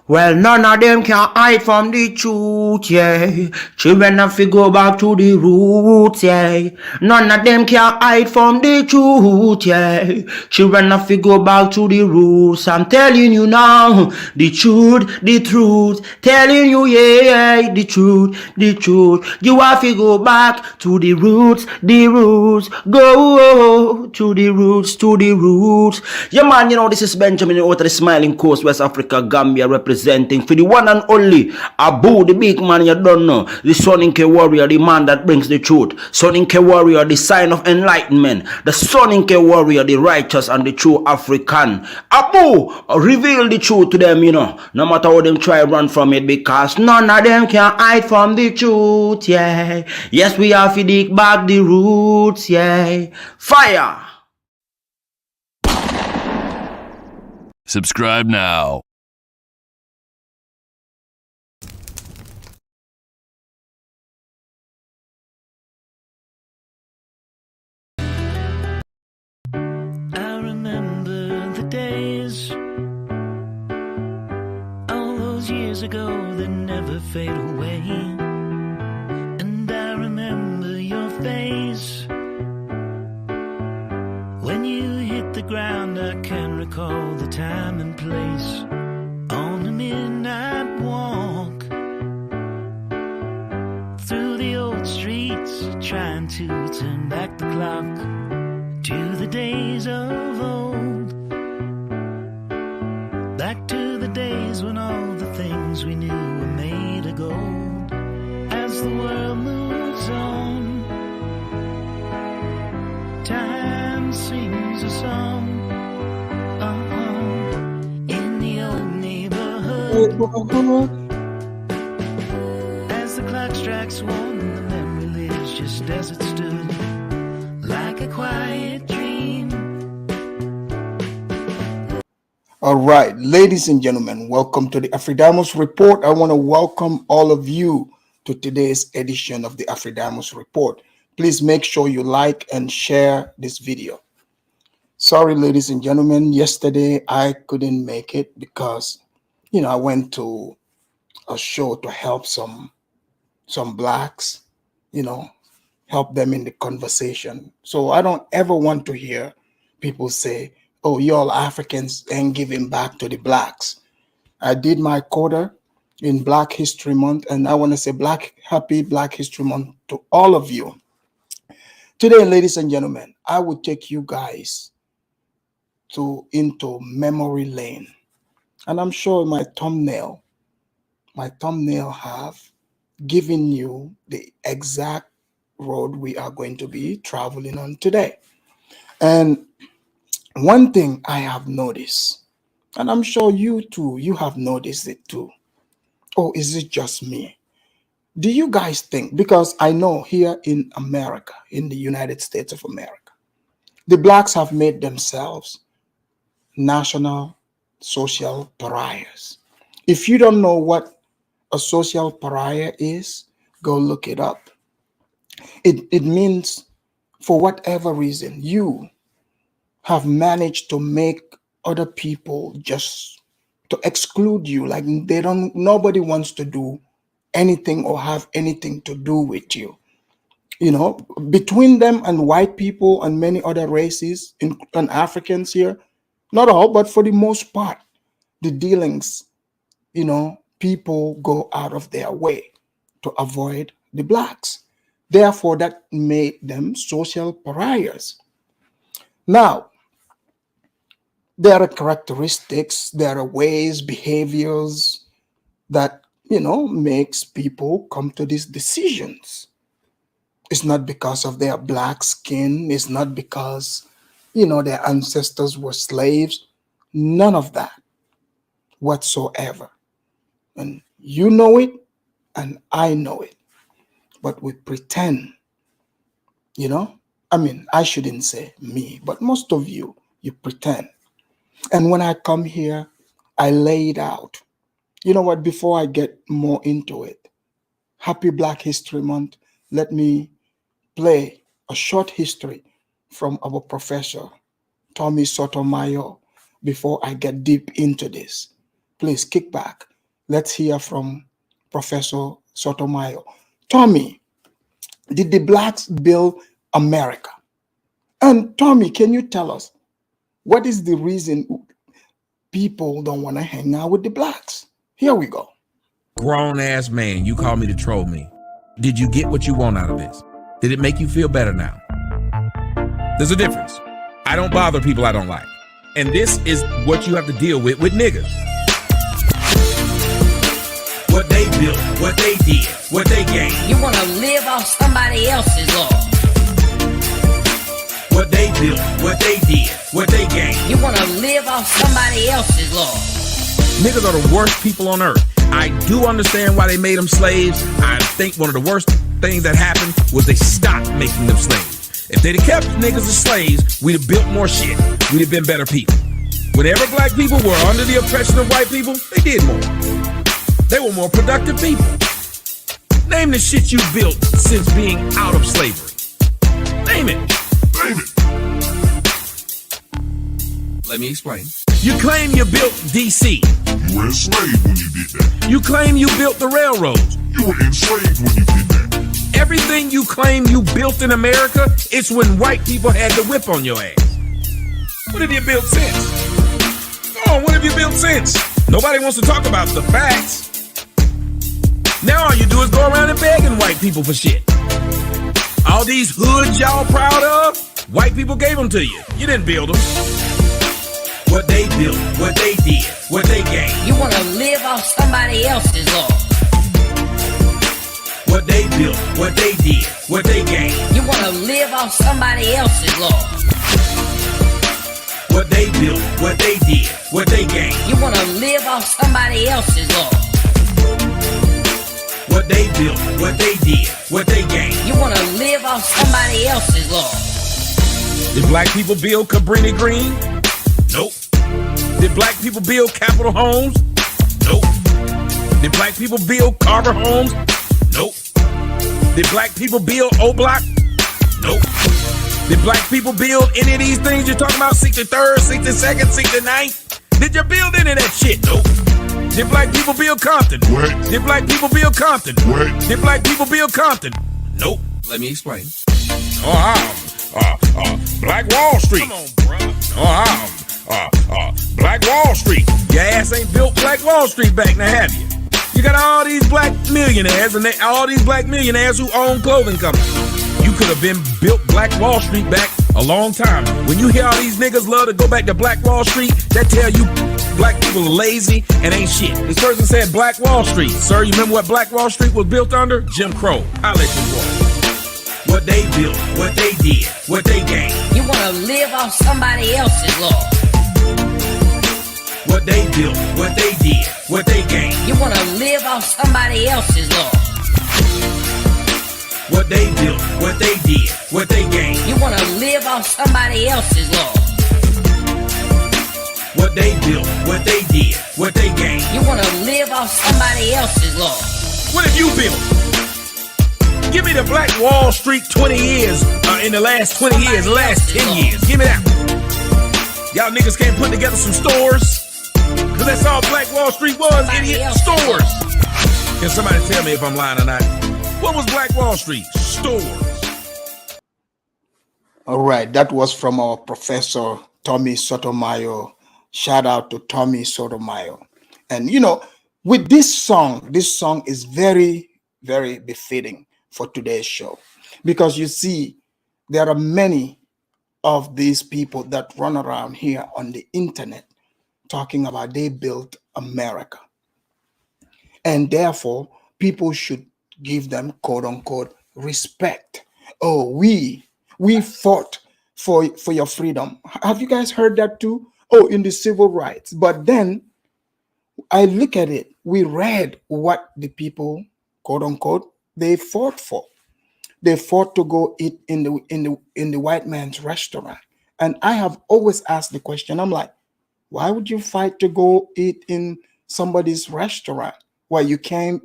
Well, none of them can hide from the truth, yeah. Children have to go back to the roots, yeah. None of them can hide from the truth, yeah. Children have to go back to the roots. I'm telling you now, the truth, the truth. Telling you, yeah, the truth, the truth. You have to go back to the roots, the roots. Go to the roots, to the roots. Yeah, man, this is Benjamin out of the Smiling Coast, West Africa, Gambia, representing for the one and only Abu, the big man you don't know, the Soninke warrior, the man that brings the truth, Soninke warrior, the sign of enlightenment, the Soninke warrior, the righteous and the true African. Abu, reveal the truth to them, no matter how them try run from it, because none of them can hide from the truth, yeah. Yes, we have to dig back the roots, yeah. Fire! Subscribe now. I remember the days, all those years ago that never fade away. And I remember your face when you hit the ground. I can recall the time and place on a midnight walk through the old streets, trying to turn back the clock to the days of old, back to the days when all the things we knew were made of gold. As the world moves on, time sings a song, in the old neighborhood. As the clock strikes one, the memory lives just as it stood, like a quiet dream. All right, ladies and gentlemen, welcome to the Afridamos Report. I want to welcome all of you to today's edition of the Afridamos Report. Please make sure you like and share this video. Sorry, ladies and gentlemen, yesterday I couldn't make it because, I went to a show to help some blacks, help them in the conversation. So I don't ever want to hear people say, oh, y'all Africans ain't giving back to the blacks. I did my quota in Black History Month, and I want to say happy Black History Month to all of you. Today, ladies and gentlemen, I will take you guys into memory lane. And I'm sure my thumbnail have given you the exact road we are going to be traveling on today. And one thing I have noticed, and I'm sure you too, you have noticed it too. Oh, is it just me? Do you guys think, because I know here in America, in the United States of America, the blacks have made themselves national social pariahs. If you don't know what a social pariah is, go look it up. It means, for whatever reason, you have managed to make other people just to exclude you, like nobody wants to do anything or have anything to do with you. Between them and white people and many other races and Africans here, not all, but for the most part, the dealings, people go out of their way to avoid the blacks. Therefore, that made them social pariahs. Now, there are characteristics, there are ways, behaviors that, makes people come to these decisions. It's not because of their black skin. It's not because, their ancestors were slaves. None of that whatsoever. And you know it, and I know it. But we pretend, I shouldn't say me, but most of you pretend. And when I come here, I lay it out. You know what? Before I get more into it, happy Black History Month. Let me play a short history from our professor, Tommy Sotomayor, before I get deep into this. Please kick back, Let's hear from Professor Sotomayor. Tommy, did the blacks build America? And Tommy, can you tell us what is the reason people don't want to hang out with the blacks? Here we go. Grown ass man, you call me to troll me. Did you get what you want out of this? Did it make you feel better now? There's a difference. I don't bother people I don't like. And this is what you have to deal with niggas. What they built, what they did, what they gained. You wanna live off somebody else's law. What they built, what they did, what they gained. You wanna live off somebody else's law. Niggas are the worst people on earth. I do understand why they made them slaves. I think one of the worst things that happened was they stopped making them slaves. If they'd have kept niggas as slaves, we'd have built more shit. We'd have been better people. Whenever black people were under the oppression of white people, they did more. They were more productive people. Name the shit you built since being out of slavery. Name it. Name it. Let me explain. You claim you built DC. You were enslaved when you did that. You claim you built the railroads. You were enslaved when you did that. Everything you claim you built in America, it's when white people had the whip on your ass. What have you built since? Come on, what have you built since? Nobody wants to talk about the facts. Now all you do is go around and begging white people for shit. All these hoods y'all proud of, white people gave them to you. You didn't build them. What they built, what they did, what they gained. You wanna live off somebody else's law. What they built, what they did, what they gained. You wanna live off somebody else's law. What they built, what they did, what they gained. You wanna live off somebody else's law. What they built, what they did, what they gained. You wanna live off somebody else's law. Did black people build Cabrini Green? Nope. Did black people build Capitol Homes? Nope. Did black people build Carver Homes? Nope. Did black people build O-Block? Nope. Did black people build any of these things you're talking about? 63rd, 62nd, 69th? Did you build any of that shit? Nope. Did black people build Compton? What? Did black people build Compton? What? Did black people build Compton? Nope. Let me explain. Black Wall Street. Come on, bro. Black Wall Street. Your ass ain't built Black Wall Street back now, have you? You got all these black millionaires and all these black millionaires who own clothing companies. You could have been built Black Wall Street back a long time. When you hear all these niggas love to go back to Black Wall Street, that tell you black people are lazy and ain't shit. This person said Black Wall Street. Sir, you remember what Black Wall Street was built under? Jim Crow. I'll let you go. What they built, what they did, what they gained. You wanna live off somebody else's law. What they built, what they did, what they gained. You wanna live off somebody else's law. What they built, what they did, what they gained. You wanna live off somebody else's law. What they built, what they did, what they gained. You wanna live off somebody else's law. What have you built? Give me the Black Wall Street 20 years, in the last 20 years, the last 10 years. Give me that. Y'all niggas can't put together some stores. Cause that's all Black Wall Street was, idiot. Stores. Can somebody tell me if I'm lying or not? What was Black Wall Street? Stores. All right, that was from our Professor Tommy Sotomayor. Shout out to Tommy Sotomayor. And you know, with this song is very, very befitting for today's show. Because you see, there are many of these people that run around here on the internet talking about they built America. And therefore, people should give them quote unquote respect. Oh, we fought for your freedom. Have you guys heard that too? Oh, in the civil rights. But then I look at it, we read what the people quote unquote they fought for. They fought to go eat in the white man's restaurant. And I have always asked the question, I'm like, why would you fight to go eat in somebody's restaurant? Why you can't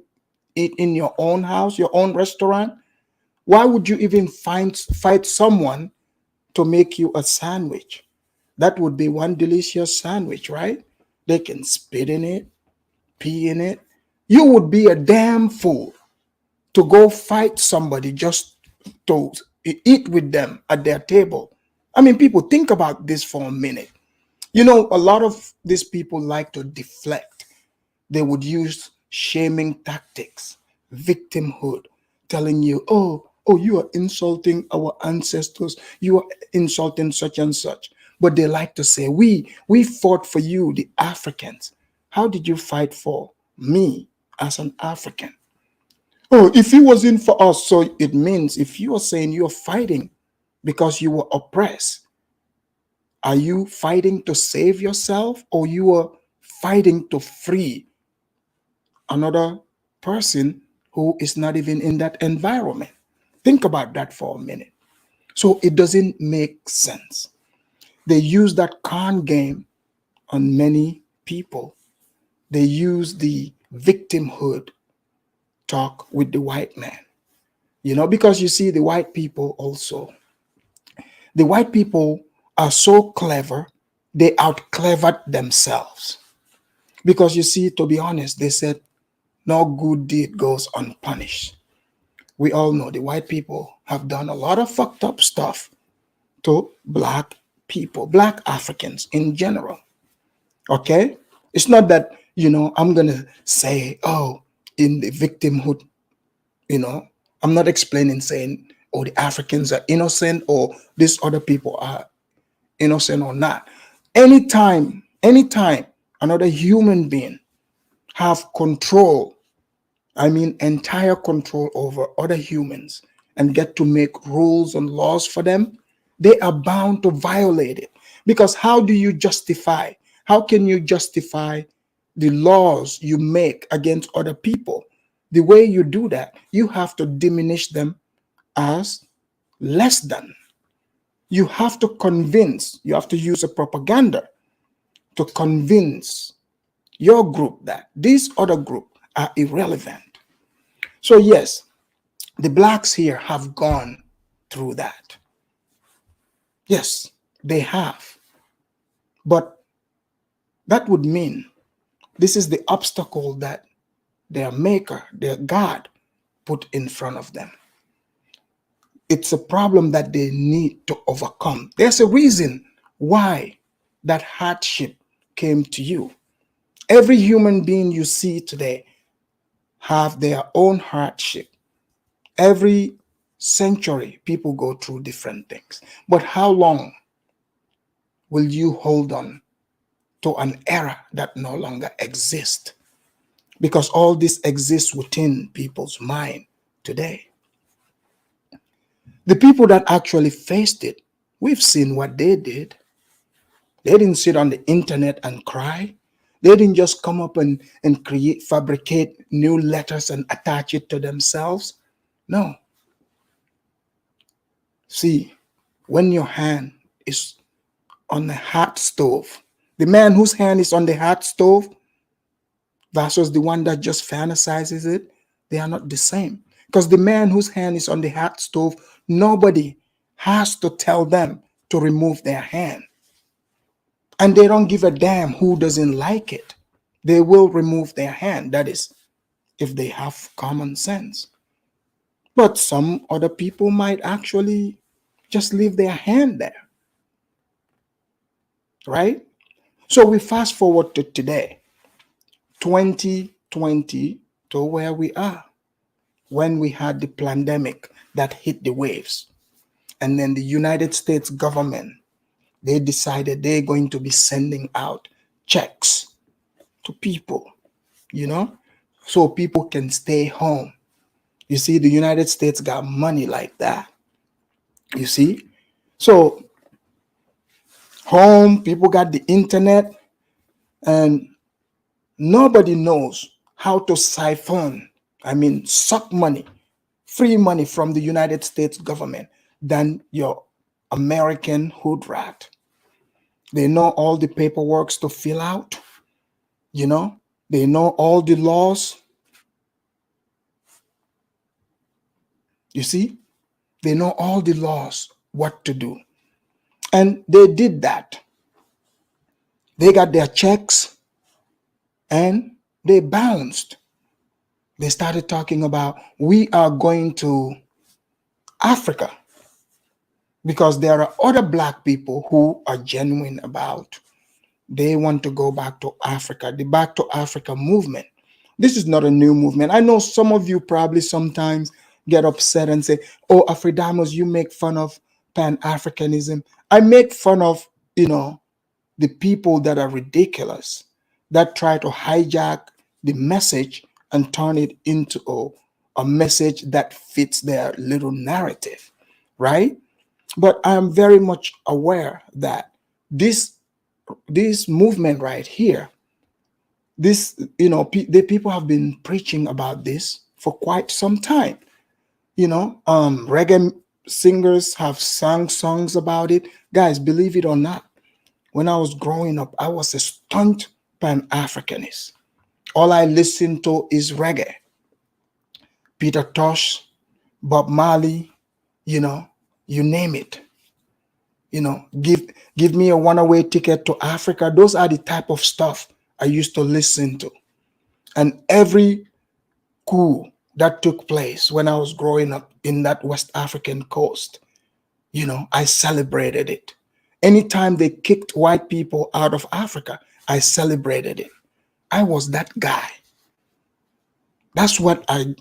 eat in your own house, your own restaurant? Why would you even fight someone to make you a sandwich? That would be one delicious sandwich, right? They can spit in it, pee in it, You would be a damn fool to go fight somebody just to eat with them at their table. I mean, people, think about this for a minute. You know, a lot of these people like to deflect. They would use shaming tactics, victimhood, telling you, oh, you are insulting our ancestors, you are insulting such and such. But they like to say, we fought for you, the Africans. How did you fight for me as an African? Oh, if it wasn't for us, so it means if you are saying you're fighting because you were oppressed, are you fighting to save yourself, or you are fighting to free another person who is not even in that environment? Think about that for a minute. So it doesn't make sense. They use that con game on many people. They use the victimhood talk with the white man. You know, because you see, the white people are so clever, they out clevered themselves. Because you see, to be honest, they said no good deed goes unpunished. We all know the white people have done a lot of fucked up stuff to black people, black Africans in general. Okay? It's not that, I'm going to say, oh, in the victimhood, I'm not explaining saying, oh, the Africans are innocent or these other people are innocent or not. Anytime another human being have control, I mean entire control over other humans, and get to make rules and laws for them, they are bound to violate it. Because how can you justify the laws you make against other people? The way you do that, you have to diminish them as less than. You have to use a propaganda to convince your group that these other group are irrelevant. So yes, the blacks here have gone through that. Yes, they have. But that would mean this is the obstacle that their maker, their God, put in front of them. It's a problem that they need to overcome. There's a reason why that hardship came to you. Every human being you see today have their own hardship. Every century, people go through different things. But how long will you hold on to an era that no longer exists? Because all this exists within people's mind today. The people that actually faced it, we've seen what they did. They didn't sit on the internet and cry. They didn't just come up and fabricate new letters and attach it to themselves. No. See, when your hand is on the hot stove, the man whose hand is on the hot stove versus the one that just fantasizes it, they are not the same. Because the man whose hand is on the hot stove, nobody has to tell them to remove their hand. And they don't give a damn who doesn't like it. They will remove their hand. That is, if they have common sense. But some other people might actually just leave their hand there. Right? So we fast forward to today, 2020, to where we are, when we had the pandemic that hit the waves. And then the United States government, they decided they're going to be sending out checks to people, so people can stay home. You see, the United States got money like that. You see? So home, people got the internet, and nobody knows how to suck money, free money from the United States government than your American Hoodrat. They know all the paperwork to fill out, they know all the laws. You see, they know all the laws, what to do. And they did that. They got their checks and they bounced. They started talking about we are going to Africa because there are other black people who are genuine about they want to go back to Africa, the Back to Africa movement. This is not a new movement. I know some of you probably sometimes get upset and say, oh, Afridamos, you make fun of Pan-Africanism. I make fun of, the people that are ridiculous, that try to hijack the message and turn it into a message that fits their little narrative, right? But I am very much aware that this movement right here, this, the people have been preaching about this for quite some time. Reggae singers have sung songs about it. Guys, believe it or not, when I was growing up, I was a stunt Pan-Africanist. All I listened to is reggae. Peter Tosh, Bob Marley, you name it. Give me a one-way ticket to Africa. Those are the type of stuff I used to listen to. And every coup that took place when I was growing up in that West African coast, I celebrated it. Anytime they kicked white people out of Africa, I celebrated it. I was that guy. That's what I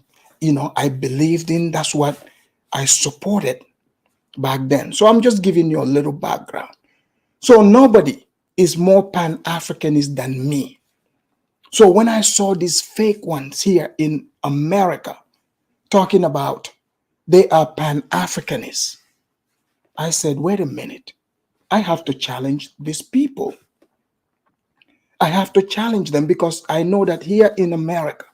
believed in. That's what I supported back then. So I'm just giving you a little background. So nobody is more Pan-Africanist than me. So when I saw these fake ones here in America talking about they are Pan-Africanists, I said, wait a minute. I have to challenge these people. I have to challenge them because I know that here in America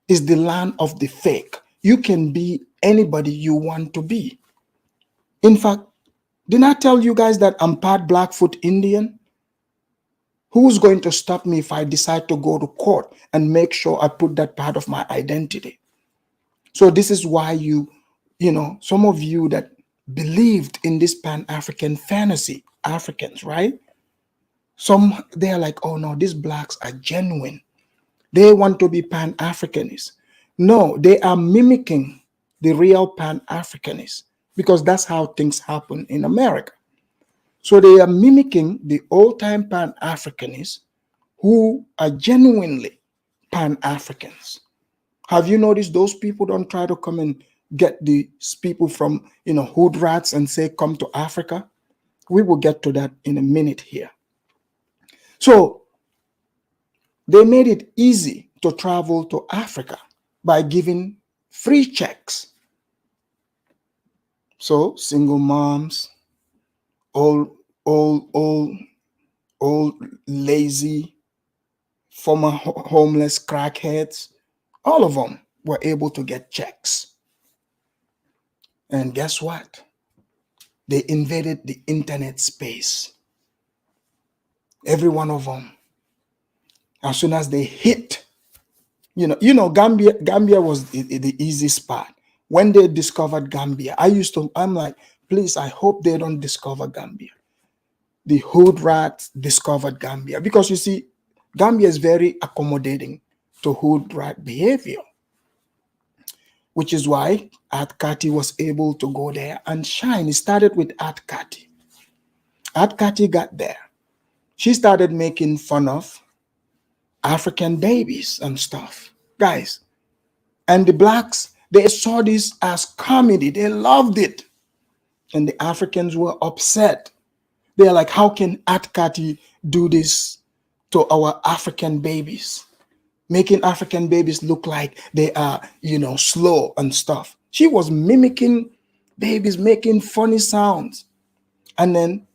is the land of the fake. You can be anybody you want to be. In fact, didn't I tell you guys that I'm part Blackfoot Indian? Who's going to stop me if I decide to go to court and make sure I put that part of my identity? So this is why some of you that believed in this Pan-African fantasy, Africans, right? They're like, oh no, these blacks are genuine. They want to be Pan-Africanists. No, they are mimicking the real Pan-Africanists because that's how things happen in America. So they are mimicking the old-time Pan-Africanists who are genuinely Pan-Africans. Have you noticed those people don't try to come and get these people from, Hoodrats and say, come to Africa? We will get to that in a minute here. So they made it easy to travel to Africa by giving free checks. So single moms, old lazy, former homeless crackheads, all of them were able to get checks. And guess what? They invaded the internet space. Every one of them. As soon as they hit, Gambia was the easy spot. When they discovered Gambia, I'm like, please, I hope they don't discover Gambia. The Hoodrat discovered Gambia because you see, Gambia is very accommodating to Hoodrat behavior, which is why Atkati was able to go there and shine. It started with Atkati. Atkati got there. She started making fun of African babies and stuff, guys. And the blacks, they saw this as comedy. They loved it. And the Africans were upset. They're like, how can Atkati do this to our African babies? Making African babies look like they are, slow and stuff. She was mimicking babies, making funny sounds. And then,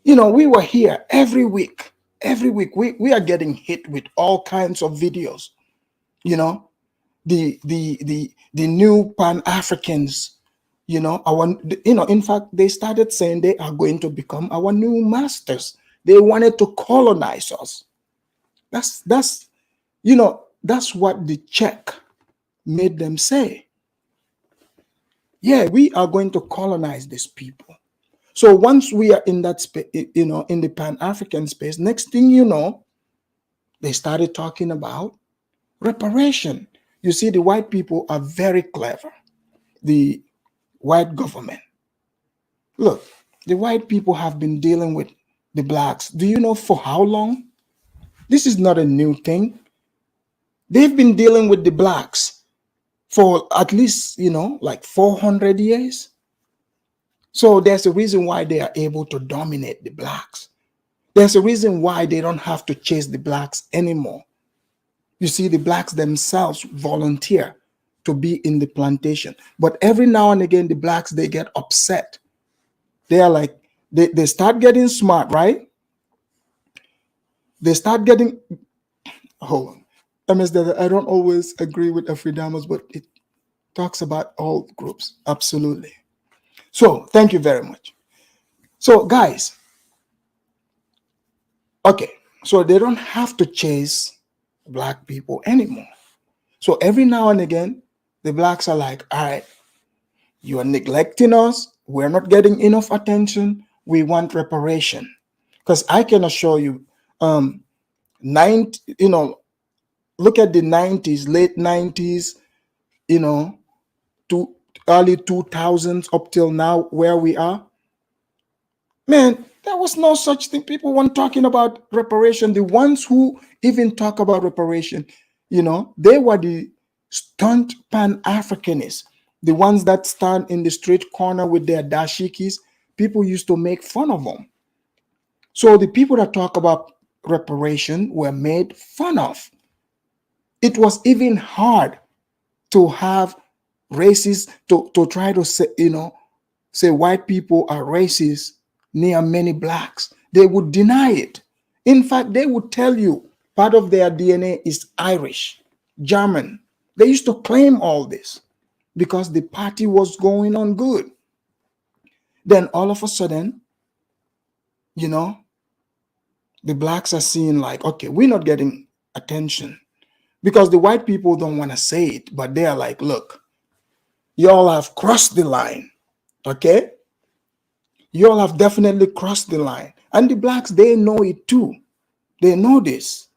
we were here every week. Every week, we are getting hit with all kinds of videos. The new Pan-Africans, in fact, they started saying they are going to become our new masters. They wanted to colonize us. That's what the check made them say. Yeah, we are going to colonize these people. So once we are in that space, in the Pan-African space, next thing you know, they started talking about reparation. You see, the white people are very clever. The white government. Look, the white people have been dealing with the blacks. Do you know for how long? This is not a new thing. They've been dealing with the blacks for at least, like 400 years. So there's a reason why they are able to dominate the blacks. There's a reason why they don't have to chase the blacks anymore. You see, the blacks themselves volunteer to be in the plantation. But every now and again, the blacks, they get upset. They are like, they start getting smart, right? They start getting, hold on. I don't always agree with Afridamus, but it talks about all groups. Absolutely. So thank you very much. So guys, okay, so they don't have to chase black people anymore. So every now and again, the blacks are like, all right, you are neglecting us. We're not getting enough attention. We want reparation. Because I can assure you, 90, look at the 90s, late 90s, to early 2000s up till now where we are. Man, there was no such thing. People weren't talking about reparation. The ones who even talk about reparation, they were the stunt pan-Africanists, the ones that stand in the street corner with their dashikis. People used to make fun of them. So the people that talk about reparation were made fun of. It was even hard to have racists to try to say white people are racist near many blacks. They would deny it. In fact, they would tell you part of their DNA is Irish, German. They used to claim all this because the party was going on good. Then all of a sudden, the blacks are seeing like, okay, we're not getting attention because the white people don't want to say it, but they are like, look, y'all have crossed the line, okay? Y'all have definitely crossed the line. And the blacks, they know it too. They know this.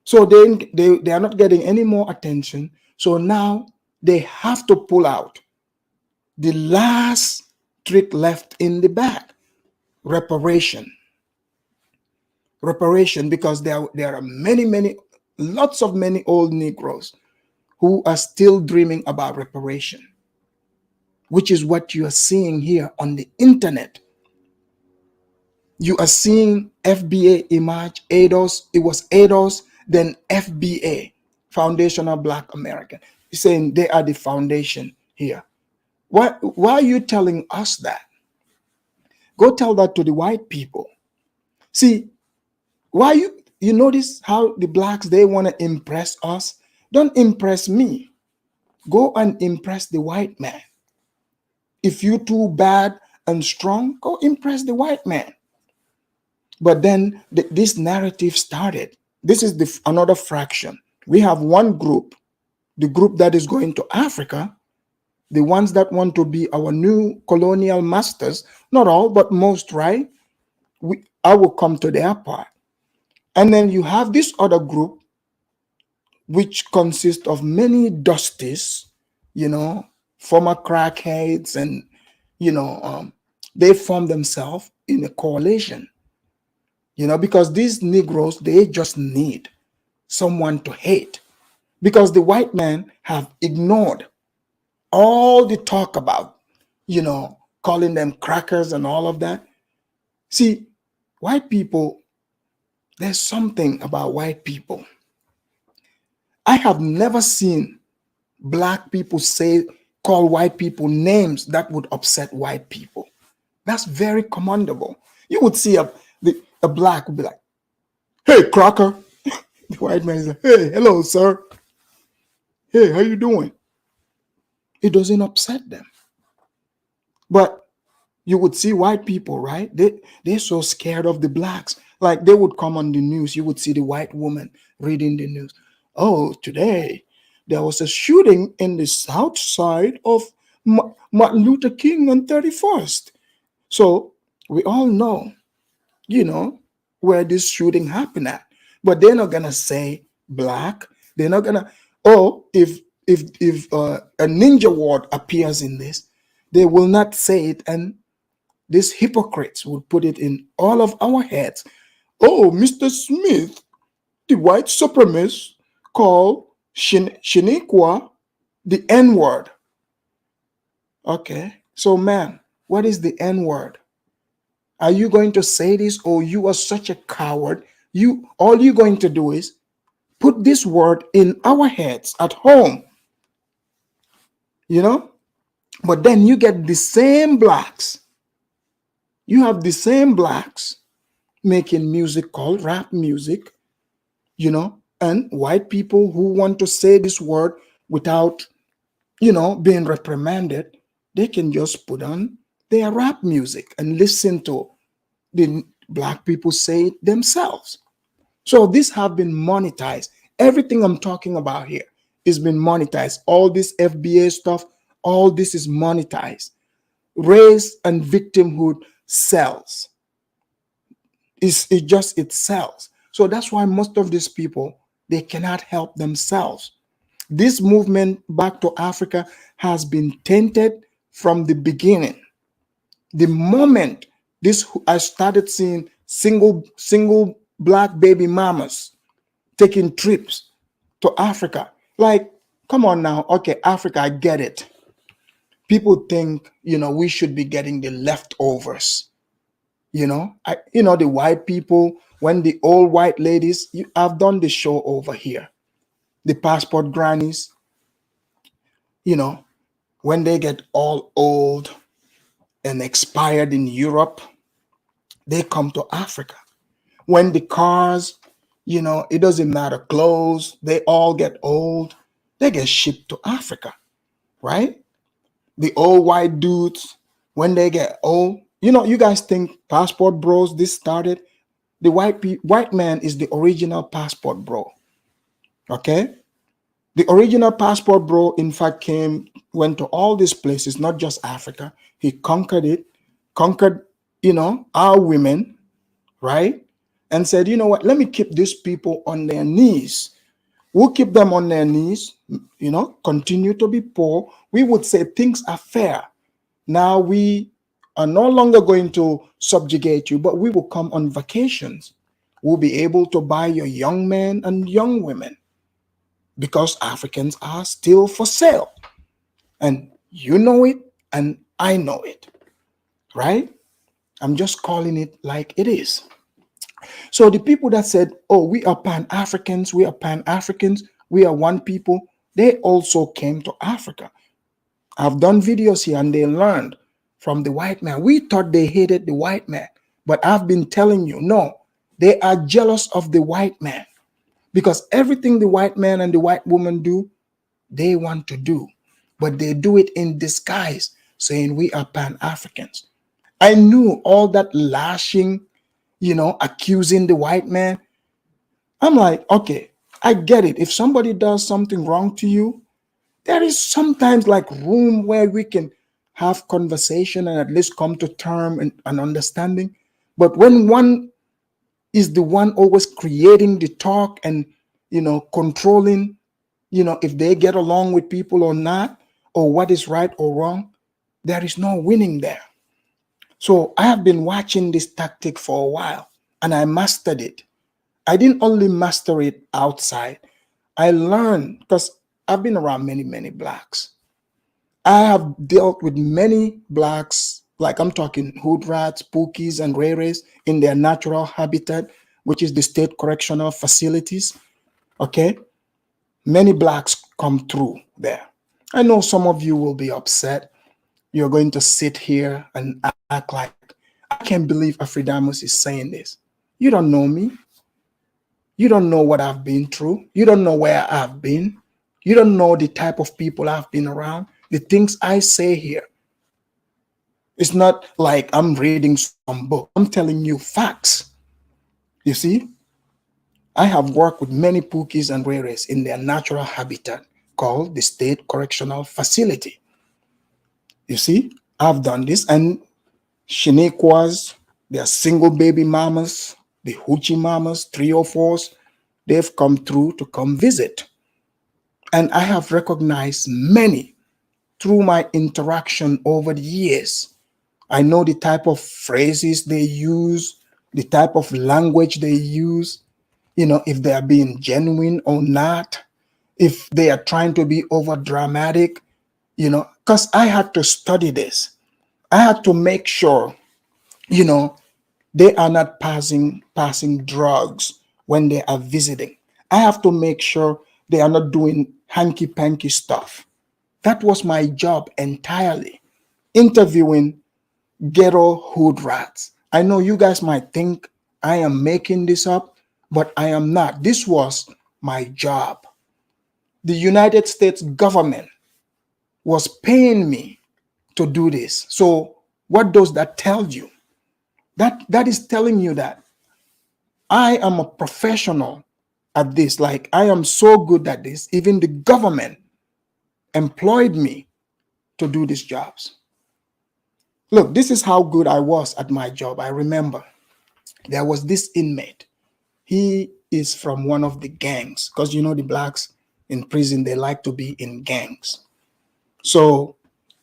So they are not getting any more attention. So now they have to pull out the last trick left in the bag, reparation. Reparation, because there are lots of many old Negroes who are still dreaming about reparation, which is what you are seeing here on the internet. You are seeing FBA emerge, ADOS. It was ADOS, then FBA, Foundational Black American. He's saying they are the foundation here. Why are you telling us that? Go tell that to the white people. See, why you notice how the blacks, they want to impress us? Don't impress me. Go and impress the white man. If you too bad and strong, go impress the white man. But then this narrative started. This is another fraction. We have one group, the group that is going to Africa, the ones that want to be our new colonial masters. Not all, but most, right? I will come to their part. And then you have this other group, which consists of many dusties, former crackheads, and, they form themselves in a coalition. Because these Negroes, they just need someone to hate, because the white men have ignored all the talk about, calling them crackers and all of that. See, white people, there's something about white people. I have never seen black people call white people names that would upset white people. That's very commendable. You would see a black would be like, "Hey, cracker." The white man is like, "Hey, hello, sir. Hey, how you doing?" It doesn't upset them. But you would see white people, right? They're so scared of the blacks. Like they would come on the news. You would see the white woman reading the news. "Oh, today there was a shooting in the south side of Martin Luther King on 31st. So we all know, where this shooting happened at. But they're not going to say black. They're not going to, Or if a ninja word appears in this, they will not say it, and these hypocrites would put it in all of our heads. Oh, Mr. Smith, the white supremacists call Shaniqua the N word. Okay, so man, what is the N word? Are you going to say this? Or you are such a coward? You all you're going to do is put this word in our heads at home, you know? But then you get the same blacks. You have the same blacks making music called rap music, and white people who want to say this word without, being reprimanded, they can just put on their rap music and listen to the black people say it themselves. So these have been monetized. Everything I'm talking about here is been monetized. All this FBA stuff, all this is monetized. Race and victimhood sells. It sells. So that's why most of these people, they cannot help themselves. This movement back to Africa has been tainted from the beginning. The moment I started seeing single black baby mamas taking trips to Africa. Like, come on now. Okay, Africa, I get it. People think, we should be getting the leftovers. The white people, when the old white ladies, I've done the show over here. The passport grannies, when they get all old and expired in Europe, they come to Africa. When the cars, it doesn't matter, clothes, they all get old, they get shipped to Africa, right? The old white dudes, when they get old, you guys think passport bros, this started. The white man is the original passport bro. Okay? The original passport bro, in fact, went to all these places, not just Africa. He conquered it, conquered, our women, right? And said, you know what, let me keep these people on their knees. We'll keep them on their knees, continue to be poor. We would say things are fair. Now we are no longer going to subjugate you, but we will come on vacations. We'll be able to buy your young men and young women because Africans are still for sale. And you know it, and I know it, right? I'm just calling it like it is. So the people that said, oh, we are Pan-Africans, we are one people, they also came to Africa. I've done videos here and they learned from the white man. We thought they hated the white man, but I've been telling you, no, they are jealous of the white man because everything the white man and the white woman do, they want to do, but they do it in disguise, saying we are Pan-Africans. I knew all that lashing, accusing the white man. I'm like, okay, I get it. If somebody does something wrong to you, there is sometimes like room where we can have conversation and at least come to term and understanding. But when one is the one always creating the talk and, controlling, if they get along with people or not, or what is right or wrong, there is no winning there. So I have been watching this tactic for a while and I mastered it. I didn't only master it outside. I learned because I've been around many, many blacks. I have dealt with many blacks, like I'm talking Hoodrats, Pookies, and Reres in their natural habitat, which is the state correctional facilities. Okay? Many blacks come through there. I know some of you will be upset. You're going to sit here and act like, I can't believe Afridamus is saying this. You don't know me. You don't know what I've been through. You don't know where I've been. You don't know the type of people I've been around. The things I say here. It's not like I'm reading some book. I'm telling you facts. You see? I have worked with many Pookies and Reres in their natural habitat called the State Correctional Facility. You see? I've done this. And Shaniquas, their single baby mamas, the hoochie mamas, 304s, they've come through to come visit. And I have recognized many through my interaction over the years. I know the type of phrases they use, the type of language they use, if they are being genuine or not, if they are trying to be over dramatic, because I had to study this. I had to make sure, you know, they are not passing drugs when they are visiting. I have to make sure they are not doing hanky panky stuff. That was my job entirely. Interviewing ghetto hood rats. I know you guys might think I am making this up, but I am not. This was my job. The United States government was paying me to do this. So what does that tell you? That is telling you that I am a professional at this. Like, I am so good at this. Even the government employed me to do these jobs. Look, this is how good I was at my job. I remember there was this inmate. He is from one of the gangs, because the blacks in prison, they like to be in gangs. So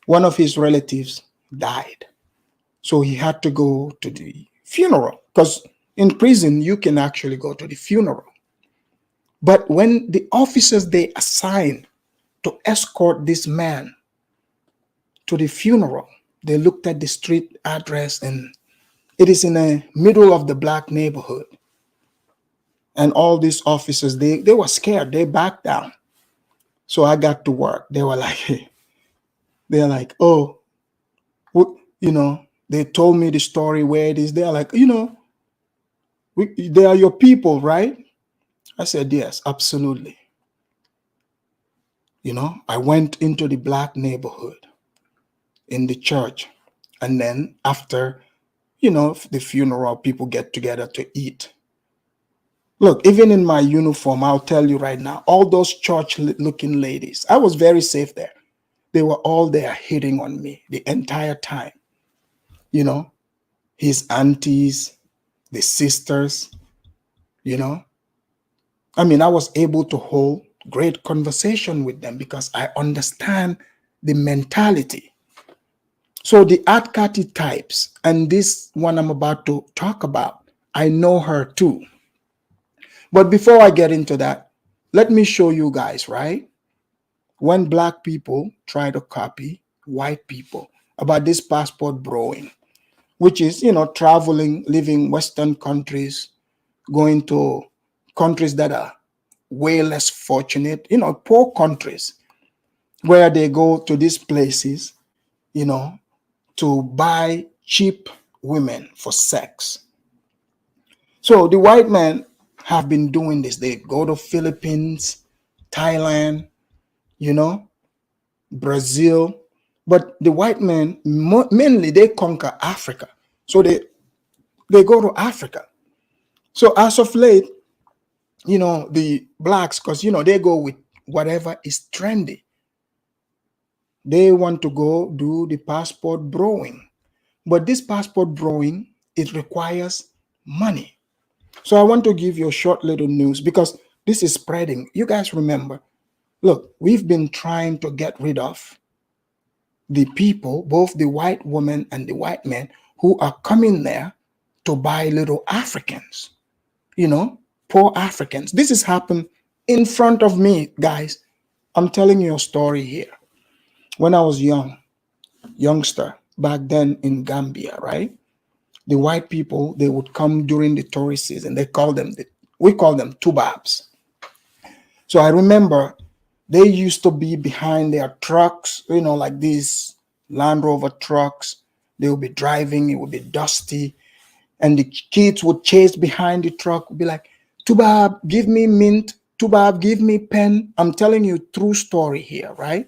one of his relatives died. So he had to go to the funeral, because in prison, you can actually go to the funeral. But when the officers they assigned to escort this man to the funeral, they looked at the street address, and it is in the middle of the black neighborhood. And all these officers, they were scared. They backed down. So I got to work. They were like, they're like, oh, they told me the story where it is. They're like, they are your people, right? I said, yes, absolutely. I went into the black neighborhood in the church. And then after, the funeral, people get together to eat. Look, even in my uniform, I'll tell you right now, all those church-looking ladies, I was very safe there. They were all there hitting on me the entire time. His aunties, the sisters, I was able to hold great conversation with them because I understand the mentality. So the Atkati types, and this one I'm about to talk about, I know her too. But before I get into that, let me show you guys, right? When black people try to copy white people about this passport broing, which is, traveling, living Western countries, going to countries that are way less fortunate, poor countries, where they go to these places, to buy cheap women for sex. So the white men have been doing this. They go to Philippines, Thailand, Brazil. But the white men, mainly they conquer Africa. So they go to Africa. So as of late, the blacks, because, they go with whatever is trendy. They want to go do the passport broing. But this passport broing, it requires money. So I want to give you a short little news because this is spreading. You guys remember, look, we've been trying to get rid of the people, both the white women and the white men, who are coming there to buy little Africans, poor Africans. This has happened in front of me, guys. I'm telling you a story here. When I was youngster, back then in Gambia, right? The white people, they would come during the tourist season. We call them tubabs. So I remember they used to be behind their trucks, like these Land Rover trucks. They would be driving, it would be dusty. And the kids would chase behind the truck, would be like, Tubab, give me mint. Tubab, give me pen. I'm telling you true story here, right?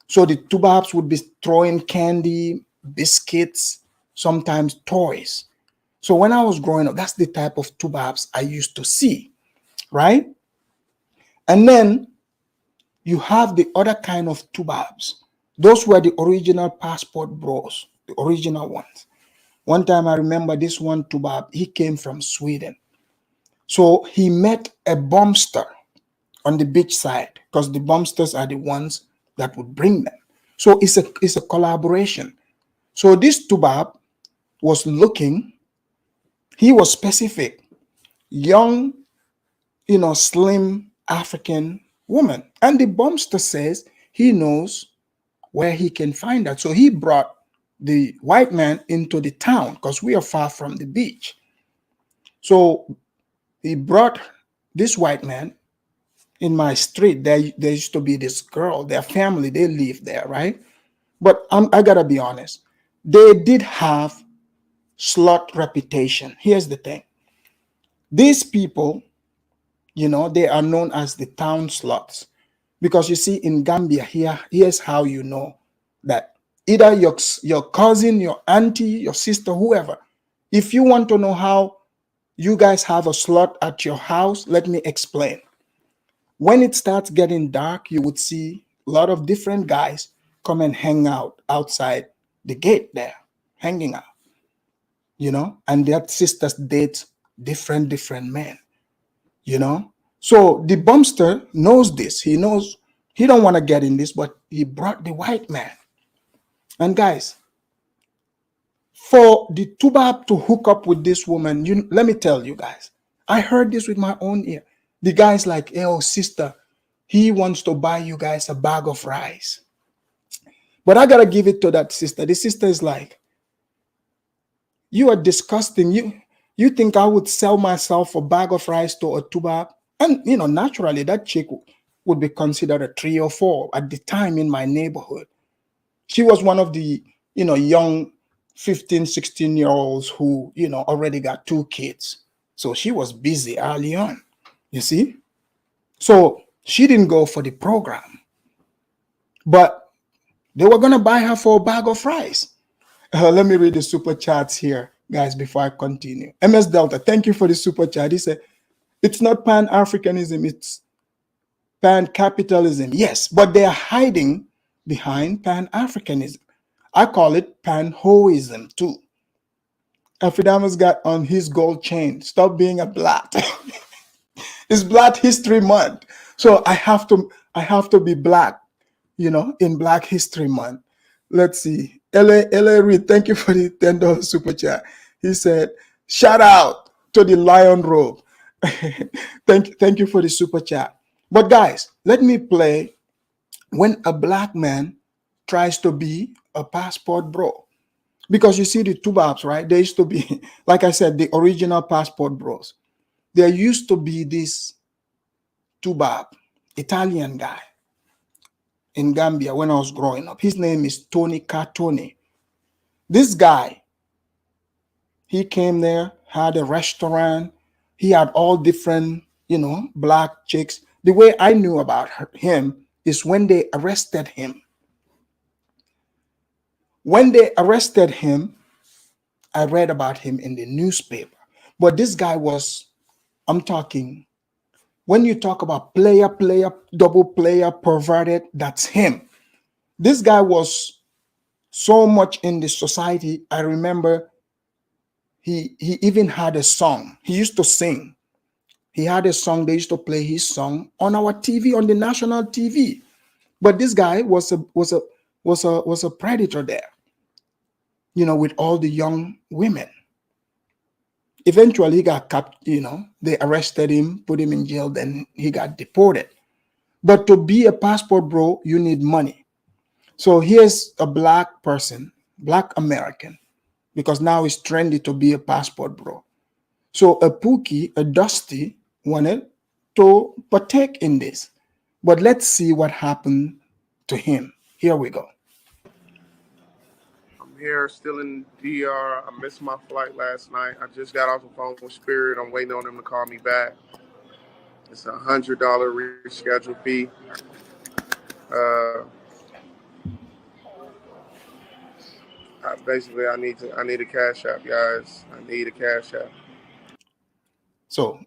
So the tubabs would be throwing candy, biscuits, sometimes toys. So when I was growing up, that's the type of tubabs I used to see, right? And then you have the other kind of tubabs. Those were the original passport bros, the original ones. One time I remember this one tubab, he came from Sweden. So he met a bombster on the beach side, because the bumpsters are the ones that would bring them. So it's a collaboration. So this Tubab was looking, he was specific, young, slim African woman. And the bumpster says he knows where he can find that. So he brought the white man into the town because we are far from the beach. So he brought this white man in my street. There used to be this girl, their family, they live there, right? But I gotta be honest, they did have slut reputation. Here's the thing. These people, they are known as the town sluts. Because you see, in Gambia, here's how you know that either your cousin, your auntie, your sister, whoever, if you want to know how you guys have a slut at your house, let me explain. When it starts getting dark, you would see a lot of different guys come and hang out outside the gate there, hanging out, and their sisters date different men, So the bumpster knows this. He knows he don't want to get in this, but he brought the white man. And guys, for the Tubab to hook up with this woman, let me tell you guys, I heard this with my own ear. The guy's like, "Hey, oh, sister, he wants to buy you guys a bag of rice." But I gotta give it to that sister. The sister is like, "You are disgusting. You think I would sell myself a bag of rice to a Tubab?" And naturally that chick would be considered a 3 or 4 at the time in my neighborhood. She was one of the young 15, 16-year-olds who already got 2 kids. So she was busy early on, you see. So she didn't go for the program, but they were going to buy her for a bag of rice. Let me read the super chats here, guys, before I continue. MS Delta, thank you for the super chat. He said, "It's not Pan-Africanism, it's pan-capitalism." Yes, but they are hiding behind Pan-Africanism. I call it pan-hoism too. Afidamas got on his gold chain, "Stop being a black." It's Black History Month. So I have to be black, in Black History Month. Let's see. L.A. Reed, thank you for the $10 super chat. He said, "Shout out to the Lion Robe." Thank you for the super chat. But guys, let me play when a black man tries to be a passport bro. Because you see the Tubabs, right? There used to be, like I said, the original passport bros. There used to be this Tubab, Italian guy in Gambia when I was growing up. His name is Tony Cartoni. This guy, he came there, had a restaurant. He had all different, black chicks. The way I knew about him is when they arrested him. When they arrested him, I read about him in the newspaper. But this guy was, I'm talking, when you talk about player, double player, perverted, that's him. This guy was so much in the society. I remember he even had a song. He used to sing. He had a song. They used to play his song on our TV, on the national TV. But this guy was a predator there, with all the young women. Eventually, he got captured, they arrested him, put him in jail, then he got deported. But to be a passport bro, you need money. So here's a black person, black American, because now it's trendy to be a passport bro. So a Pookie, a Dusty, wanted to partake in this. But let's see what happened to him. Here we go. I'm here still in DR. I missed my flight last night. I just got off the phone with Spirit. I'm waiting on them to call me back. It's a $100 reschedule fee. Basically, I need a cash app, guys. I need a cash app. So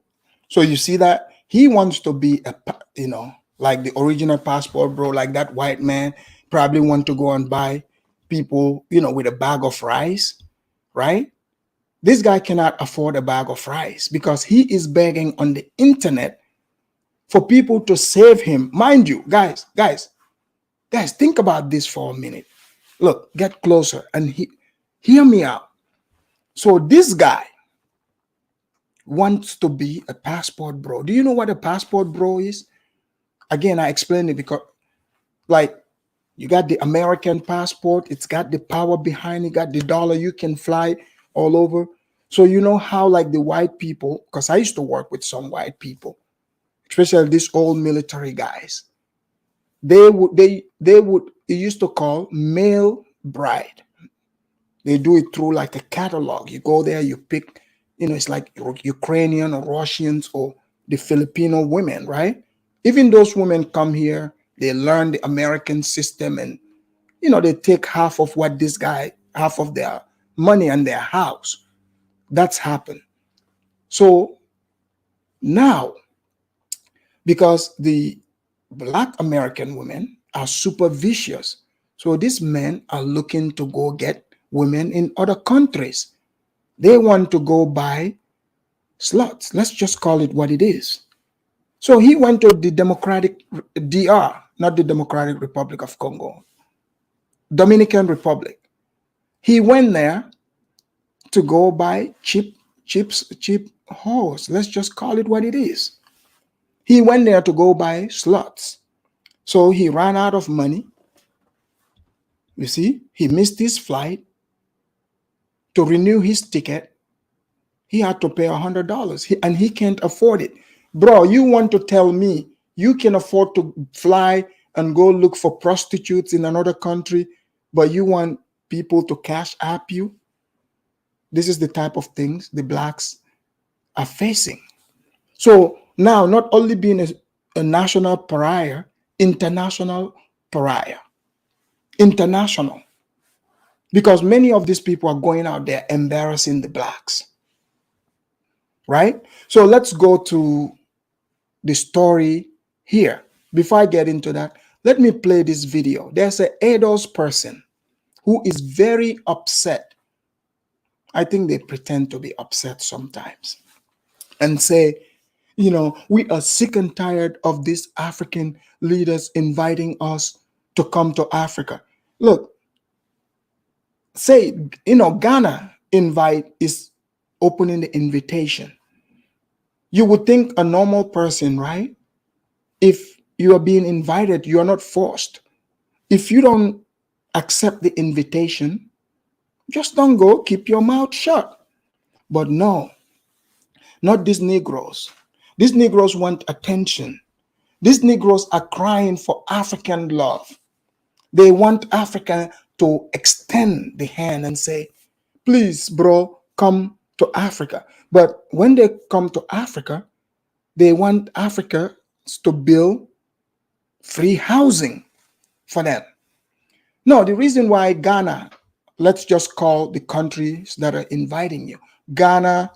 you see that he wants to be like the original passport bro, like that white man probably want to go and buy people, with a bag of rice, right? This guy cannot afford a bag of rice because he is begging on the internet for people to save him. Mind you, guys, think about this for a minute. Look, get closer and hear me out. So this guy wants to be a passport bro. Do you know what a passport bro is? Again, I explained it because, like, you got the American passport, it's got the power behind it, got the dollar, you can fly all over. So you know how, like, the white people, because I used to work with some white people, especially these old military guys, they would it used to call male bride. They do it through like a catalog. You go there, you pick, it's like Ukrainian or Russians or the Filipino women, right? Even those women come here, they learn the American system, and they take half of their money and their house. That's happened. So now, because the Black American women are super vicious, so these men are looking to go get women in other countries. They want to go buy sluts. Let's just call it what it is. So he went to the Democratic DR, not the Democratic Republic of Congo, Dominican Republic. He went there to go buy cheap horse. Let's just call it what it is. He went there to go buy sluts. So he ran out of money. You see, he missed his flight. To renew his ticket, he had to pay $100, and he can't afford it. Bro, you want to tell me you can afford to fly and go look for prostitutes in another country, but you want people to cash app you? This is the type of things the blacks are facing. So now, not only being a national pariah, international pariah. International. Because many of these people are going out there embarrassing the blacks. Right? So let's go to the story here. Before I get into that, let me play this video. There's an adult person who is very upset. I think they pretend to be upset sometimes and say, we are sick and tired of these African leaders inviting us to come to Africa. Look, say, Ghana is opening the invitation. You would think a normal person, right? If you are being invited, you are not forced. If you don't accept the invitation, just don't go, keep your mouth shut. But no, not these Negroes. These Negroes want attention. These Negroes are crying for African love. They want Africa to extend the hand and say, please, bro, come to Africa. But when they come to Africa, they want Africa to build free housing for them. No, the reason why Ghana, let's just call the countries that are inviting you, Ghana,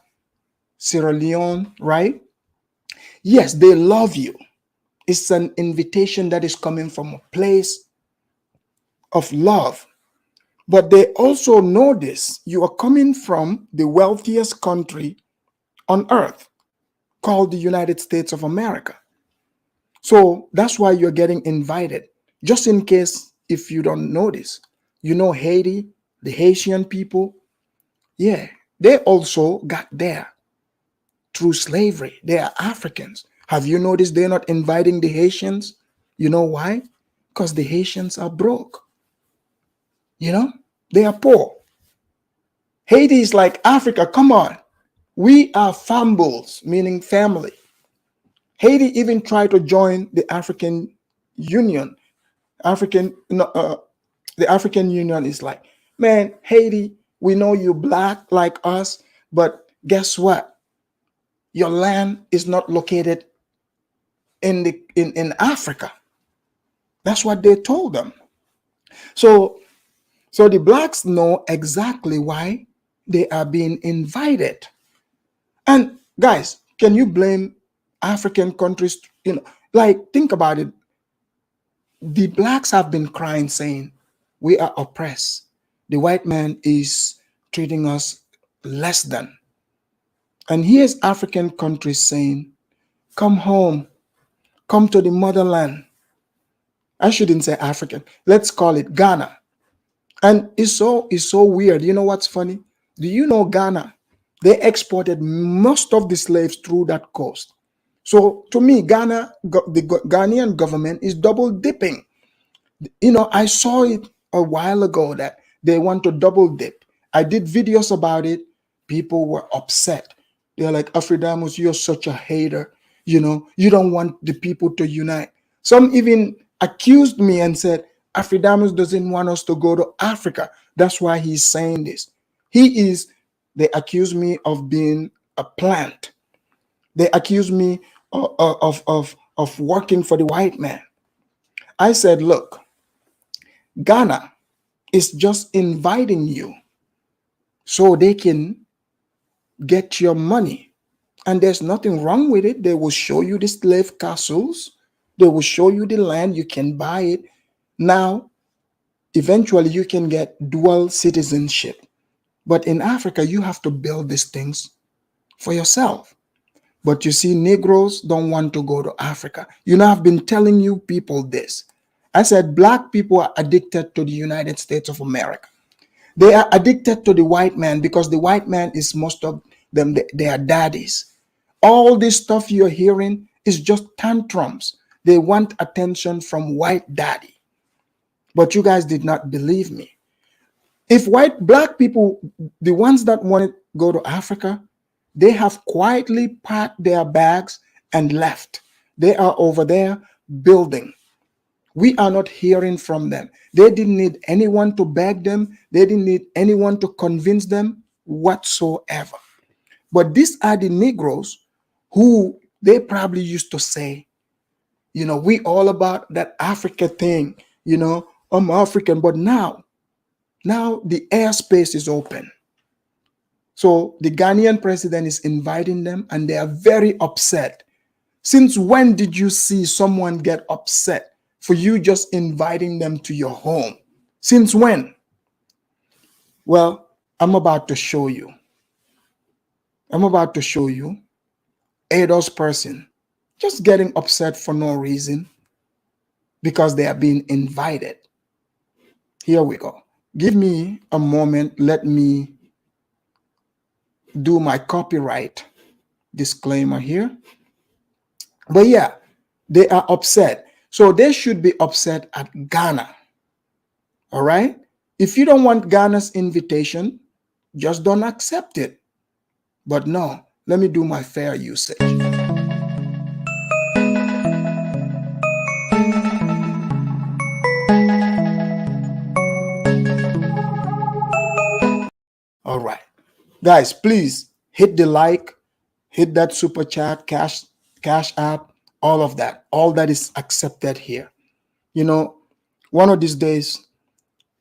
Sierra Leone, right? Yes, they love you. It's an invitation that is coming from a place of love. But they also know this. You are coming from the wealthiest country on earth, called the United States of America. So that's why you're getting invited. Just in case if you don't notice, Haiti, the Haitian people, yeah, they also got there through slavery. They are Africans. Have you noticed they're not inviting the Haitians? You know why? Because the Haitians are broke. They are poor. Haiti is like Africa. Come on. We are fambles, meaning family. Haiti even tried to join the African Union. The African Union is like, man, Haiti, we know you black like us, but guess what? Your land is not located in Africa. That's what they told them. So the blacks know exactly why they are being invited. And guys, can you blame African countries? Like, think about it. The blacks have been crying, saying, we are oppressed. The white man is treating us less than. And here's African countries saying, come home. come to the motherland. I shouldn't say African. Let's call it Ghana. And it's so weird. You know what's funny? Do you know Ghana? They exported most of the slaves through that coast. So to me, the Ghanaian government is double dipping. I saw it a while ago that they want to double dip. I did videos about it. People were upset. They're like, Afridamus, you're such a hater. You don't want the people to unite. Some even accused me and said, Afridamus doesn't want us to go to Africa. That's why he's saying this. They accuse me of being a plant. They accuse me of working for the white man. I said, look, Ghana is just inviting you so they can get your money. And there's nothing wrong with it. They will show you the slave castles. They will show you the land. You can buy it. Now, eventually you can get dual citizenship. But in Africa, you have to build these things for yourself. But you see, Negroes don't want to go to Africa. I've been telling you people this. I said, black people are addicted to the United States of America. They are addicted to the white man because the white man is most of them, they are daddies. All this stuff you're hearing is just tantrums. They want attention from white daddy. But you guys did not believe me. If black people, the ones that want to go to Africa, they have quietly packed their bags and left. They are over there building. We are not hearing from them. They didn't need anyone to beg them. They didn't need anyone to convince them whatsoever. But these are the Negroes who they probably used to say, we all about that Africa thing, I'm African. But now the airspace is open. So the Ghanaian president is inviting them and they are very upset. Since when did you see someone get upset for you just inviting them to your home? Since when? Well, I'm about to show you. Ado's person just getting upset for no reason because they are being invited. Here we go. Give me a moment. Let me do my copyright disclaimer here. But yeah, they are upset. So they should be upset at Ghana. All right? If you don't want Ghana's invitation, just don't accept it. But no, let me do my fair usage. All right. Guys, please hit the like, hit that super chat, cash app, all of that. All that is accepted here. One of these days,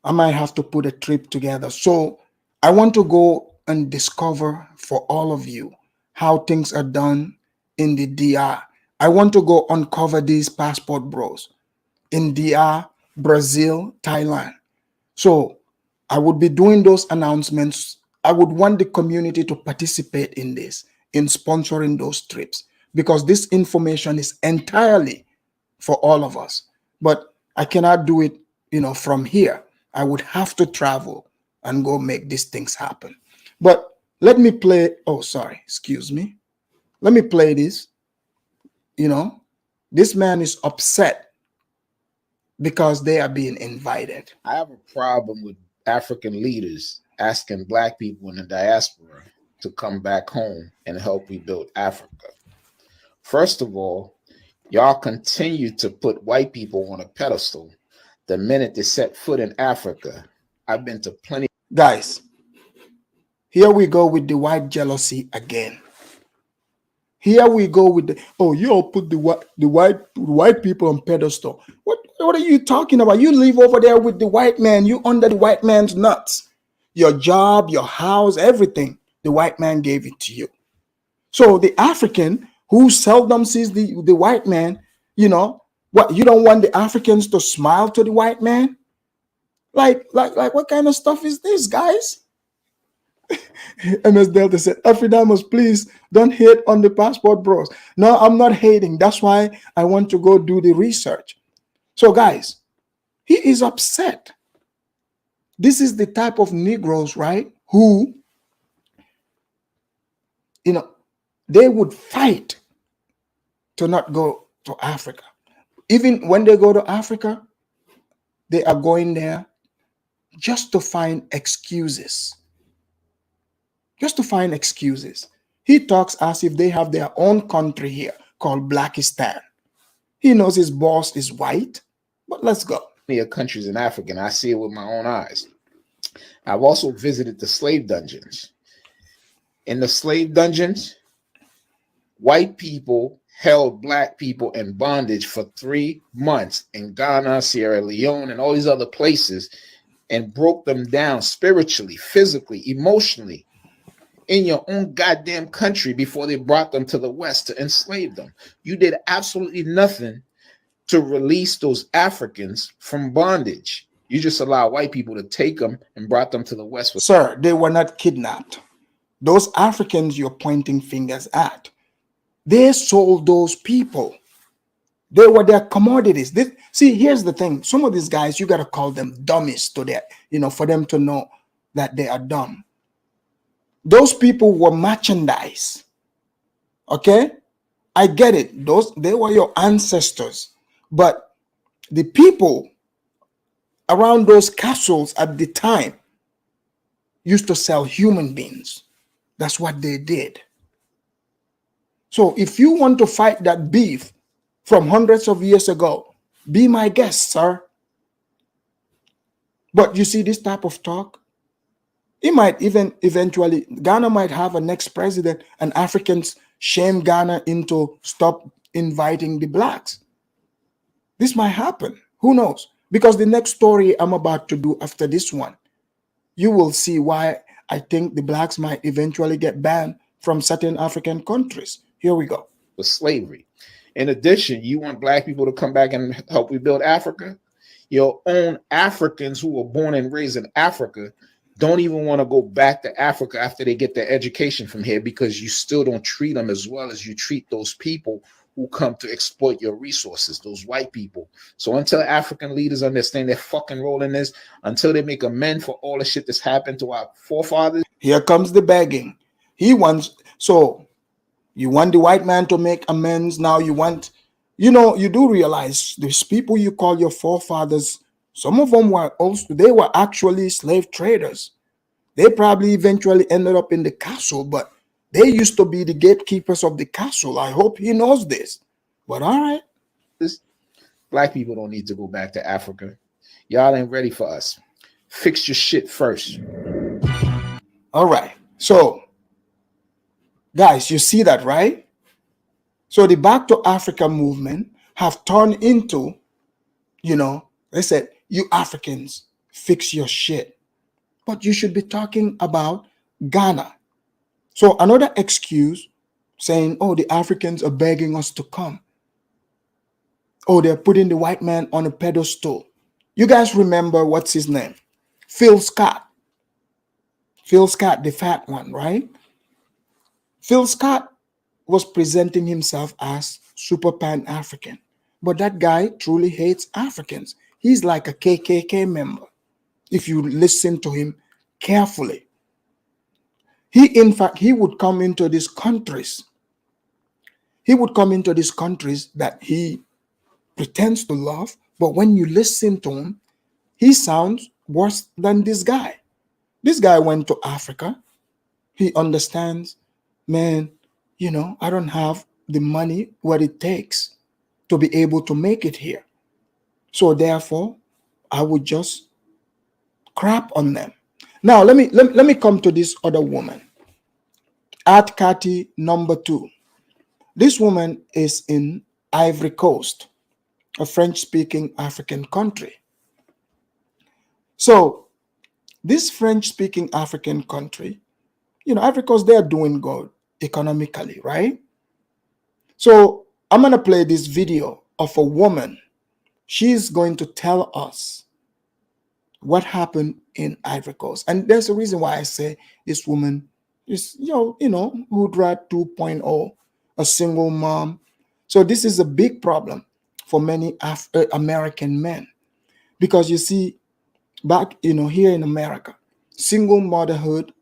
I might have to put a trip together. So I want to go and discover for all of you how things are done in the DR. I want to go uncover these passport bros in DR, Brazil, Thailand. So I would be doing those announcements. I would want the community to participate in this, in sponsoring those trips, because this information is entirely for all of us. But I cannot do it, from here. I would have to travel and go make these things happen. But let me play. Oh, sorry. Excuse me. Let me play this. This man is upset because they are being invited. I have a problem with African leaders asking black people in the diaspora to come back home and help rebuild Africa. First of all, y'all continue to put white people on a pedestal the minute they set foot in Africa. I've been to plenty. Guys, here we go with the white jealousy again. Here we go with you all put the white people on pedestal. What are you talking about? You live over there with the white man. You under the white man's nuts. Your job, your house, everything. The white man gave it to you. So the African who seldom sees the white man, what, you don't want the Africans to smile to the white man? Like what kind of stuff is this, guys? MS Delta said, Afridamus, please don't hate on the passport bros. No, I'm not hating. That's why I want to go do the research. So, guys, he is upset. This is the type of Negroes, right? Who, they would fight to not go to Africa. Even when they go to Africa, they are going there just to find excuses. Just to find excuses. He talks as if they have their own country here called Blackistan. He knows his boss is white, but let's go. Many countries in Africa, and I see it with my own eyes. I've also visited the slave dungeons. In the slave dungeons, white people held black people in bondage for 3 months in Ghana, Sierra Leone, and all these other places, and broke them down spiritually, physically, emotionally in your own goddamn country before they brought them to the West to enslave them. You did absolutely nothing to release those Africans from bondage. You just allow white people to take them and brought them to the West. Sir, they were not kidnapped. Those Africans you're pointing fingers at, they sold those people. They were their commodities. See, here's the thing. Some of these guys, you got to call them dummies to that, for them to know that they are dumb. Those people were merchandise. Okay? I get it. They were your ancestors. But the people around those castles at the time used to sell human beings. That's what they did. So if you want to fight that beef from hundreds of years ago, be my guest, sir. But you see this type of talk, it might even eventually, Ghana might have a next president and Africans shame Ghana into stop inviting the blacks. This might happen. Who knows? Because the next story I'm about to do after this one, you will see why I think the blacks might eventually get banned from certain African countries. Here we go. With slavery. In addition, you want black people to come back and help rebuild Africa? Your own Africans who were born and raised in Africa don't even want to go back to Africa after they get their education from here, because you still don't treat them as well as you treat those people who come to exploit your resources, those white people. So until African leaders understand their fucking role in this, until they make amends for all the shit that's happened to our forefathers. Here comes the begging. So you want the white man to make amends. Now you want, you do realize these people you call your forefathers, some of them they were actually slave traders. They probably eventually ended up in the castle, but they used to be the gatekeepers of the castle. I hope he knows this. But all right. Black people don't need to go back to Africa. Y'all ain't ready for us. Fix your shit first. All right. So, guys, you see that, right? So the Back to Africa movement have turned into, they said, you Africans, fix your shit. But you should be talking about Ghana. So another excuse saying, oh, the Africans are begging us to come. Oh, they're putting the white man on a pedestal. You guys remember what's his name? Phil Scott. Phil Scott, the fat one, right? Phil Scott was presenting himself as super pan-African. But that guy truly hates Africans. He's like a KKK member, if you listen to him carefully. He would come into these countries. He would come into these countries that he pretends to love, but when you listen to him, he sounds worse than this guy. This guy went to Africa. He understands, man, I don't have the money, what it takes to be able to make it here. So therefore, I would just crap on them. Now, let me come to this other woman. At Kati number 2. This woman is in Ivory Coast, a French-speaking African country. So this French-speaking African country, Ivory Coast, they're doing good economically, right? So I'm going to play this video of a woman. She's going to tell us what happened in Ivory Coast. And there's a reason why I say this woman is, Hoodrat 2.0, a single mom. So this is a big problem for many American men, because you see, back, here in America, single motherhood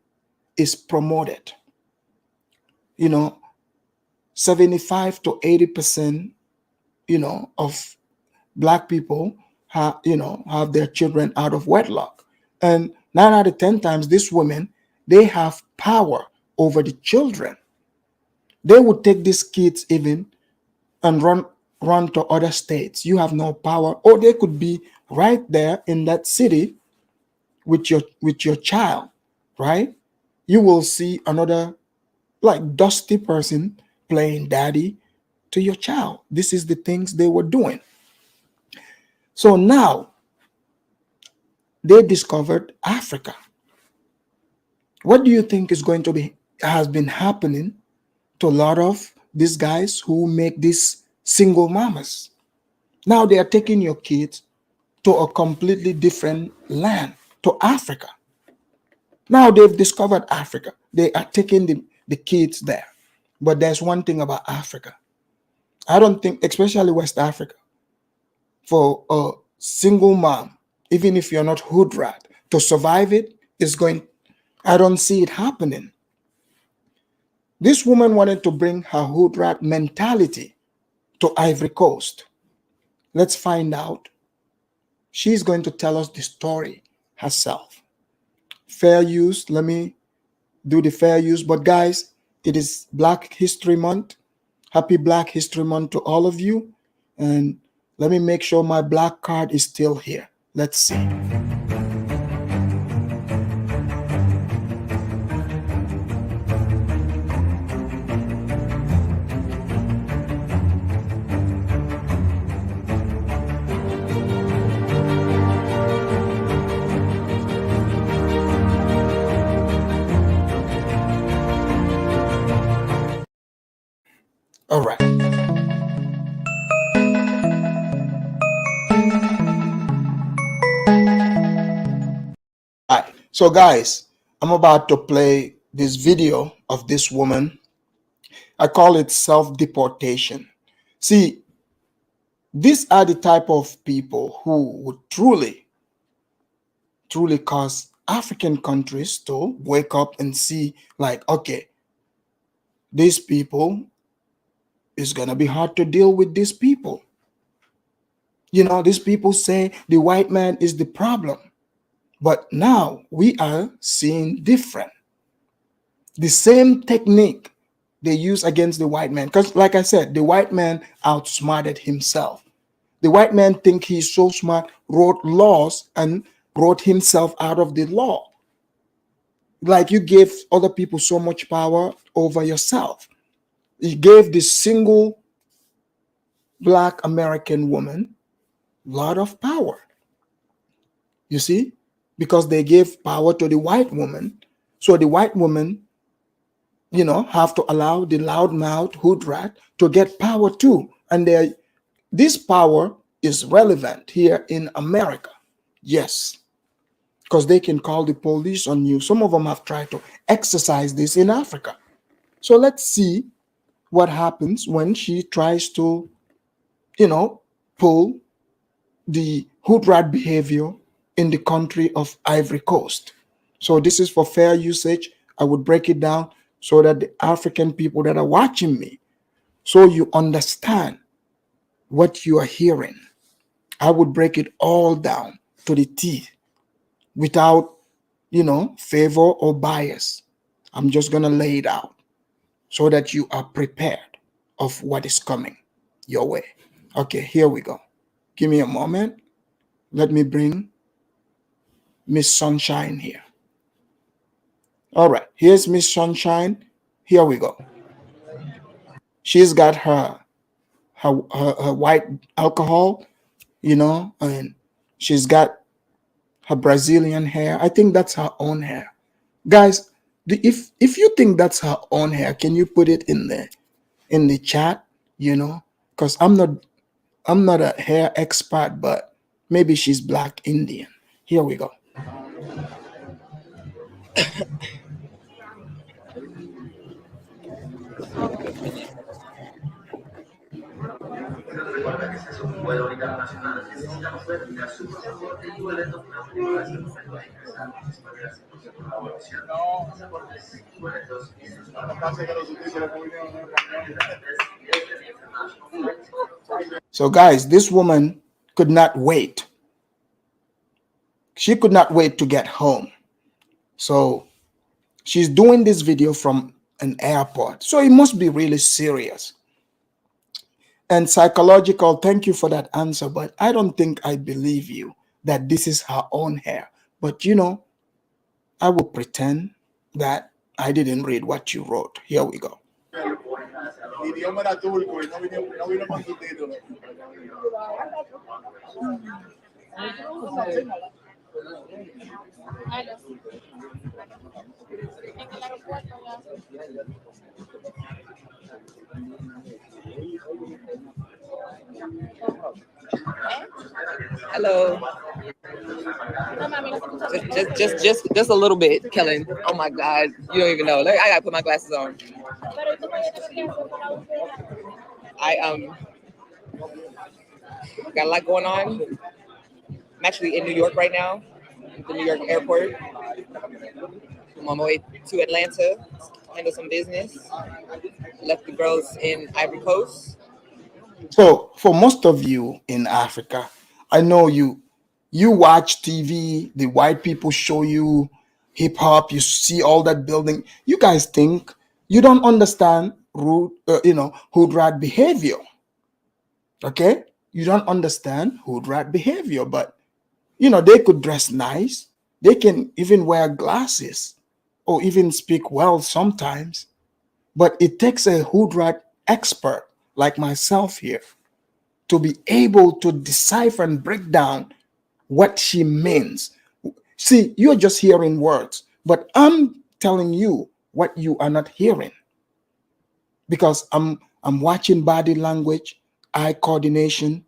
is promoted. 75 to 80%, of Black people have their children out of wedlock. And 9 out of 10 times, these women, they have power over the children. They would take these kids even and run to other states. You have no power. Or they could be right there in that city with your child, right? You will see another like dusty person playing daddy to your child. This is the things they were doing. So now they discovered Africa. What do you think has been happening to a lot of these guys who make these single mamas? Now they are taking your kids to a completely different land, to Africa. Now they've discovered Africa. They are taking the kids there. But there's one thing about Africa. I don't think, especially West Africa, for a single mom, even if you're not Hoodrat, to survive it is going, I don't see it happening. This woman wanted to bring her Hoodrat mentality to Ivory Coast. Let's find out. She's going to tell us the story herself. Fair use, let me do the fair use. But guys, it is Black History Month. Happy Black History Month to all of you. And let me make sure my black card is still here. Let's see. All right. All right. So guys, I'm about to play this video of this woman. I call it self-deportation. See, these are the type of people who would truly cause African countries to wake up and see, like, okay, these people, it's gonna be hard to deal with these people. These people say the white man is the problem, but now we are seeing different. The same technique they use against the white man, because like I said, the white man outsmarted himself. The white man think he's so smart, wrote laws and wrote himself out of the law. Like, you gave other people so much power over yourself. He gave this single Black American woman a lot of power. You see, because they gave power to the white woman. So the white woman, have to allow the loudmouth Hoodrat to get power too. And this power is relevant here in America. Yes, because they can call the police on you. Some of them have tried to exercise this in Africa. So let's see what happens when she tries to, pull the Hoodrat behavior in the country of Ivory Coast. So this is for fair usage. I would break it down so that the African people that are watching me, so you understand what you are hearing. I would break it all down to the T without, favor or bias. I'm just going to lay it out so that you are prepared of what is coming your way. Okay, here we go. Give me a moment. Let me bring Miss Sunshine here. All right, here's Miss Sunshine. Here we go. She's got her white alcohol, and she's got her Brazilian hair. I think that's her own hair. Guys, if you think that's her own hair, can you put it in the chat? Because I'm not a hair expert, but maybe she's Black Indian. Here we go. So, guys, this woman could not wait. She could not wait to get home. So, she's doing this video from an airport. So, it must be really serious. And psychological, thank you for that answer, but I don't think I believe you that this is her own hair. But you know, I will pretend that I didn't read what you wrote. Here we go. Hello. Just a little bit, Kellen. Oh my God, you don't even know. Like, I gotta put my glasses on. I got a lot going on. I'm actually in New York right now, at the New York airport. I'm on my way to Atlanta, handle some business. Left the girls in Ivory Coast. So for most of you in Africa, I know you watch TV, the white people show you hip hop, you see all that building. You guys think you don't understand Hoodrat behavior. Okay? You don't understand Hoodrat behavior, but you know, they could dress nice. They can even wear glasses or even speak well sometimes. But it takes a Hoodrat expert like myself here to be able to decipher and break down what she means. See, you're just hearing words, but I'm telling you what you are not hearing, because I'm watching body language, eye coordination,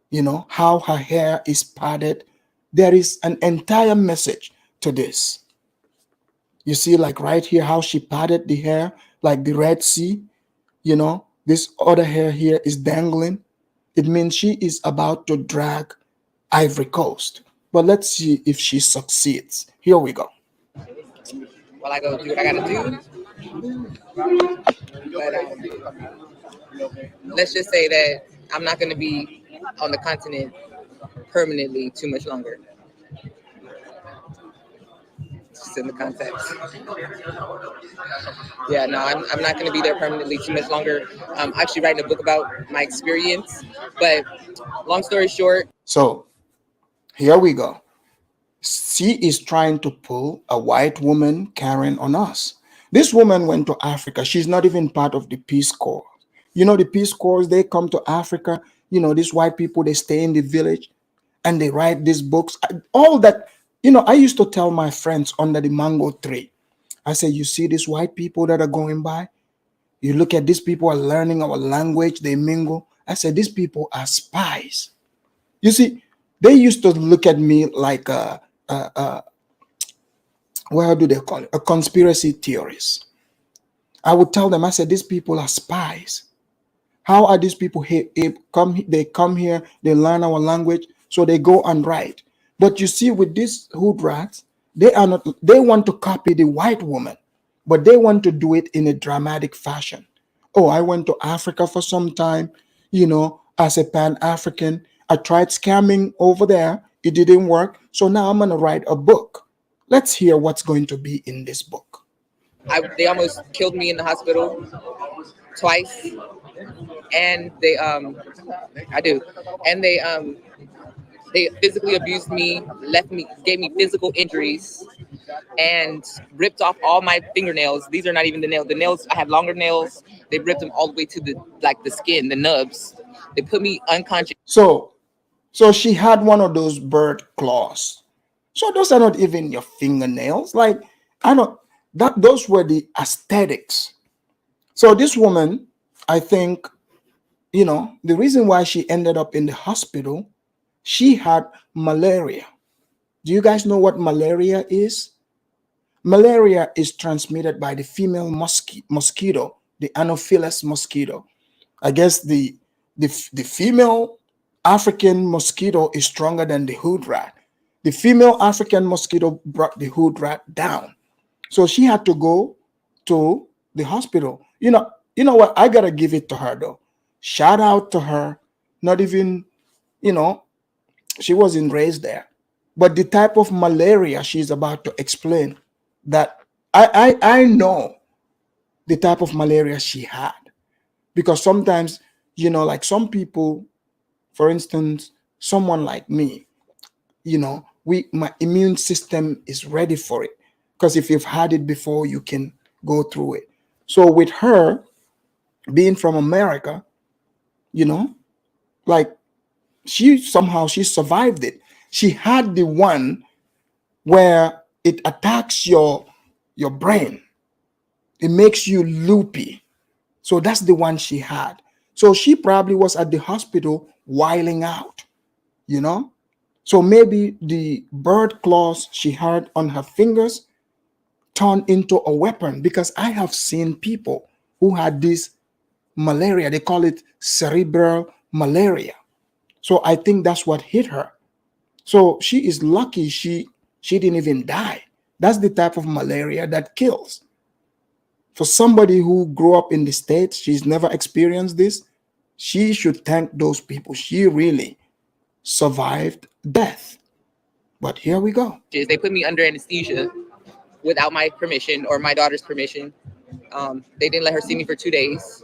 you know, how her hair is parted. There is an entire message to this. You see, like right here, how she parted the hair, like the Red Sea, you know, this other hair here is dangling. It means she is about to drag Ivory Coast. But let's see if she succeeds. Here we go. Well, I go do what I gotta do. But let's just say that I'm not gonna be on the continent permanently too much longer. Just in the context. Yeah, no, I'm not going to be there permanently too much longer. I'm actually writing a book about my experience. But long story short. So here we go. She is trying to pull a white woman Karen on us. This woman went to Africa. She's not even part of the Peace Corps. You know, the Peace Corps, they come to Africa. You know, these white people, they stay in the village and they write these books. All that, you know, I used to tell my friends under the mango tree, I say, you see these white people that are going by? You look at these people are learning our language, they mingle. I said, these people are spies. You see, they used to look at me like what do they call it? A conspiracy theorist. I would tell them, I said, these people are spies. How are these people here? They come here, they learn our language, so they go and write. But you see, with these Hoodrats, they want to copy the white woman, but they want to do it in a dramatic fashion. Oh, I went to Africa for some time, you know, as a Pan-African. I tried scamming over there. It didn't work. So now I'm going to write a book. Let's hear what's going to be in this book. They almost killed me in the hospital twice. And they physically abused me, gave me physical injuries, and ripped off all my fingernails. These are not even the nails. The nails, I have longer nails. They ripped them all the way to the skin, the nubs. They put me unconscious. So she had one of those bird claws. So those are not even your fingernails. Like, those were the aesthetics. So this woman, I think, you know, the reason why she ended up in the hospital, she had malaria. Do you guys know what malaria is? Malaria is transmitted by the female mosquito, the Anopheles mosquito. I guess the female African mosquito is stronger than the Hoodrat. The female African mosquito brought the Hoodrat down. So she had to go to the hospital. You know what? I gotta give it to her though. Shout out to her. Not even, you know, she wasn't raised there. But the type of malaria she's about to explain, that I know the type of malaria she had. Because sometimes, like some people, for instance, someone like me, my immune system is ready for it. Because if you've had it before, you can go through it. So with her being from America, you know, like she survived it. She had the one where it attacks your brain. It makes you loopy. So that's the one she had. So she probably was at the hospital whiling out, you know? So maybe the bird claws she had on her fingers turned into a weapon, because I have seen people who had this malaria. They call it cerebral malaria. So I think that's what hit her. So she is lucky she didn't even die. That's the type of malaria that kills. For somebody who grew up in the States, she's never experienced this. She should thank those people. She really survived death. But here we go. They put me under anesthesia without my permission or my daughter's permission. They didn't let her see me for 2 days.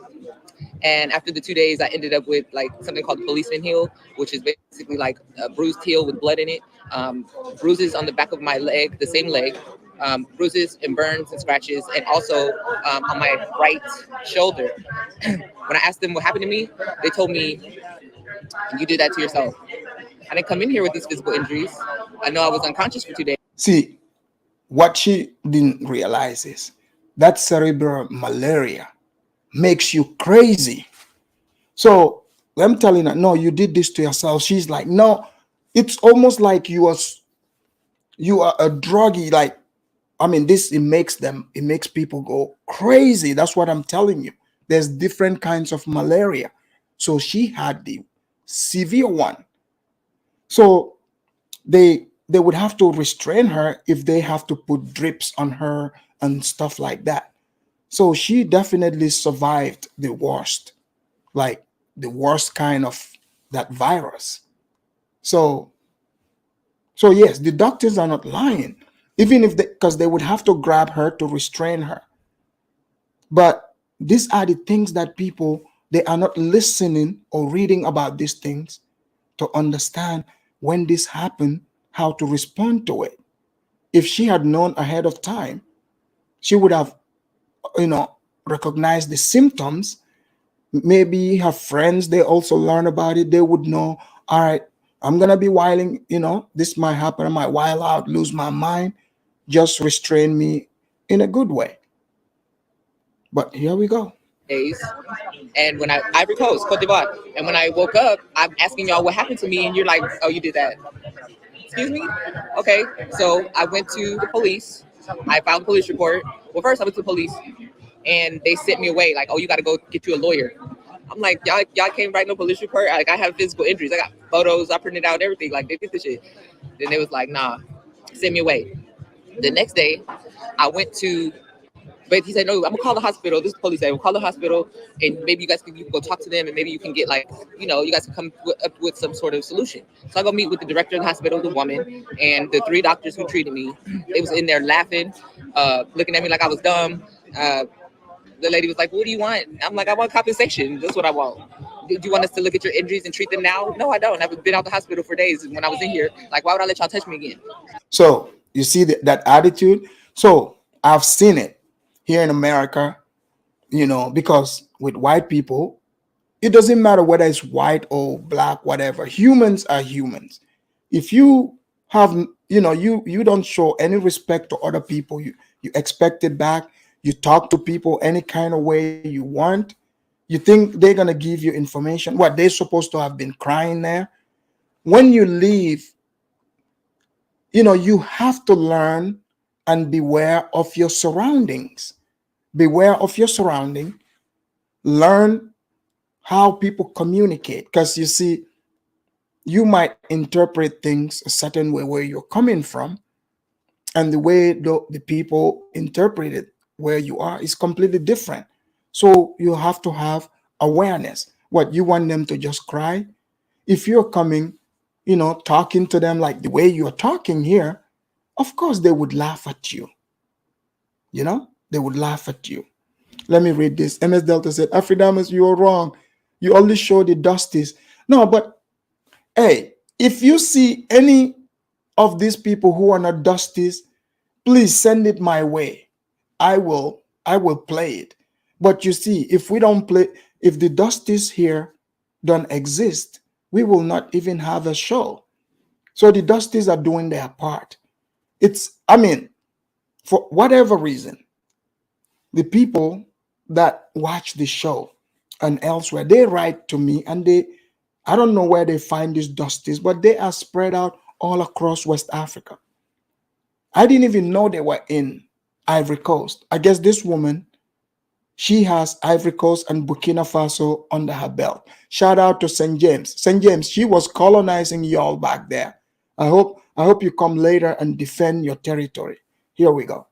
And after the 2 days, I ended up with like something called the policeman heel, which is basically like a bruised heel with blood in it, bruises on the back of my leg, the same leg, bruises and burns and scratches, and also on my right shoulder. When I asked them what happened to me, they told me, you did that to yourself. I didn't come in here with these physical injuries. I know I was unconscious for 2 days. See, what she didn't realize is that cerebral malaria makes you crazy. So I'm telling her, no, you did this to yourself. She's like, no, it's almost like you are a druggie. Like, I mean, it makes people go crazy. That's what I'm telling you. There's different kinds of malaria. So she had the severe one. So they would have to restrain her if they have to put drips on her and stuff like that. So she definitely survived the worst, like the worst kind of that virus. So yes, the doctors are not lying, even if because they would have to grab her to restrain her. But these are the things that people, they are not listening or reading about these things to understand when this happened, how to respond to it. If she had known ahead of time, she would have, recognized the symptoms. Maybe her friends, they also learn about it. They would know, all right, I'm going to be whiling, this might happen. I might while out, lose my mind. Just restrain me in a good way. But here we go. Days. And when Ivory Coast, Cote d'Ivoire. And when I woke up, I'm asking y'all what happened to me. And you're like, oh, you did that. Excuse me? Okay. So I went to the police. I filed a police report. Well, first I went to the police and they sent me away. Like, oh, you got to go get you a lawyer. I'm like, y'all can't write no police report. Like, I have physical injuries. I got photos. I printed out everything. Like, they did this shit. Then they was like, nah, send me away. The next day, I went to, but he said, no, I'm gonna call the hospital. This police said, we'll call the hospital, and maybe you can go talk to them, and maybe you can get like, you guys can come up with some sort of solution. So I go meet with the director of the hospital, the woman, and the 3 doctors who treated me. They was in there laughing, looking at me like I was dumb. The lady was like, what do you want? I'm like, I want compensation. That's what I want. Do you want us to look at your injuries and treat them now? No, I don't. I've been out the hospital for days. When I was in here, like, why would I let y'all touch me again? So you see that attitude. So I've seen it here in America, because with white people, it doesn't matter whether it's white or black, whatever. Humans are humans. If you have, you don't show any respect to other people, you expect it back. You talk to people any kind of way you want. You think they're going to give you information. What, they're supposed to have been crying there? When you leave, you have to learn and beware of your surroundings. Beware of your surrounding. Learn how people communicate, because you see, you might interpret things a certain way where you're coming from, and the way the people interpret it where you are is completely different. So you have to have awareness. What, you want them to just cry? If you're coming, talking to them like the way you're talking here, of course they would laugh at you. They would laugh at you. Let me read this. MS Delta said, Afridamus, you're wrong. You only show the dusties. No, but hey, if you see any of these people who are not dusties, please send it my way. I will play it. But you see, if we don't play, if the dusties here don't exist, we will not even have a show. So the dusties are doing their part. For whatever reason, the people that watch the show and elsewhere, they write to me, and I don't know where they find these dusties, but they are spread out all across West Africa. I didn't even know they were in Ivory Coast. I guess this woman, she has Ivory Coast and Burkina Faso under her belt. Shout out to St. James. St. James, she was colonizing y'all back there. I hope you come later and defend your territory. Here we go.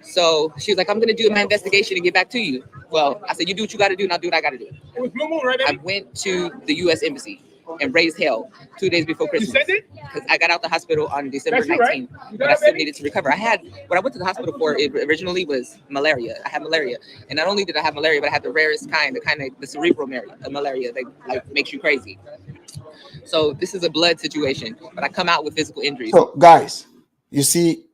So she was like, I'm going to do my investigation and get back to you. Well, I said, you do what you got to do, and I'll do what I got to do. It was Blue Moon, right, baby? I went to the U.S. Embassy and raised hell 2 days before Christmas. You sent it? Because I got out the hospital on December 19th, right? But I still needed to recover. What I went to the hospital for originally was malaria. I had malaria. And not only did I have malaria, but I had the rarest kind, the cerebral malaria that makes you crazy. So this is a blood situation, but I come out with physical injuries. So guys, you see,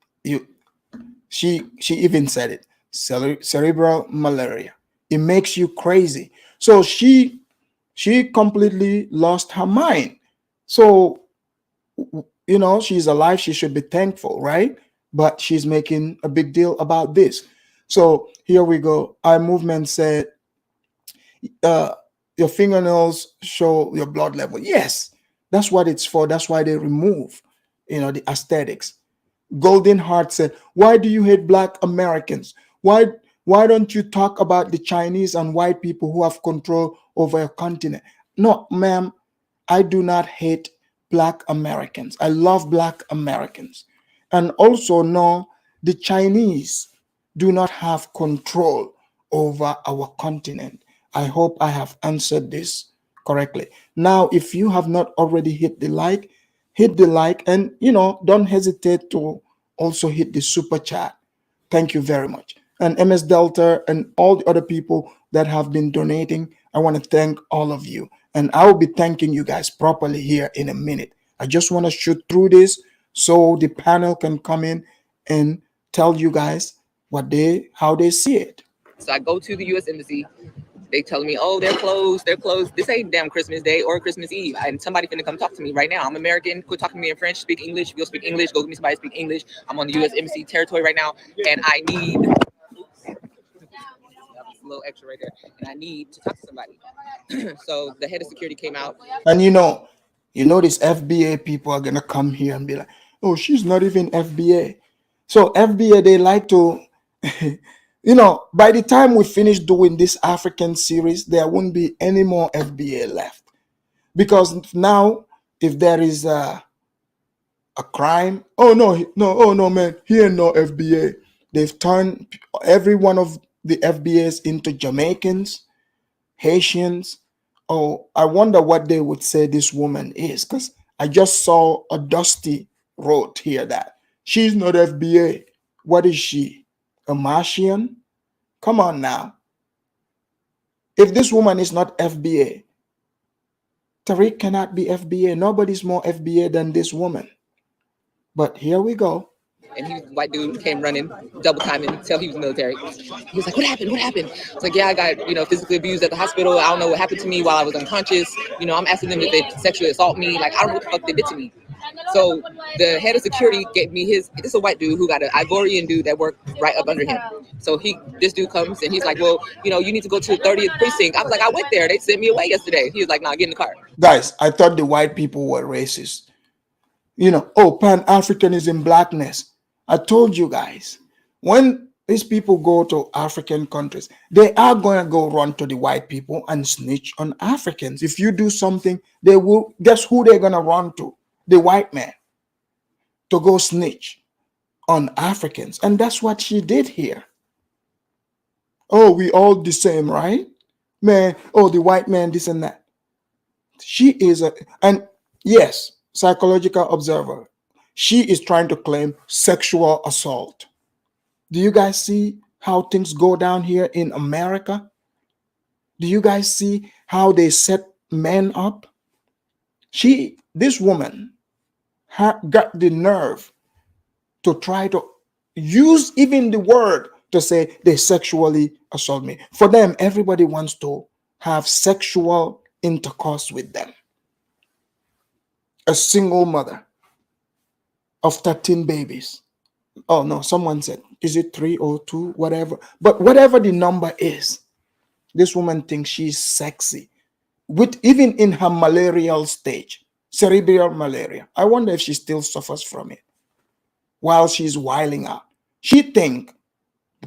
she even said it, cerebral malaria. It makes you crazy. So she completely lost her mind. So, she's alive. She should be thankful, right? But she's making a big deal about this. So here we go. Our movement said, your fingernails show your blood level. Yes, that's what it's for. That's why they remove, the aesthetics. Golden Heart said, why do you hate Black Americans? Why don't you talk about the Chinese and white people who have control over a continent? No, ma'am, I do not hate Black Americans. I love Black Americans. And also, no, the Chinese do not have control over our continent. I hope I have answered this correctly. Now, if you have not already hit the like, and, don't hesitate to also hit the super chat. Thank you very much. And MS Delta and all the other people that have been donating, I want to thank all of you. And I will be thanking you guys properly here in a minute. I just want to shoot through this so the panel can come in and tell you guys how they see it. So I go to the U.S. Embassy. They telling me, oh, they're closed. This ain't damn Christmas Day or Christmas Eve. And somebody finna come talk to me right now. I'm American. Quit talking to me in French. Speak English. If you'll speak English, go give me somebody to speak English. I'm on the U.S. Embassy territory right now, and I need a little extra right there. And I need to talk to somebody. So the head of security came out. And these FBA people are gonna come here and be like, oh, she's not even FBA. So FBA, they like to by the time we finish doing this African series, there won't be any more FBA left. Because now, if there is a crime, oh no, man, he ain't no FBA. They've turned every one of the FBAs into Jamaicans, Haitians. Oh, I wonder what they would say this woman is, because I just saw a Dusty wrote here that she's not FBA. What is she? A Martian? Come on now. If this woman is not FBA, Tariq cannot be FBA. Nobody's more FBA than this woman. But here we go. And he was white dude, came running, double timing, tell he was military. He was like, what happened? I was like, yeah, I got, physically abused at the hospital. I don't know what happened to me while I was unconscious. I'm asking them if they sexually assault me. Like, I don't know what the fuck they did to me. So the head of security gave me this is a white dude who got an Ivorian dude that worked right up under him. So this dude comes and he's like, well, you need to go to the 30th precinct. I was like, I went there. They sent me away yesterday. He was like, nah, get in the car. Guys, I thought the white people were racist. Oh, Pan-Africanism, blackness. I told you guys, when these people go to African countries, they are going to go run to the white people and snitch on Africans. If you do something, they will, guess who they're going to run to? The white man, to go snitch on Africans. And that's what she did here. Oh, we all the same, right? Man, oh, the white man, this and that. She is and yes, psychological observer. She is trying to claim sexual assault. Do you guys see how things go down here in America? Do you guys see how they set men up? This woman, got the nerve to try to use even the word to say they sexually assault me. For them, everybody wants to have sexual intercourse with them. A single mother of 13 babies. Oh no, someone said, is it 3 or 2, whatever. But whatever the number is, this woman thinks she's sexy. With even in her malarial stage, cerebral malaria. I wonder if she still suffers from it while she's wiling out. She think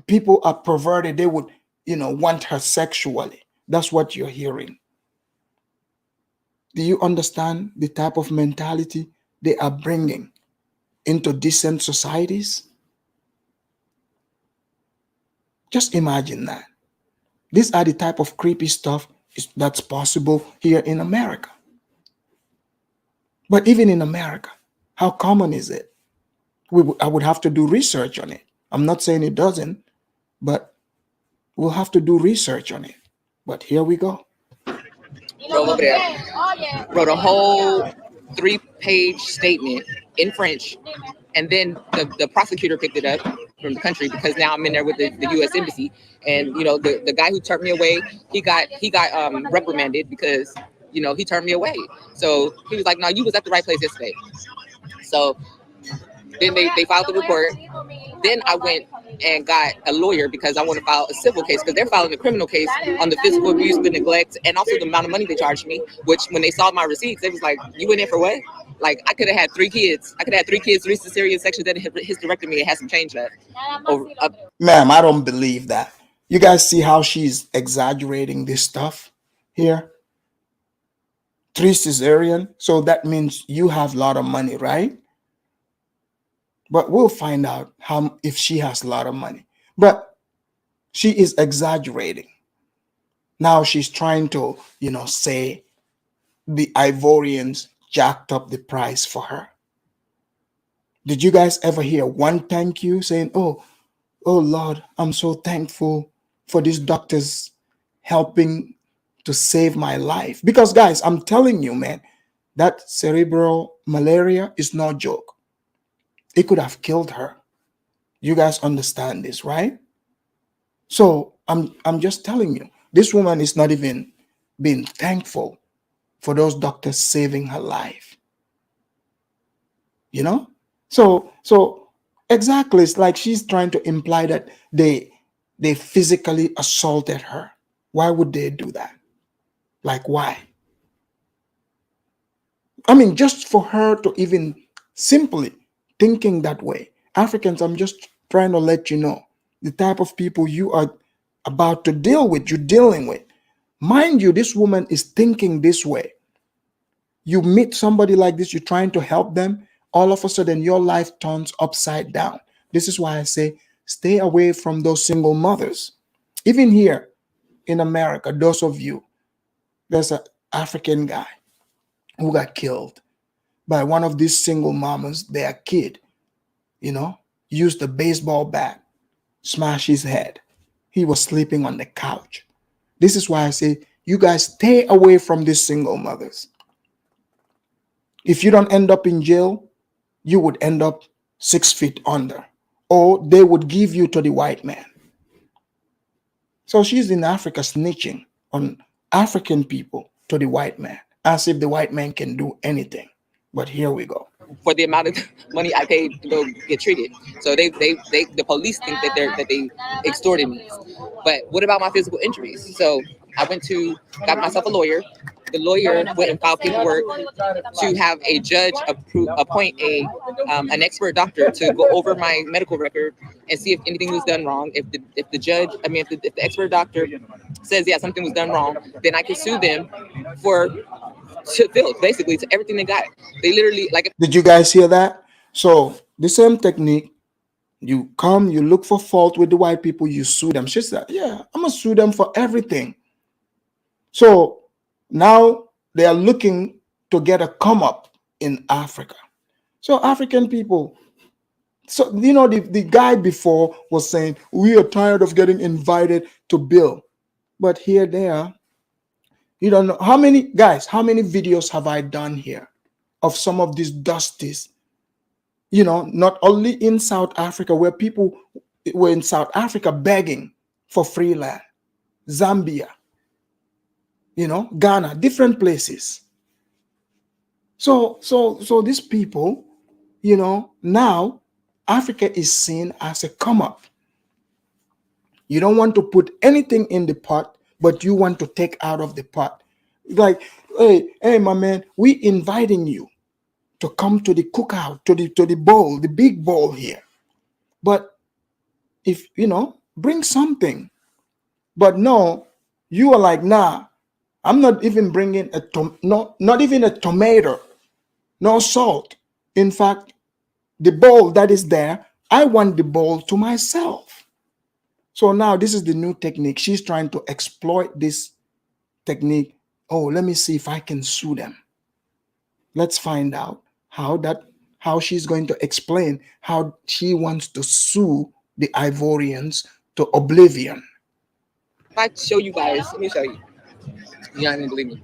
people are perverted. They would, want her sexually. That's what you're hearing. Do you understand the type of mentality they are bringing into decent societies? Just imagine that. These are the type of creepy stuff that's possible here in America. But even in America, how common is it? I would have to do research on it. I'm not saying it doesn't, but we'll have to do research on it. But here we go. Drove over there, wrote a whole 3-page statement in French, and then the prosecutor picked it up from the country because now I'm in there with the U.S. Embassy, and the guy who turned me away, he got reprimanded because he turned me away. So he was like, "No, you was at the right place yesterday." So then they filed the report. Then I went and got a lawyer because I want to file a civil case because they're filing a criminal case on the physical abuse, the neglect, and also the amount of money they charged me, which when they saw my receipts, they was like, "You went in for what?" Like, I could have had 3 kids. I could have had 3 kids, 3 cesarean sections, that hysterectomy. It hasn't changed that. Ma'am, I don't believe that. You guys see how she's exaggerating this stuff here? 3 cesarean. So that means you have a lot of money, right? But we'll find out if she has a lot of money. But she is exaggerating. Now she's trying to, say the Ivorians jacked up the price for her. Did you guys ever hear one thank you saying, oh Lord, I'm so thankful for these doctors helping to save my life? Because guys, I'm telling you, man, that cerebral malaria is no joke. It could have killed her. You guys understand this, right? So I'm just telling you, this woman is not even being thankful for those doctors saving her life. So exactly, it's like she's trying to imply that they physically assaulted her. Why would they do that? Like, why? I mean, just for her to even simply thinking that way. Africans, I'm just trying to let you know the type of people you are about to deal with, you're dealing with. Mind you, this woman is thinking this way. You meet somebody like this, you're trying to help them, all of a sudden your life turns upside down. This is why I say stay away from those single mothers. Even here in America, those of you, there's an African guy who got killed by one of these single mamas. Their kid, used a baseball bat, smash his head. He was sleeping on the couch. This is why I say, you guys stay away from these single mothers. If you don't end up in jail, you would end up 6 feet under, or they would give you to the white man. So she's in Africa snitching on African people to the white man, as if the white man can do anything. But here we go. For the amount of money I paid to go get treated, so the police think that they extorted me. But what about my physical injuries? So I got myself a lawyer. the lawyer went and filed paperwork to have a judge appoint an expert doctor to go over my medical record and see if anything was done wrong. If the judge, if the expert doctor says something was done wrong, then I can sue them basically to everything they got. They literally Did you guys hear that? So the same technique. You come, you look for fault with the white people, you sue them. She said, yeah, I'm gonna sue them for everything. So now they are looking to get a come up in Africa. So African people, so the guy before was saying, we are tired of getting invited to build. But here they are. You don't know how many videos have I done here of some of these dusties? Not only in South Africa, where people were in South Africa begging for free land, Zambia, Ghana, different places. So these people, now Africa is seen as a come up. You don't want to put anything in the pot, but you want to take out of the pot. Like, hey, my man, we inviting you to come to the cookout, to the bowl, the big bowl here. But if, bring something. But no, you are like, nah, I'm not even bringing not even a tomato, no salt. In fact, the bowl that is there, I want the bowl to myself. So now this is the new technique. She's trying to exploit this technique. Oh, let me see if I can sue them. Let's find out how she's going to explain how she wants to sue the Ivorians to oblivion. If I show you guys, let me show you. Y'all ain't gonna believe me.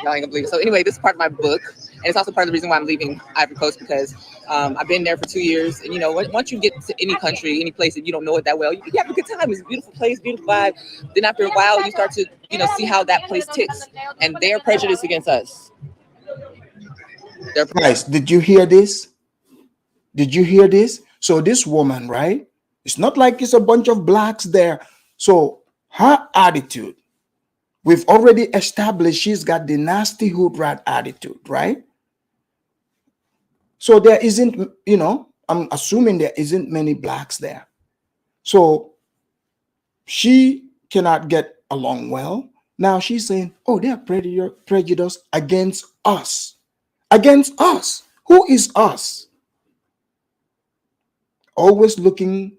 Y'all ain't gonna believe it. So anyway, this is part of my book, and it's also part of the reason why I'm leaving Ivory Coast, because I've been there for 2 years, and once you get to any country, any place that you don't know it that well, you have a good time. It's a beautiful place, beautiful vibe. Then after a while, you start to see how that place ticks, and they're prejudiced against us. Guys, did you hear this? Did you hear this? So this woman, right? It's not like it's a bunch of blacks there. So her attitude, we've already established she's got the nasty Hoodrat attitude, right? So there isn't, I'm assuming there isn't many blacks there. So she cannot get along well. Now she's saying, oh, they're prejudiced against us. Against us. Who is us? Always looking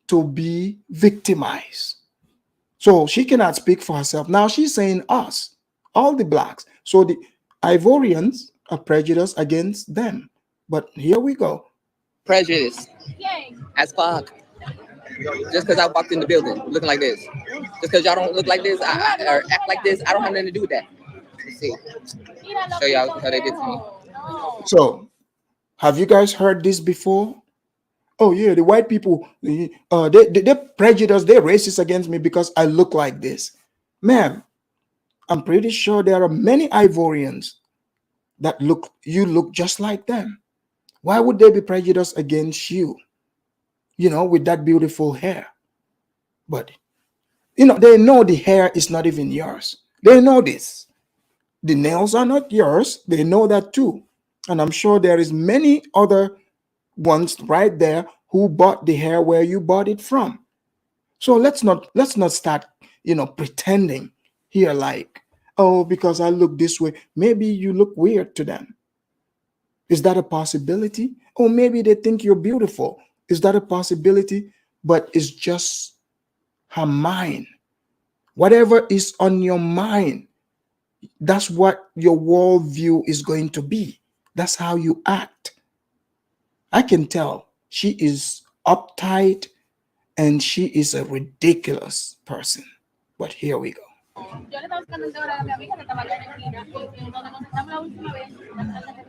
to be victimized. So she cannot speak for herself. Now she's saying us, all the blacks. So the Ivorians are prejudiced against them. But here we go. Prejudice as fuck. Just because I walked in the building looking like this. Just because y'all don't look like this or act like this, I don't have nothing to do with that. Let's see. Show y'all how they did to me. So, have you guys heard this before? Oh yeah, the white people, they're prejudiced, they're racist against me because I look like this. Ma'am, I'm pretty sure there are many Ivorians that look just like them. Why would they be prejudiced against you? With that beautiful hair. But, they know the hair is not even yours. They know this. The nails are not yours. They know that too. And I'm sure there is many other ones right there who bought the hair where you bought it from. So let's not start, pretending here like, oh, because I look this way, maybe you look weird to them. Is that a possibility? Or maybe they think you're beautiful. Is that a possibility? But it's just her mind. Whatever is on your mind, that's what your worldview is going to be. That's how you act. I can tell she is uptight and she is a ridiculous person. But here we go.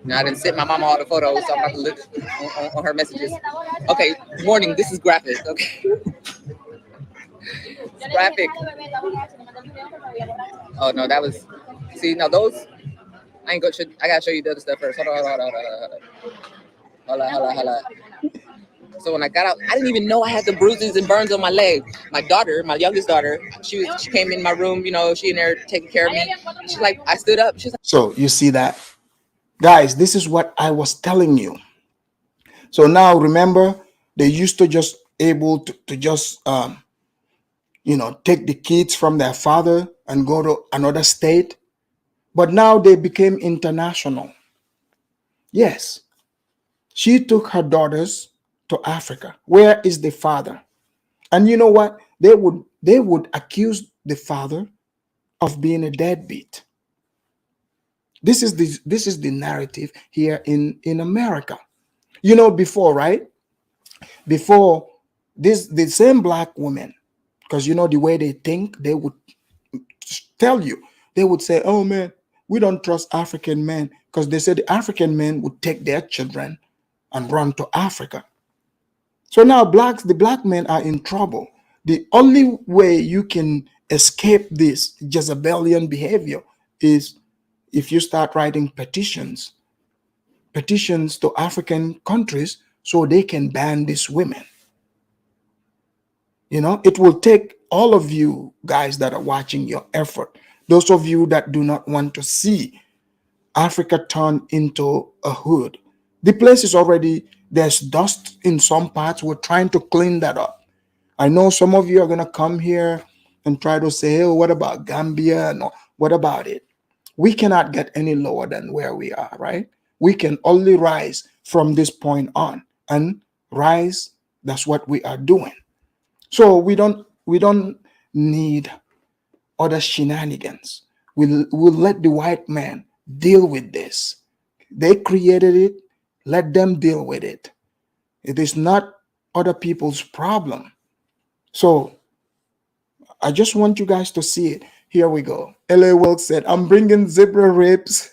Now, I didn't send my mama all the photos, so I'm about to look on her messages. Okay, warning, this is graphic, okay? It's graphic. Oh, no, that was... See, now those... I gotta show you the other stuff first. Hold on. So when I got out, I didn't even know I had the bruises and burns on my leg. My daughter, my youngest daughter, she came in my room, you know, she in there taking care of me. She's like, I stood up. She's like, So you see that, guys, this is what I was telling you. So now remember, they used to just able to just take the kids from their father and go to another state, but now they became international. Yes, she took her daughters to Africa. Where is the father? And you know what? They would accuse the father of being a deadbeat. This is the narrative here in America. Before, right? Before, this the same black women, because the way they think, they would tell you, they would say, oh man, we don't trust African men, because they said the African men would take their children and run to Africa. So now the black men are in trouble. The only way you can escape this Jezebelian behavior is if you start writing petitions to African countries so they can ban these women. It will take all of you guys that are watching your effort. Those of you that do not want to see Africa turn into a hood. The place is already, there's dust in some parts. We're trying to clean that up. I know some of you are going to come here and try to say, oh, what about Gambia? No, what about it? We cannot get any lower than where we are, right? We can only rise from this point on, and rise. That's what we are doing. So we don't need other shenanigans. We'll let the white man deal with this. They created it. Let them deal with it. It is not other people's problem. So I just want you guys to see it. Here we go. L.A. Wilkes said, I'm bringing zebra ribs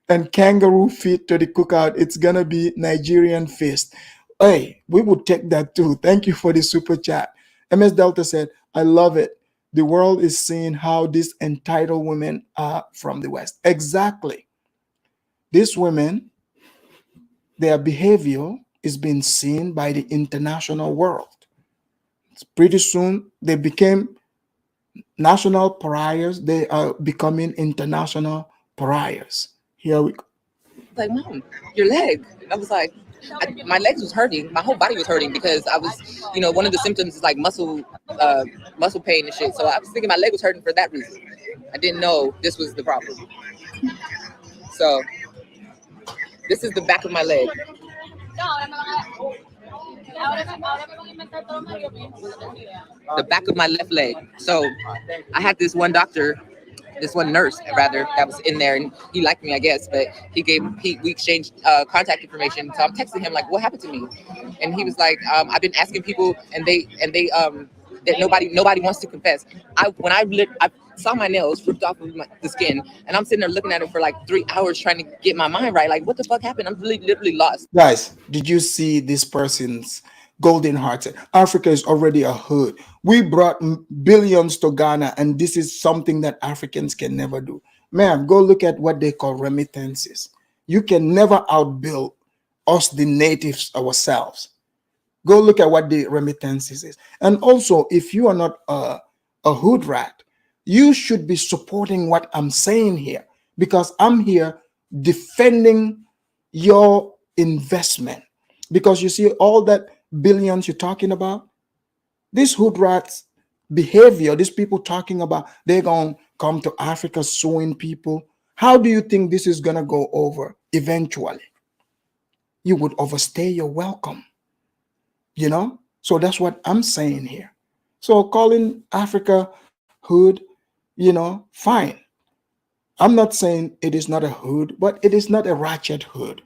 and kangaroo feet to the cookout. It's going to be Nigerian feast. Hey, we would take that too. Thank you for the super chat. MS Delta said, I love it. The world is seeing how these entitled women are from the West. Exactly. These women, their behavior is being seen by the international world. Pretty soon, they became national pariahs. They are becoming international pariahs. Here we go. like, Mom, your leg. I was like, my legs was hurting. My whole body was hurting because I was, one of the symptoms is like muscle pain and shit. So I was thinking my leg was hurting for that reason. I didn't know this was the problem. So this is the back of my leg. The back of my left leg. So I had this one nurse rather, that was in there, and he liked me, I guess, but we exchanged contact information. So I'm texting him like, what happened to me? And he was like, I've been asking people, and they that nobody wants to confess. I saw my nails ripped off of the skin, and I'm sitting there looking at it for like 3 hours trying to get my mind right. Like, what the fuck happened? I'm literally lost. Guys, did you see this person's golden heart? Africa is already a hood. We brought billions to Ghana, and this is something that Africans can never do. Ma'am, go look at what they call remittances. You can never outbill us, the natives, ourselves. Go look at what the remittances is. And also, if you are not a Hoodrat, you should be supporting what I'm saying here, because I'm here defending your investment. Because you see all that billions you're talking about, this Hoodrats behavior, these people talking about they're going to come to Africa suing people. How do you think this is going to go over eventually? You would overstay your welcome. So that's what I'm saying here. So calling Africa hood, fine. I'm not saying it is not a hood, but it is not a ratchet hood.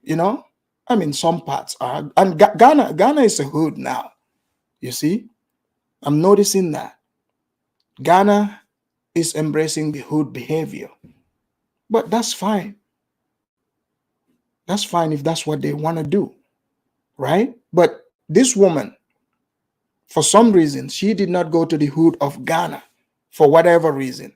I mean, some parts are. And Ghana is a hood now. You see? I'm noticing that. Ghana is embracing the hood behavior. But that's fine. That's fine if that's what they want to do. Right? But this woman, for some reason, she did not go to the hood of Ghana for whatever reason.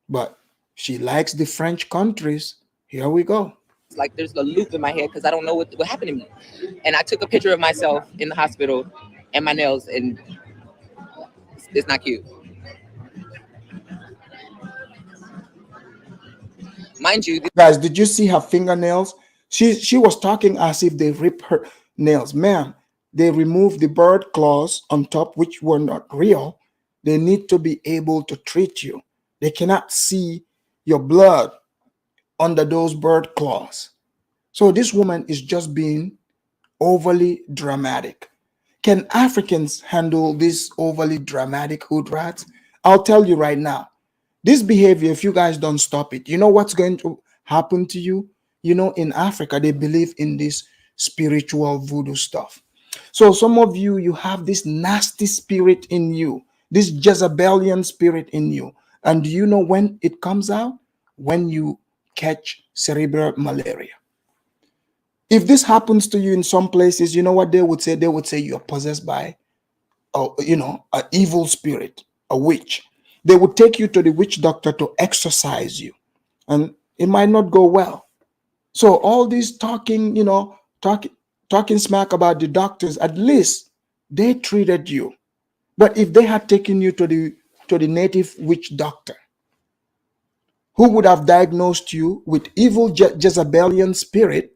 But she likes the French countries. Here we go. like there's a loop in my head because I don't know what happened to me. And I took a picture of myself in the hospital and my nails, and it's not cute. Mind you, Guys, did you see her fingernails? She was talking as if they rip her nails. Ma'am, they removed the bird claws on top, which were not real. They need to be able to treat you. They cannot see your blood under those bird claws. So this woman is just being overly dramatic. Can Africans handle this overly dramatic hood rats? I'll tell you right now. This behavior, if you guys don't stop it, you know what's going to happen to you? You know, in Africa, they believe in this spiritual voodoo stuff. So some of you, you have this nasty spirit in you, this Jezebelian spirit in you. And do you know when it comes out? When you catch cerebral malaria. If this happens to you in some places, you know what they would say? They would say you're possessed by, an evil spirit, a witch. They would take you to the witch doctor to exorcise you, and it might not go well. So all this talking, talking smack about the doctors, at least they treated you. But if they had taken you to the native witch doctor, who would have diagnosed you with evil Jezebelian spirit,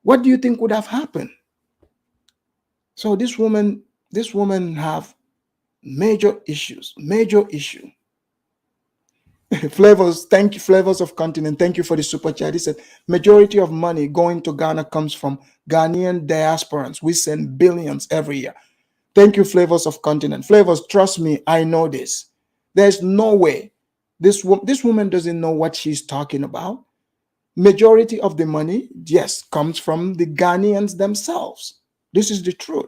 what do you think would have happened? So this woman have major issues, major issue. Flavors, thank you, Flavors of Continent. Thank you for the super chat. He said, majority of money going to Ghana comes from Ghanaian diasporans. We send billions every year. Thank you, Flavors of Continent. Flavors, trust me, I know this. There's no way this woman doesn't know what she's talking about. Majority of the money, yes, comes from the Ghanaians themselves. This is the truth.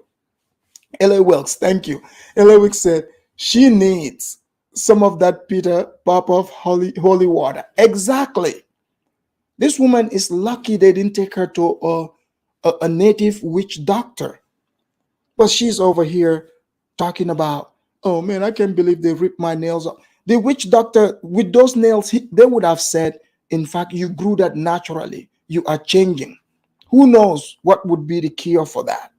L.A. Wilkes, thank you. L.A. Wilkes said she needs some of that Peter Popoff holy water. Exactly. This woman is lucky they didn't take her to a native witch doctor. But she's over here talking about, oh man, I can't believe they ripped my nails off. The witch doctor, with those nails, they would have said, in fact, you grew that naturally. You are changing. Who knows what would be the cure for that?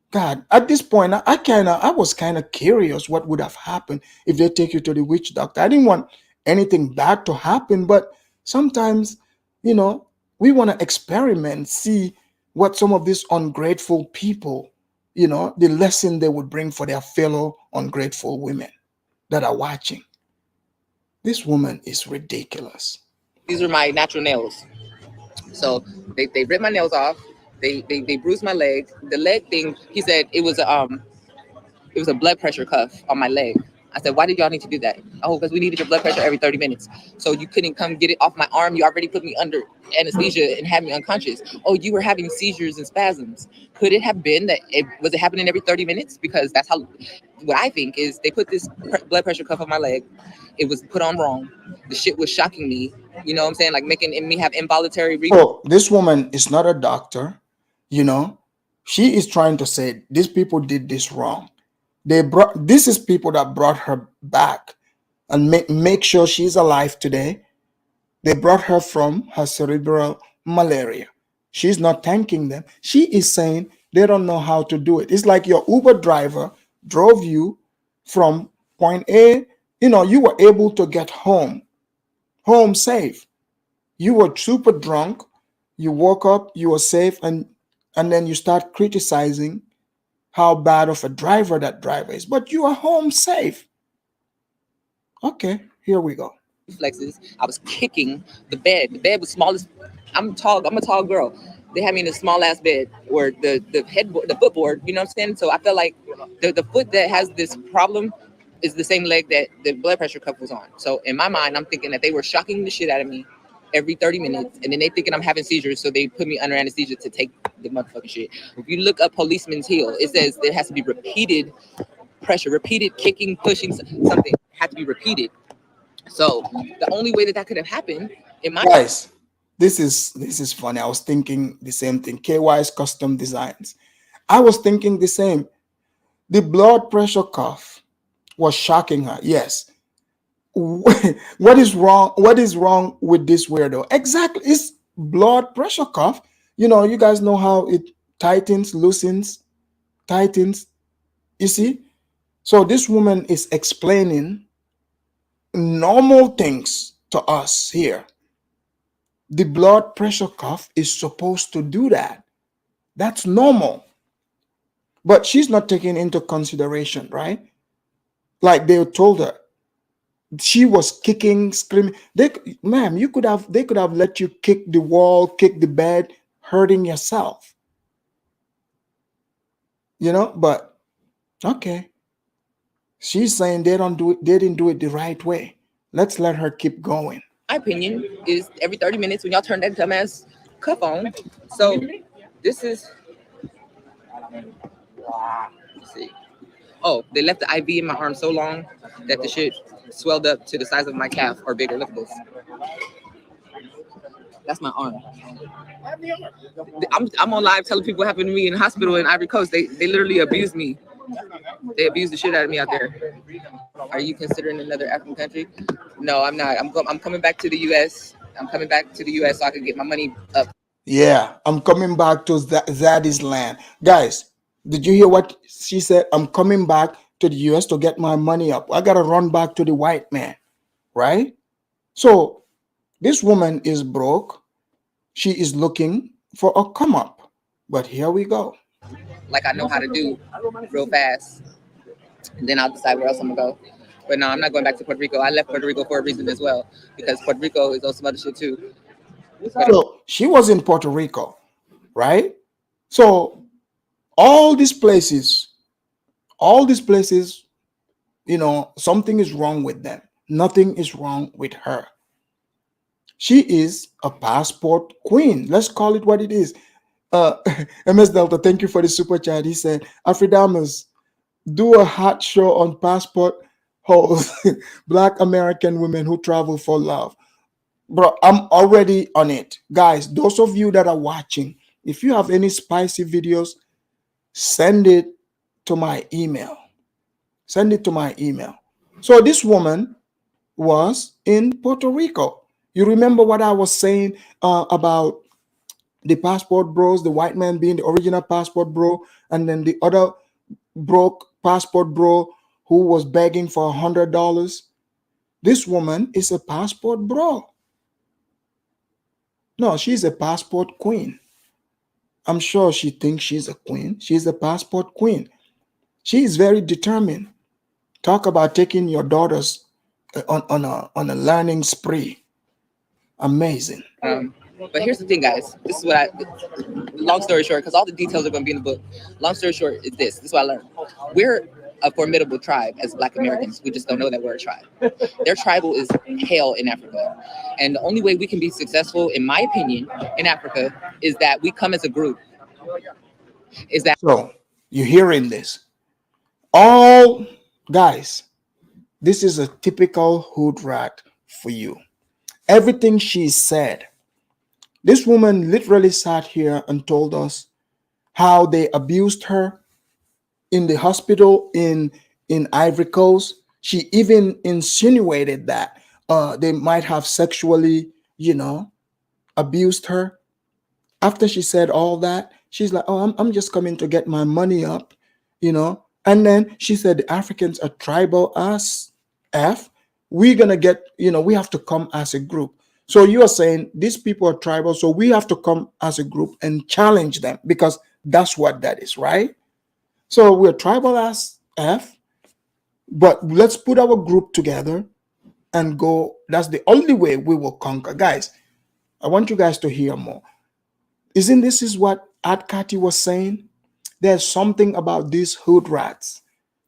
God, at this point, I was kind of curious what would have happened if they take you to the witch doctor. I didn't want anything bad to happen, but sometimes, we want to experiment, see what some of these ungrateful people, the lesson they would bring for their fellow ungrateful women that are watching. This woman is ridiculous. these are my natural nails. So they ripped my nails off. They bruised my leg. The leg thing, he said it was a blood pressure cuff on my leg. I said, why did y'all need to do that? Oh, because we needed your blood pressure every 30 minutes. So you couldn't come get it off my arm. You already put me under anesthesia and had me unconscious. Oh, you were having seizures and spasms. Could it have been that was it happening every 30 minutes? Because that's how, what I think is they put this blood pressure cuff on my leg. It was put on wrong. The shit was shocking me. You know what I'm saying? Like making me have involuntary. So this woman is not a doctor. She is trying to say these people did this wrong. This is people that brought her back and make sure she's alive today. They brought her from her cerebral malaria. She's not thanking them. She is saying they don't know how to do it. It's like your Uber driver drove you from point A. You were able to get home safe. You were super drunk. You woke up, you were safe, and then you start criticizing how bad of a driver that driver is, but you are home safe. Okay, here we go. Reflexes. I was kicking the bed. The bed was smallest. I'm tall. I'm a tall girl. They had me in a small ass bed, or the headboard, the footboard. You know what I'm saying? So I felt like the foot that has this problem is the same leg that the blood pressure cuff was on. So in my mind, I'm thinking that they were shocking the shit out of me every 30 minutes, and then they thinking I'm having seizures, so they put me under anesthesia to take the motherfucking shit. If you look up policeman's heel, it says there has to be repeated pressure, repeated kicking, pushing, something had to be repeated. So the only way that could have happened in my guys, this is funny. I was thinking the same thing. KY's Custom Designs. I was thinking the same. The blood pressure cuff was shocking her. Yes. What is wrong? What is wrong with this weirdo? Exactly. blood pressure cuff. You guys know how it tightens, loosens, tightens. You see? So this woman is explaining normal things to us here. The blood pressure cuff is supposed to do that. That's normal. But she's not taking into consideration, right? Like they told her, she was kicking, screaming. Ma'am, they could have let you kick the wall, kick the bed, hurting yourself. But okay. She's saying they didn't do it the right way. Let's let her keep going. My opinion is every 30 minutes when y'all turn that dumbass cuff on. So this is, let's see. Oh, they left the IV in my arm so long that the shit swelled up to the size of my calf or bigger. Look at this. That's my arm. I'm on live telling people what happened to me in the hospital in Ivory Coast. They literally abused me. They abused the shit out of me out there. Are you considering another African country? No, I'm not. I'm coming back to the U.S. I'm coming back to the U.S. so I can get my money up. Yeah, I'm coming back to Zaddy's land. Guys, did you hear what she said? I'm coming back to the U.S. to get my money up. I got to run back to the white man, right? So this woman is broke. She is looking for a come up. But here we go. Like I know how to do real fast. And then I'll decide where else I'm going to go. But no, I'm not going back to Puerto Rico. I left Puerto Rico for a reason as well. Because Puerto Rico is on some other shit too. So she was in Puerto Rico, right? So all these places, something is wrong with them. Nothing is wrong with her. She is a passport queen. Let's call it what it is. MS Delta, thank you for the super chat. He said, Afridamas, do a hot show on passport holes, Black American women who travel for love. Bro, I'm already on it. Guys, those of you that are watching, if you have any spicy videos, send it to my email. Send it to my email. So this woman was in Puerto Rico. You remember what I was saying about the passport bros, the white man being the original passport bro, and then the other broke passport bro who was begging for $100. This woman is a passport bro. No, she's a passport queen. I'm sure she thinks she's a queen. She's a passport queen. She is very determined. Talk about taking your daughters on a learning spree. Amazing. But here's the thing, guys. This is what long story short, because all the details are going to be in the book. Long story short is this. This is what I learned. We're a formidable tribe as Black Americans. We just don't know that we're a tribe. Their tribal is hell in Africa. And the only way we can be successful, in my opinion, in Africa is that we come as a group. So you're hearing this. All guys, this is a typical Hoodrat for you. Everything she said, this woman literally sat here and told us how they abused her in the hospital in Ivory Coast. She even insinuated that they might have sexually, abused her. After she said all that, she's like, oh, I'm just coming to get my money up, And then she said the Africans are tribal as F. We're going to get, we have to come as a group. So you are saying these people are tribal, so we have to come as a group and challenge them because that's what that is, right? So we're tribal as F, but let's put our group together and go. That's the only way we will conquer. Guys, I want you guys to hear more. Isn't this is what Adkati was saying? There's something about these hood rats,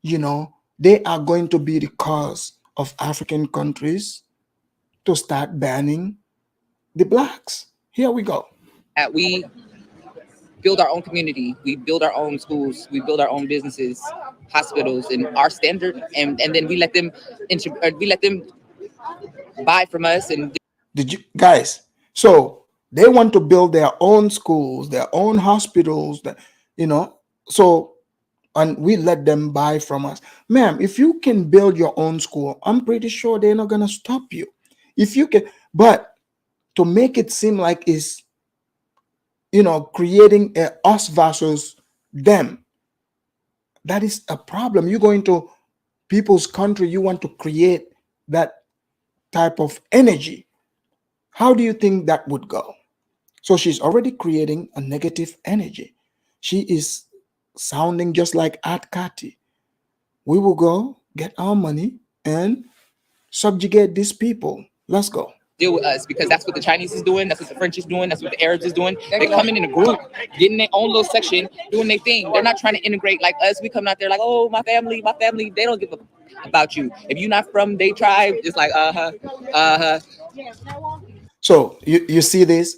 they are going to be the cause of African countries to start banning the blacks. Here we go. We build our own community. We build our own schools. We build our own businesses, hospitals, and our standard. And then we let them buy from us. And did you guys? So they want to build their own schools, their own hospitals. So. And we let them buy from us. Ma'am, if you can build your own school, I'm pretty sure they're not going to stop you. If you can, but to make it seem like it's, creating a us versus them. That is a problem. You go into people's country, you want to create that type of energy. How do you think that would go? So she's already creating a negative energy. She is sounding just like Art Kati. We will go get our money and subjugate these people. Let's go. Deal with us, because that's what the Chinese is doing, that's what the French is doing, that's what the Arabs is doing. They're coming in a group, getting their own little section, doing their thing. They're not trying to integrate like us. We come out there like, oh, my family. They don't give a about you. If you're not from their tribe, it's like So you see this,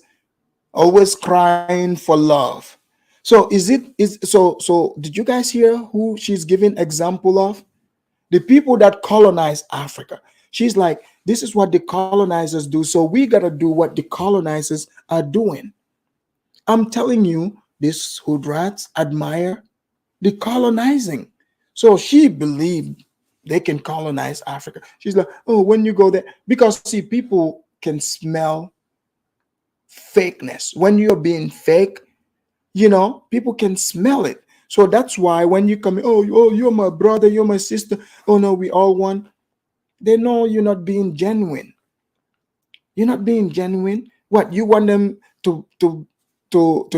always crying for love. So so did you guys hear who she's giving example of? The people that colonize Africa. She's like, this is what the colonizers do, so we gotta do what the colonizers are doing. I'm telling you, these Hoodrats admire the colonizing. So she believed they can colonize Africa. She's like, oh, when you go there, because see, people can smell fakeness. When you're being fake, people can smell it. So that's why when you come, oh, you're my brother, you're my sister. Oh no, we all one. They know you're not being genuine. You're not being genuine. What, you want them to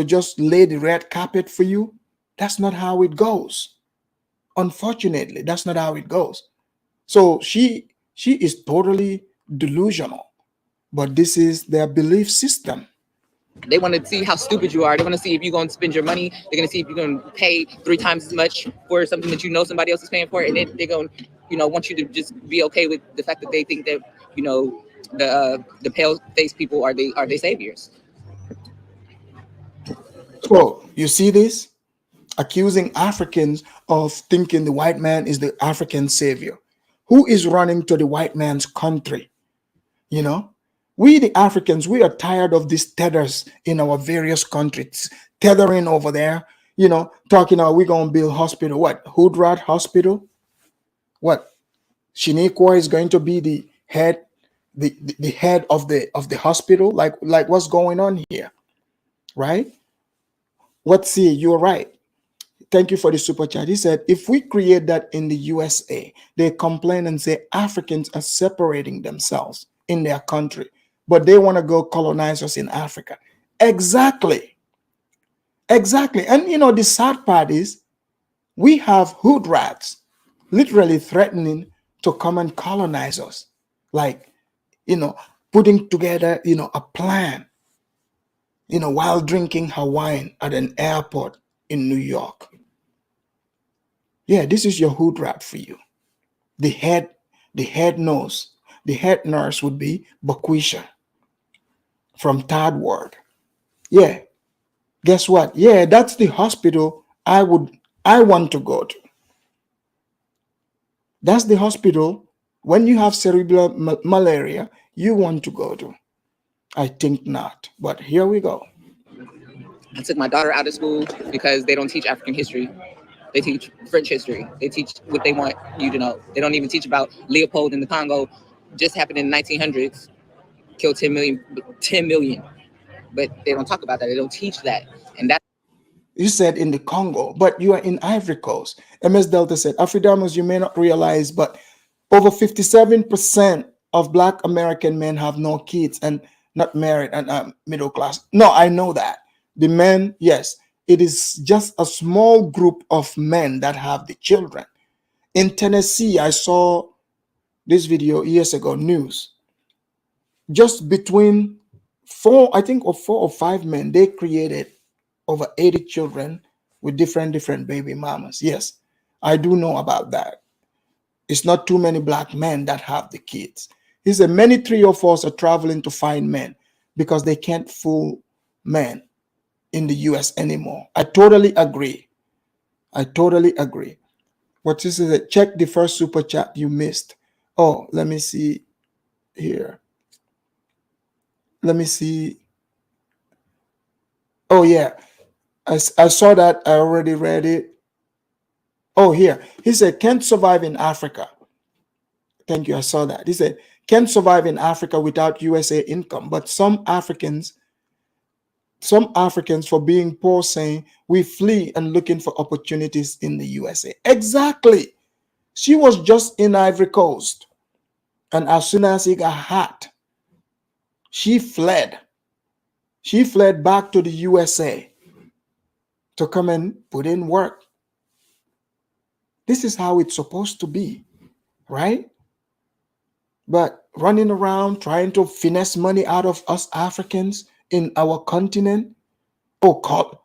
just lay the red carpet for you? That's not how it goes. Unfortunately, that's not how it goes. So she is totally delusional, but this is their belief system. they want to see how stupid you are. They want to see if you're going to spend your money. They're going to see if you're going to pay 3 times as much for something that somebody else is paying for, and then they're going to want you to just be okay with the fact that they think that the pale face people are they saviors. So you see this, accusing Africans of thinking the white man is the African savior. Who is running to the white man's country? We, the Africans, we are tired of these tethers in our various countries, tethering over there, talking about we're going to build hospital. What? Hoodrat hospital? What? Shaniqua is going to be the head, the head of the hospital? Like what's going on here? Right? You're right. Thank you for the super chat. He said, if we create that in the USA, they complain and say Africans are separating themselves in their country, but they want to go colonize us in Africa. Exactly. And the sad part is we have Hoodrats literally threatening to come and colonize us. Like, putting together, a plan, while drinking Hawaiian at an airport in New York. Yeah, this is your Hoodrat for you. The head nurse would be Baquisha from Third Ward. Yeah. Guess what? Yeah, that's the hospital I want to go to. That's the hospital when you have cerebral malaria you want to go to. I think not, but here we go. I took my daughter out of school because they don't teach African history. They teach French history. They teach what they want you to know. They don't even teach about Leopold in the Congo, just happened in the 1900s, killed 10 million. But they don't talk about that. They don't teach that. And that. You said in the Congo, but you are in Ivory Coast. MS Delta said, Afridamus, you may not realize, but over 57% of Black American men have no kids and not married and middle class. No, I know that. The men, yes, it is just a small group of men that have the children. In Tennessee, I saw this video years ago, news. Just between 4 or 5 men, they created over 80 children with different baby mamas. Yes, I do know about that. It's not too many Black men that have the kids. He said many 3 or 4s are traveling to find men because they can't fool men in the US anymore. I totally agree. What this is, check the first super chat you missed. Oh, let me see here. Let me see. Oh yeah, I saw that. I already read it. Oh, here. He said, can't survive in Africa. Thank you. I saw that. He said, can survive in Africa without USA income. But some Africans, for being poor, saying we flee and looking for opportunities in the USA. Exactly. She was just in Ivory Coast, and as soon as he got hot, she fled. She fled back to the USA to come and put in work. This is how it's supposed to be, right? But running around trying to finesse money out of us Africans in our continent. Oh,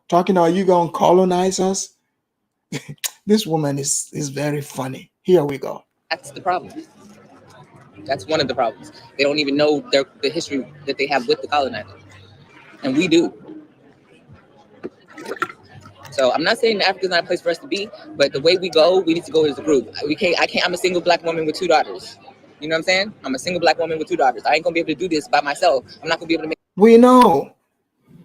talking about you going to colonize us? This woman is very funny. Here we go. That's the problem. That's one of the problems. They don't even know the history that they have with the colonizer, and we do. So I'm not saying Africa's not a place for us to be, but the way we go, we need to go as a group. I'm a single black woman with 2 daughters. You know what I'm saying? I'm a single black woman with 2 daughters. I ain't gonna be able to do this by myself. I'm not gonna be able to make. We know.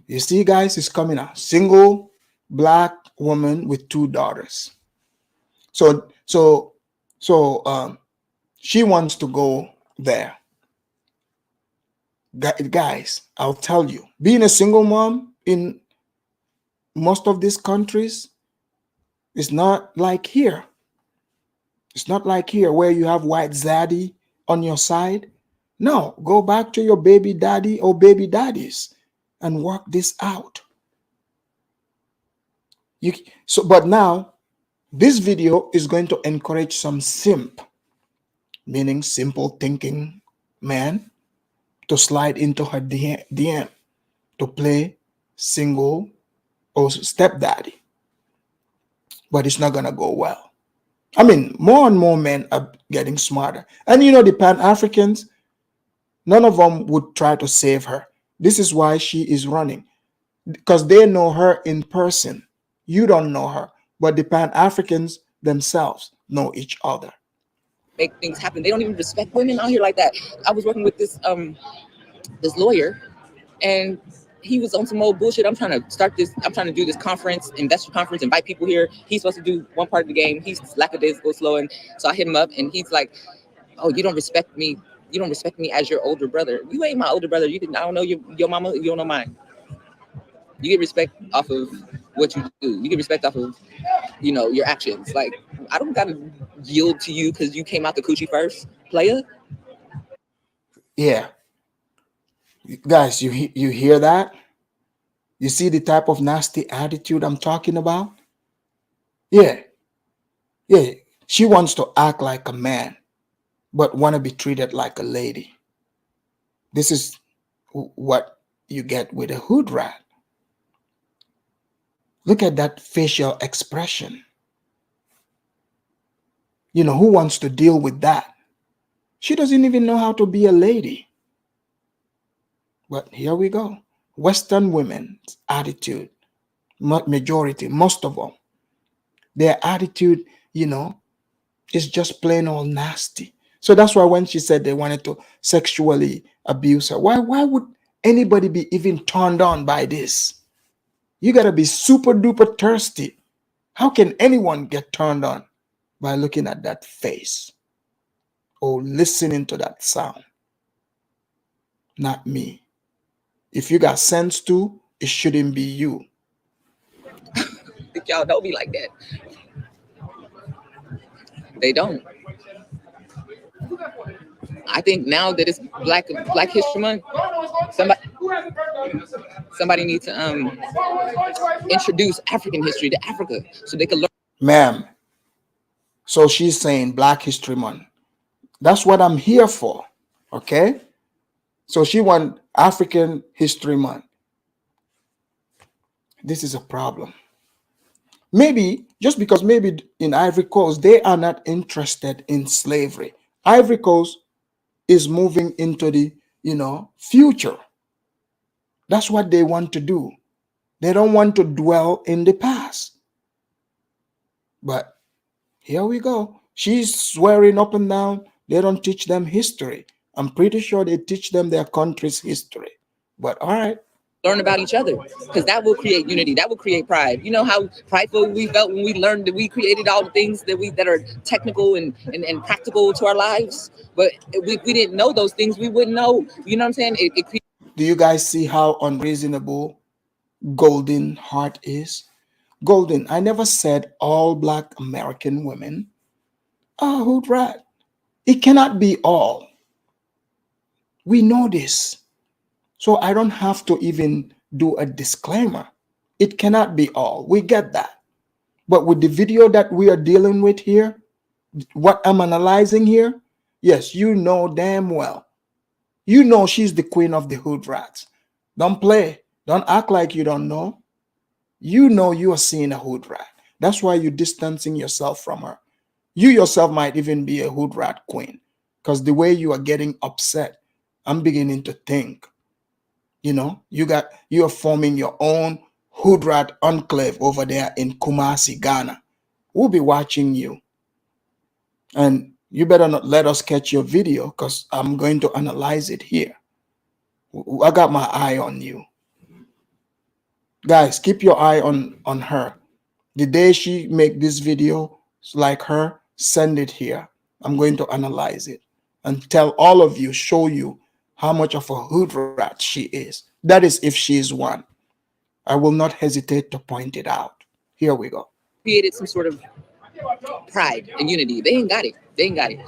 You see, guys, it's coming out. Single black woman with 2 daughters. So she wants to go there. Guys, I'll tell you, being a single mom in most of these countries is not like here. It's not like here where you have white zaddy on your side. No, go back to your baby daddy or baby daddies and work this out. But now this video is going to encourage some simp, meaning simple thinking man, to slide into her DM to play single or stepdaddy. But it's not going to go well. I mean, more and more men are getting smarter. And you know, the Pan-Africans, none of them would try to save her. This is why she is running, because they know her in person. You don't know her, but the Pan-Africans themselves know each other. Make things happen. They don't even respect women out here like that. I was working with this lawyer, and he was on some old bullshit. I'm trying to do this investor conference, invite people here. He's supposed to do one part of the game. He's lackadaisical slow. And so I hit him up, and he's like, oh, you don't respect me. You don't respect me as your older brother. You ain't my older brother. I don't know your mama. You don't know mine. You get respect off of what you do. You get respect off of, your actions. Like, I don't got to yield to you because you came out the coochie first, player. Yeah. Guys, you hear that? You see the type of nasty attitude I'm talking about? Yeah. She wants to act like a man, but want to be treated like a lady. This is what you get with a Hoodrat. Look at that facial expression. Who wants to deal with that? She doesn't even know how to be a lady. But here we go. Western women's attitude, majority, most of them, their attitude, is just plain old nasty. So that's why when she said they wanted to sexually abuse her, why would anybody be even turned on by this? You got to be super duper thirsty. How can anyone get turned on by looking at that face or listening to that sound? Not me. If you got sense too, it shouldn't be you. Think y'all don't be like that. They don't. I think now that it's Black History Month, somebody needs to introduce African history to Africa so they can learn. Ma'am, so she's saying Black History Month. That's what I'm here for, okay? So she wants African History Month. This is a problem. Maybe, just because maybe in Ivory Coast, they are not interested in slavery. Ivory Coast is moving into the, future. That's what they want to do. They don't want to dwell in the past. But here we go. She's swearing up and down. They don't teach them history. I'm pretty sure they teach them their country's history. But all right. learn about each other, because that will create unity, that will create pride. You know how prideful we felt when we learned that we created all the things that are technical and practical to our lives, but we didn't know those things, we wouldn't know. You know what I'm saying? Do you guys see how unreasonable Golden Heart is? Golden, I never said all Black American women are Hoodrat. It cannot be all. We know this. So I don't have to even do a disclaimer. It cannot be all. We get that. But with the video that we are dealing with here, what I'm analyzing here, yes, you know damn well. You know she's the queen of the hood rats. Don't play. Don't act like you don't know. You know you are seeing a hood rat. That's why you're distancing yourself from her. You yourself might even be a hood rat queen, because the way you are getting upset, I'm beginning to think, you know, you are forming your own hood rat enclave over there in Kumasi, Ghana. We'll be watching you. And you better not let us catch your video, because I'm going to analyze it here. I got my eye on you. Guys, keep your eye on her. The day she make this video like her, send it here. I'm going to analyze it and tell all of you, show you how much of a hood rat she is. That is if she is one. I will not hesitate to point it out. Here we go. Created some sort of pride and unity. They ain't got it. They ain't got it.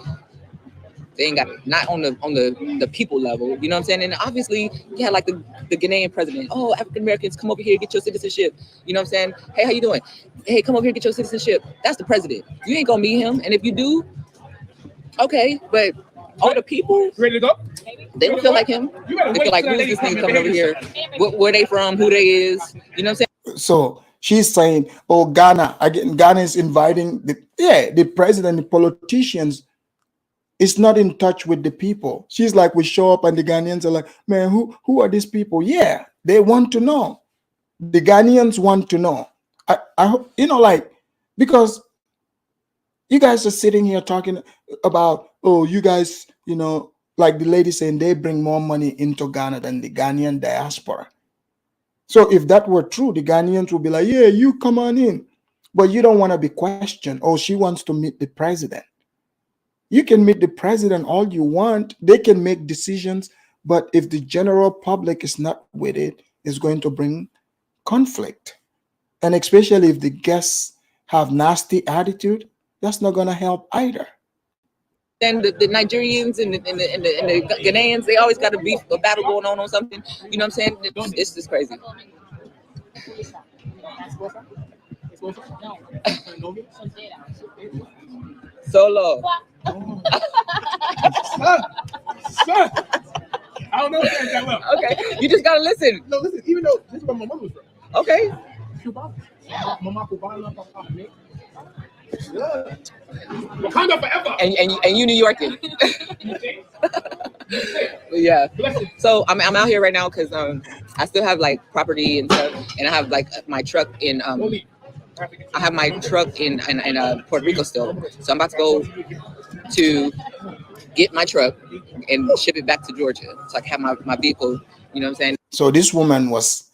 They ain't got it. Not on the people level. You know what I'm saying? And obviously, yeah, like the Ghanaian president. Oh, African Americans, come over here, get your citizenship. You know what I'm saying? Hey, how you doing? Hey, come over here, get your citizenship. That's the president. You ain't gonna meet him. And if you do, okay, but all the people ready to go? They don't feel like him. They feel like, who's this nigga coming over here? Where they from? Who they is? You know what I'm saying? So she's saying, oh, Ghana, again, Ghana is inviting the president, the politicians is not in touch with the people. She's like, we show up and the Ghanaians are like, man, who are these people? Yeah, they want to know. The Ghanaians want to know. I hope, you know, like, because you guys are sitting here talking about, oh, you guys, you know, like the lady saying they bring more money into Ghana than the Ghanaian diaspora. So if that were true, the Ghanaians would be like, yeah, you come on in. But you don't want to be questioned. Oh, she wants to meet the president. You can meet the president all you want. They can make decisions. But if the general public is not with it, it's going to bring conflict. And especially if the guests have nasty attitude, that's not going to help either. And the Nigerians and the Ghanaians, they always got a battle going on something. You know what I'm saying? It's just crazy. Solo. Son. I don't know that well. Okay, you just gotta listen. No, listen. Even though this is where my mom was from. Okay. Wakanda forever. And you New Yorker. Yeah. So I'm out here right now because I still have like property and stuff, and I have like my truck in I have my truck in Puerto Rico still. So I'm about to go to get my truck and ship it back to Georgia. So I can have my vehicle, you know what I'm saying? So this woman was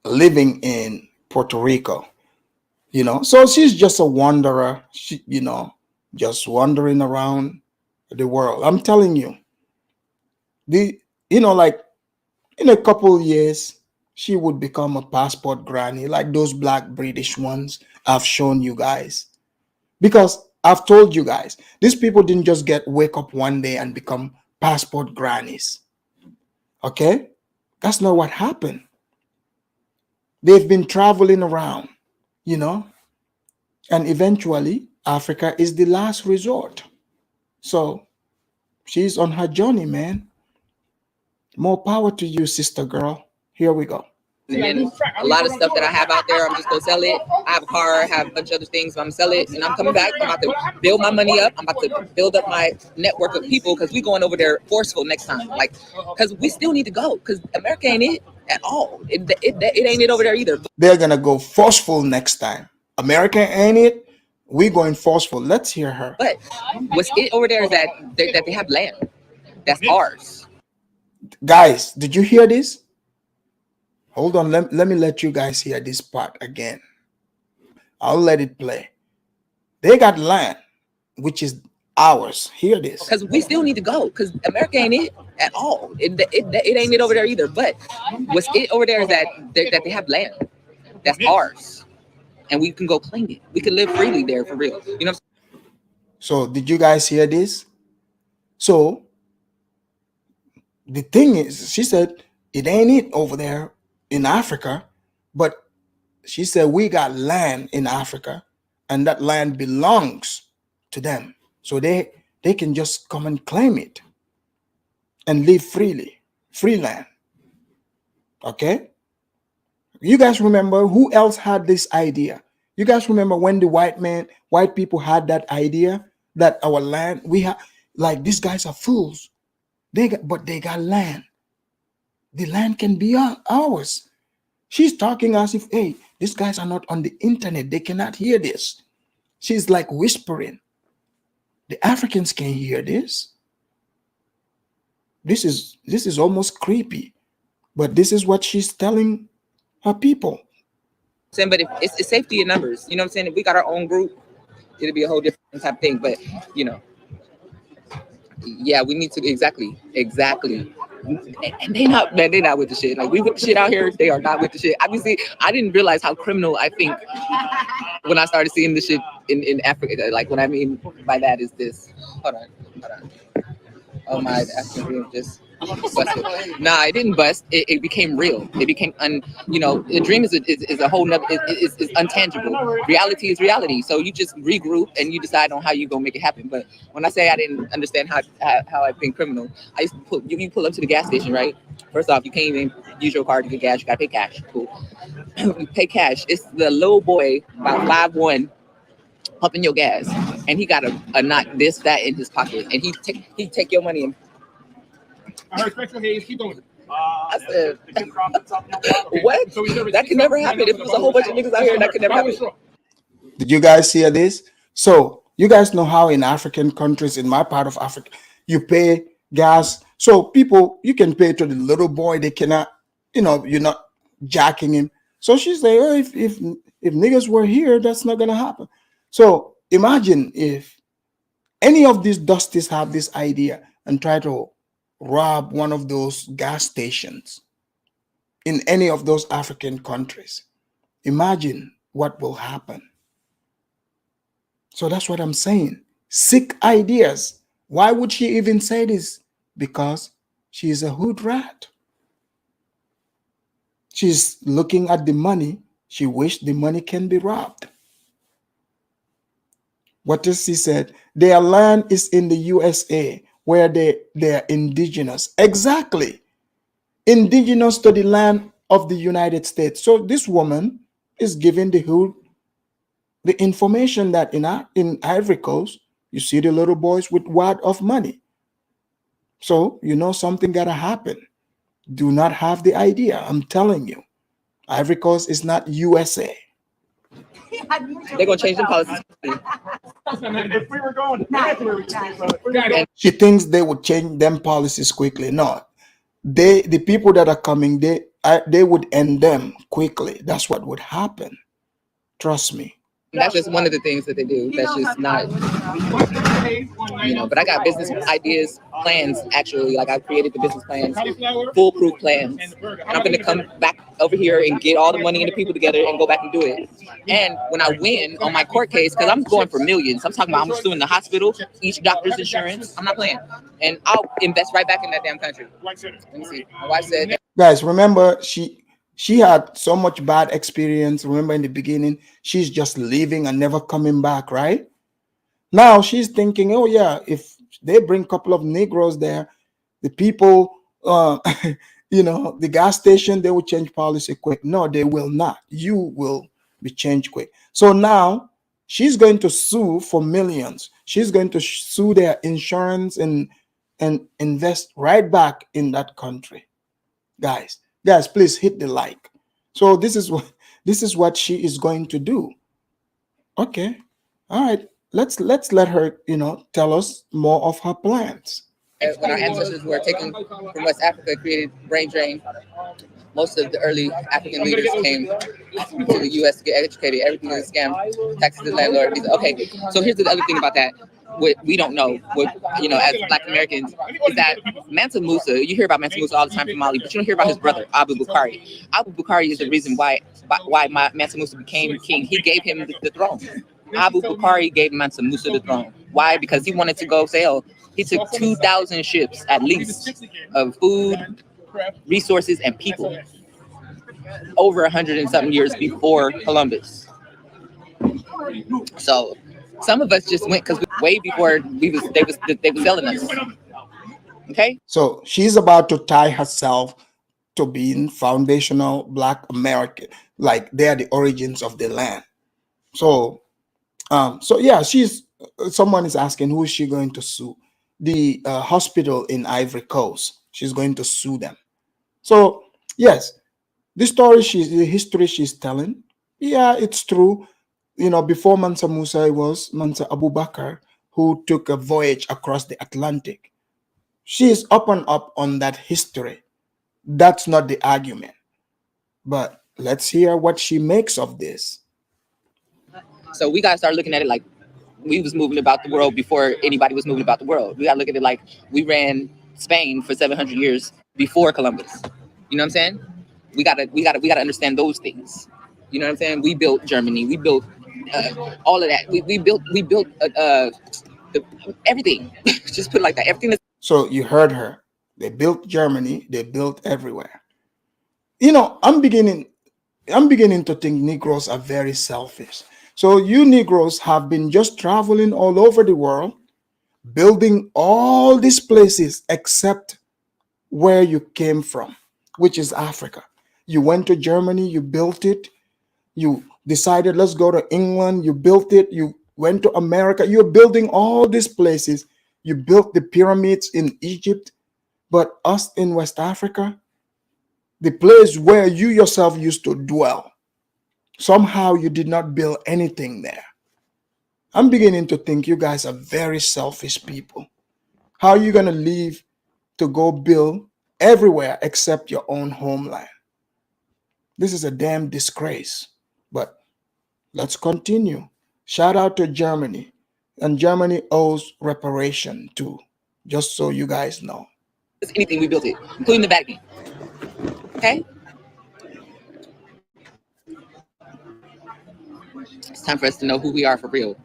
living in Puerto Rico, you know, so she's just a wanderer, she, you know, just wandering around the world. I'm telling you, you know, like in a couple years, she would become a passport granny, like those black British ones I've shown you guys. Because I've told you guys, these people didn't just wake up one day and become passport grannies. Okay? That's not what happened. They've been traveling around, you know, and eventually Africa is the last resort. So she's on her journey, man. More power to you, sister girl. Here we go. And a lot of stuff that I have out there, I'm just gonna sell it. I have a car, I have a bunch of other things, but I'm gonna sell it, and I'm coming back. I'm about to build my money up. I'm about to build up my network of people, because we're going over there forceful next time. Like, because we still need to go, because America ain't it at all. It ain't it over there either. They're gonna go forceful next time. America ain't it. We're going forceful. Let's hear her. But what's it over there is that they have land. That's ours. Guys, did you hear this? Hold on, let me let you guys hear this part again. I'll let it play. They got land, which is ours. Hear this. Because we still need to go, because America ain't it at all. It ain't it over there either. But what's it over there is that they have land that's ours, and we can go claim it. We can live freely there for real. You know what I'm saying? So did you guys hear this? So the thing is, she said it ain't it over there in Africa, but she said we got land in Africa, and that land belongs to them. So they can just come and claim it and live freely, free land. Okay? You guys remember who else had this idea? You guys remember when the white people had that idea that our land, we have, like, these guys are fools. But they got land. The land can be ours. She's talking as if, hey, these guys are not on the internet. They cannot hear this. She's like whispering. The Africans can hear this. This is almost creepy. But this is what she's telling her people. But if it's safety in numbers, you know what I'm saying? If we got our own group, it'll be a whole different type of thing. But yeah, we need to exactly. And they not with the shit. Like, we with the shit out here, they are not with the shit. Obviously, I didn't realize how criminal I think when I started seeing the shit in Africa. Like, what I mean by that is this. Hold on. Oh my, the African dream just busted. Nah, it didn't bust. It became real. It became the dream is a whole nother, is untangible. Reality is reality. So you just regroup and you decide on how you gonna make it happen. But when I say I didn't understand how I've been criminal, I used to you pull up to the gas station, right? First off, you can't even use your card to get gas. You gotta pay cash. Cool. You pay cash. It's the little boy about 5'1", pumping your gas, and he got a knot this that in his pocket, and he take your money and I heard Special Hayes. Keep going. I said, what? That could never happen. If it was a whole bunch of niggas out here, that could never happen. Did you guys hear this? So you guys know how in African countries, in my part of Africa, you pay gas. So people, you can pay to the little boy. They cannot, you're not jacking him. So she's like, oh, if niggas were here, that's not gonna happen. So imagine if any of these dusties have this idea and try to rob one of those gas stations in any of those African countries. Imagine what will happen. So that's what I'm saying. Sick ideas. Why would she even say this? Because she's a Hoodrat. She's looking at the money. She wished the money can be robbed. What does she said? Their land is in the USA, where they're indigenous. Exactly. Indigenous to the land of the United States. So this woman is giving the information that in Ivory Coast, you see the little boys with wad of money. So something gotta happen. Do not have the idea. I'm telling you. Ivory Coast is not USA. They're gonna change the policies. If we were going, She thinks they would change them policies quickly. No, the people that are coming, they would end them quickly. That's what would happen. Trust me. That's just one of the things that they do. That's just not, but I got business ideas, plans, actually. Like, I created the business plans, foolproof plans. And I'm going to come back over here and get all the money and the people together and go back and do it. And when I win on my court case, because I'm going for millions, I'm talking about I'm suing the hospital, each doctor's insurance. I'm not playing. And I'll invest right back in that damn country. Let me see. My wife said, guys, remember, she had so much bad experience. Remember in the beginning, she's just leaving and never coming back, right? Now she's thinking, oh yeah, if they bring a couple of Negroes there, the people, the gas station, they will change policy quick. No, they will not. You will be changed quick. So now she's going to sue for millions. She's going to sue their insurance and invest right back in that country. Guys, please hit the like. So this is what she is going to do. Okay. All right. Let's let her, tell us more of her plans. when our ancestors were taken from West Africa, created brain drain, most of the early African leaders came to the U.S. to get educated. Everything is a scam. Taxes to the landlord. Okay, so here's the other thing about that. What we don't know, what as Black Americans, is that Mansa Musa. You hear about Mansa Musa all the time from Mali, but you don't hear about his brother Abu Bukhari. Abu Bukhari is the reason why Mansa Musa became king. He gave him the throne. Abu Bukhari gave Mansa Musa the throne. Why? Because he wanted to go sail. He took 2,000 ships at least of food, resources, and people over 100 and something years before Columbus. So some of us just went because way before they were selling us. Okay. So she's about to tie herself to being foundational Black American, like they're the origins of the land. So, so yeah, someone is asking who is she going to sue? The hospital in Ivory Coast. She's going to sue them. So yes, the history she's telling, yeah, it's true. Before Mansa Musa, it was Mansa Abu Bakr who took a voyage across the Atlantic. She is up and up on that history. That's not the argument. But let's hear what she makes of this. So we gotta start looking at it like we was moving about the world before anybody was moving about the world. We gotta look at it like we ran Spain for 700 years before Columbus. You know what I'm saying? We gotta understand those things. You know what I'm saying? We built Germany. We built all of that. We built everything. Just put it like that. Everything. So you heard her. They built Germany. They built everywhere. I'm beginning to think Negroes are very selfish. So you Negroes have been just traveling all over the world, building all these places except where you came from, which is Africa. You went to Germany, you built it. You decided, let's go to England, you built it. You went to America, you're building all these places. You built the pyramids in Egypt, but us in West Africa, the place where you yourself used to dwell, somehow you did not build anything there. I'm beginning to think you guys are very selfish people. How are you going to leave to go build everywhere except your own homeland? This is a damn disgrace. But let's continue. Shout out to Germany. And Germany owes reparation too, just so you guys know. Anything, we built it, including the Vatican. Okay? It's time for us to know who we are for real.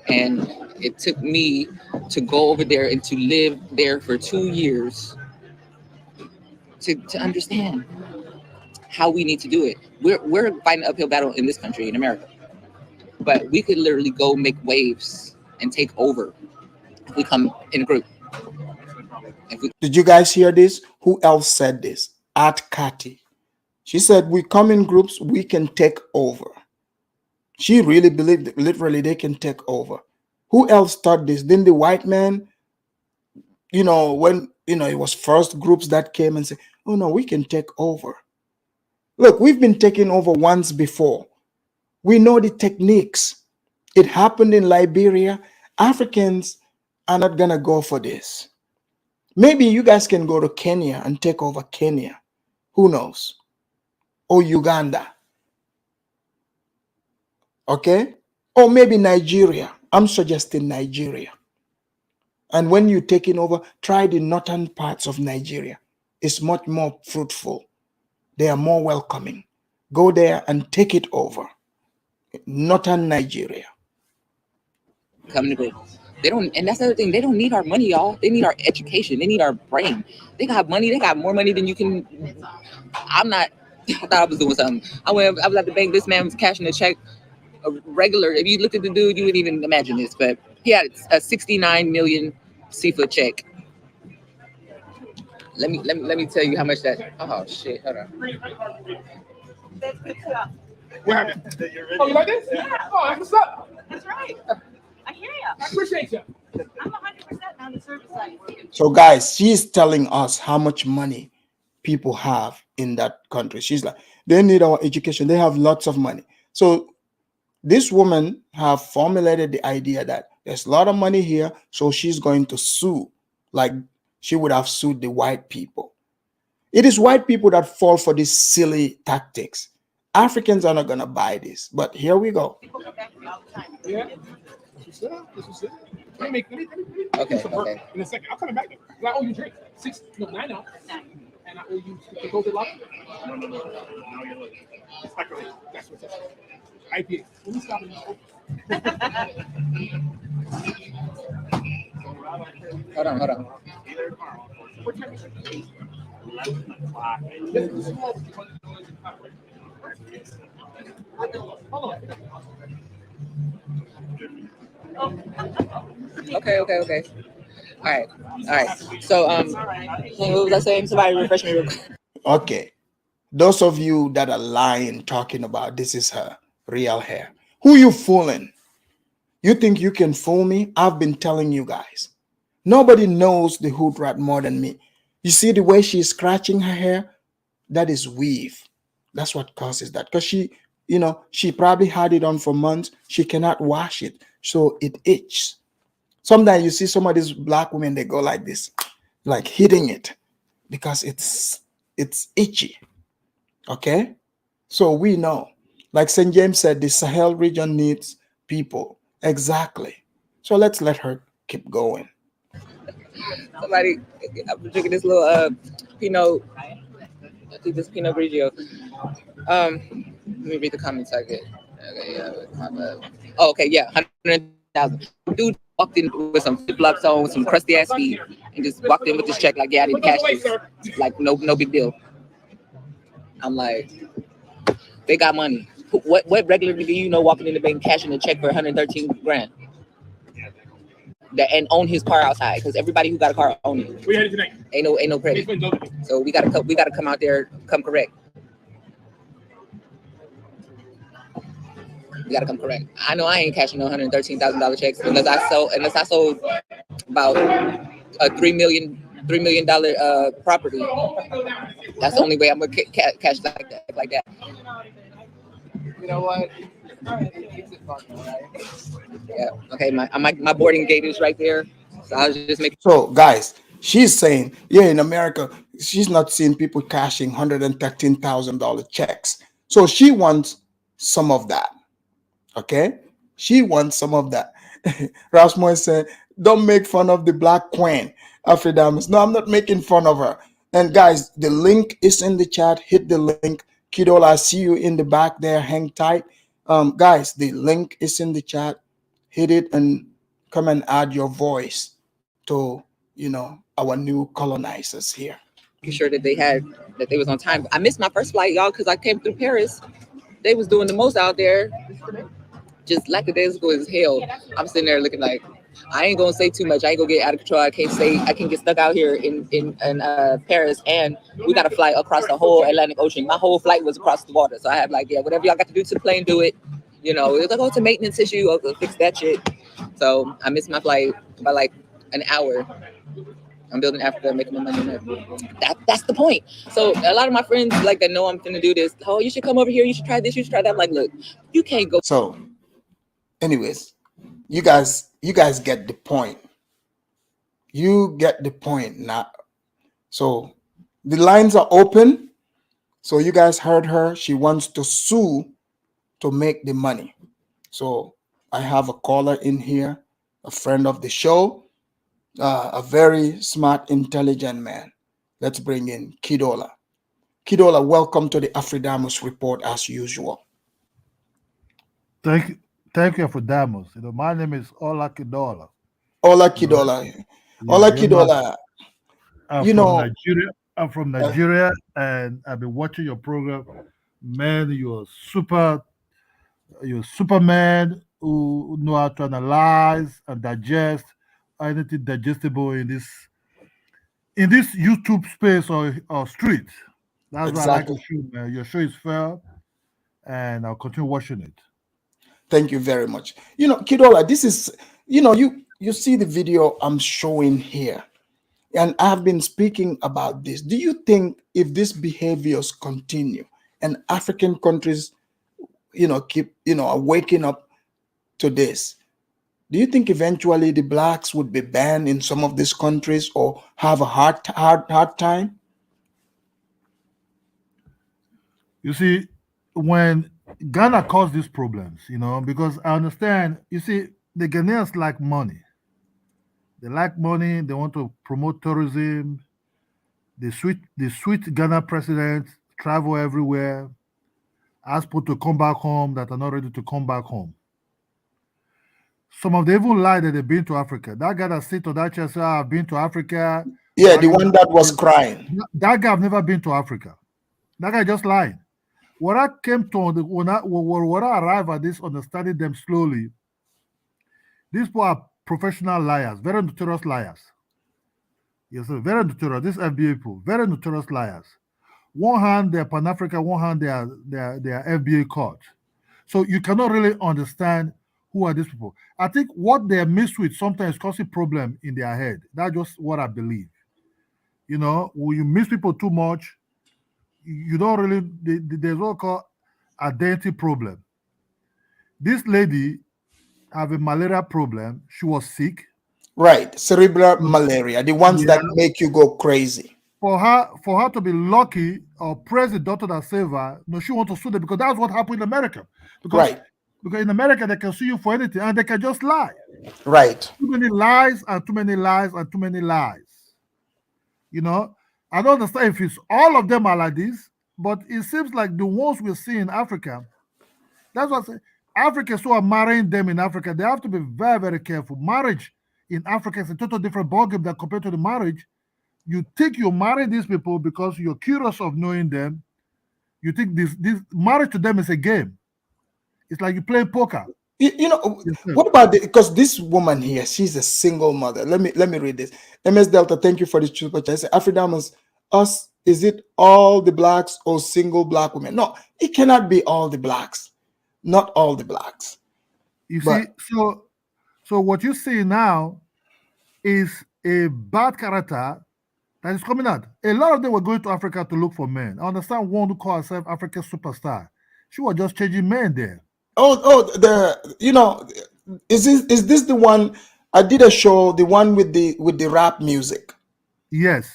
And it took me to go over there and to live there for 2 years to understand how we need to do it. We're fighting an uphill battle in this country, in America. But we could literally go make waves and take over if we come in a group. Did you guys hear this? Who else said this? At Kati. She said, we come in groups, we can take over. She really believed that literally they can take over. Who else thought this? Didn't the white man, when, it was first groups that came and said, oh no, we can take over. Look, we've been taken over once before. We know the techniques. It happened in Liberia. Africans are not going to go for this. Maybe you guys can go to Kenya and take over Kenya. Who knows? Or Uganda. Okay? Or maybe Nigeria. I'm suggesting Nigeria. And when you're taking over, try the northern parts of Nigeria. It's much more fruitful. They are more welcoming. Go there and take it over. Northern Nigeria. Come to group. They don't, and that's the other thing. They don't need our money, y'all. They need our education. They need our brain. They got money. They got more money than you can. I'm not. I thought I was doing something. I was at the bank. This man was cashing a check. A regular. If you looked at the dude, you wouldn't even imagine this. But he had a 69 million seafood check. Let me tell you how much that. Oh shit! Hold on. What happened? Oh, you like this? Yeah. Oh, that's what's up. That's right. I hear you. I appreciate you. I'm 100% on the service side. So guys, she's telling us how much money people have in that country. She's like, they need our education. They have lots of money. So this woman have formulated the idea that there's a lot of money here. So she's going to sue, like she would have sued the white people. It is white people that fall for these silly tactics. Africans are not going to buy this, but here we go. Yeah. Let me Okay, okay. in a second. I'm coming back there. I owe you drinks. 9 ounce. And I owe you the golden lock. No. Now you're looking. It's like that's what's up. IPA. Let me stop and Hold on. what time is it? 11 o'clock. This is small. Hold on. Okay. All right. So what was I saying? Somebody refresh me real quick. Okay. Those of you that are lying, talking about this is her real hair. Who you fooling? You think you can fool me? I've been telling you guys. Nobody knows the Hoodrat more than me. You see the way she's scratching her hair? That is weave. That's what causes that. Because she probably had it on for months. She cannot wash it. So it itches. Sometimes you see some of these black women, they go like this, like hitting it because it's itchy. Okay? So we know. Like St. James said, the Sahel region needs people. Exactly. So let's let her keep going. Somebody, I'm drinking this little Pinot. I think this Pinot Grigio. Let me read the comments I get. Okay, yeah, 100,000. Dude walked in with some flip flops on, with some crusty ass feet, and just walked in with this check like, yeah, I need to cash this. Like, no big deal. I'm like, they got money. What regularly do you know walking in the bank cashing a check for 113 grand? And own his car outside, because everybody who got a car own it. We had it tonight. Ain't no credit. So we gotta come out there, come correct. We gotta come correct. I know I ain't cashing no $113,000 checks unless I sold about a $3 million property. That's the only way I'm gonna cash like that. You know what? Yeah. Okay. My boarding gate is right there. So I was just making. So guys, she's saying, yeah, in America, she's not seeing people cashing $113,000 checks. So she wants some of that. Okay? She wants some of that. Rasmus said, don't make fun of the black queen, Afridamus. No, I'm not making fun of her. And guys, the link is in the chat. Hit the link. Kidola, I see you in the back there. Hang tight. Guys, the link is in the chat. Hit it and come and add your voice to, our new colonizers here. Making sure that they was on time. I missed my first flight, y'all, because I came through Paris. They was doing the most out there. Just lackadaisical as hell. I'm sitting there looking like, I ain't gonna say too much. I ain't gonna get out of control. I can get stuck out here in Paris, and we gotta fly across the whole Atlantic Ocean. My whole flight was across the water, so I have like, yeah, whatever y'all got to do to the plane, do it. It's like, oh, it's a maintenance issue. I'll fix that shit. So I missed my flight by like an hour. I'm building Africa, making my money. That's the point. So a lot of my friends like that know I'm gonna do this. Oh, you should come over here. You should try this. You should try that. I'm like, look, you can't go. So, anyways, you guys get the point. You get the point now. So the lines are open. So you guys heard her. She wants to sue to make the money. So I have a caller in here, a friend of the show, a very smart, intelligent man. Let's bring in Kidola. Kidola, welcome to the Afridamus Report as usual. Thank you, Afridamus. My name is Ola Kidola. Ola Kidola. Ola Kidola. Nigeria. I'm from Nigeria, and I've been watching your program. Man, you're Superman who know how to analyze and digest anything digestible in this YouTube space or street. That's why I like your show, man. Your show is fair, and I'll continue watching it. Thank you very much. Kidola, this is, you see the video I'm showing here, and I've been speaking about this. Do you think if these behaviors continue and African countries, keep, are waking up to this, do you think eventually the blacks would be banned in some of these countries or have a hard time? You see, when Ghana caused these problems, because I understand, you see, the Ghanaians like money. They like money, they want to promote tourism. The sweet Ghana president travel everywhere, ask people to come back home that are not ready to come back home. Some of them even lie that they've been to Africa. That guy that sit on that chair say, I've been to Africa. Yeah, the one that was crying. That guy have never been to Africa. That guy just lied. What I came to when I arrived at this understanding them slowly, these people are professional liars, very notorious liars. Yes, sir, very notorious. These FBA people, very notorious liars. One hand they're Pan Africa, one hand they are FBA court. So you cannot really understand who are these people. I think what they're mixed with sometimes causes problem in their head. That's just what I believe. When you mix people too much, you don't really. There's what called identity problem. This lady have a malaria problem. She was sick. Right, cerebral malaria, the ones that make you go crazy. For her to be lucky or praise the doctor that saved her, no, she want to sue them because that's what happened in America. Because in America they can sue you for anything and they can just lie. Right. Too many lies and too many lies and too many lies. I don't understand if it's all of them are like this, but it seems like the ones we see in Africa, that's what I say. Africans who are marrying them in Africa, they have to be very, very careful. Marriage in Africa is a total different ballgame than compared to the marriage. You think you marry these people because you're curious of knowing them. You think this marriage to them is a game. It's like you play poker. What about because this woman here, she's a single mother. Let me read this. MS Delta, thank you for the super chat. I say, Afridamas, us, is it all the blacks or single black women? No, it cannot be all the blacks. Not all the blacks. You see, so what you see now is a bad character that is coming out. A lot of them were going to Africa to look for men. I understand one who called herself African superstar. She was just changing men there. Is this the one? I did a show, the one with the rap music. Yes,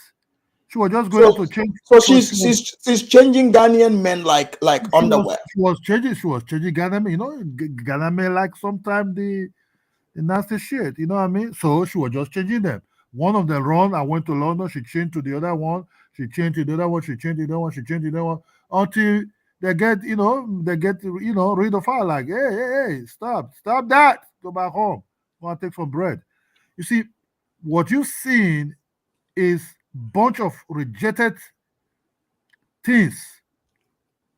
she was just going to change. So she's changing Ghanaian men like underwear. She was changing Ghanaian men. Ghanaian men like sometimes the nasty shit. You know what I mean? So she was just changing them. One of them run and went to London. She changed to the other one. She changed to the other one. She changed to the other one. She changed to the other one until they get rid of her. Like, hey, stop that. Go back home. Go and take some bread. You see, what you've seen is bunch of rejected teens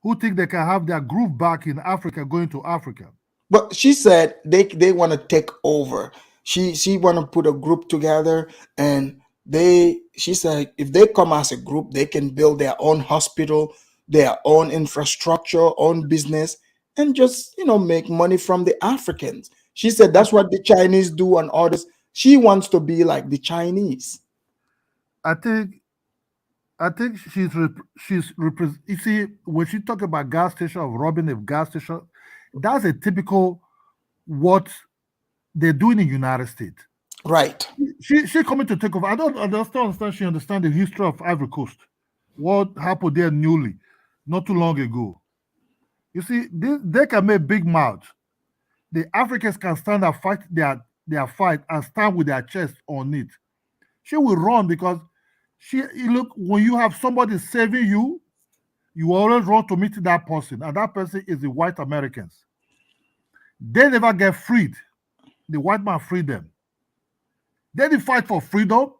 who think they can have their groove back in Africa, going to Africa. But she said they want to take over. She want to put a group together, and she said if they come as a group, they can build their own hospital, their own infrastructure, own business, and just make money from the Africans. She said that's what the Chinese do and others. She wants to be like the Chinese. I think she's you see, when she talk about gas station, of robbing a gas station, that's a typical what they do in the United States. Right. She coming to take over. I don't understand. She understand the history of Ivory Coast. What happened there newly, not too long ago. You see, they can make big mouths. The Africans can stand and fight their fight and stand with their chest on it. She will run because look, when you have somebody saving you, you always run to meet that person, and that person is the white Americans. They never get freed. The white man freed them. They didn't fight for freedom.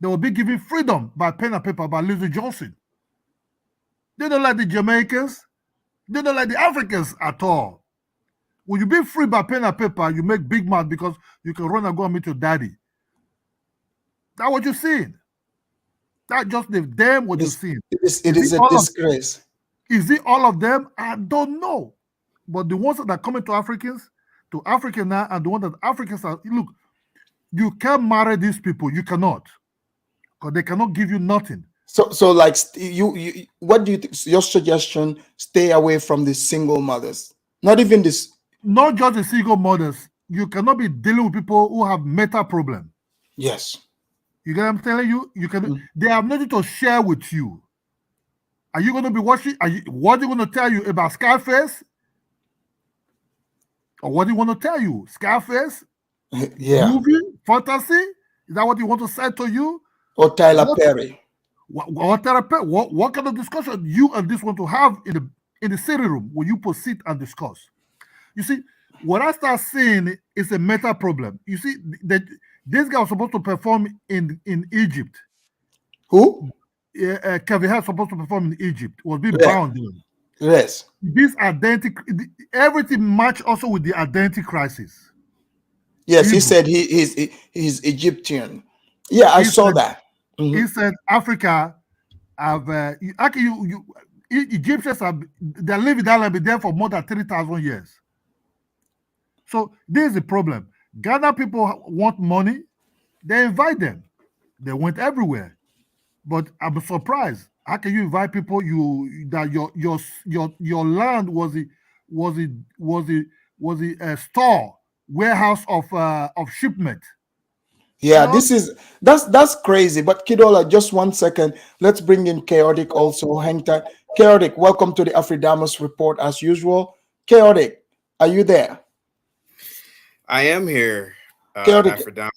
They will be given freedom by pen and paper by Lyndon Johnson. They don't like the Jamaicans. They don't like the Africans at all. When you be free by pen and paper, you make big mouth because you can run and go and meet your daddy. That's what you're seeing. That's just them what you're seeing. It is a disgrace. Is it all of them? I don't know. But the ones that are coming to Africa now, and the ones that Africans are, look, you can't marry these people. You cannot. Because they cannot give you nothing. So like you what do you think? Your suggestion, stay away from the single mothers. Not even this. Not just the single mothers. You cannot be dealing with people who have mental problem. Yes. You get what I'm telling you? You can. They have nothing to share with you. Are you going to be watching? What are you going to tell you about Scarface? Or what do you want to tell you? Scarface? Yeah. Movie? Fantasy? Is that what you want to say to you? Or Tyler Perry. What kind of discussion you and this want to have in the sitting room when you proceed and discuss? You see, what I start seeing is a meta problem. You see, this guy was supposed to perform in Egypt. Who? Kevin Hart supposed to perform in Egypt. Was being Yeah. bound. Yes. This identity, everything match also with the identity crisis. Yes, he Hebrew. said he's Egyptian. Yeah, I saw that. He said Africa have Egyptians have they're living that land been there for more than 3,000 years. So this is the problem. Ghana people want money, they invite them. They went everywhere. But I'm surprised. How can you invite people that your land was a store warehouse of shipment? Yeah, that's crazy. But Kidola, just 1 second. Let's bring in Chaotic also. Hang tight. Chaotic, welcome to the Afridamus report as usual. Chaotic, are you there? I am here. Chaotic, Afridamus.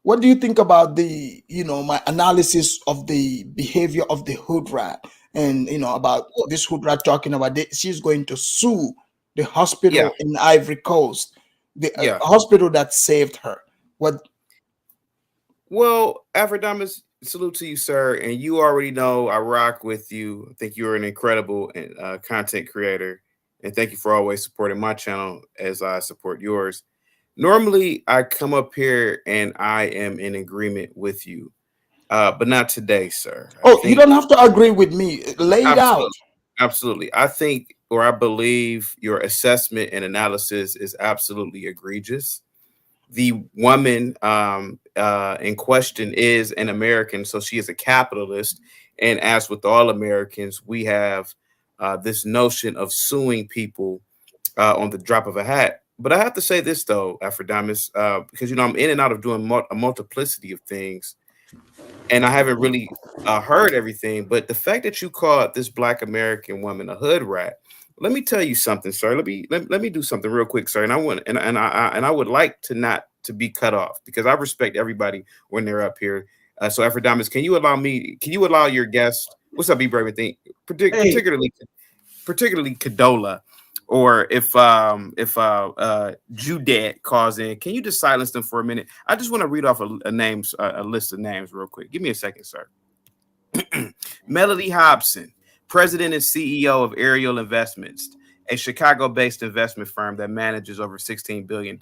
what do you think about my analysis of the behavior of the Hoodrat and about this Hoodrat talking about she's going to sue the hospital in Ivory Coast, the hospital that saved her. What? Well, Afridamus, salute to you, sir. And you already know I rock with you. I think you're an incredible content creator. And thank you for always supporting my channel as I support yours. Normally, I come up here and I am in agreement with you, but not today, sir. You don't have to agree with me. Lay it out. Absolutely. I think, or I believe, your assessment and analysis is absolutely egregious. The woman in question is an American, so she is a capitalist. And as with all Americans, we have this notion of suing people on the drop of a hat. But I have to say this, though, Afridamus, because, I'm in and out of doing a multiplicity of things, and I haven't really heard everything. But the fact that you called this Black American woman a hood rat, let me tell you something, sir. Let me do something real quick, sir. And I would like to not to be cut off because I respect everybody when they're up here. So, Afridamus, can you allow your guest? What's up, E-Brave? Particularly Kadola. Or if Judet calls in, can you just silence them for a minute? I just want to read off a list of names real quick. Give me a second, sir. Melody Hobson, president and CEO of Ariel Investments, a Chicago-based investment firm that manages over $16 billion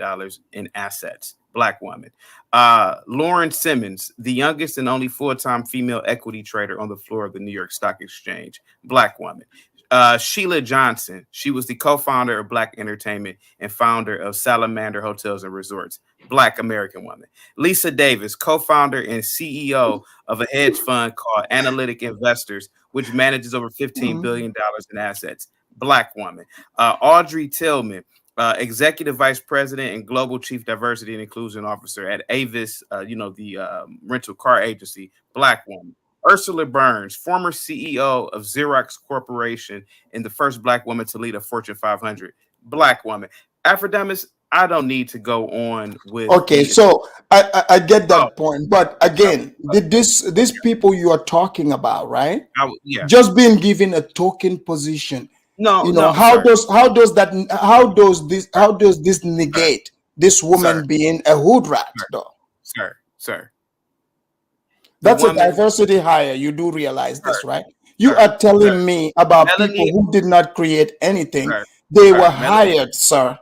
in assets. Black woman. Lauren Simmons, the youngest and only full-time female equity trader on the floor of the New York Stock Exchange. Black woman. Sheila Johnson. She was the co-founder of Black Entertainment and founder of Salamander Hotels and Resorts. Black American woman. Lisa Davis, co-founder and CEO of a hedge fund called Analytic Investors, which manages over $15 billion in assets. Black woman. Audrey Tillman, executive vice president and global chief diversity and inclusion officer at Avis, the rental car agency. Black woman. Ursula Burns, former CEO of Xerox Corporation and the first Black woman to lead a Fortune 500. Black woman. Afridamus, I don't need to go on with. Okay, so I get that point, but again, these people you are talking about, right? Just being given a token position. How does this negate this woman being a hoodrat, though? Sir. That's a diversity hire. You do realize this, right? You are telling me about people who did not create anything. They were hired, sir.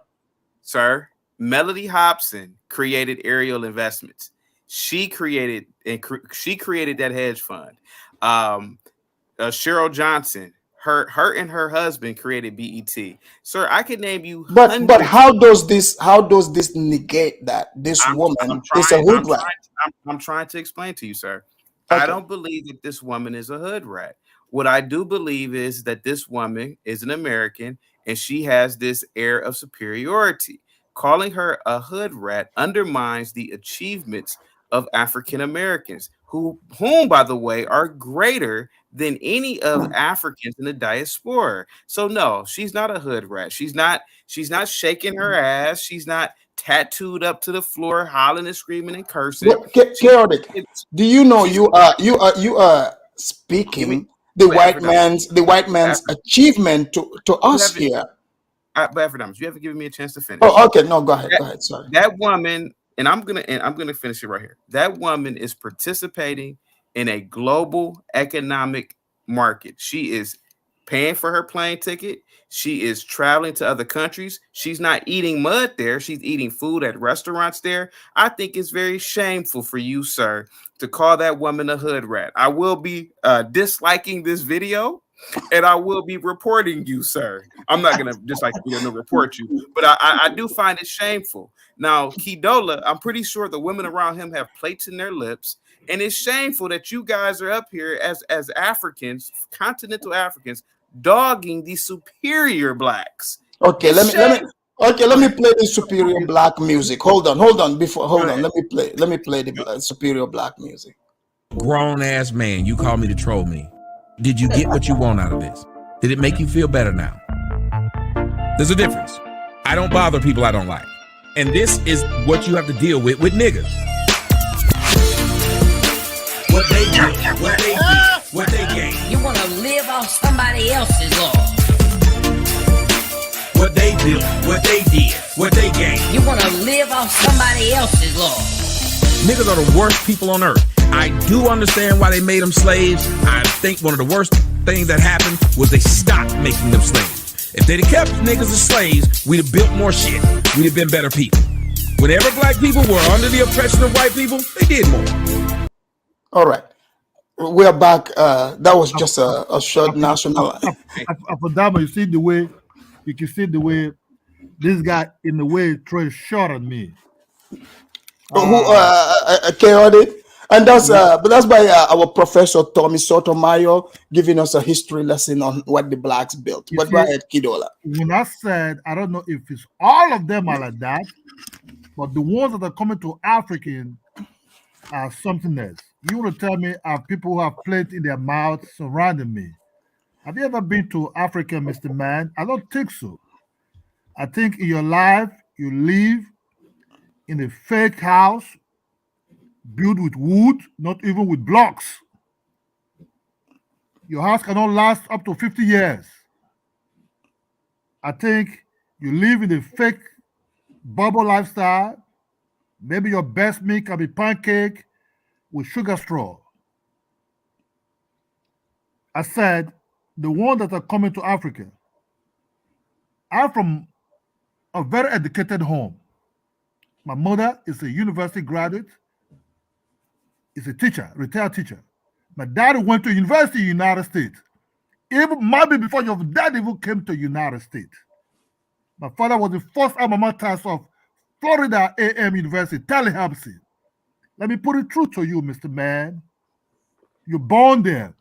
Sir, Melody Hobson created Ariel Investments. She created that hedge fund. Cheryl Johnson, her and her husband created BET. Sir, I could name you. But how does this negate that this woman is a hood rat? I'm trying to explain to you, sir. Okay. I don't believe that this woman is a hood rat. What I do believe is that this woman is an American and she has this air of superiority. Calling her a hood rat undermines the achievements of African Americans. whom, by the way, are greater than any of Africans in the diaspora. So no, she's not a hood rat. She's not shaking her ass. She's not tattooed up to the floor, hollering and screaming and cursing. Well, chaotic. Do you know you are speaking the white man's achievement to us here? But for you haven't given me a chance to finish. Oh, okay. No, go ahead. Sorry. That woman, and I'm gonna finish it right here. That woman is participating in a global economic market. She is paying for her plane ticket. She is traveling to other countries. She's not eating mud there. She's eating food at restaurants there. I think it's very shameful for you, sir, to call that woman a hood rat. I will be disliking this video, and I will be reporting you, sir. I'm not gonna dislike the video and report you, but I do find it shameful. Now, Kidola, I'm pretty sure the women around him have plates in their lips. And it's shameful that you guys are up here as Africans, continental Africans, dogging the superior blacks. Okay, let me play the superior black music. Hold on. Let me play the superior black music. Grown ass man, you called me to troll me. Did you get what you want out of this? Did it make you feel better now? There's a difference. I don't bother people I don't like. And this is what you have to deal with niggas. What they do, what they did, what they gain. You want to live off somebody else's law. What they do, what they did, what they gain. You want to live off somebody else's law. Niggas are the worst people on earth. I do understand why they made them slaves. I think one of the worst things that happened was they stopped making them slaves. If they'd have kept niggas as slaves, we'd have built more shit. We'd have been better people. Whenever black people were under the oppression of white people, they did more. All right, we are back. That was just a short national. Afadama, you can see the way this guy in the way throws shot at me. Chaotic, and that's by our professor Tommy Sotomayor giving us a history lesson on what the blacks built. But go ahead, Kidola. When I said I don't know if it's all of them are like that, but the ones that are coming to African are something else. You want to tell me people who have plates in their mouths surrounding me? Have you ever been to Africa, Mr. Man? I don't think so. I think in your life, you live in a fake house built with wood, not even with blocks. Your house cannot last up to 50 years. I think you live in a fake bubble lifestyle. Maybe your best meal can be pancake with sugar straw. I said, the ones that are coming to Africa are from a very educated home. My mother is a university graduate, is a teacher, retired teacher. My dad went to university in the United States. Even maybe before your dad even came to the United States. My father was the first alma mater of Florida A&M University, Tallahassee. Let me put it true to you, Mr. Man. You're born there,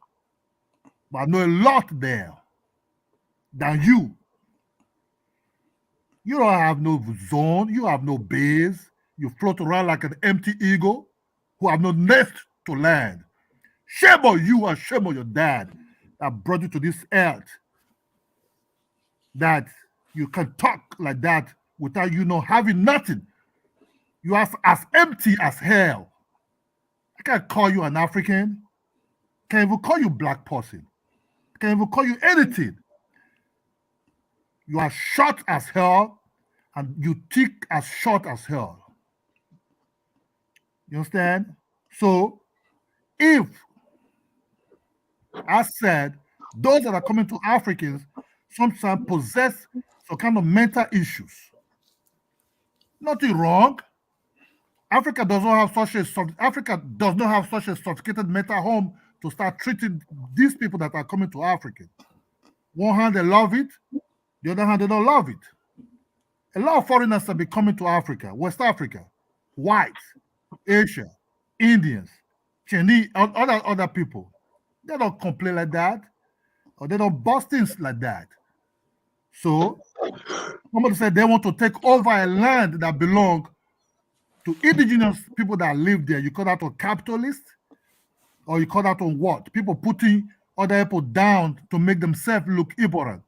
but I know a lot there than you. You don't have no zone. You have no base. You float around like an empty eagle who have no nest to land. Shame on you and shame on your dad that brought you to this earth. That you can talk like that without you not having nothing. You are as empty as hell. I can't call you an African. Can't even call you black person. Can't even call you anything. You are short as hell, and you thick as short as hell. You understand? So, if I said those that are coming to Africans sometimes possess some kind of mental issues, nothing wrong. Africa does not have such a sophisticated mental home to start treating these people that are coming to Africa. One hand they love it, the other hand they don't love it. A lot of foreigners have been coming to Africa, West Africa, whites, Asia, Indians, Chinese, other people. They don't complain like that, or they don't bust things like that. So somebody said they want to take over a land that belongs to indigenous people that live there. You call that a capitalist? Or you call that on what? People putting other people down to make themselves look important.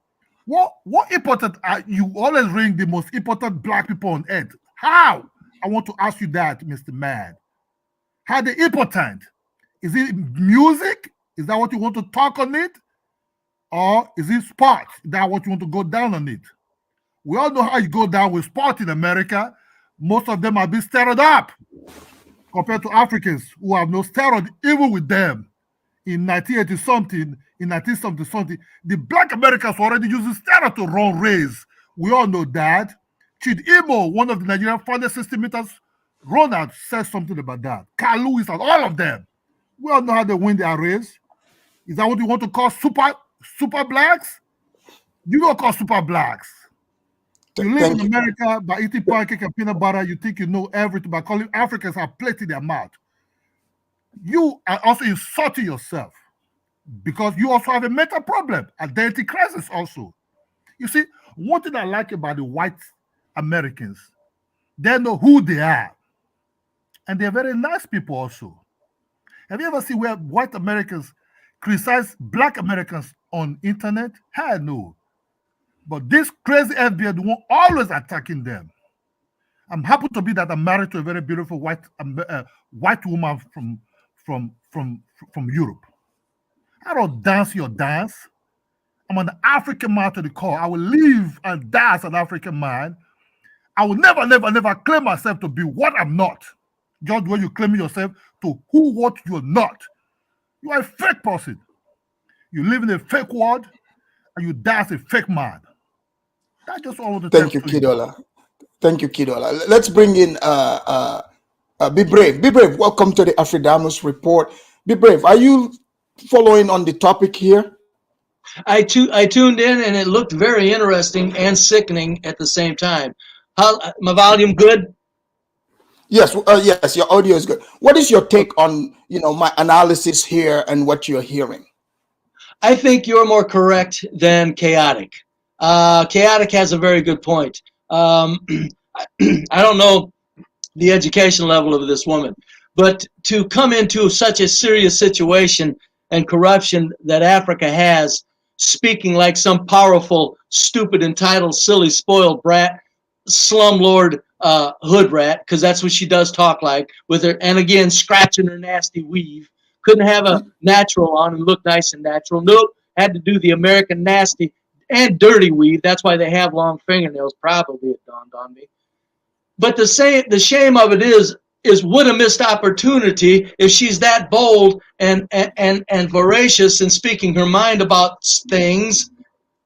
What important are you always ring the most important black people on earth? How? I want to ask you that, Mr. Man. How they important? Is it music? Is that what you want to talk on it? Or is it sport? Is that what you want to go down on it? We all know how you go down with sport in America. Most of them are being stirred up compared to Africans who have no steroid, even with them. In 1980 something, in 1970 something, the black Americans were already using steroid to run race. We all know that. Chid Imo, one of the Nigerian finest estimators, Ronald said something about that. Carl Lewis and all of them. We all know how they win their race. Is that what you want to call super blacks? You don't call super blacks. You live in America by eating pancake and peanut butter. You think you know everything by calling Africans have plate in their mouth. You are also insulting yourself because you also have a mental problem, identity crisis also. You see, one thing I like about the white Americans, they know who they are. And they're very nice people also. Have you ever seen where white Americans criticize black Americans on internet? Hell no. But this crazy FBA, the one always attacking them. I'm happy to be that I'm married to a very beautiful white woman from Europe. I don't dance your dance. I'm an African man to the core. I will live and die as an African man. I will never, never, never claim myself to be what I'm not. Just when you claim yourself to what you're not. You are a fake person. You live in a fake world and you die as a fake man. That's just all the Thank you, Kidola. Thank you, Kidola. Let's bring in Be Brave. Be Brave, welcome to the Afridamus Report. Be Brave, are you following on the topic here? I tuned in and it looked very interesting and sickening at the same time. My volume good? Yes, yes, your audio is good. What is your take on my analysis here and what you're hearing? I think you're more correct than chaotic. Chaotic has a very good point. I don't know the education level of this woman, but to come into such a serious situation and corruption that Africa has, speaking like some powerful, stupid, entitled, silly, spoiled brat, slumlord Hoodrat, because that's what she does talk like, with her, and again, scratching her nasty weave. Couldn't have a natural on and look nice and natural. Nope, had to do the American nasty and dirty weave. That's why they have long fingernails, probably, it dawned on me. But the shame of it is what a missed opportunity if she's that bold and voracious in speaking her mind about things,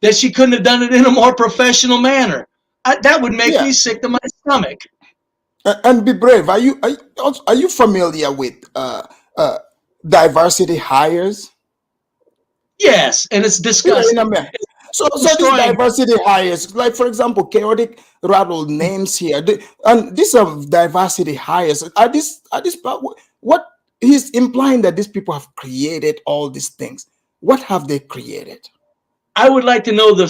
that she couldn't have done it in a more professional manner. That would make me sick to my stomach. And Be Brave, are you familiar with diversity hires? Yes, and it's disgusting. So these diversity hires, like for example, chaotic rattled names here, and these are diversity hires. Are these what he's implying that these people have created all these things? What have they created? I would like to know the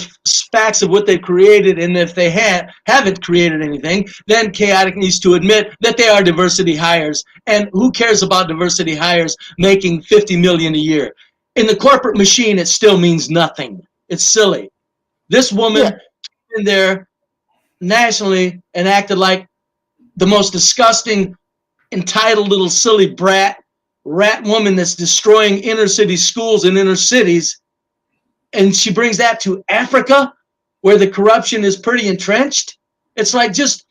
facts of what they've created, and if they haven't created anything, then Chaotic needs to admit that they are diversity hires. And who cares about diversity hires making $50 million a year? In the corporate machine, it still means nothing. It's silly. This woman came in there nationally and acted like the most disgusting, entitled little silly rat woman that's destroying inner city schools and inner cities. And she brings that to Africa, where the corruption is pretty entrenched. It's like, just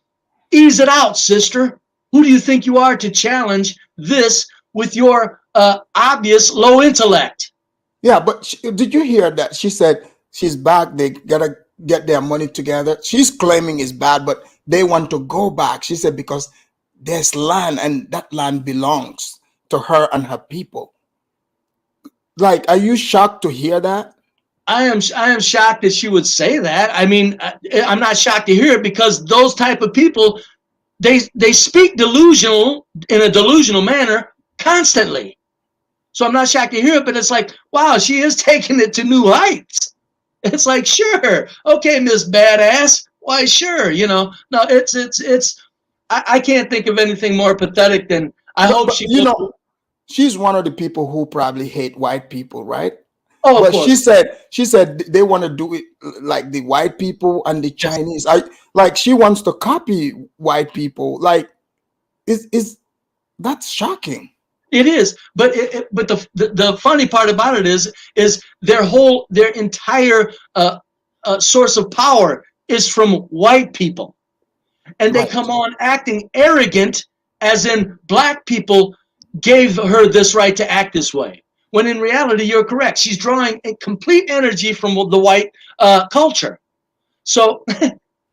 ease it out, sister. Who do you think you are to challenge this with your obvious low intellect? Yeah, but did you hear that? She said she's back. They gotta get their money together. She's claiming it's bad, but they want to go back. She said because there's land and that land belongs to her and her people. Like, are you shocked to hear that? I am shocked that she would say that. I mean, I'm not shocked to hear it, because those type of people, they speak delusional in a delusional manner constantly. So I'm not shocked to hear it, but it's like, wow, she is taking it to new heights. It's like, sure, okay, Miss Badass, why, sure, no, it's I can't think of anything more pathetic than, I hope she, she's one of the people who probably hate white people, right? Oh, of But course. she said they want to do it like the white people and the Chinese. Like she wants to copy white people. Like is that's shocking. It is, but but the funny part about it is their entire source of power is from white people, and they Right. come on acting arrogant, as in black people gave her this right to act this way. When in reality, you're correct. She's drawing a complete energy from the white culture. So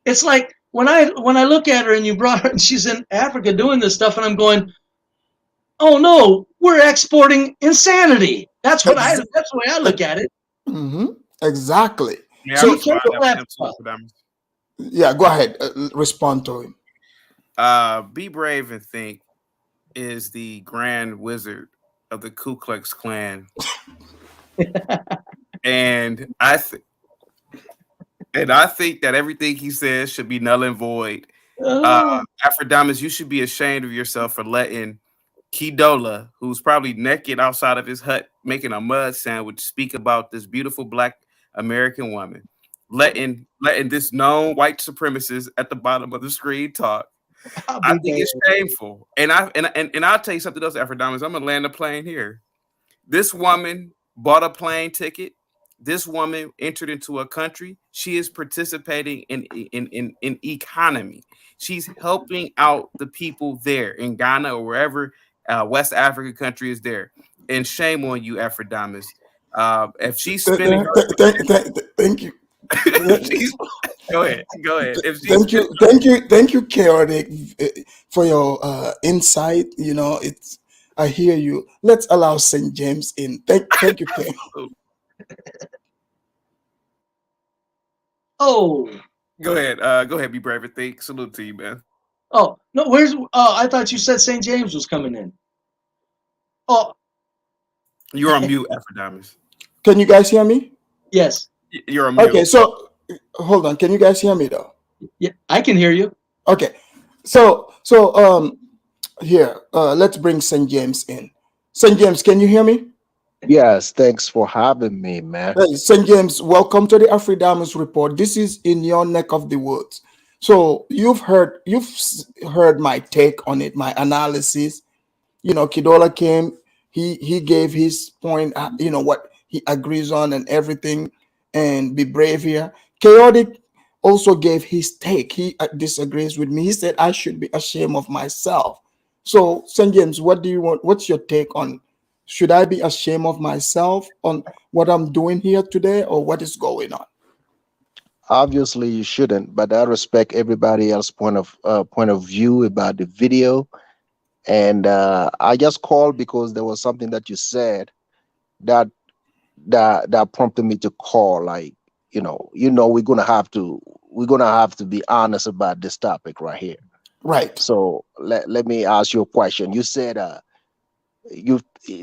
it's like when I look at her and you brought her and she's in Africa doing this stuff, and I'm going, oh no, we're exporting insanity. That's the way I look at it. Exactly. Yeah, So yeah, go ahead. Respond to him. Be Brave and Think is the grand wizard of the Ku Klux Klan. And I think that everything he says should be null and void. Afrodamus, you should be ashamed of yourself for letting Kidola, who's probably naked outside of his hut making a mud sandwich, speak about this beautiful Black American woman. Letting this known white supremacist at the bottom of the screen talk. I think it's shameful. And I'll tell you something else, Afrodamus. I'm gonna land the plane here. This woman bought a plane ticket. This woman entered into a country. She is participating in economy. She's helping out the people there in Ghana or wherever West African country is there. And shame on you, Afrodamus. If she's spending thank you. Go ahead. Thank you, Chaotic, for your insight. You know, I hear you. Let's allow St. James in. Thank you, Chaotic. Oh, go ahead. Be brave and think. Salute to you, man. Oh no, where's? Oh, I thought you said St. James was coming in. Oh, you're on mute, Afrodamus. Can you guys hear me? Yes. You're on mute. Okay, so hold on. Can you guys hear me though? Yeah, I can hear you. Okay, so here, let's bring St. James in. St. James, can you hear me? Yes, thanks for having me, man. Hey, St. James, welcome to the Afrodamus Report. This is in your neck of the woods. So you've heard my take on it, my analysis. You know, Kidola came, he gave his point, you know, what he agrees on and everything, and Be Brave here. Chaotic also gave his take. He disagrees with me. He said I should be ashamed of myself. So, St. James, what do you want? What's your take on? Should I be ashamed of myself on what I'm doing here today, or what is going on? Obviously, you shouldn't, but I respect everybody else's point of view about the video. And I just called because there was something that you said that prompted me to call. Like, we're gonna have to be honest about this topic right here. Right. So let me ask you a question. You said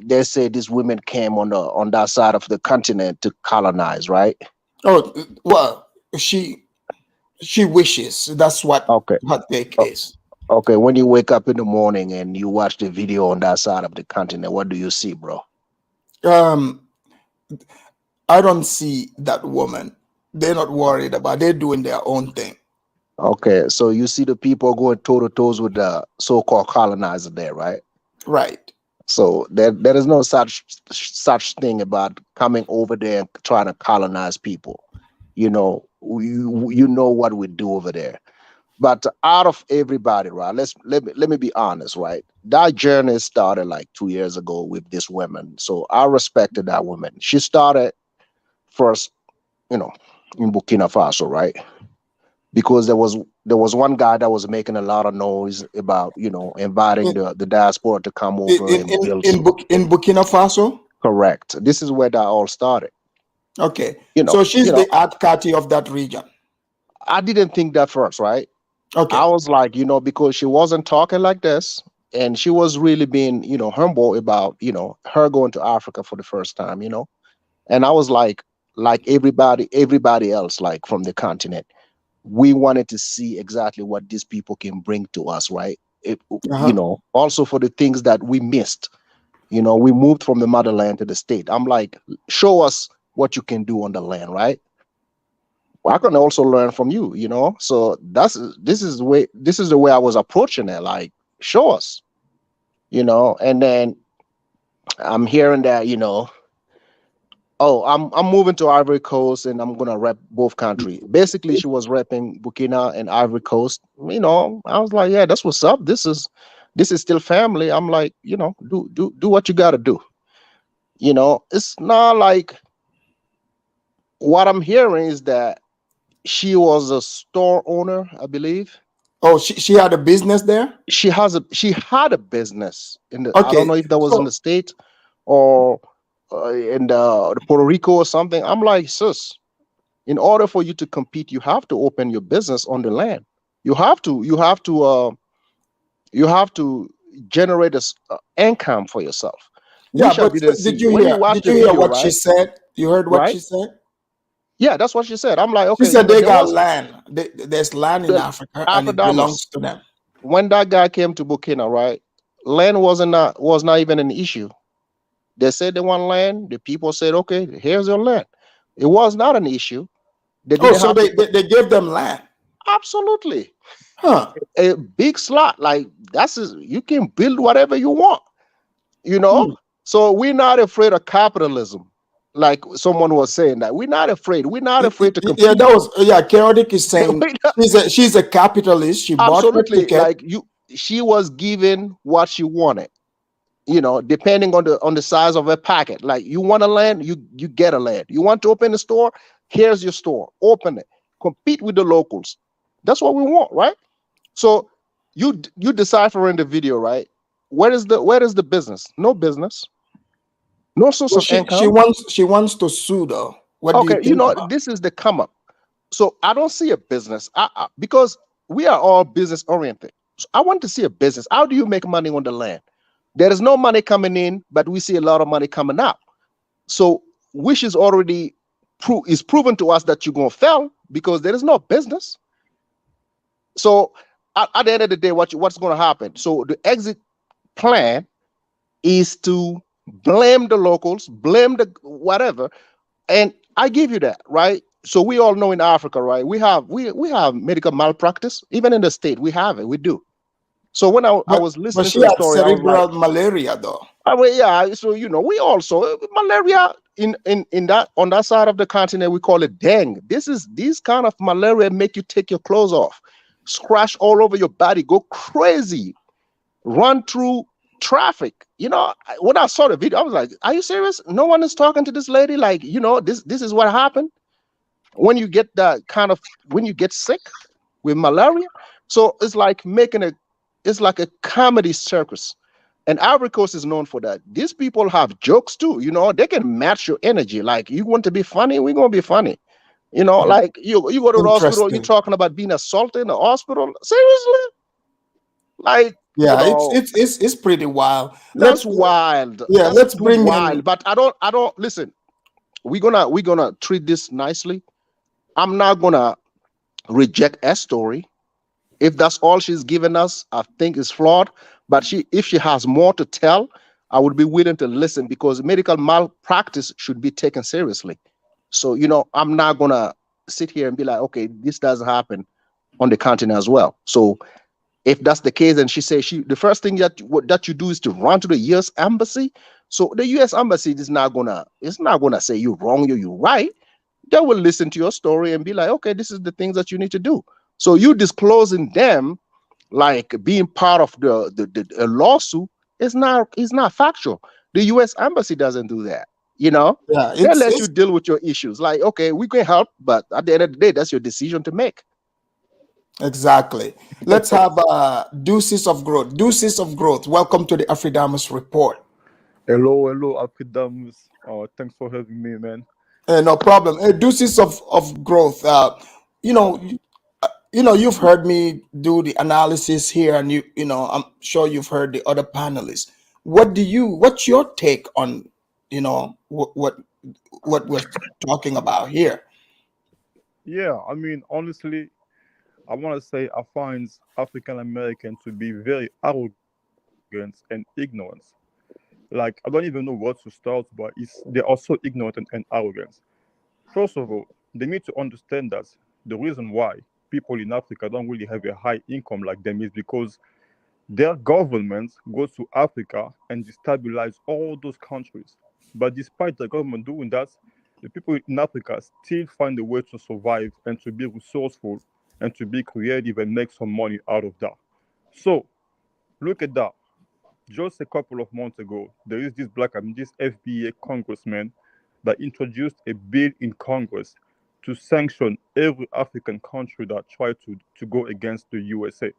they say these women came on that side of the continent to colonize, right? Oh well, she wishes. That's what her take is. Okay, when you wake up in the morning and you watch the video on that side of the continent, what do you see, bro? I don't see that woman. They're not worried about. They're doing their own thing. Okay, so you see the people going toe to toes with the so-called colonizer there, right? Right. So there is no such thing about coming over there and trying to colonize people. You know what we do over there. But out of everybody, right? Let me be honest, right? That journey started like 2 years ago with this woman. So I respected that woman. She started first, in Burkina Faso, right? Because there was one guy that was making a lot of noise about, inviting the diaspora to come over in Burkina Faso. Correct. This is where that all started. Okay. So she's the Atkati of that region. I didn't think that first, right? Okay. I was like, because she wasn't talking like this, and she was really being, humble about, her going to Africa for the first time, And I was like everybody else, like from the continent, we wanted to see exactly what these people can bring to us, right? Also for the things that we missed, You know, we moved from the motherland to the state. I'm like, show us what you can do on the land, right? Well, I can also learn from you, you know. So this is the way I was approaching it. Like, show us, you know. And then I'm hearing that, you know, oh, I'm moving to Ivory Coast and I'm gonna rep both countries. Basically, she was repping Burkina and Ivory Coast. You know, I was like, yeah, that's what's up. This is still family. I'm like, you know, do what you gotta do. You know, it's not like what I'm hearing is that she was a store owner, I believe. Oh, she had a business there? She had a business in the, I don't Okay. know if that was in the So state or in the Puerto Rico or something. I'm like, sis, in order for you to compete, you have to open your business on the land. You have to generate income for yourself. yeah, Which I but didn't did see. you When you hear watch did the you hear video, what she right? said? You heard what Right? she said? Yeah, that's what she said. I'm like, She okay, you said know, they there got was land. There's land in the Africa and it Afrodamus. belongs to them. When that guy came to Burkina, right? Land was not even an issue. They said they want land. The people said, okay, here's your land. It was not an issue. They Oh, didn't so have to they gave them land. absolutely Huh. a big slot. Like you can build whatever you want, you know. Hmm. So we're not afraid of capitalism, like someone was saying that we're not afraid. We're not afraid to Yeah, compete. that was Chaotic is saying she's a capitalist. She bought her Absolutely, ticket. like she was given what she wanted. You know, depending on the size of a packet. Like you want a land, you get a land. You want to open a store, here's your store. Open it. Compete with the locals. That's what we want, right? So you decipher in the video, right? Where is the business? No business. No source Well, of income. she wants to sue though. What do you Okay, you think know, about? this is the come up. So I don't see a business because we are all business oriented. So I want to see a business. How do you make money on the land? There is no money coming in, but we see a lot of money coming out. So which is already is proven to us that you're gonna fail because there is no business. So at the end of the day, what's gonna happen? So the exit plan is to blame the locals, blame the whatever, and I give you that, right? So we all know in Africa, right? We have medical malpractice, even in the state, we have it, we do. So when I was But listening she to the had story, I was like, cerebral malaria though. I mean, yeah. So you know, we also malaria in that on that side of the continent we call it dengue. These kind of malaria make you take your clothes off, scratch all over your body, go crazy, run through traffic. You know, when I saw the video, I was like, "Are you serious? No one is talking to this lady. Like, you know, this is what happened when you get when you get sick with malaria." So it's like a comedy circus. And Ivory Coast is known for that. These people have jokes too. You know, they can match your energy. Like, you want to be funny, we're gonna be funny. You know, like you go to the hospital, you're Interesting. talking about being assaulted in the hospital. Seriously? Like, you Yeah, know, it's pretty wild. that's wild. Yeah, That's let's too bring in. wild. But I don't listen. We're gonna treat this nicely. I'm not gonna reject a story. If that's all she's given us, I think is flawed. But if she has more to tell, I would be willing to listen because medical malpractice should be taken seriously. So, you know, I'm not gonna sit here and be like, okay, this doesn't happen on the continent as well. So if that's the case, and she says the first thing that you do is to run to the U.S. embassy. So the U.S. embassy is not gonna say you're wrong, you're right. They will listen to your story and be like, okay, this is the things that you need to do. So you disclosing them like being part of the lawsuit is not factual. The U.S. embassy doesn't do that. You know, Yeah, they let you it's deal with your issues. Like, okay, we can help, but at the end of the day, that's your decision to make. exactly. Let's have deuces of growth. Deuces of growth. Welcome to the Afridamus report. Hello, Afridamus. Thanks for having me, man. No problem. Deuces of growth. You know, you've heard me do the analysis here, and you know, I'm sure you've heard the other panelists. What's your take on, you know, what we're talking about here? Yeah, I mean, honestly, I want to say I find African American to be very arrogant and ignorant. Like, I don't even know where to start, but they are so ignorant and arrogant. First of all, they need to understand that the reason why people in Africa don't really have a high income like them is because their government goes to Africa and destabilize all those countries. But despite the government doing that, the people in Africa still find a way to survive and to be resourceful and to be creative and make some money out of that. So look at that. Just a couple of months ago, there is this FBA congressman that introduced a bill in Congress to sanction every African country that tried to go against the USA.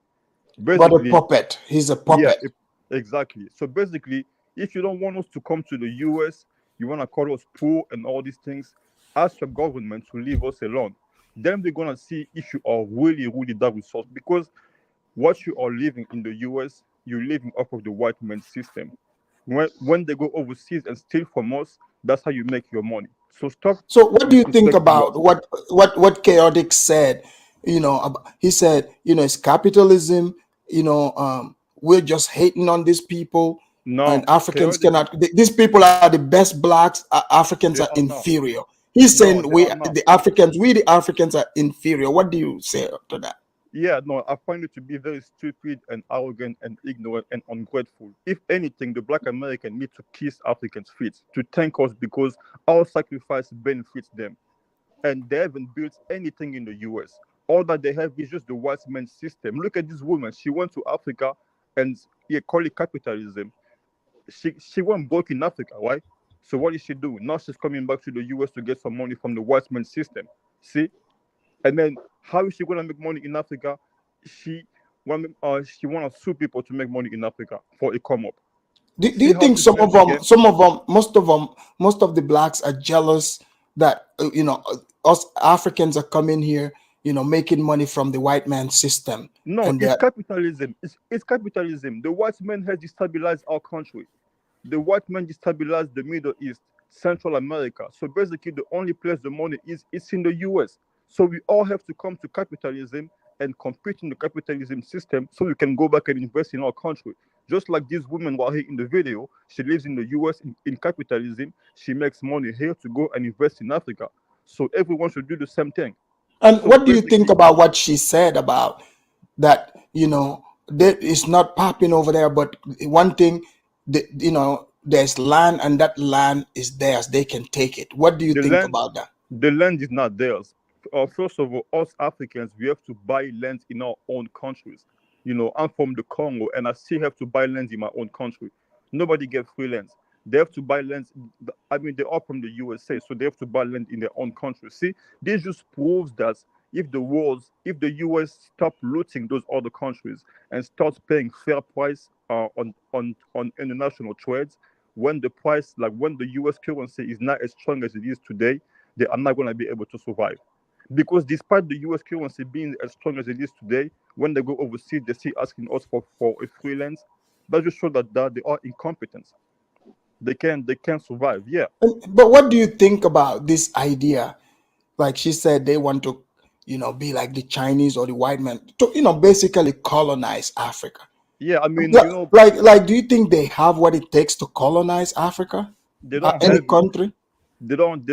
But a Basically, puppet. He's a yeah, puppet. exactly. So basically, if you don't want us to come to the US, you want to call us poor and all these things, ask your government to leave us alone. Then we're going to see if you are really, really that resource. Because what you are living in the US, you're living off of the white man's system. When they go overseas and steal from us, that's how you make your money. So stop So what do you think disrespecting about us. what Chaotic said? He said, it's capitalism. We're just hating on these people, and No, Africans chaotic. cannot. These people are the best blacks. Africans They are are not. inferior. He's No, saying they are not. we the Africans are inferior. What do you say to that? Yeah, no, I find it to be very stupid and arrogant and ignorant and ungrateful. If anything, the Black American need to kiss Africans' feet to thank us because our sacrifice benefits them. And they haven't built anything in the US. All that they have is just the white man's system. Look at this woman. She went to Africa and call it capitalism. She went broke in Africa, right? So what is she doing? Now she's coming back to the US to get some money from the white man's system. See? And then how is she gonna make money in Africa? She wanna sue people to make money in Africa for a come up. Do See you how think she plays the game? most of the blacks are jealous that us Africans are coming here, making money from the white man system, No, and it's that capitalism. It's capitalism. The white man has destabilized our country. The white man destabilized the Middle East, Central America. So basically, the only place the money is in the US. So we all have to come to capitalism and compete in the capitalism system so we can go back and invest in our country. Just like this woman right here in the video, she lives in the US in capitalism. She makes money here to go and invest in Africa. So everyone should do the same thing. and So what do you think basically, about what she said about that? That it's not popping over there, but one thing, there's land, and that land is theirs. They can take it. What do you the think land about that? the land is not theirs. First of all, us Africans, we have to buy land in our own countries. I'm from the Congo, and I still have to buy land in my own country. Nobody gets free lands. They have to buy lands. I mean, they are from the USA, so they have to buy land in their own country. See, this just proves that if the US stop looting those other countries and starts paying fair price on international trades, when the price, like when the US currency is not as strong as it is today, they are not going to be able to survive. Because despite the US currency being as strong as it is today, when they go overseas, they see asking us for a freelance. That just shows that they are incompetent. They can't survive. Yeah. But what do you think about this idea? Like she said, they want to, be like the Chinese or the white man to, basically colonize Africa. Yeah, I mean, Like, do you think they have what it takes to colonize Africa? they don't Any have it. country? They don't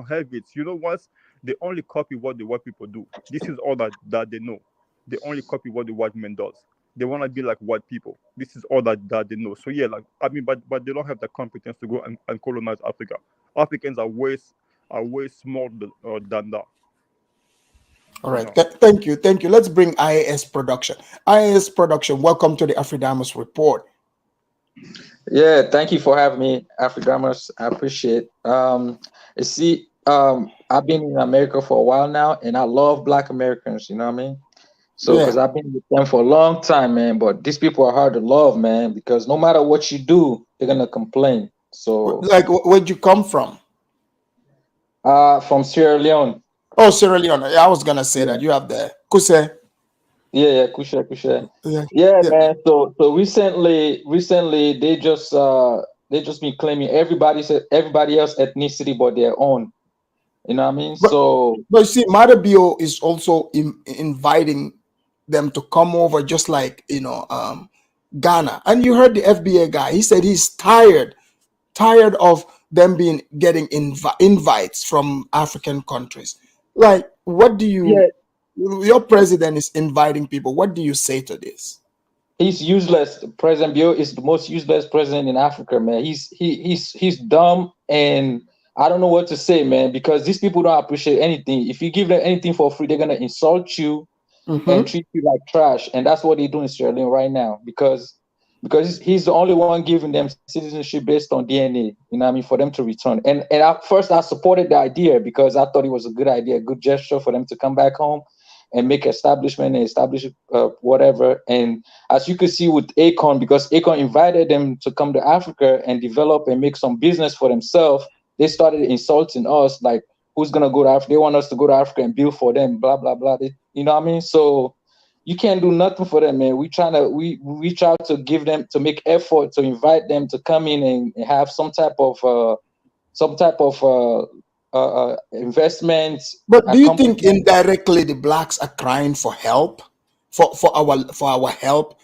have it. You know what? They only copy what the white people do. This is all that they know. They only copy what the white man does. They want to be like white people. This is all that they know. So yeah, like I mean, but they don't have the competence to go and colonize Africa. Africans are way smaller than that. All So right. no. Thank you. Let's bring IAS production. IAS production. Welcome to the Afridamus report. Yeah, thank you for having me, Africanos. I appreciate. You see, I've been in America for a while now, and I love Black Americans. You know what I mean? So, because Yeah. I've been with them for a long time, man. But these people are hard to love, man. Because no matter what you do, they're gonna complain. So, Like, where'd you come from? from Sierra Leone. Oh, Sierra Leone. Yeah, I was gonna say Yeah, that you have the Kuse. yeah, Kusha, Kusha. Yeah, Yeah, yeah. man. So recently, they just been claiming everybody else ethnicity but their own. You know what I mean? But So but you see, Madabio is also inviting them to come over, just like Ghana, and you heard the FBA guy. He said he's tired of them getting invites from African countries. Like, what do you? Your president is inviting people. What do you say to this? He's useless. President Bill is the most useless president in Africa, man. He's dumb, and I don't know what to say, man, because these people don't appreciate anything. If you give them anything for free, they're gonna insult you and treat you like trash. And that's what they're doing in Sierra Leone right now, because he's the only one giving them citizenship based on DNA, you know what I mean, for them to return. And at first I supported the idea because I thought it was a good idea, a good gesture for them to come back home and make establishment and establish whatever. And as you could see with Akon, because Akon invited them to come to Africa and develop and make some business for themselves, they started insulting us, like, who's gonna go to Africa? They want us to go to Africa and build for them, blah blah blah. You know what I mean? So you can't do nothing for them, man. We reach out to give them, to make effort to invite them to come in and have some type of investments. But do you think indirectly the blacks are crying for help, for our help,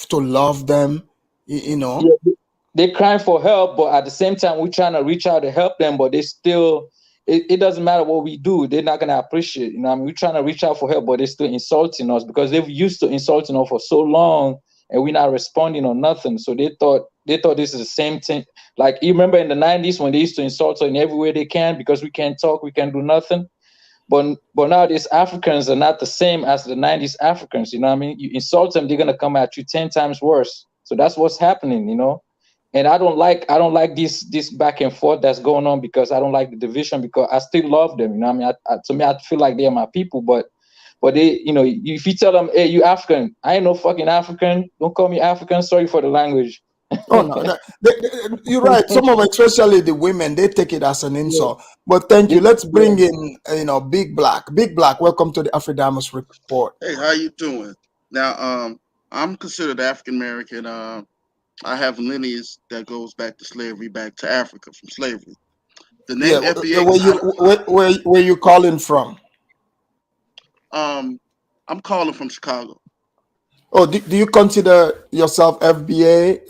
to love them? You know. Yeah, they're crying for help, but at the same time, we're trying to reach out to help them, but they still. It doesn't matter what we do; they're not gonna appreciate. You know, I mean, we're trying to reach out for help, but they're still insulting us because they've used to insulting us for so long, and we're not responding or nothing. So they thought this is the same thing. Like, you remember in the 90s when they used to insult us in every way they can because we can't talk, we can't do nothing. But now these Africans are not the same as the 90s Africans. You know what I mean? You insult them, they're gonna come at you 10 times worse. So that's what's happening. You know. And I don't like this back and forth that's going on, because I don't like the division, because I still love them. You know what I mean? To me, I feel like they're my people, but they, you know, if you tell them, hey, you African, I ain't no fucking African. Don't call me African. Sorry for the language. Oh no, you're right. Some of, especially the women, they take it as an insult. Yeah. But thank you. Let's bring in, Big Black. Big Black, welcome to the Afridamus Report. Hey, how you doing? Now, I'm considered African American. I have lineage that goes back to slavery, back to Africa from slavery. The name FBA. Where you calling from? I'm calling from Chicago. Oh, do you consider yourself FBA?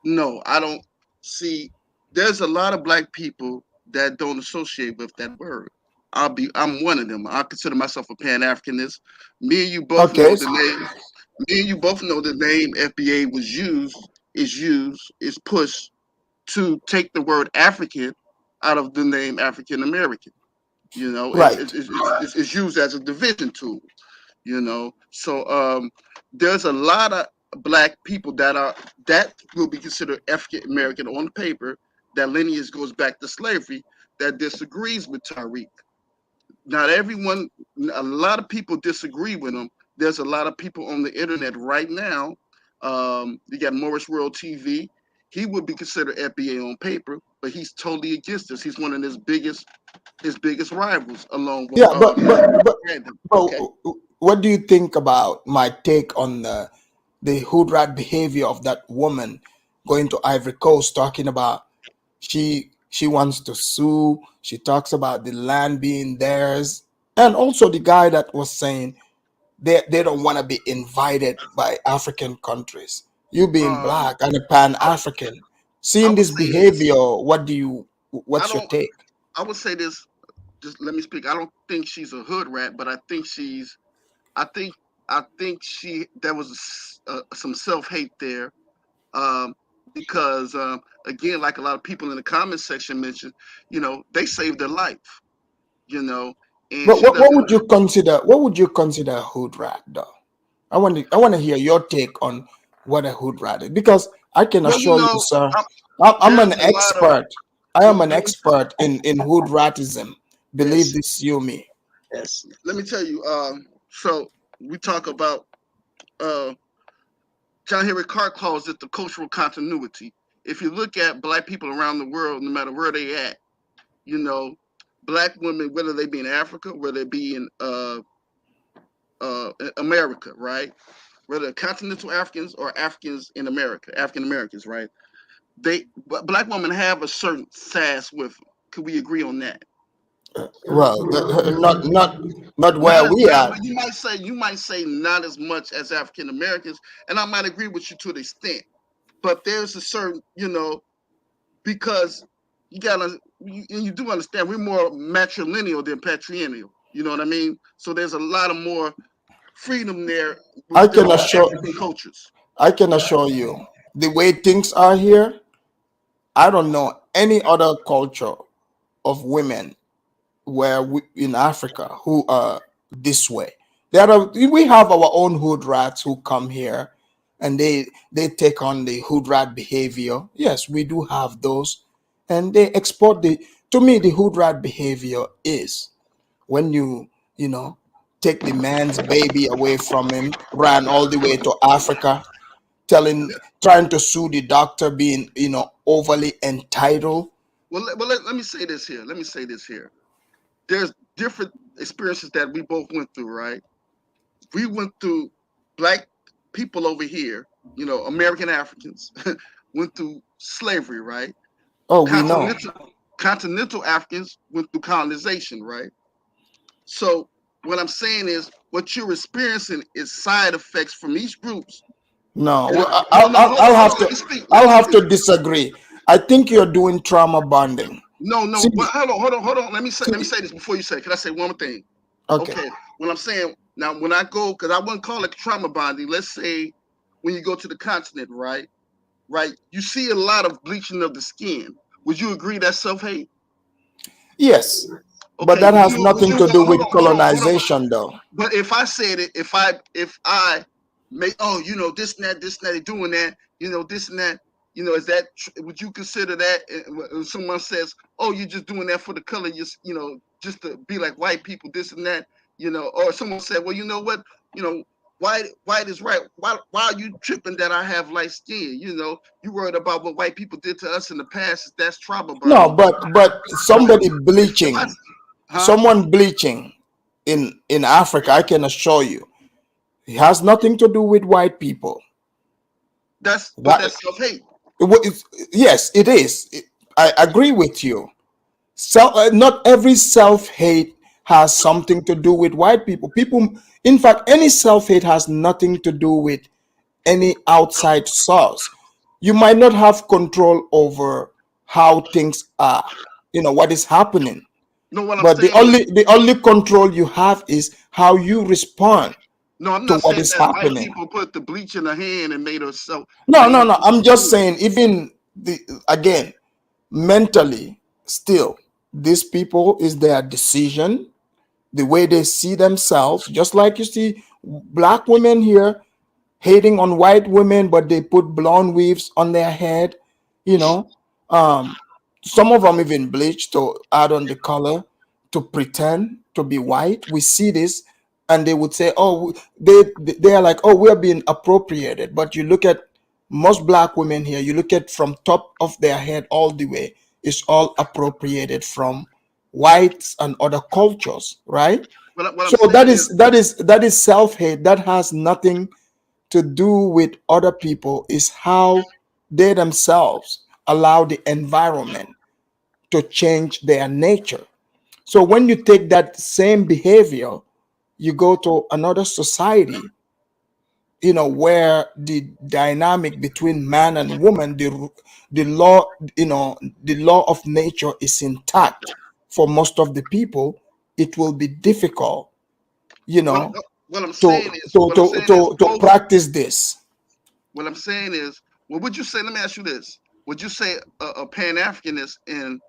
No, I don't. See, there's a lot of black people that don't associate with that word. I'm one of them. I consider myself a Pan-Africanist. Me and you both know the name. Me and you both know the name FBA is pushed to take the word African out of the name African American. You know, right. It's used as a division tool. You know, so there's a lot of black people that will be considered African American on paper. That lineage goes back to slavery. That disagrees with Tariq. Not everyone. A lot of people disagree with him. There's a lot of people on the internet right now. You got Morris World TV. He would be considered FBA on paper, but he's totally against this. He's one of his biggest rivals, along with what do you think about my take on the Hoodrat behavior of that woman going to Ivory Coast, talking about she wants to sue. She talks about the land being theirs, and also the guy that was saying they don't want to be invited by African countries. You being black and a Pan-African, seeing this behavior, what's your take? I would say this. Just let me speak. I don't think she's a hood rat, but I think there was some self-hate there, because again, like a lot of people in the comment section mentioned, you know, they saved their life, you know. And but what would you consider? What would you consider a hood rat, though? I want to hear your take on what a hood rat is, because I can assure you, sir, I'm an expert. I am an expert in hood ratism. Believe this, you me. Yes. Let me tell you. So we talk about John Henry Clark calls it the cultural continuity. If you look at black people around the world, no matter where they at, you know, black women, whether they be in Africa, whether they be in America, right? Whether continental Africans or Africans in America, African Americans, right? Black women have a certain sass with them. Could we agree on that? Well, But Not where as we not, are, you might say not as much as African Americans, and I might agree with you to the extent. But there's a certain, because you do understand we're more matrilineal than patrilineal. You know what I mean? So there's a lot of more freedom there I with can assure African cultures. I can assure you, the way things are here, I don't know any other culture of women where we, in Africa who are this way. We have our own hood rats who come here and they take on the hood rat behavior. Yes, we do have those, and they export the. To me, the hood rat behavior is when you know take the man's baby away from him, ran all the way to Africa, trying to sue the doctor, being overly entitled. Let me say this here. Let me say this here. There's different experiences that we both went through, right? We went through black people over here, American Africans, went through slavery, right? Oh, we know. Continental Africans went through colonization, right? So what I'm saying is what you're experiencing is side effects from each groups. No, No, I'll hold have on. to Let me speak. I'll have to disagree. I think you're doing trauma bonding. No. See, Well, hold on. Let me say this before you say. Can I say one more thing? okay. Okay. When I'm saying now, when I go, because I wouldn't call it trauma bonding. Let's say when you go to the continent, right? Right. You see a lot of bleaching of the skin. Would you agree that's self-hate? Yes, but Okay. that has Would nothing you to do hold with on. colonization, though. But if I said it, if I make, this and that, they doing that, this and that, is that would you consider that? When someone says, oh, you're just doing that for the color, just to be like white people, this and that, or someone said, well, you know what, white is right. Why are you tripping that I have light skin? You worried about what white people did to us in the past. That's trauma No, bonding. but somebody If I, bleaching, huh? someone bleaching in Africa, I can assure you, it has nothing to do with white people. But that's self-hate. Yes, it is. I agree with you. Not every self-hate has something to do with white people. In fact, any self-hate has nothing to do with any outside source. You might not have control over how things are, what is happening. No, what I'm But saying is, the only control you have is how you respond no, I'm to not what saying is that white happening. people put the bleach in her hand and made her so. No, no, no. I'm just saying, even again, mentally, still, these people is their decision, the way they see themselves, just like you see black women here hating on white women, but they put blonde weaves on their head, you know. Um, some of them even bleach to add on the color to pretend to be white. We see this, and they would say, "Oh, they are like, oh, we're being appropriated." But you look at most black women here. You look at from top of their head all the way. It's all appropriated from whites and other cultures, right? What I'm So saying is, that is self-hate. That has nothing to do with other people. Is how they themselves allow the environment to change their nature. So when you take that same behavior, you go to another society, where the dynamic between man and woman, the law, the law of nature is intact for most of the people. It will be difficult, you what know, what I'm to saying is, both. practice this. What I'm saying is, well, would you say? Let me ask you this: would you say a Pan Africanist in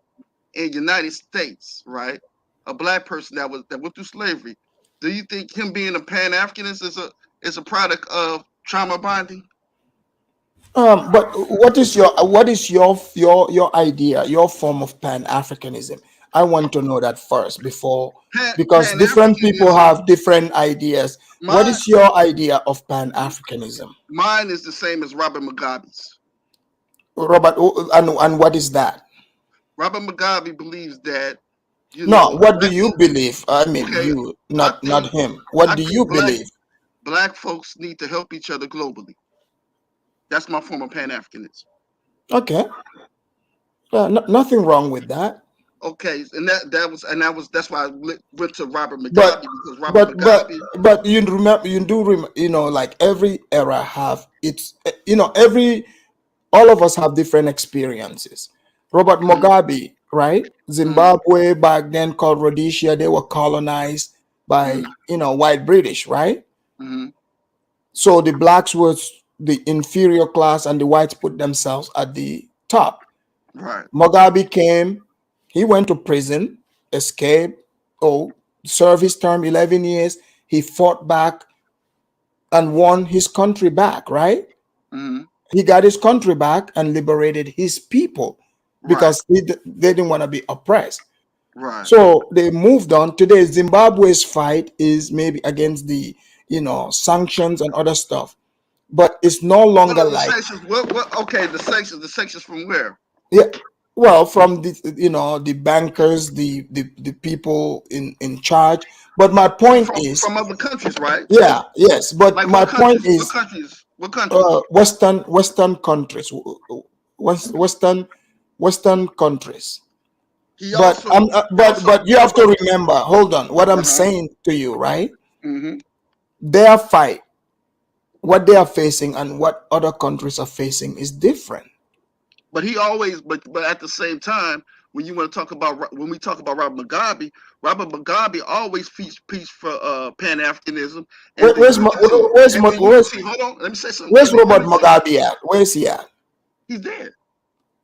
United States, right? A black person that went through slavery. Do you think him being a Pan Africanist is a product of trauma bonding? But what is your idea, your form of Pan Africanism? I want to know that first before, because Pan different people Africanism. have different ideas. What Mine is your idea of Pan Africanism, mine is the same as Robert Mugabe's. Robert? And what is that? Robert Mugabe believes that No, what do black you folks. believe? I mean, Okay, you, I not think him. What I do think you believe? black folks need to help each other globally. That's my form of Pan Africanism. Okay, nothing wrong with that. Okay, and that's why I went to Robert But Mugabe, because Robert but Mugabe. you remember, you know, like every era have its, you know, every all of us have different experiences. Robert Mugabe, right? Zimbabwe back then called Rhodesia, they were colonized by, you know, white British, right? Mm-hmm. So the blacks was the inferior class and the whites put themselves at the top. Right. Mugabe came, he went to prison, escaped, oh, served his term 11 years. He fought back and won his country back, right? Mm-hmm. He got his country back and liberated his people Right. because they didn't want to be oppressed. Right. So they moved on. Today, Zimbabwe's fight is maybe against the, you know, sanctions and other stuff, but it's no What longer are the like, sanctions? What? Okay, the sanctions. The sanctions from where? yeah, well, from the, you know, the bankers, the people in charge. But my point is, From other countries, right? yeah, yes. But Like my what point countries? What is, countries? What countries? Western countries, Western countries. He But also. He also. but you have But. to remember. Hold on. What I'm Uh huh. saying to you, right? Mm-hmm. Their fight, what they are facing, and what other countries are facing is different. But he always. But at the same time, when you want to talk about when we talk about Robert Mugabe always preached for Pan Africanism and the unity. And the unity. Hold on. Let me say something. Where's And the Robert unity. Mugabe at? Where is he at? He's dead.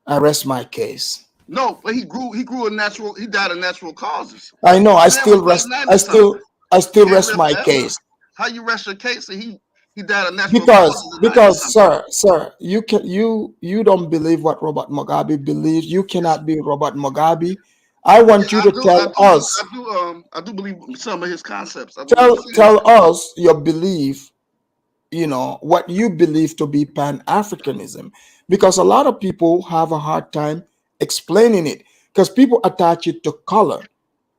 I rest my case. No, but he grew. He grew a natural. He died of natural causes. I know. The man was like 90 something. I He still can't rest live my forever. case. How you rest your case? And he died of natural Because causes at 90 something. sir, you don't believe what Robert Mugabe believes. You cannot be Robert Mugabe. I Yeah, want you to tell us, I do believe some of his concepts. I believe some of his tell us your belief, you know, what you believe to be Pan-Africanism. Because a lot of people have a hard time explaining it because people attach it to color.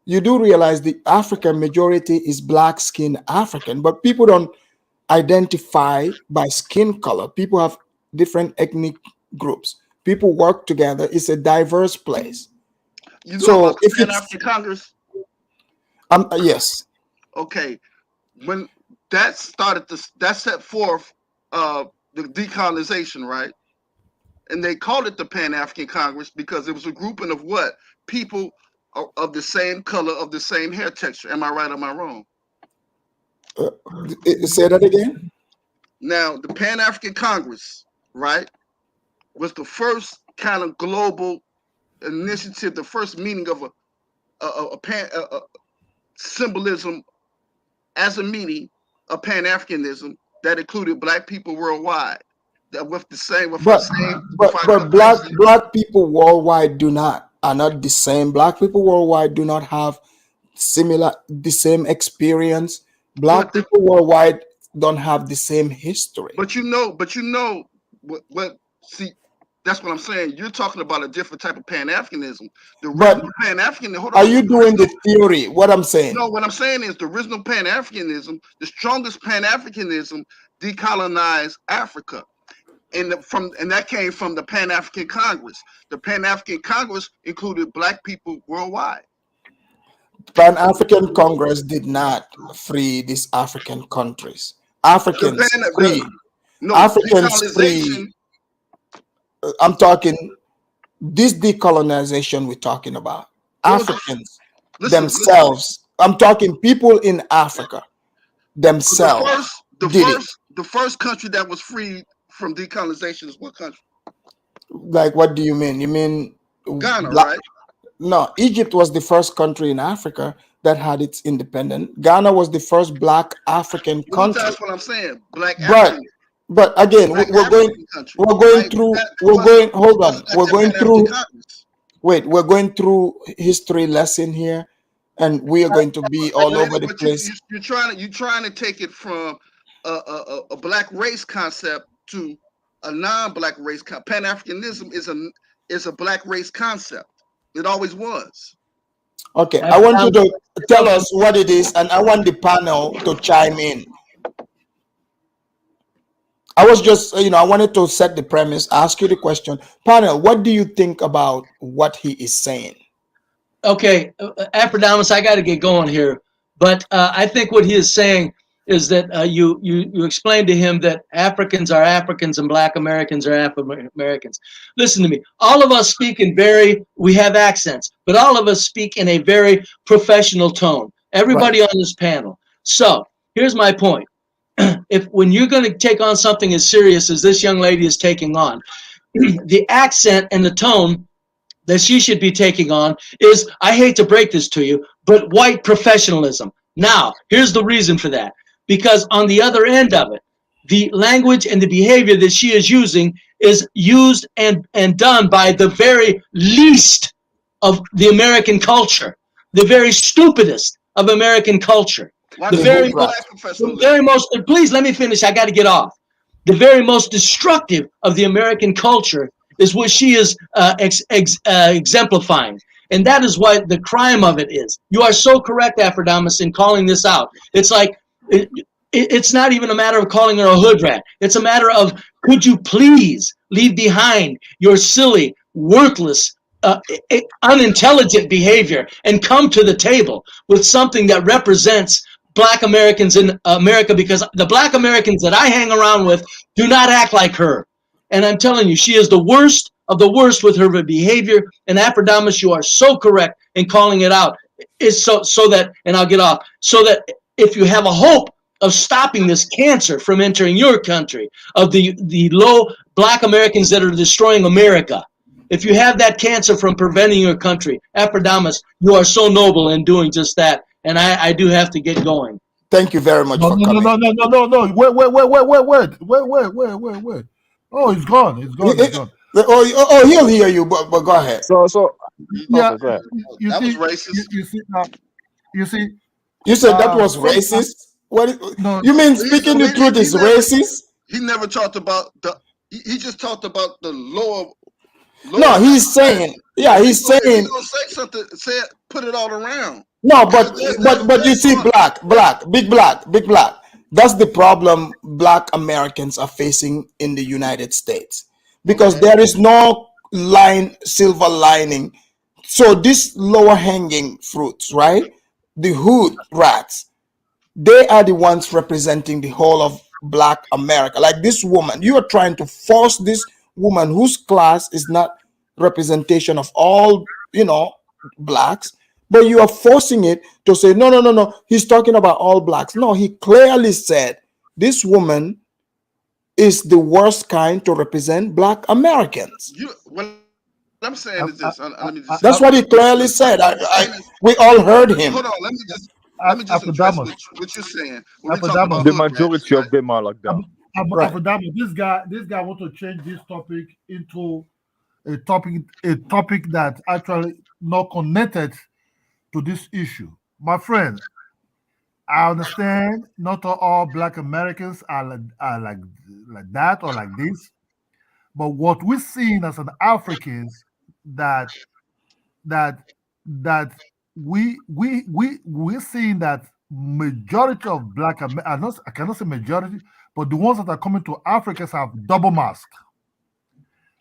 You do realize the African majority is black skinned African, but people don't identify by skin color. People have different ethnic groups. People work together. It's a diverse place. You know about So the if Pan it's African Congress? yes, Okay, when that set forth the decolonization, right? And they called it the Pan African Congress because it was a grouping of what people of the same color, of the same hair texture. Am I right or am I wrong? say that again. Now, the Pan African Congress, right, was the first kind of global initiative, the first meaning of a symbolism as a meaning of Pan Africanism that included Black people worldwide. That with the same, with our But same, with our black people worldwide do not are not the same. Black people worldwide do not have the same experience. but Black people worldwide don't have the same history. but you know what see that's what I'm saying. You're talking about a different type of Pan Africanism. The But original Pan African, hold are on, you the doing original the theory? What I'm saying. no, what I'm saying is the original Pan Africanism, the strongest Pan Africanism decolonized Africa. And that came from the Pan African Congress. The Pan African Congress included Black people worldwide. Pan-African Congress did not free these African countries. The Africans Pan free. no Africans free. decolonization. I'm talking this decolonization we're talking about. What was Africans listen. themselves. I'm talking people in Africa themselves did it. The first country that was freed from decolonization is what country? Like, what do you mean? You mean Ghana, black? right? No, Egypt was the first country in Africa that had its independence. Ghana was the first black African Well, country. that's what I'm saying. Black But African, again, Black we're going African country, we're going right? through That we're going hold on. wasn't at We're that going Pan African through Congress. wait, we're going through history lesson here, and we are going to be all over the But place. you're trying to take it from a black race concept to a non-black race. Pan Africanism is a black race concept. It always was. Okay, I want you to tell us what it is, and I want the panel to chime in. I was just, I wanted to set the premise, ask you the question. Panel, what do you think about what he is saying? Okay, Aphrodite, I got to get going here, but I think what he is saying is that you explained to him that Africans are Africans and Black Americans are Americans. Listen to me. All of us speak in we have accents, but all of us speak in a very professional tone. Everybody on this panel. So here's my point. When you're going to take on something as serious as this young lady is taking on, the accent and the tone that she should be taking on is, I hate to break this to you, but white professionalism. Now, here's the reason for that. Because on the other end of it, the language and the behavior that she is using is used and done by the very least of the American culture, the very stupidest of American culture. Why The do you very use most, black professionalism? please let me finish. I got to get off. The very most destructive of the American culture is what she is exemplifying. And that is what the crime of it is. You are so correct, Aphrodite, in calling this out. It's like, it's not even a matter of calling her a hood rat. It's a matter of, could you please leave behind your silly, worthless, unintelligent behavior and come to the table with something that represents Black Americans in America, because the Black Americans that I hang around with do not act like her. And I'm telling you, she is the worst of the worst with her behavior. And Aphrodite, you are so correct in calling it out. It's so that, and I'll get off, so that if you have a hope of stopping this cancer from entering your country, of the low Black Americans that are destroying America, if you have that cancer from preventing your country, Aphrodite, you are so noble in doing just that. And I do have to get going. Thank you very much No, for no, coming. no. Wait. Oh, it's gone. It's gone. It's gone. He'll hear you, but go ahead. So Yeah, okay, go ahead. you That see, was racist. you see. You said that was Sometimes, racist? What no, you mean Listen, speaking the truth is racist? He never talked about the. He just talked about the lower. No, he's saying, yeah, he's If he's saying gonna say something, say it, put it all around. no, That's but you see, big black. That's the problem Black Americans are facing in the United States, because there is no silver lining. So these lower hanging fruits, right? The hood rats, they are the ones representing the whole of Black America. Like this woman, you are trying to force this woman whose class is not representation of all, blacks, but you are forcing it to say, no. He's talking about all blacks. No, he clearly said this woman is the worst kind to represent Black Americans. What I'm saying is this. Let me just. That's what he clearly said. We all heard him. Hold on. Let me just address what you're saying. When we talk about The hood rats, majority of them are like that. Aphrodite, this guy want to change this topic into a topic that actually not connected to this issue. My friend, I understand not all Black Americans are like that or like this, but what we're seeing as an Africans that we're seeing that majority of Black I cannot say majority, but the ones that are coming to Africa have double mask.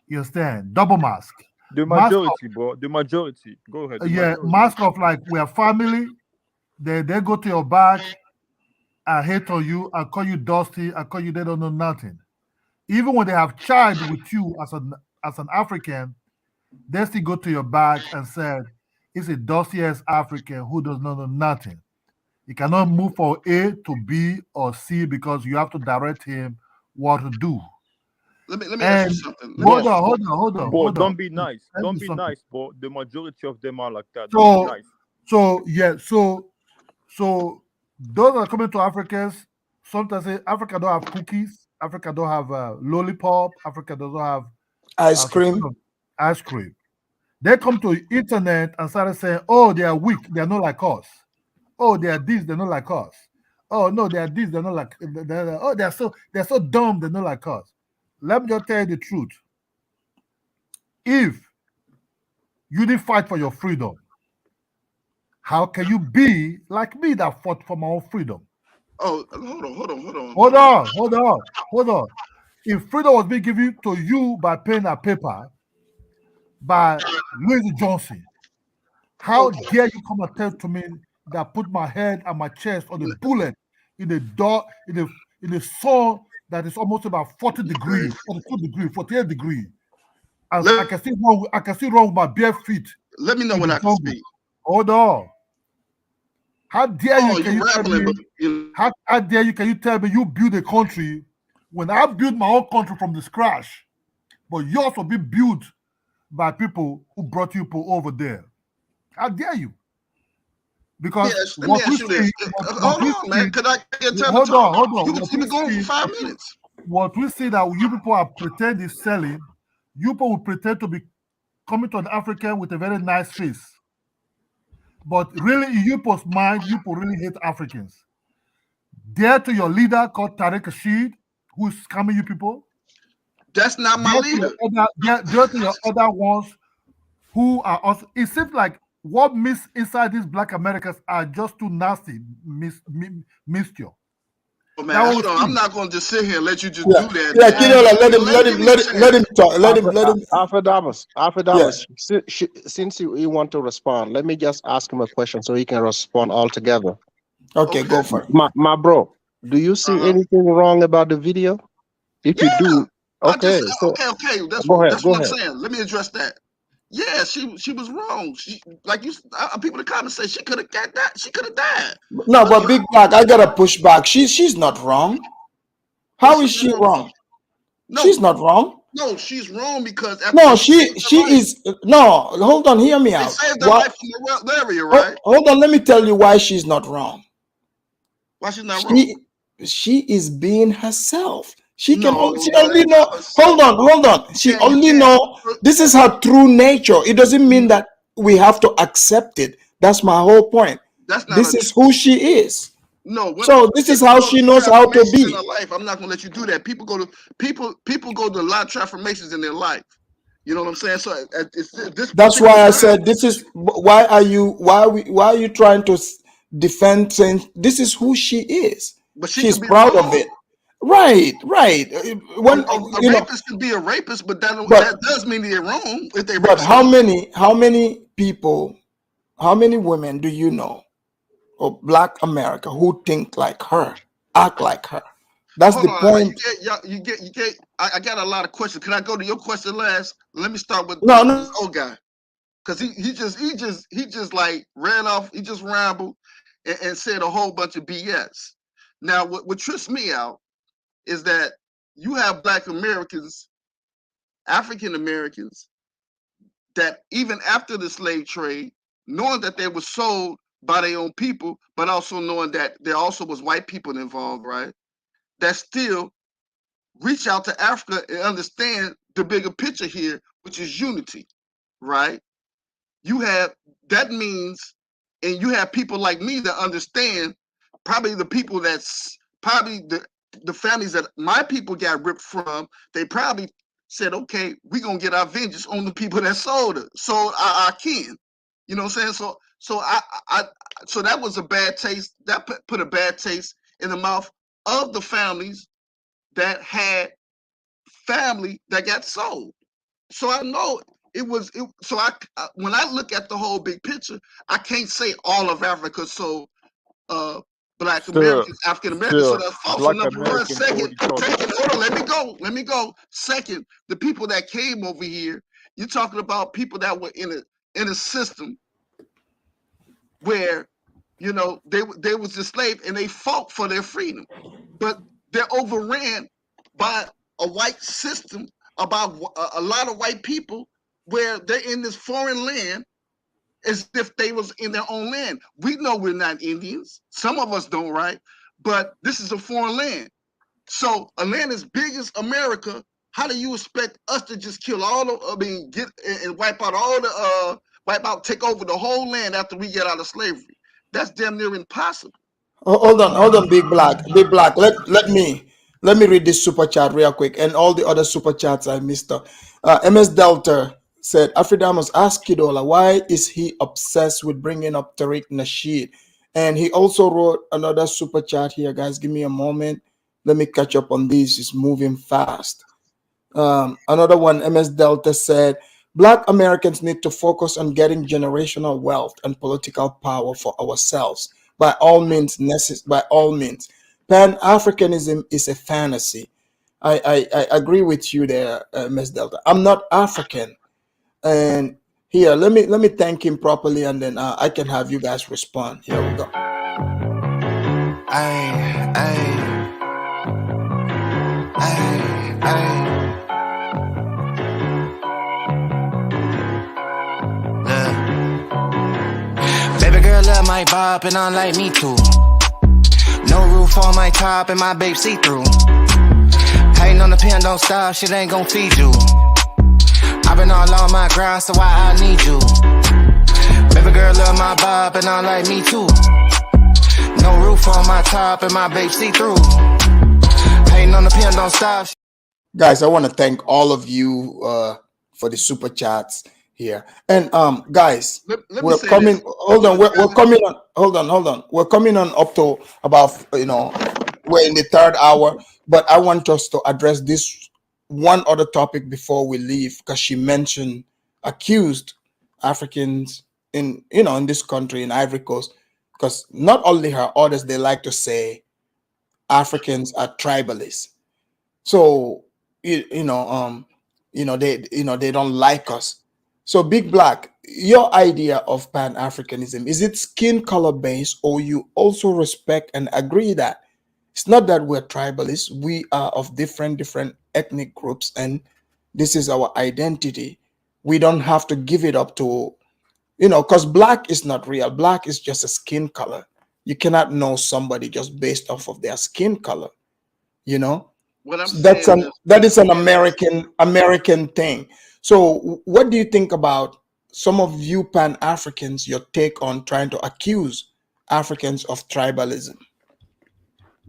You understand? Double mask. The majority, bro. The majority. Go ahead. Mask of like we are family. They go to your back. I hate on you. I call you Dusty. I call you. They don't know nothing. Even when they have child with you as an African, they still go to your back and said, "It's a dusty ass African who does not know nothing. He cannot move from A to B or C because you have to direct him what to do." Let me ask you something. Hold on. Bro, don't be nice. Don't be nice, bro. The majority of them are like that. So, Nice. So those are coming to Africans. Sometimes say Africa don't have cookies. Africa don't have lollipop. Africa doesn't have ice cream. Ice cream. They come to the internet and started saying, "Oh, they are weak. They are not like us. Oh, they are this. They're not like us. Oh no, they are this. They're not like. Oh, they're so dumb. They're not like us." Let me just tell you the truth. If you didn't fight for your freedom, how can you be like me that fought for my own freedom? Oh, hold on. If freedom was being given to you by pen and paper, by Louis Johnson, How dare you come and tell to me that put my head and my chest on a bullet in a door in a sun that is almost about 40 degrees, 42 degrees, 48 degrees. I can see wrong with my bare feet. Let me know in when the I can jungle. speak. Hold on. How dare you? Oh, Can you you tell rambling, me? but you How dare you? Can you tell me you build a country when I built my own country from the scratch, but yours will be built by people who brought you people over there? How dare you? Because yes. Let me what we ask you see, this. what Hold we on, see, man. Could I get time to hold talk? on, hold on. You been going for 5 minutes. What we see that you people are pretending selling, you people will pretend to be coming to an African with a very nice face. But really, in you people's mind, you people really hate Africans. Dare to your leader called Tariq Rashid, who is scamming you people. That's not my leader. Dare to your other ones who are also. It seems like what miss inside these black Americans are just too nasty, mixture. Oh, That man, what hold we on. I'm see. not going to just sit here and let you just Yeah, do that, yeah, man. Kidola, Give me a let him chance. talk. Let him. Alfred Yeah. Damas, since you want to respond, let me just ask him a question so he can respond altogether. Okay, go for it. My bro, do you see anything wrong about the video? If you do, okay, so Okay. That's go ahead, what go I'm ahead. saying. Let me address that. Yeah, she was wrong. She like you. People in the comments say she could have got that. She could have died. No, but Big Black, I gotta push back. She's not wrong. How is she wrong? She's not wrong. No, she's wrong because after No, they saved her she life, is no. Hold on, hear me they out. saved her What? life from the area, right? Hold on, let me tell you why she's not wrong. Why she's not wrong? She is being herself. She can No, she no, only that's know. not herself. Hold on. She You only can't. know this is her true nature. It doesn't mean that we have to accept it. That's my whole point. That's not This a. is who she is. No, when So this is how go she to knows how to transformations in be. her life, I'm not gonna let you do that. People go to a lot of transformations in their life. You know what I'm saying? So it's this That's particular why I time. said this is why are you trying to defend saying this is who she is. But she She's could be proud of wrong. it. Right. When A you know, rapist can be a rapist, but but that does mean they're wrong if they rape but how someone. many people, how many women do you know of Black America who think like her, act like her? That's Hold the on, point. you get. I got a lot of questions. Can I go to your question last? Let me start with No, this no. old guy, because he just like ran off. He just rambled and said a whole bunch of BS. Now, what trips me out is that you have Black Americans, African Americans, that even after the slave trade, knowing that they were sold by their own people, but also knowing that there also was white people involved, right? That still reach out to Africa and understand the bigger picture here, which is unity, right? You have that means, and you have people like me that understand probably the people that's probably the families that my people got ripped from, they probably said, okay, we're gonna get our vengeance on the people that sold our kin. You know what I'm saying? So that was a bad taste. That put a bad taste in the mouth of the families that had family that got sold. So I know it was. So when I look at the whole big picture, I can't say all of Africa sold Black Americans, African Americans. So Still, that's false. So Black number one, Americans second, owed each other. hold on, let me go. Second, the people that came over here, you're talking about people that were in a system where they was enslaved and they fought for their freedom, but they're overran by a white system about a lot of white people where they're in this foreign land as if they was in their own land. We know we're not Indians. Some of us don't, right? But this is a foreign land. So a land as big as America, how do you expect us to just kill get and wipe out take over the whole land after we get out of slavery? That's damn near impossible. Hold on, Big Black. Let me read this super chat real quick, and all the other super chats I missed. MS Delta said, Afrida must ask Kidola why is he obsessed with bringing up Tariq Nasheed, and he also wrote another super chat here. Guys, give me a moment. Let me catch up on these. It's moving fast. Another one, MS Delta said, Black Americans need to focus on getting generational wealth and political power for ourselves. By all means, by all means. Pan-Africanism is a fantasy. I agree with you there, Ms. Delta. I'm not African. And here, let me thank him properly, and then I can have you guys respond. Here we go. Baby girl love my bop and I like me too. No roof on my top and my babe see through. Hating on the pen, don't stop, shit ain't gon' feed you. I've been all on my grind, so why I need you? Baby girl love my bop and I like me too. No roof on my top and my babe see through. Hating on the pen, don't stop. Guys, I want to thank all of you for the super chats here. And guys, let me we're say coming. this. Hold on, we're coming on. Hold on. We're coming on up to about we're in the third hour, but I want us to address this one other topic before we leave, because she mentioned accused Africans in in this country in Ivory Coast, because not only her orders, they like to say Africans are tribalists. So they they don't like us. So Big Black, your idea of Pan-Africanism, is it skin color based, or you also respect and agree that it's not that we're tribalists, we are of different ethnic groups, and this is our identity. We don't have to give it up to because black is not real. Black is just a skin color. You cannot know somebody just based off of their skin color. What I'm That's saying is, that is an American thing. So what do you think about some of you Pan-Africans, your take on trying to accuse Africans of tribalism?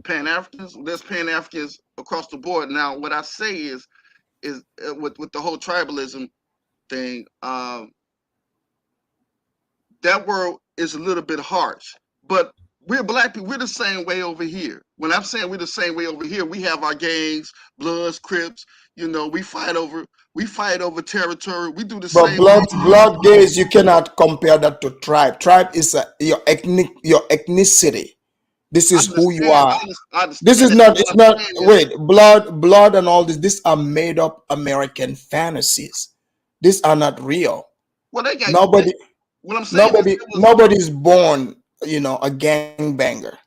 Pan-Africans, there's Pan-Africans across the board. Now, what I say is with the whole tribalism thing, that word is a little bit harsh, but we're black people. We're the same way over here. When I'm saying we're the same way over here, we have our gangs, Bloods, Crips. We fight over territory. We do the But same blood gaze, you cannot compare that to tribe. Tribe is your ethnicity. This is who you are. This is not. It's not. Wait, blood, and all this. These are made up American fantasies. These are not real. Well, they got Nobody. What I'm saying Nobody's born, a gangbanger.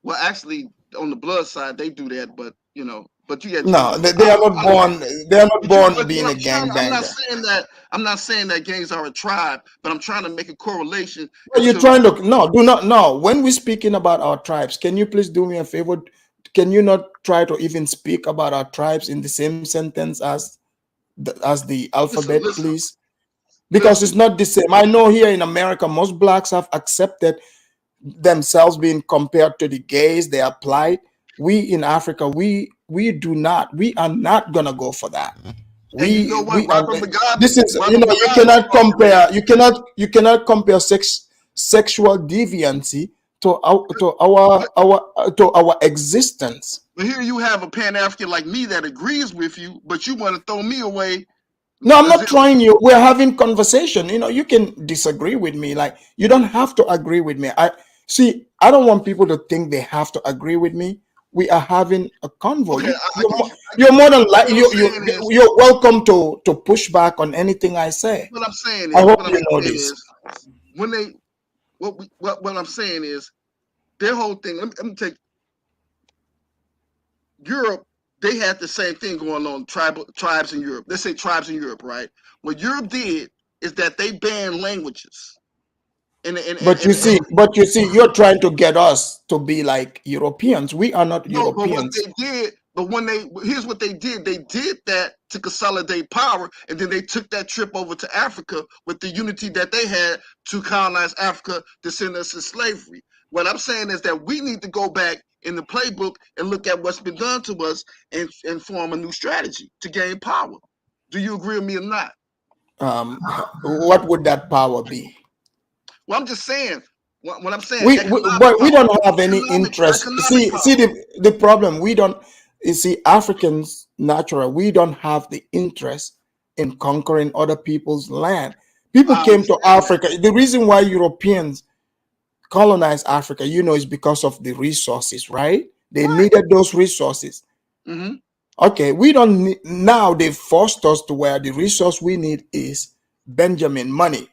Well, actually, on the blood side, they do that, but No, they are not born. They are not born being a gangbanger. I'm not saying that gangs are a tribe, but I'm trying to make a correlation. You're trying to do not. No, when we're speaking about our tribes, can you please do me a favor? Can you not try to even speak about our tribes in the same sentence as the alphabet, please? Because it's not the same. I know here in America, most blacks have accepted themselves being compared to the gays. They applied. We in Africa, we do not. We are not gonna go for that. This is you cannot compare. You cannot compare sexual deviancy to our existence. But here you have a Pan-African like me that agrees with you, but you want to throw me away. No, I'm not trying you. We're having conversation. You can disagree with me. Like, you don't have to agree with me. I don't want people to think they have to agree with me. We are having a convo. Okay, you're more than like you're welcome to push back on anything I say. What I'm saying is, I hope you know this. What I'm saying is, their whole thing. Let me take Europe. They had the same thing going on. Tribes in Europe. Let's say tribes in Europe, right? What Europe did is that they banned languages. But you see, you're trying to get us to be like Europeans. We are not Europeans. But here's what they did. They did that to consolidate power, and then they took that trip over to Africa with the unity that they had to colonize Africa to send us to slavery. What I'm saying is that we need to go back in the playbook and look at what's been done to us and form a new strategy to gain power. Do you agree with me or not? What would that power be? Well, I'm just saying. What I'm saying, but we don't have any interest. See the problem. We don't. You see, Africans natural. We don't have the interest in conquering other people's land. People I came to understand that. Africa. The reason why Europeans colonized Africa, is because of the resources, right? They needed those resources. Mm-hmm. Okay, we don't need, now they forced us to where the resource we need is Benjamin money.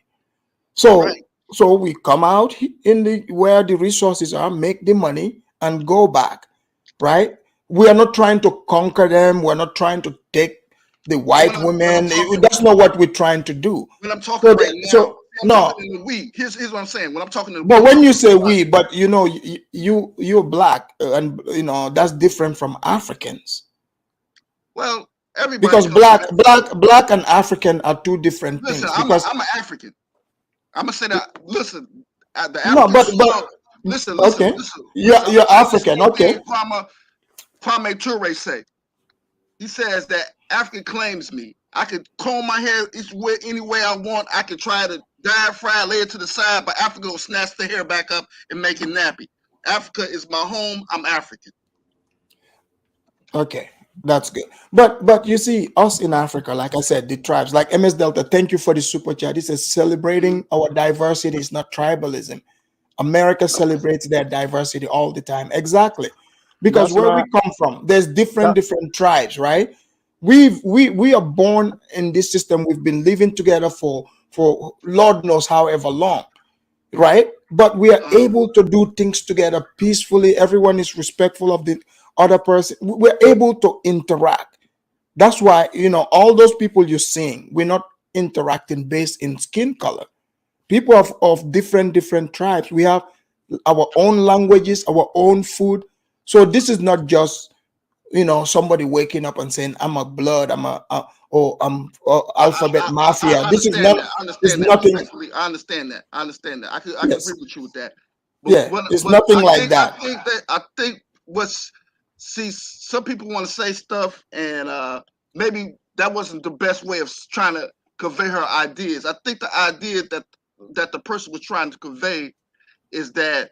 So so we come out in the where the resources are, make the money and go back, right? We are not trying to conquer them. We're not trying to take the white women. That's not what we're trying to do. When I'm talking right now, I'm no, talking in the we. Here's what I'm saying. When I'm talking in the but we, when you say we, but you're black, and that's different from Africans. well, everybody Because comes from black and African are two different Listen, things. I'm Because an African. I'm gonna say that. Listen, the no, African. Listen. okay, Listen. you're African, okay. Kwame Ture say. He says that Africa claims me. I could comb my hair any way I want. I could try to dye, fry, lay it to the side, but Africa will snatch the hair back up and make it nappy. Africa is my home. I'm African. Okay, that's good. But you see, us in Africa, like I said, the tribes, like MS Delta, thank you for the super chat. This is celebrating our diversity, is not tribalism. America celebrates their diversity all the time. Exactly. Because That's where we not come from, there's different that, tribes, right? We are born in this system. We've been living together for Lord knows however long, right? But we are able to do things together peacefully. Everyone is respectful of the other person. We're able to interact. That's why, all those people you're seeing, we're not interacting based in skin color. People of different tribes, we have our own languages, our own food. So this is not just somebody waking up and saying I'm a blood, I'm alphabet mafia. I This is understand not, that. I it's understand that. nothing. Respectfully, I understand that. I could Yes. agree with you with that. Yeah, it's nothing like that. I think some people want to say stuff and maybe that wasn't the best way of trying to convey her ideas. I think the idea that the person was trying to convey is that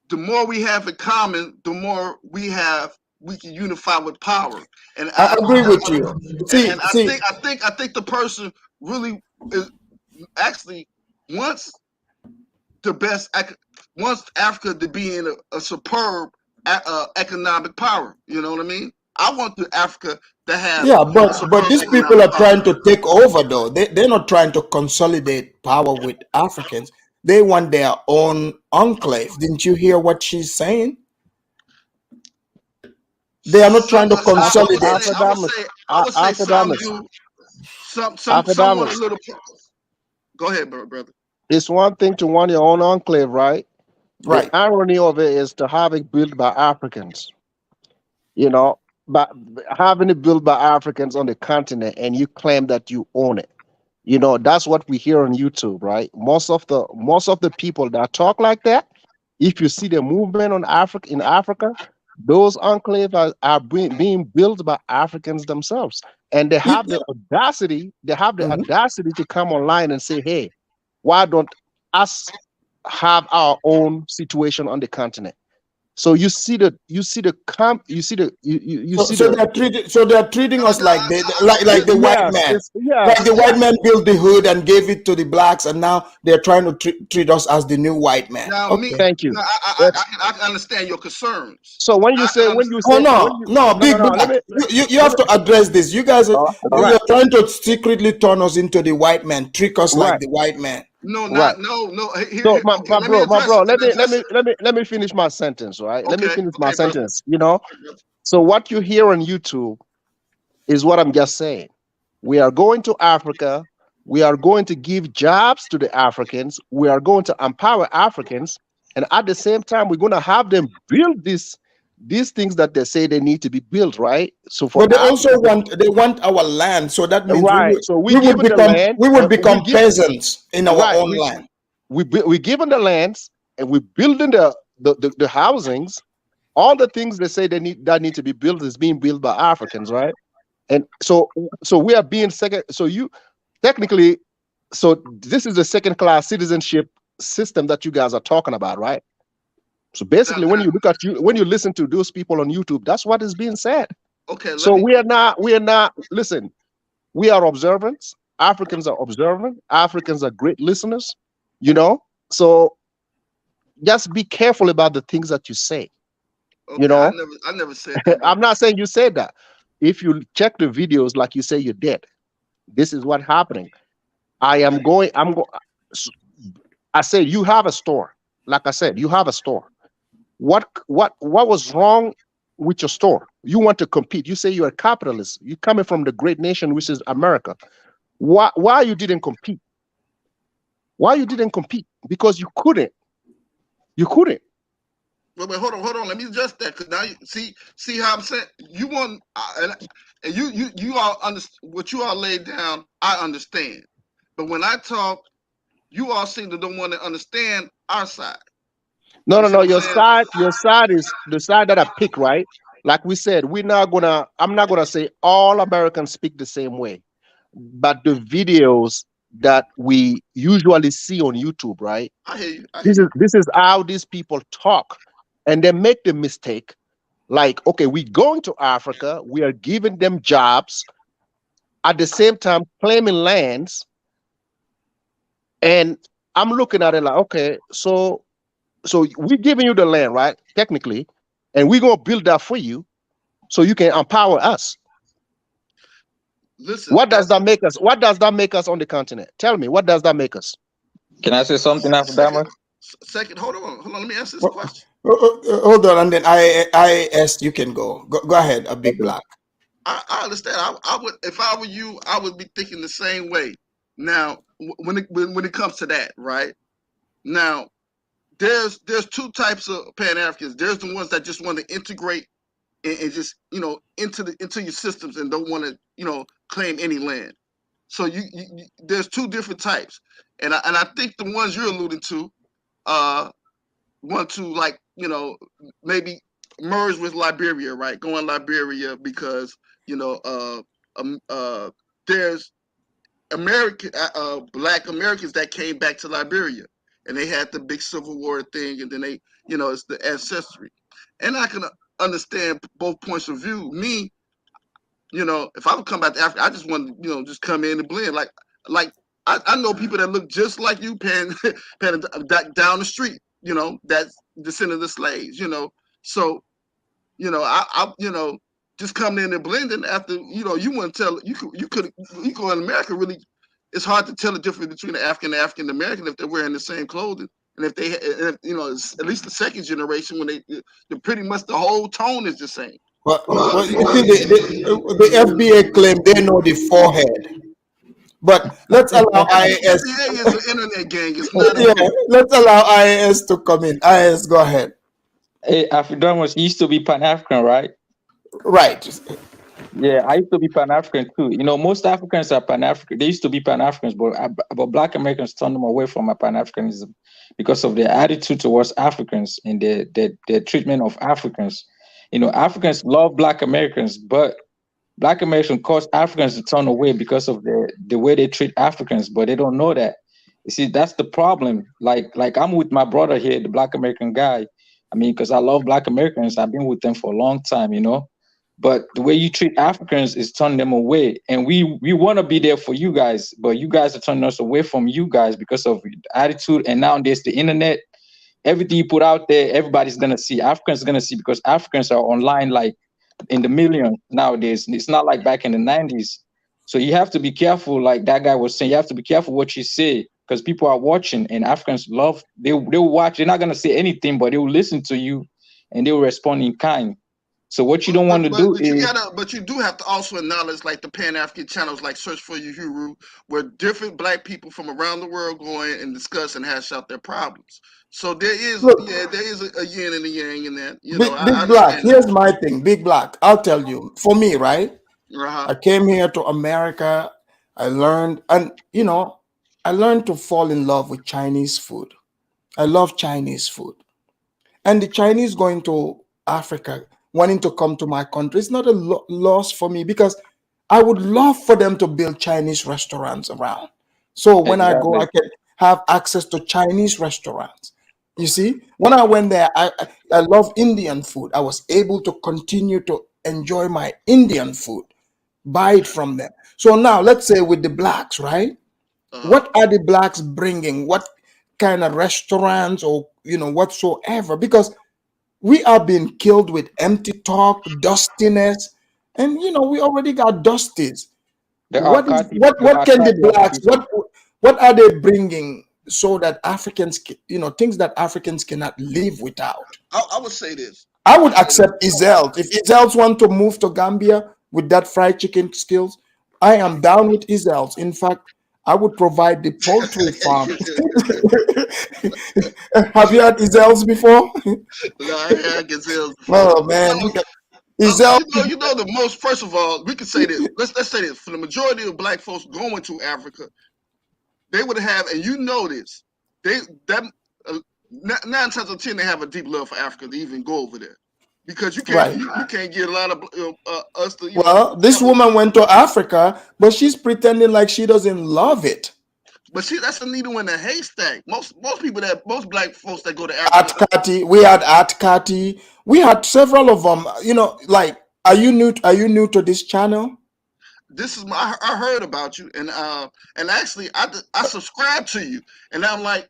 the more we have in common, the more we can unify with power. And I agree with you. I think the person really is actually wants the best, wants Africa to be in a superb economic power. You know what I mean? I want the Africa to have Yeah, a but superb these people economic are power. trying to take over though. They're not trying to consolidate power with Africans. They want their own enclave. Didn't you hear what she's saying? They are not trying to consolidate. I would say some do. Someone a little. Go ahead, brother. it's one thing to want your own enclave, right? Right. The irony of it is to have it built by Africans. But having it built by Africans on the continent, and you claim that you own it. That's what we hear on YouTube, right? Most of the people that talk like that, if you see the movement in Africa, those enclaves are being built by Africans themselves, and they have the audacity. They have the audacity to come online and say, "Hey, why don't us have our own situation on the continent?" So you see the they're treating us like the white man. Like the white man built the hood and gave it to the blacks, and now they're trying to treat us as the new white man. Now, Okay. Thank you. I can understand your concerns. So when you say, you have to address this. You guys you're trying to secretly turn us into the white man, trick us like the white man. No. So my bro, let me finish my sentence, right? Let me finish my sentence. So what you hear on YouTube is what I'm just saying. We are going to Africa. We are going to give jobs to the Africans. We are going to empower Africans, and at the same time, we're going to have them build these things that they say they need to be built, right? So but they also want our land, so that means we would become peasants in our own land. We're given the lands, and we're building the housings. All the things they say that need to be built is being built by Africans, right? And so we are being second. So this is the second-class citizenship system that you guys are talking about, right? So basically, when you listen to those people on YouTube, that's what is being said. Okay. So we are not. Listen, We are observant. Africans are observant. Africans are great listeners. You know, so just be careful about the things that you say. You Okay, know, I never said that, I'm brother. not saying you said that. If you check the videos, like you say, you did. This is what happening. I am going. I said you have a store. Like I said, you have a store. What was wrong with your store? You want to compete. You say you're a capitalist. You're coming from the great nation, which is America. Why you didn't compete? Why you didn't compete? Because you couldn't. You couldn't. Wait, hold on. Let me adjust that, because now you see how I'm saying. You want and you all understand what you all laid down. I understand, but when I talk, you all seem to don't want to understand our side. No, You no, see no. what I'm saying? Your side is the side that I pick, right? Like we said, I'm not gonna say all Americans speak the same way, but the videos that we usually see on YouTube, right? I hear you. I hear you. This is how these people talk, and they make the mistake. Like, okay, we going to Africa, we are giving them jobs, at the same time claiming lands, and I'm looking at it like, okay, so we're giving you the land, right? Technically, and we're gonna build that for you, so you can empower us. Listen, What does that make us? What does that make us on the continent? Tell me, what does that make us? Can I say something after that? Second, hold on. Let me answer this question. Hold on, and then IS, you can go ahead. A big black. I understand. I would, if I were you, I would be thinking the same way. Now, when it comes to that, right? Now, there's two types of Pan Africans. There's the ones that just want to integrate and just into your systems and don't want to claim any land. So there's two different types, and I think the ones you're alluding to want to, like, maybe merge with Liberia, right? Go in Liberia because there's American Black Americans that came back to Liberia, and they had the big Civil War thing, and then they it's the ancestry, and I can understand both points of view. Me, if I would come back to Africa, I just want to just come in and blend. Like I know people that look just like you, pan down the street. That's descendant of slaves. So I just coming in and blending after you want to tell you could in America really. It's hard to tell the difference between the African and African American if they're wearing the same clothing, and if they at least the second generation when they're pretty much the whole tone is the same. Well, you see, the FBA claim they know the forehead, but let's allow IAS. FBA is an internet gang. It's not. Let's allow IAS to come in. IAS, go ahead. Hey, Afridamus used to be Pan African, right? Right. Yeah, I used to be Pan African too. Most Africans are Pan African. They used to be Pan Africans, but Black Americans turned them away from Pan Africanism because of their attitude towards Africans and their treatment of Africans. Africans love Black Americans, but Black Americans cause Africans to turn away because of the way they treat Africans, but they don't know that. You see, that's the problem. Like I'm with my brother here, the Black American guy. I mean, because I love Black Americans. I've been with them for a long time, But the way you treat Africans is turning them away. And we want to be there for you guys, but you guys are turning us away from you guys because of attitude. And now there's the internet. Everything you put out there, everybody's going to see. Africans are going to see because Africans are online like in the millions nowadays. It's not like back in the 90s. So you have to be careful, like that guy was saying. You have to be careful what you say because people are watching, and Africans love, they'll watch. They're not going to say anything, but they will listen to you and they will respond in kind. So what you don't want to do is, but you do have to also acknowledge, like, the Pan African channels, like Search for You Huru, where different Black people from around the world go in and discuss and hash out their problems. So there is a yin and a yang in that. Big Black. Here's my thing, Big Black. I'll tell you. For me, right? I came here to America. I learned, and I learned to fall in love with Chinese food. I love Chinese food, and the Chinese going to Africa, wanting to come to my country, it's not a loss for me because I would love for them to build Chinese restaurants around. So when I go, I can have access to Chinese restaurants. You see, when I went there, I love Indian food. I was able to continue to enjoy my Indian food. buy it from them. So now let's say with the blacks, right? What are the blacks bringing? What kind of restaurants or whatsoever? Because we are being killed with empty talk, dustiness, and we already got dusties. The What can the Akati blacks people. what are they bringing so that Africans things that Africans cannot live without? I would say this. I would accept Izelt. If Izelt want to move to Gambia with that fried chicken skills, I am down with Izelt. In fact, I would provide the poultry farm. Have you had Izels before? No, I had gazelles Oh before. man, Izelt. You know the most. First of all, we could say this. Let's say this. For the majority of black folks going to Africa, they would have, and you know this. Nine times out of 10 they have a deep love for Africa to even go over there, because you can't Right. you can't get a lot of us to Well, this woman went to Africa, but she's pretending like she doesn't love it. But see, that's a needle in a haystack. Most black folks that go to Africa. Atkati, we had Atkati, we had several of them. Like, are you new to this channel? This is I heard about you, and actually I subscribe to you, and I'm like,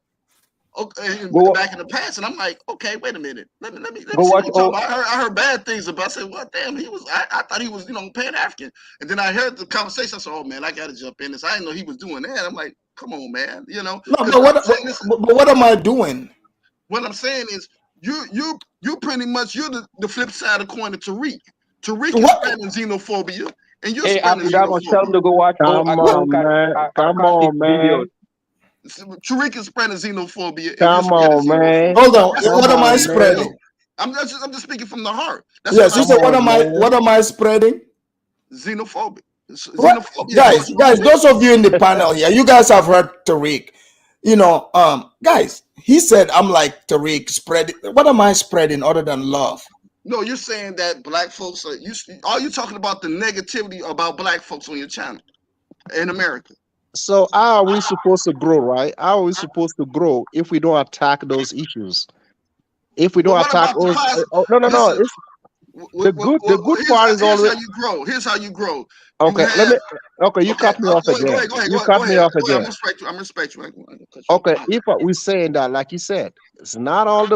okay, back in the past, and I'm like, okay, wait a minute, let me see what you're talking about. I heard bad things about. I said, well, damn, I thought he was Pan African, and then I heard the conversation. I said, oh man, I got to jump in this. I didn't know he was doing that. I'm like, come on, man, No, but what am I doing? What I'm saying is, you pretty much you're the flip side of the coin of Tariq. Tariq is spreading xenophobia, and you're spreading xenophobia. Tell them to go watch. Come on, man. Tariq is spreading xenophobia. Come on, man. Hold on. What am I spreading? I'm just speaking from the heart. Yes, you said what am I spreading? Xenophobia. Guys, those of you in the panel here, you guys have heard Tariq. Guys, he said I'm like Tariq spreading. What am I spreading other than love? No, you're saying that black folks are you talking about the negativity about black folks on your channel in America? So how are we supposed to grow, right? How are we supposed to grow if we don't attack those issues? If we don't attack those, no. It's, the good part is always. Here's how you grow. Here's how you grow. Okay, you cut me off again. You cut me off again. I'm respect you. Okay, if we're saying that, like you said, it's not all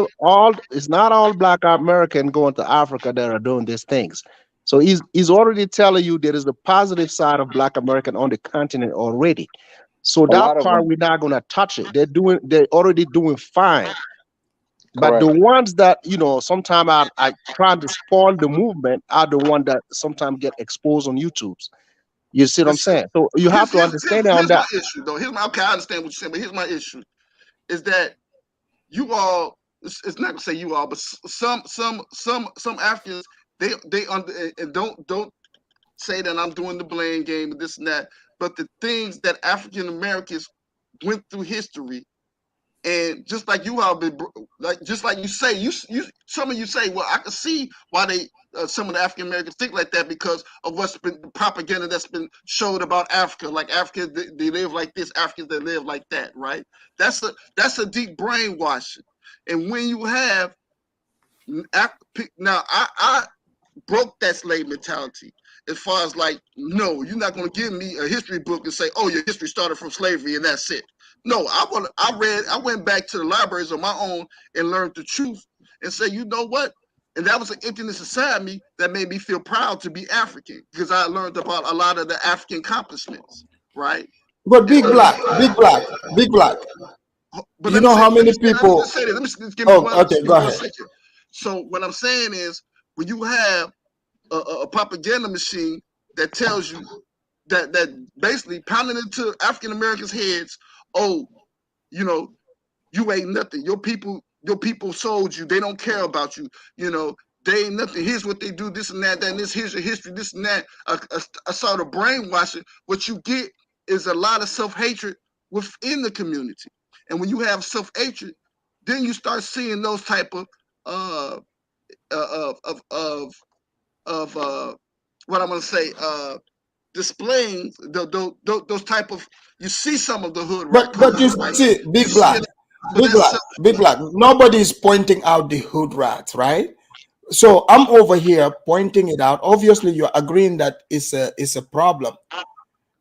Black American going to Africa that are doing these things. So he's already telling you there is the positive side of Black American on the continent already. So that part we're not gonna touch it. They're already doing fine. But the ones that sometimes are trying to spoil the movement are the ones that sometimes get exposed on YouTube. You see what I'm saying? So you have to understand on that. Here's my issue, though. I understand what you're saying, but here's my issue: is that you all. It's not to say you all, but some Africans they and don't say that I'm doing the blame game and this and that. But the things that African Americans went through history. And just like you all been, just like you say, some of you say, well, I can see why they some of the African Americans think like that because of what's been the propaganda that's been showed about Africa. Like Africa, they live like this. Africans they live like that, right? That's a deep brainwashing. And when you have now, I broke that slave mentality. As far as like, no, you're not going to give me a history book and say, oh, your history started from slavery and that's it. No, I went back to the libraries on my own and learned the truth and say, you know what? And that was an emptiness inside me that made me feel proud to be African because I learned about a lot of the African accomplishments, right? But big black. But you know how many people? Let me just give me one. Okay, go ahead. Second. So what I'm saying is, when you have a propaganda machine that tells you that basically pounding into African Americans' heads, oh, you ain't nothing. Your people sold you. They don't care about you. They ain't nothing. Here's what they do. This and that. And this. Here's your history. This and that. A sort of brainwashing. What you get is a lot of self-hatred within the community. And when you have self-hatred, then you start seeing those type of what I'm gonna say, displaying those type of. You see some of the hood, but you see, big black. Nobody is pointing out the hood rats, right? So I'm over here pointing it out. Obviously, you're agreeing that it's a problem.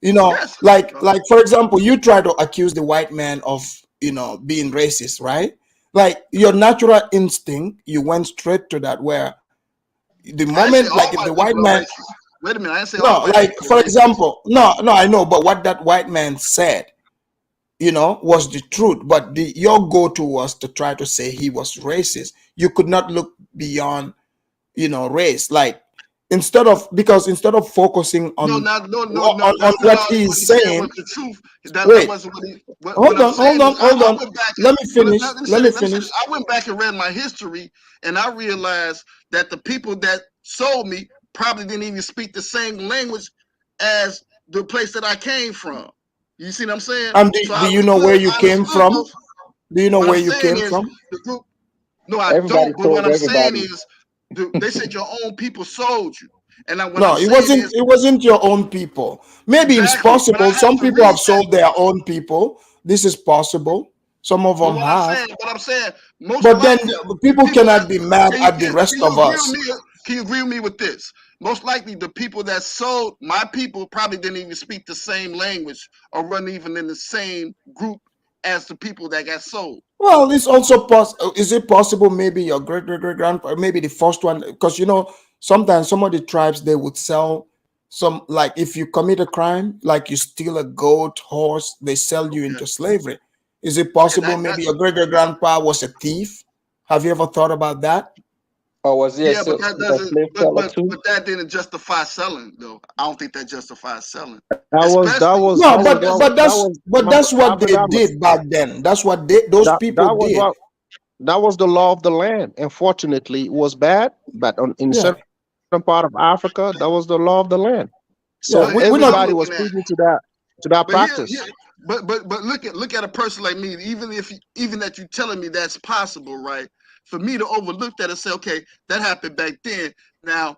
Yes. Like for example, you try to accuse the white man of being racist, right? Like your natural instinct, you went straight to that where the I didn't say moment, like all if the white white people are man, racist. Wait a minute, I didn't say all no, white like people are for racist. example, no, I know, but what that white man said, was the truth. But your go-to was to try to say he was racist. You could not look beyond, race. Like instead of focusing No, on not no, no, no. on That's not what all he what is he said was saying. the truth. That Wait, wasn't what he. What hold I'm on, saying is, hold I on. went back and Let me finish. Let me let me say finish. this. I went back and read my history, and I realized that the people that sold me probably didn't even speak the same language as the place that I came from. You see what I'm saying? And So do you know where you I came understood from? those. Do you know What I'm where you saying came is from? the group. No, I Everybody don't. But what told I'm saying everybody. is, they said your own people sold you, and what I'm No, saying is it wasn't your own people. Maybe it's exactly. But I possible. have Some to people have read that. sold their own people. This is possible. Some of But them have. what I'm saying, most But then likely the the people people that cannot be mad at the rest can you of agree with us. me? Can you agree with me with this? Most likely the people that sold my people probably didn't even speak the same language or run even in the same group as the people that got sold. Well, it's also is it possible maybe your great grandfather, maybe the first one, because sometimes some of the tribes they would sell some, like if you commit a crime, like you steal a goat, horse, they sell you Okay. into slavery. Is it Okay, possible maybe your great grandpa was a thief? Have you ever thought about that? Or was he yeah, but that a doesn't. slave seller too? But that didn't justify selling though. I don't think that justifies selling, That was that especially was No, that was but what especially. but that that's was but my that's what they Africanus. did back then. That's what those people That was did. what that was the law of the land. Unfortunately, it was bad, but in Yeah, certain part of Africa, that was the law of the land. So yeah. But here's everybody what I'm was looking preaching at. to that But practice. but look at a person like me. Even that you telling me that's possible, right? For me to overlook that and say, okay, that happened back then. Now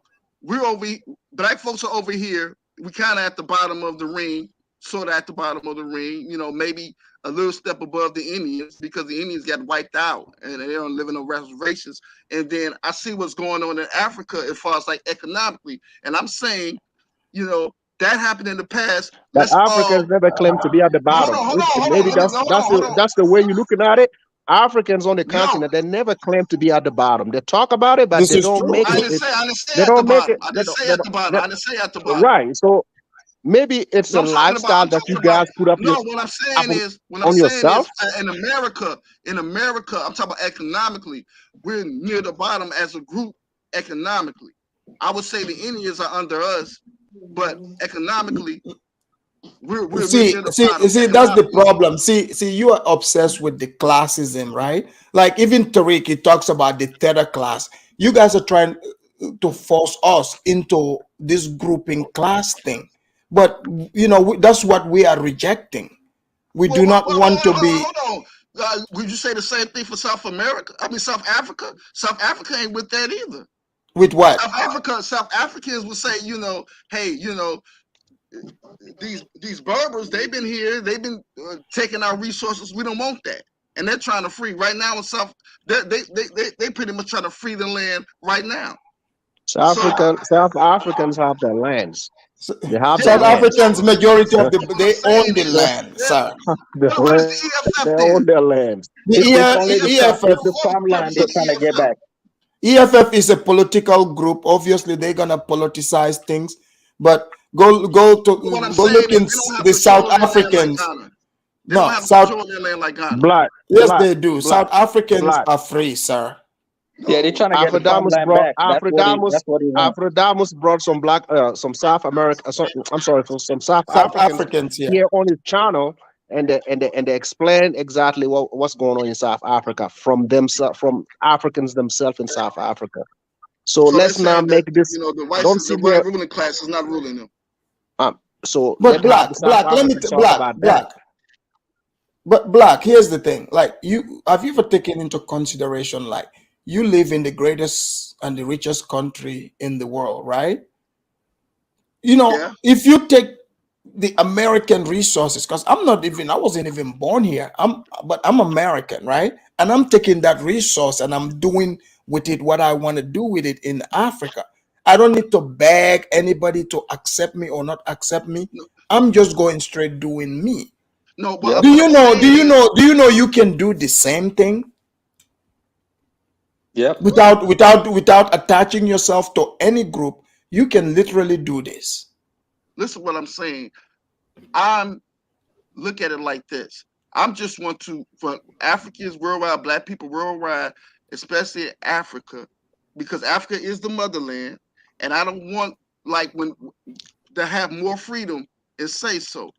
black folks are over here. We kind of at the bottom of the ring, sort of at the bottom of the ring. Maybe a little step above the Indians because the Indians got wiped out and they don't live in no reservations. And then I see what's going on in Africa as far as like economically, and I'm saying, that happened in the past. But Let's Africans all never claim to be at the bottom. Maybe that's the way you're looking at it. Africans on the No, continent, they never claim to be at the bottom. They talk about it, but this they is don't true. make I it. didn't say I didn't say They at the don't make bottom. it. I didn't say at the bottom. I didn't say at the bottom. Right. So maybe it's No, a lifestyle I'm that you talking about. guys put up No, what I'm saying up is, on yourself. in America, I'm talking about economically, we're near the bottom as a group economically. I would say the Indians are under us, but economically, we're See, near the see, bottom see, that's the economically. problem. See, you are obsessed with the classism, right? Like even Tariq, he talks about the third class. You guys are trying to force us into this grouping class thing, but that's what we are rejecting. We Well, do not want to be hold on. Would you say the same thing for South America? I mean, South Africa. South Africa ain't with that either. with what? South Africans would say, hey, these Berbers, they've been here, they've been taking our resources. We don't want that, and they're trying to free right now in South. They pretty much trying to free the land right now. So South Africans have their lands. They have their yeah, South lands. Africans, majority of what I'm they own saying the is, land, sir. The what is land. the They EFF own then? their lands. The It's What only is the the EFF? farm. It's EFF, the What's the farmland purpose they're of the trying to get EFF? back. EFF is a political group. Obviously, they're gonna politicize things, but What I'm go saying look is, in they don't have the South control of their land like Africans. Ghana. They don't No, have South. control of their land like Ghana. Black, Yes, black, they do. black, South Africans black. are free, sir. Yeah, they're No, trying to get the farmland back. That's what he wants. Afrodamus brought some South America. I'm sorry, for some South South Africans Africans, yeah. here on his channel, and they explain exactly what's going on in South Africa from Africans themselves in South Africa. So so they're let's not saying that make this. Don't the sit there. white ruling class is not ruling them. So But let have the black, South black. Let me Africans talk about that. black. But black. Here's the thing. Like have you ever taken into consideration, like you live in the greatest and the richest country in the world, right? Yeah. If you take the American resources, because I wasn't even born here. But I'm American, right? And I'm taking that resource and I'm doing with it what I want to do with it in Africa. I don't need to beg anybody to accept me or not accept me. I'm just going straight doing me. No, Yep. Do you know? Do you know? Do you know you can do the same thing? Yep. Without attaching yourself to any group, you can literally do this. Listen what I'm saying. I'm look at it like this. I'm just want to, for Africans worldwide, black people worldwide, especially Africa, because Africa is the motherland, and I don't want like when to have more freedom and say so.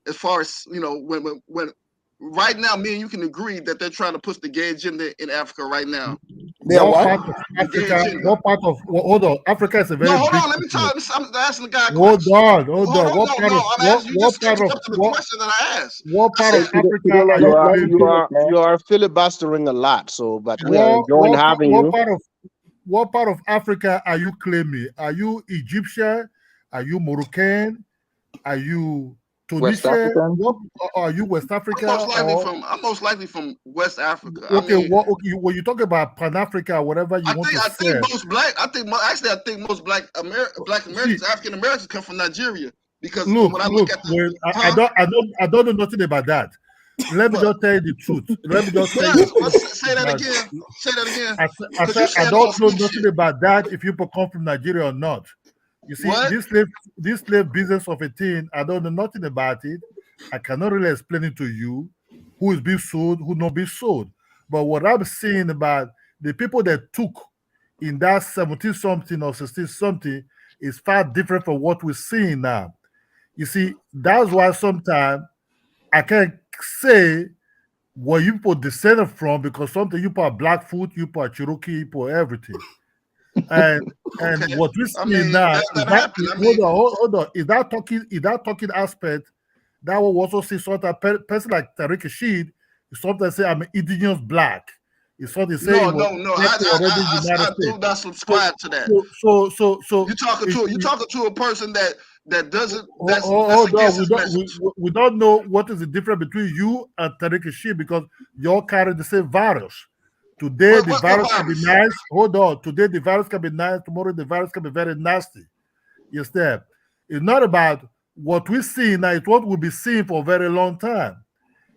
As far as when right now, me and you can agree that they're trying to push the gay agenda in Africa right now. What part of Africa? What part of? Hold on, Africa is a very hold big. on. Let me talk. I'm asking the guy a Hold question. on, hold on. What part of? I'm asking you What just part catching of? up to the question that I asked. What part of Africa Kidola, are you claiming? you are filibustering a lot. So, but we are What enjoying having you. what part of Africa are you claiming? Are you Egyptian? Are you Moroccan? Are you West Tunisian? African? What are you? West Africa? I'm most likely from West Africa. Okay, I mean, when you talk about Pan Africa, whatever you want to I say. think most black. I think most black Americans, African Americans, come from Nigeria. Because Look, when I look at the, I don't know nothing about that. Let me just tell you the truth. Let me just tell you. Say that again. Say that again. I said I don't know nothing about that. If you come from Nigeria or not. You see, this slave business of a thing, I don't know nothing about it. I cannot really explain it to you. Who is being sold, who not being sold. But what I'm saying about the people that took in that 17 something or 16 something is far different from what we're seeing now. You see, that's why sometimes I can't say where you people descended from because something you put Blackfoot, you put Cherokee, you put everything. And what we see now is that hold on. Is that talking aspect that will also see sort of person like Tariq Rashid is sometimes say I'm an indigenous black. It's what they say. No. I do not subscribe to that. So you're talking to a person that doesn't. That's against his message. We don't know what is the difference between you and Tariq Rashid because you all carry the same virus. Today the virus can be nice. Hold on. Today the virus can be nice. Tomorrow the virus can be very nasty. You understand? It's not about what we see now. It's what we'll be seeing for a very long time.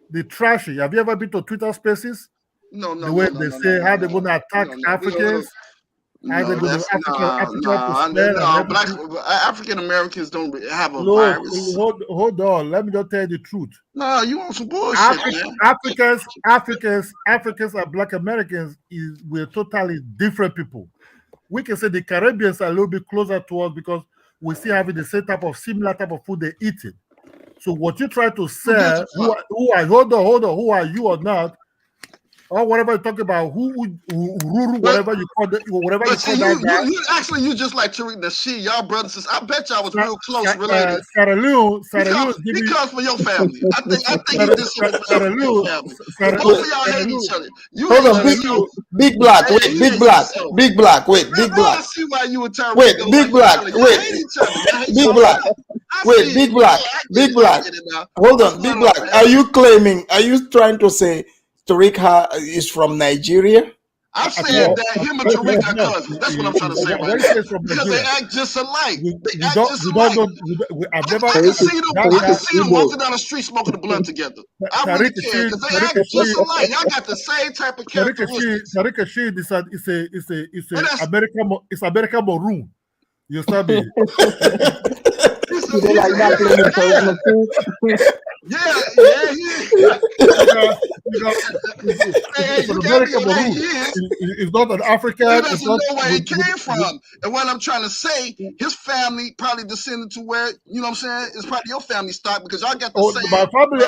The trashy. Have you ever been to Twitter Spaces? No. The way they say how they're going to attack Africans. Black African Americans don't have a Look, virus. Hold on. Let me just tell you the truth. No, you want some bullshit, man. Africans and Black Americans we're totally different people. We can say the Caribbeans are a little bit closer to us because we still having the same similar type of food they eating. So what you try to say, hold on, who are you or not? Or whatever you talk about, whatever you call that, whatever you call that guy. You just like Tariq Nasheed, y'all brothers. I bet y'all was real close related. Sarah Lou he comes from your family. I think he did something for your family. Both of y'all hate each other. Hold on, big black. Wait, big black. Big black. Wait, big black. I see why you and Tariq. Wait, big black. Wait, big black. Wait, big black. Big black. Hold on, big black. Are you trying to say Tariq is from Nigeria? I'm saying that him and Tariq are cousins. That's what I'm trying to say right now. Because they act just alike. I can see them walking down the street smoking a blunt together. I really can because they act just alike. Y'all got the same type of characteristics. Tariq Rashid is American maroon. You understand me? It's not an African. He doesn't know where he came from. And what I'm trying to say, his family probably descended to where, you know what I'm saying, it's probably your family stock because y'all got the same. My family,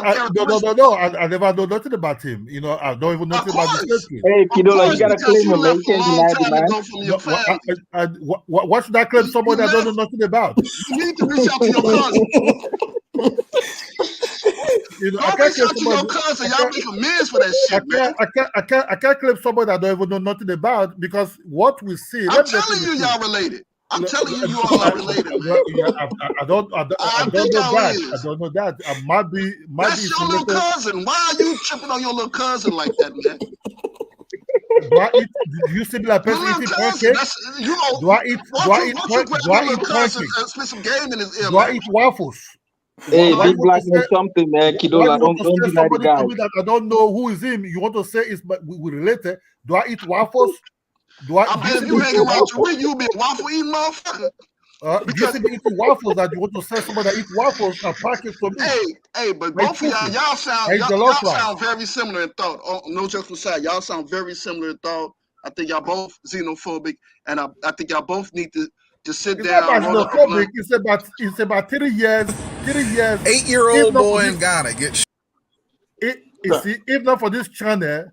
no. I never know nothing about him. You know, I don't even know nothing about his history. Hey, Kidola, you gotta claim him, man. You can't deny the man. Why should I claim somebody I don't know nothing about? You need to reach out to your cousin. Don't reach out to your cousin. Y'all make amends for that shit, man. I can't claim somebody I don't even know nothing about because what we see. I'm telling you, y'all related. I'm telling you all are related, man. I don't know that. I don't know that. I might be. That's your little cousin. Why are you tripping on your little cousin like that, man? Do I eat? Do you see me like person Little eating cousin, pancakes? that's you know. Do I eat? Do I eat? Won't you grab Do I your eat little cousin pancakes? and spit some game in his ear, Do I man? eat waffles? Hey, Why big you want black to man, say? something, man. Why Kidola, you want to don't say deny the somebody to guy. me that I don't know who is him? You want to say it's but we related? Do I eat waffles? Do I you bet see if me you hang eating around waffles? Tariq, you'll be a waffle eating motherfucker. Do you see me eating waffles that you want to say somebody that eat waffles and package to me? Hey, but I eat both of y'all, chicken. I eat y'all jollof rice. sound very similar in thought. Oh, no jokes aside, y'all sound very similar in thought. I think y'all both xenophobic, and I think y'all both need to just sit It's not down, about roll up a blunt. xenophobic. It's about 3 years. 3 years. If 8-year-old not for boy this, in Ghana get if not for this channel,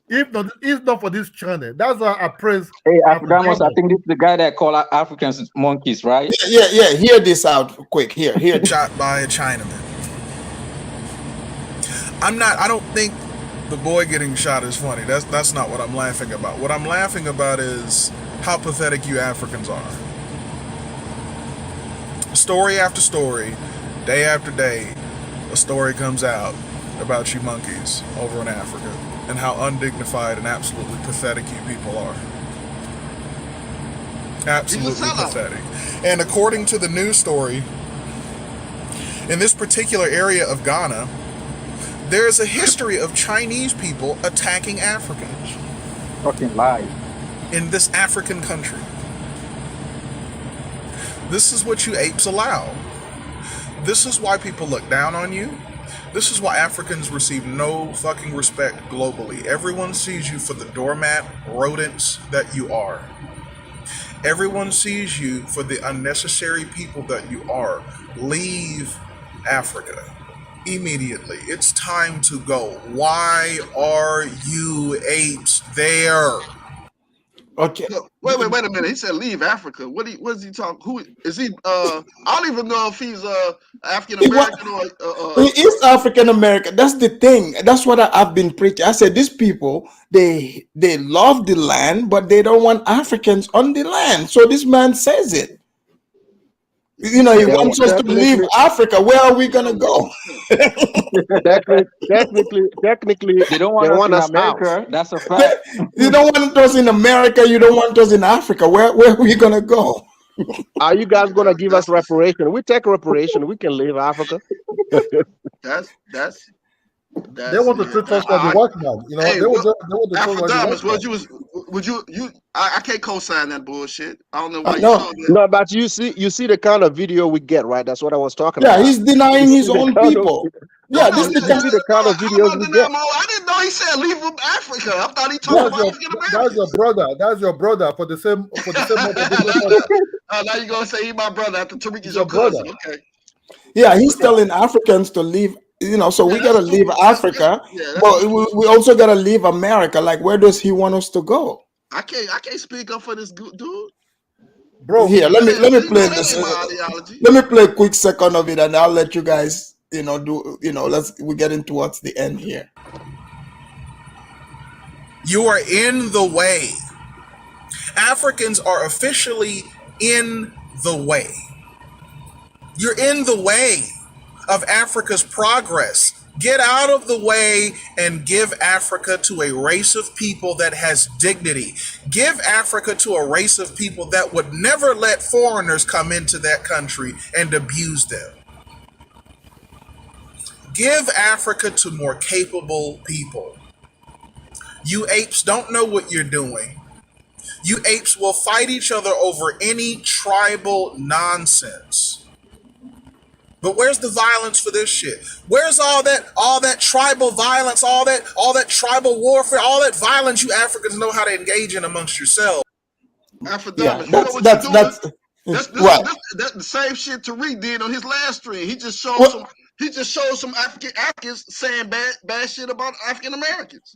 if not for this channel, that's why I praise Hey, Afradamus, I Africanos. think this is the guy that call Africans monkeys, right? Yeah. Hear this out quick. Hear this. shot by a Chinaman. I don't think the boy getting shot is funny. That's not what I'm laughing about. What I'm laughing about is how pathetic you Africans are. Story after story, day after day, a story comes out about you monkeys over in Africa and how undignified and absolutely pathetic you people are. Absolutely pathetic. And according to the news story, in this particular area of Ghana, there is a history of Chinese people attacking Africans. Fucking lie. In this African country. This is what you apes allow. This is why people look down on you. This is why Africans receive no fucking respect globally. Everyone sees you for the doormat rodents that you are. Everyone sees you for the unnecessary people that you are. Leave Africa immediately. It's time to go. Why are you apes there? Okay. Wait a minute. He said leave Africa. What is he talking? Who is he? I don't even know if he's African American or East African American. That's the thing. That's what I've been preaching. I said these people they love the land, but they don't want Africans on the land. So this man says it. You know, he wants us to leave Africa. Where are we gonna go? Technically, they don't want us in America. That's a fact. You don't want us in America. You don't want us in Africa. Where are we gonna go? Are you guys gonna give us reparation? We take reparation. We can leave Africa. That's They want to treat us like the workman. You know, hey, they want to treat us like the Afradamus, workman. would you? I can't co-sign that bullshit. I don't know why you No, showed that. no, but you see the kind of video we get, right? That's what I was talking about. Yeah, he's denying his own people. Yeah, this is you see the kind of videos we get. I didn't know he said leave Africa. I thought he talked about African Americans. That's your brother. That's your brother for the same mother, different mother. Now you're gonna say he's my brother after Tariq is your cousin. Okay. Yeah, he's telling Africans to leave. You know, so we gotta leave Africa, but we also gotta leave America. Like, where does he want us to go? I can't speak up for this dude. Bro, here, let me play this. Let me play a quick second of it, and I'll let you guys, we getting towards the end here. You are in the way. Africans are officially in the way. You're in the way of Africa's progress. Get out of the way and give Africa to a race of people that has dignity. Give Africa to a race of people that would never let foreigners come into that country and abuse them. Give Africa to more capable people. You apes don't know what you're doing. You apes will fight each other over any tribal nonsense. But where's the violence for this shit? Where's all that tribal violence, all that tribal warfare, all that violence you Africans know how to engage in amongst yourselves? Afradamus, you know what you're doing? That's the same shit Tariq did on his last stream. He just showed some Africans saying bad shit about African Americans.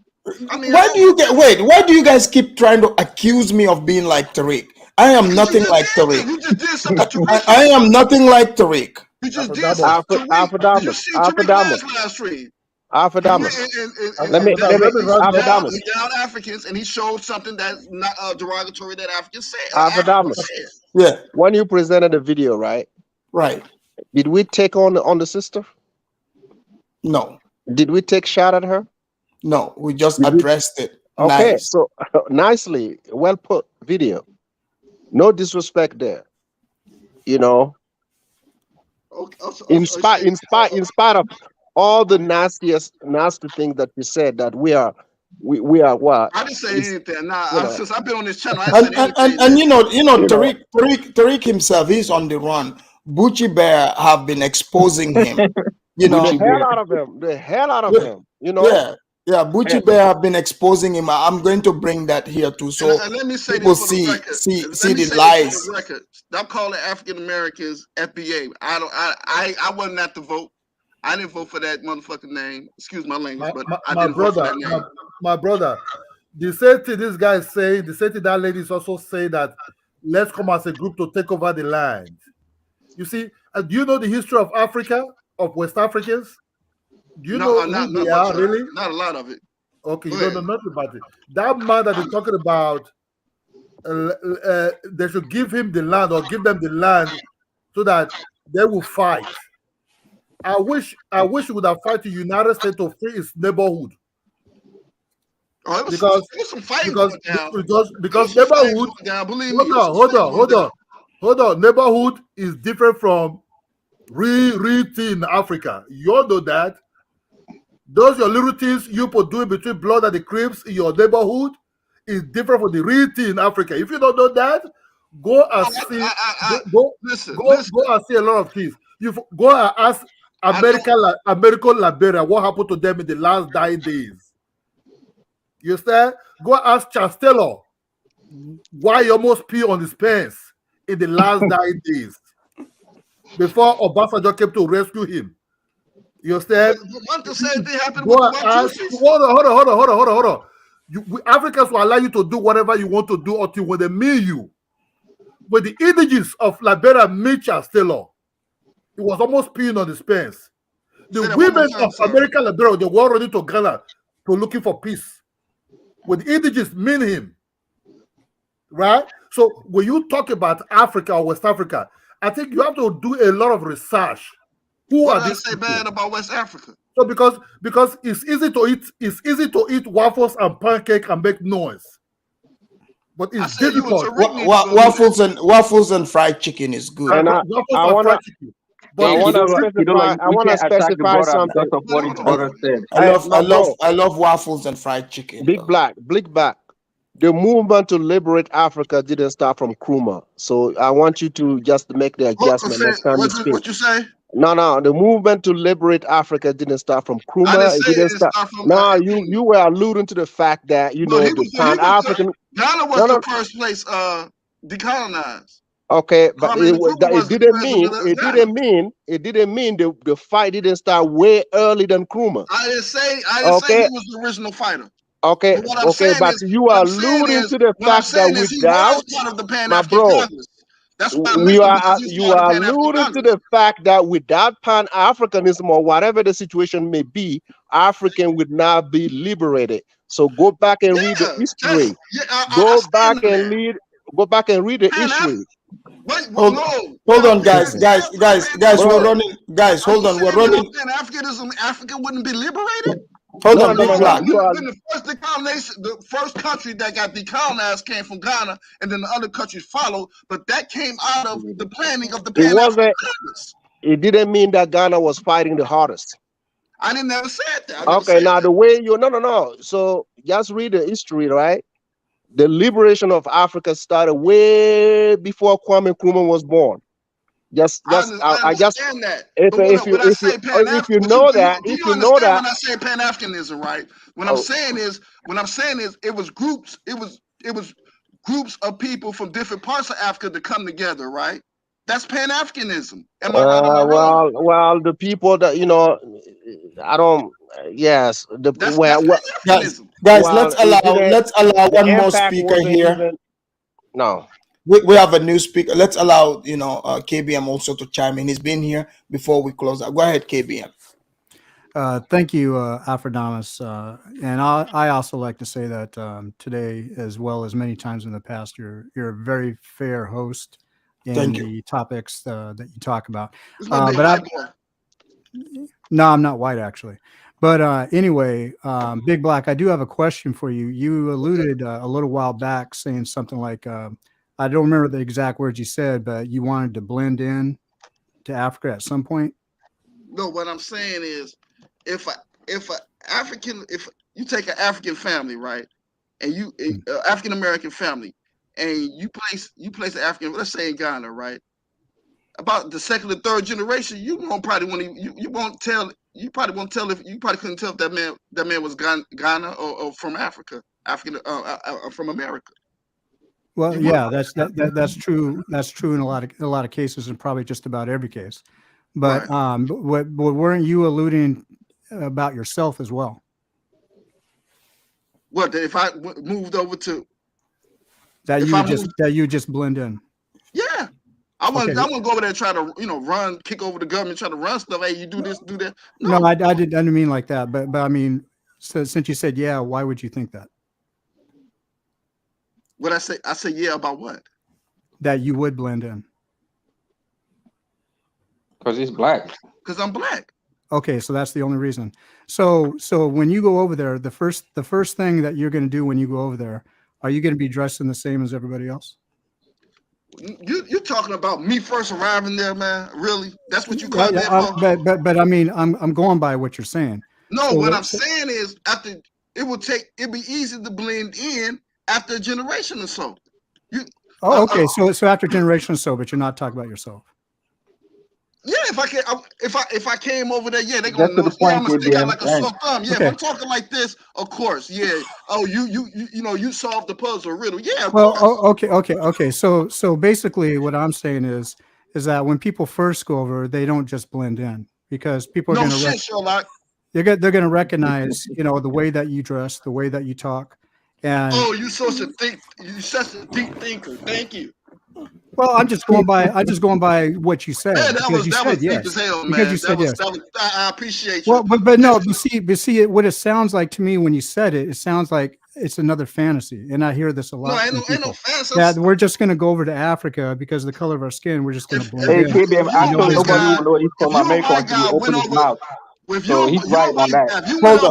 I mean, Why do you guys keep trying to accuse me of being like Tariq? I am nothing like Tariq. You just did something to Tariq. I am nothing like Tariq. You just did something to Tariq. Did you see Tariq last stream? Let me down Africans, and he showed something that's not derogatory that Africans said. Yeah. When you presented the video, right? Right. Did we take on the sister? No. Did we take shot at her? No, we just addressed it. Okay, Nice. so nicely, well put video. No disrespect there. You know, in spite of all the nasty things that you said, that we are what? I didn't say It's, anything. Nah, you know, since I've been on this channel, I ain't said anything. And you know, you know, Tariq himself, he's on the run. Bucci Bear have been exposing him. You the know, hell out of him, the hell out of yeah, him. You know, Bucci and Bear have been exposing him. I'm going to bring that here too, so And let me say people this for the record. see Let me the say this lies. for the record. Stop calling African Americans FBA. I wasn't at the vote. I didn't vote for that motherfucking name. Excuse my language, but I My didn't vote for brother, that name. my brother, the same thing this guy is saying, the same thing that lady is also saying, that let's come as a group to take over the land. You see, do you know the history of Africa, of West Africans? Do you know who Not they much are of it. really? Not a lot of it. Okay, Go you don't ahead. know nothing about it. That man that they're talking about, they should give him the land or give them the land so that they will fight. I wish we would have fought the United States to free its neighborhood. Oh, it was some fighting going down. Because neighborhood. Going down. Believe me. Hold on. Neighborhood is different from real thing in Africa. You all know that. Those your little things you put doing between blood and the cribs in your neighborhood is different from the real thing in Africa. If you don't know that, go and see. Listen. Go and see a lot of things. You go and ask American Liberia what happened to them in the last dying days. You understand? Go and ask Charles Taylor why he almost pee on his pants in the last dying days before Obasanjo came to rescue him. You understand? What the same thing happened Go with the and white ask. Tutsis? Hold on. Africans will allow you to do whatever you want to do until when they meet you. When the indigenous of Liberia meet Charles Taylor, he was almost peeing on his pants. The women of American Liberia, they were ready to Ghana to looking for peace. When the indigenous meet him, right? So when you talk about Africa or West Africa, I think you have to do a lot of research. Who What are did I these say people? bad about West Africa? So because it's easy to eat waffles and pancake and make noise, but it's difficult. Waffles and fried chicken is good. and I want to specify something. Because of what his brother said. I love waffles and fried chicken. Big Black. The movement to liberate Africa didn't start from Nkrumah. So I want you to just make the adjustment next time you speak. What you say? No. The movement to liberate Africa didn't start from Nkrumah. I didn't say it didn't start from. No, you were alluding to the fact that the Pan-African. Ghana was the first place decolonized. Okay, but it didn't mean the fight didn't start way early than Nkrumah. I didn't say he was the original fighter. Okay, but you are alluding to the fact that without my bro, you are alluding to the fact that without Pan-Africanism or whatever the situation may be, African would not be liberated. So go back and read the history. Go back and read the history. Hold on, guys. We're running. Guys, hold on. We're running. Africa wouldn't be liberated. Hold on, Big Black. When the first country that got decolonized came from Ghana, and then the other countries followed. But that came out of the planning of the Pan-Africanists. It didn't mean that Ghana was fighting the hardest. I didn't never say that. Okay, now the way you no. So just read the history, right? The liberation of Africa started way before Kwame Nkrumah was born. I understand that. If you know that, when I say Pan-Africanism, right? What I'm saying is it was groups. It was groups of people from different parts of Africa to come together, right? That's Pan-Africanism. Am I right or am I wrong? Well, the people that I don't. Yes, guys. Let's allow one more speaker here. No. We have a new speaker. Let's allow KBM also to chime in. He's been here before we close out. Go ahead, KBM. Thank you, Afrodamus. And I also like to say that today, as well as many times in the past, you're a very fair host in the topics that you talk about. No, I'm not white actually. But anyway, Big Black, I do have a question for you. You alluded a little while back saying something like, I don't remember the exact words you said, but you wanted to blend in to Africa at some point. No, what I'm saying is, if you take an African family, right, and you African American family, and you place an African, let's say in Ghana, right, about the second or third generation, you probably won't tell if that man was Ghana or from Africa, from America. Well, yeah, that's true. That's true in a lot of cases, and probably just about every case. But what weren't you alluding about yourself as well? What if I moved over to that you just blend in? Yeah, I want to go over there and try to kick over the government, try to run stuff. Hey, you do this, do that. No, I didn't mean like that. But I mean, so since you said yeah, why would you think that? What I say yeah about what? That you would blend in. Because he's black. Because I'm black. Okay, so that's the only reason. So when you go over there, the first thing that you're going to do when you go over there, are you going to be dressed in the same as everybody else? You're talking about me first arriving there, man? Really? That's what you call that for? But I mean, I'm going by what you're saying. No, so what I'm saying is it'd be easy to blend in after a generation or so. Okay, so after a generation or so, but you're not talking about yourself. Yeah, if I came over there, yeah, they're gonna know. Yeah, I'm gonna stick out like a sore thumb. Yeah, if I'm talking like this, of course, yeah. Oh, you solved the puzzle riddle. Yeah, of course. Okay. So basically, what I'm saying is that when people first go over, they don't just blend in because people are they're going to recognize, the way that you dress, the way that you talk, and you're such a deep thinker. Thank you. Well, I'm just going by what you said. Yeah, that was yes. deep as hell, man. Because you said yes. I appreciate you. Well, but no, but see, what it sounds like to me when you said it, it sounds like it's another fantasy, and I hear this a lot. No, ain't no fantasy. That we're just going to go over to Africa because of the color of our skin. We're just going to blend in. Hey, KBM, I told nobody who know he's from America until you open his mouth. So he's right on that.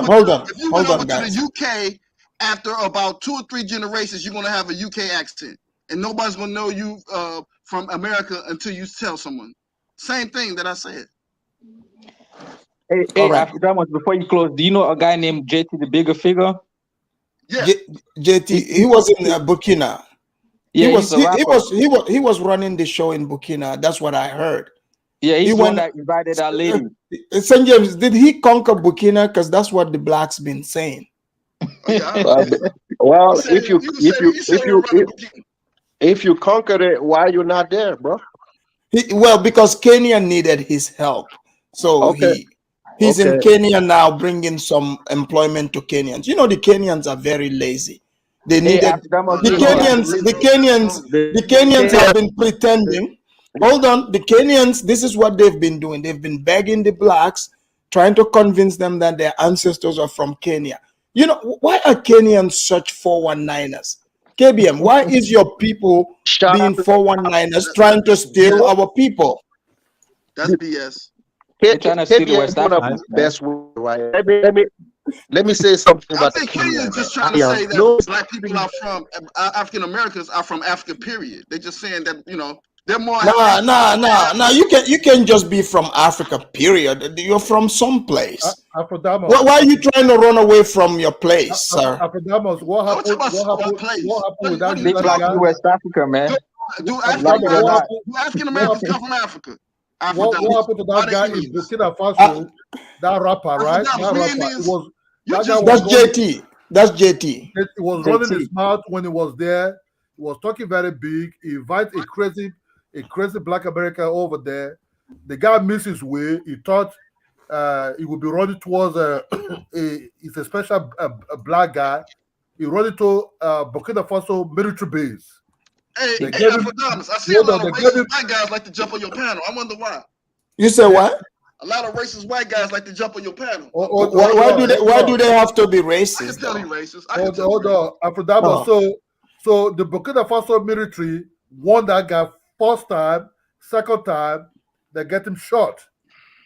Hold on. If you went over to the UK after about 2 or 3 generations, you're going to have a UK accent. And nobody's gonna know you from America until you tell someone. Same thing that I said. Hey, Africanos, before you close, do you know a guy named JT the Bigger Figure? Yeah, JT. He was in Burkina. Yeah, he was running the show in Burkina. That's what I heard. Yeah, he's the one that invited that lady. St. James, did he conquer Burkina? Because that's what the blacks been saying. Well, if you conquer it, why you not there, bro? Because Kenya needed his help. So he's in Kenya now, bringing some employment to Kenyans. The Kenyans are very lazy. They needed the Kenyans have been pretending. Hold on, the Kenyans, this is what they've been doing. They've been begging the blacks, trying to convince them that their ancestors are from Kenya. Why are Kenyans such 419ers? KBM, why is your people being 419ers trying to steal our people? That's BS. They're trying to steal the West Africa. Best way, right? Let me say something about I think Kenya's just trying to say that black people are from African Americans are from Africa. Period. They're just saying that they're more. Nah. You can just be from Africa. Period. You're from someplace. Why are you trying to run away from your place, sir? Afrodamos, what happened with that big black in West Africa, man? Do African Americans come from Africa? What happened to that guy in Burkina Faso? That rapper, right? That's JT. He was running his mouth when he was there. He was talking very big. He invited a crazy black American over there. The guy missed his way. He thought he would be running towards he's a special black guy. He run into Burkina Faso military base. Hey, Afrodamus, I see a lot of racist white guys like to jump on your panel. I wonder why. You said what? A lot of racist white guys like to jump on your panel. Why do they have to be racist? I can tell you racist. Hold on, Afrodamus. So the Burkina Faso military won that guy first time, second time, they get him shot.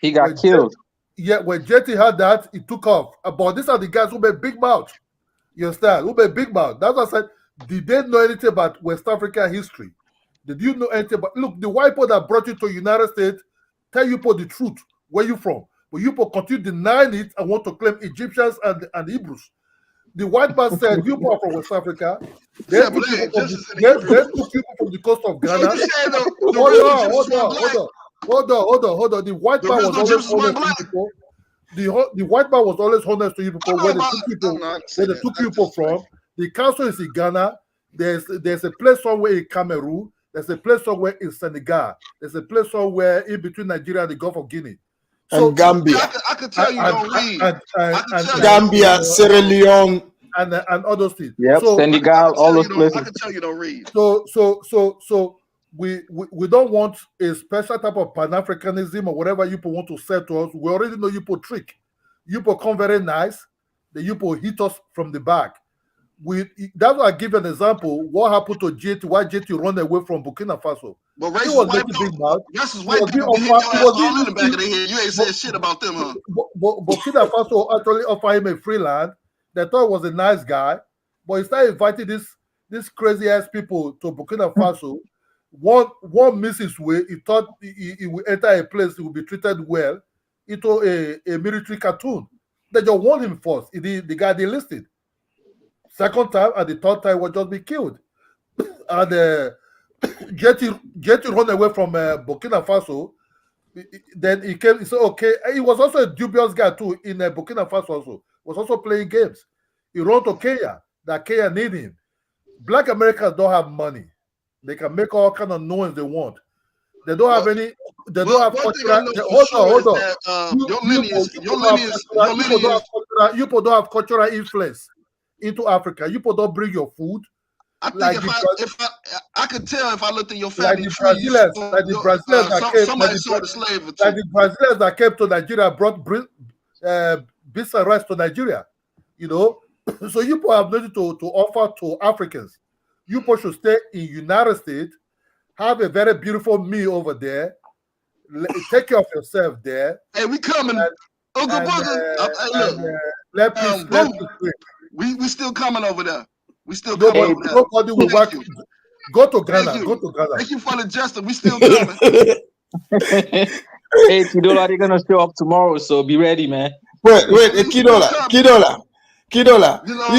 He got killed. Yeah, when JT had that, it took off. But these are the guys who made big mouth. You understand? Who made big mouth. That's what I said. Did they know anything about West African history? Did you know anything about? Look, the white people that brought you to United States tell you for the truth. Where you from? But you people continue denying it and want to claim Egyptians and Hebrews. The white man said you people are from West Africa. They took people from the coast of Ghana. So you saying the Hold on. The white man was always honest to you people. The white man was always honest to you people where they took people from. The council is in Ghana. There's a place somewhere in Cameroon. There's a place somewhere in Senegal. There's a place somewhere in between Nigeria and the Gulf of Guinea. So, and Gambia. I could tell you don't read. And Gambia, Sierra Leone, and all those things. Yep, so, Senegal, all those places. I could tell you don't read. So we don't want a special type of Pan-Africanism or whatever you people want to say to us. We already know you people trick. You people come very nice. The you people hit us from the back. That's why I give an example. What happened to JT? Why JT run away from Burkina Faso? But racist white people hit your ass all in the back of their head. You ain't said shit about them, huh? Burkina Faso actually offered him a free land. They thought he was a nice guy, but he started inviting these crazy ass people to Burkina Faso. One missed his way. He thought he would enter a place, he would be treated well. Into a military cartoon. They just want him first. The guy they listed. Second time and the third time will just be killed. And Jetty run away from Burkina Faso. Then he came. He said, "Okay." He was also a dubious guy too in Burkina Faso. Also was also playing games. He ran to Kenya. That Kenya need him. Black Americans don't have money. They can make all kind of noise they want. They don't have any. They don't have cultural. Hold on. You people don't have cultural influence into Africa. You people don't bring your food. I think I could tell if I looked at your family like the Brazilians that came to Nigeria brought beans and rice to Nigeria. You know, so you people have nothing to offer to Africans. You people should stay in United States, have a very beautiful meal over there, take care of yourself there. Hey, we coming, Uncle Booger. We still coming over there. We still coming over there. Nobody will work. Go to Ghana. Go to Ghana. Thank you for the gesture. We still coming. Hey, Kidola, they're gonna show up tomorrow, so be ready, man. Wait, Kidola. You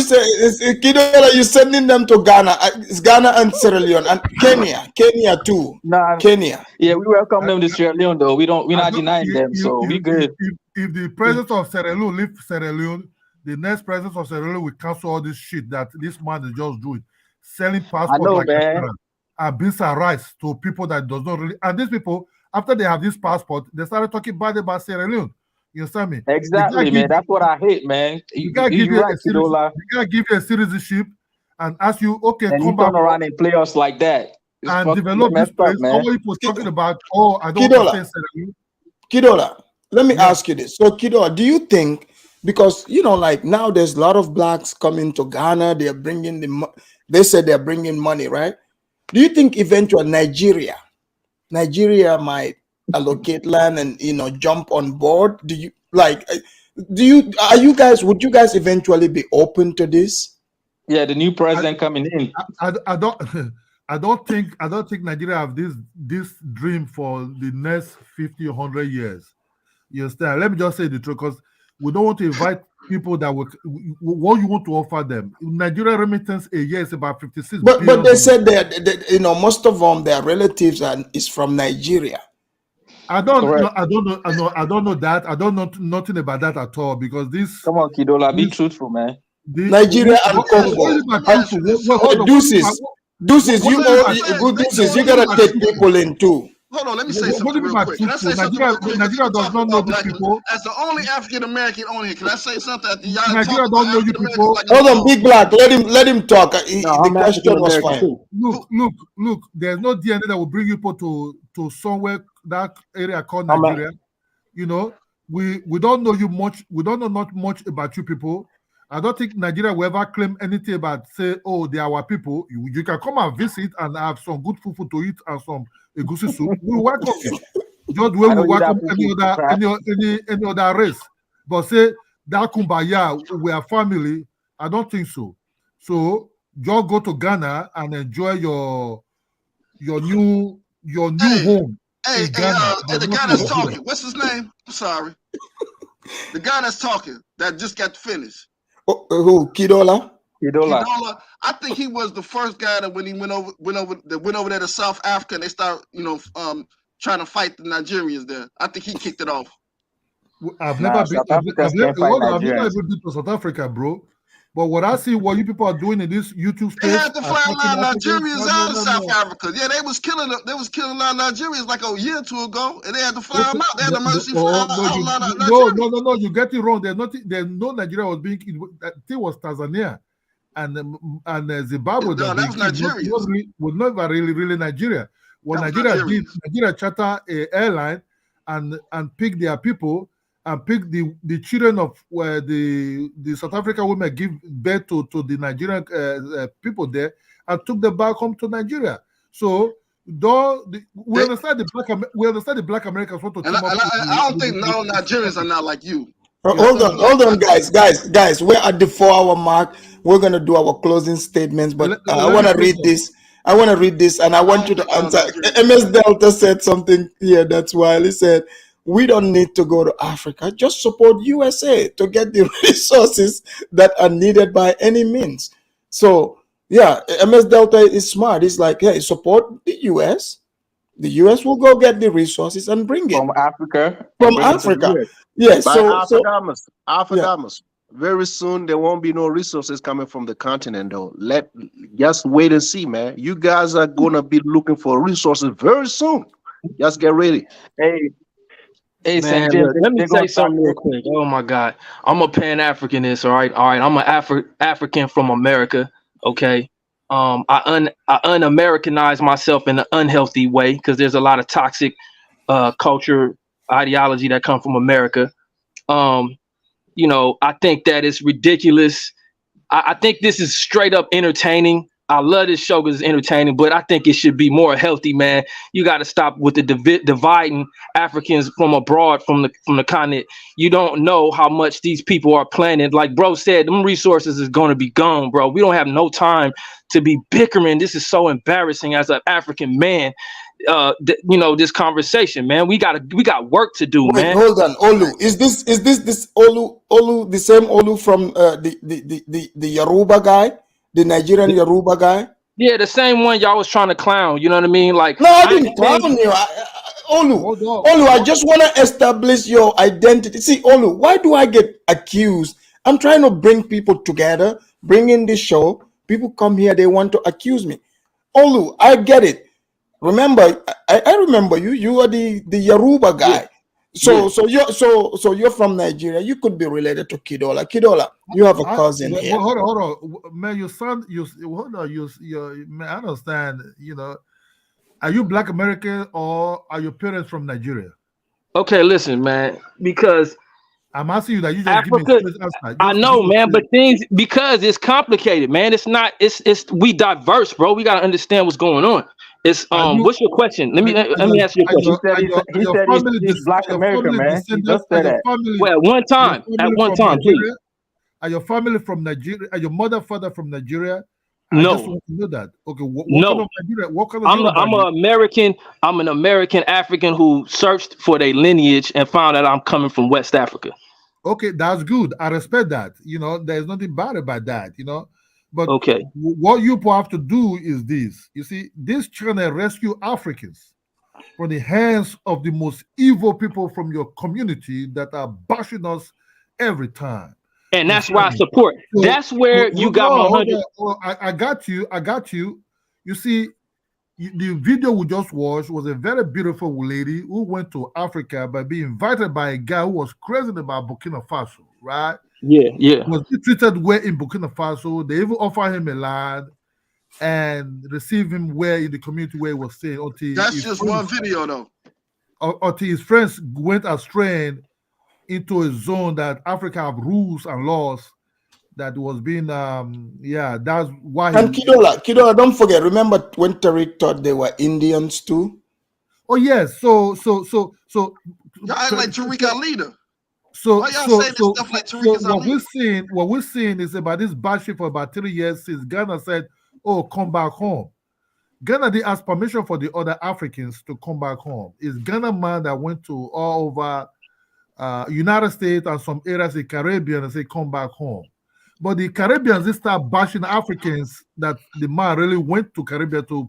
say Kidola, you're sending them to Ghana. It's Ghana and Sierra Leone and Kenya too. Kenya. Yeah, we welcome them to Sierra Leone though. We're not denying them, so we good. If the president of Sierra Leone leaves Sierra Leone, the next president of Sierra Leone will cancel all this shit that this man is just doing, selling passports and beans and rice to people that does not really. And these people, after they have this passport, they started talking bad about Sierra Leone. You understand me? Exactly, man. That's what I hate, man. You gotta give you a citizenship and ask you, okay, and come you turn around and play us like that. It's and develop this place. All people talking about, I don't want to Kidola, let me ask you this. So, Kidola, do you think, because, like now there's a lot of blacks coming to Ghana, they're bringing they said they're bringing money, right? Do you think eventually Nigeria might allocate land and jump on board? Would you guys eventually be open to this? Yeah, the new president coming in. I don't think Nigeria have this dream for the next 50 or 100 years. You understand? Let me just say the truth, because we don't want to invite people that what you want to offer them. Nigeria remittance a year is about 56 but they said that most of them, their relatives is from Nigeria. I don't know that. I don't know nothing about that at all, because this. Come on, Kidola, be truthful, man. Nigeria and Congo. Deuces, you gotta take people in too. Hold on, let me say something real quick. Can I say something real quick? Nigeria does not know these people. As the only African American on here, can I say something? Nigeria don't know you people. Hold on, Big Black. Let him talk. The question was fine. Look. There's no DNA that will bring you people to somewhere that area called Nigeria. We don't know you much. We don't know not much about you people. I don't think Nigeria will ever claim anything about say, oh, they are our people. You can come and visit and have some good food to eat and some egusi soup. We welcome you. just the way I know we you don't welcome appreciate the crap. any other race. But say that kumbaya, we are family. I don't think so. So just go to Ghana and enjoy your new home Hey, in Ghana, hey, but the not guy that's Nigeria. talking, what's his name? I'm sorry. The guy that's talking that just got finished. Who? Kidola? Kidola. I think he was the first guy that when he went over there to South Africa and they start, trying to fight the Nigerians there. I think he kicked it off. I've Nah, never been. South Africans can't fight I've never Nigerians. even been to South Africa, bro. But what I see, what you people are doing in this YouTube They space, had to attacking flatline Africans, Nigerians out of South Africa. Yeah, they was killing a lot of Nigerians like a year or two ago, and they had to fly them out. They had to emergency fly out a lot of Nigerians. No, you get it wrong. There's no Nigeria was being killed. I think it was Tanzania and Zimbabwe No, that was Nigerians. Was not really Nigeria. What That was Nigeria did, Nigerians. Nigeria charter a airline and pick their people and pick the children of where the South African women give birth to the Nigerian people there and took them back home to Nigeria. So we understand the black Americans want to And I don't think no Nigerians are not like you. Hold on, guys. We're at the 4-hour mark. We're gonna do our closing statements, but I want to read this. And I want you to answer. MS Delta said something here. That's why he said, "We don't need to go to Africa. Just support USA to get the resources that are needed by any means." So yeah, MS Delta is smart. It's like, hey, support the US. The US will go get the resources and bring it from Africa. Yes, Alpha very soon there won't be no resources coming from the continent though. Just wait and see, man. You guys are gonna be looking for resources very soon. Just get ready. Hey, Man, look, let me say something real quick. Oh my God, I'm a Pan-Africanist. All right. I'm an African from America. Okay. I un-Americanize myself in an unhealthy way because there's a lot of toxic culture ideology that come from America. I think that it's ridiculous. I think this is straight up entertaining. I love this show because it's entertaining, but I think it should be more healthy, man. You got to stop with the dividing Africans from abroad, from the continent. You don't know how much these people are planning. Like bro said, them resources is going to be gone, bro. We don't have no time to be bickering. This is so embarrassing as an African man. This conversation, man. We got work to do, man. Hold on, Olu. Is this Olu the same Olu from the Yoruba guy, the Nigerian Yoruba guy? Yeah, the same one y'all was trying to clown. You know what I mean? Like, no, I didn't clown you. Olu, I just want to establish your identity. See, Olu, why do I get accused? I'm trying to bring people together, bring in this show. People come here, they want to accuse me. Olu, I get it. Remember, I remember you. You are the Yoruba guy. Yeah. So you're from Nigeria. You could be related to Kidola. Kidola, you have a cousin here. Hold on, man. Your son. Hold on. Man, I understand. Are you Black American or are your parents from Nigeria? Okay, listen, man. Because I'm asking you that you just Africa, give me a answer. I know, man, but because it's complicated, man. It's not. It's we diverse, bro. We gotta understand what's going on. It's what's your question? Let me ask you a question. He said he's Black American, man. He just said that. Well, at one time, please. Are your family from Nigeria? Are your father from Nigeria? No. I just want to know that. Okay, no. I'm an American. I'm an American African who searched for their lineage and found out I'm coming from West Africa. Okay, that's good. I respect that. There's nothing bad about that. But okay, what you have to do is this. You see, this channel rescue Africans from the hands of the most evil people from your community that are bashing us every time. And that's why I support. So, that's where you got my 100. I got you. You see, the video we just watched was a very beautiful lady who went to Africa by being invited by a guy who was crazy about Burkina Faso, right? Yeah. Was he treated well in Burkina Faso? They even offered him a land and received him well in the community where he was staying. That's just one video, though. Until his friends went astray into a zone that Africa have rules and laws that was being that's why. And Kidola, don't forget. Remember when Tariq thought they were Indians too? Oh yes. So Y'all act like Tariq our leader. So Why y'all so saying this so stuff like so Tariq is our what leader? we're seeing is about this bad shit for about 3 years since Ghana said, "Oh, come back home." Ghana did ask permission for the other Africans to come back home. It's Ghana man that went to all over United States and some areas in Caribbean and say come back home. But the Caribbeans they start bashing Africans that the man really went to Caribbean to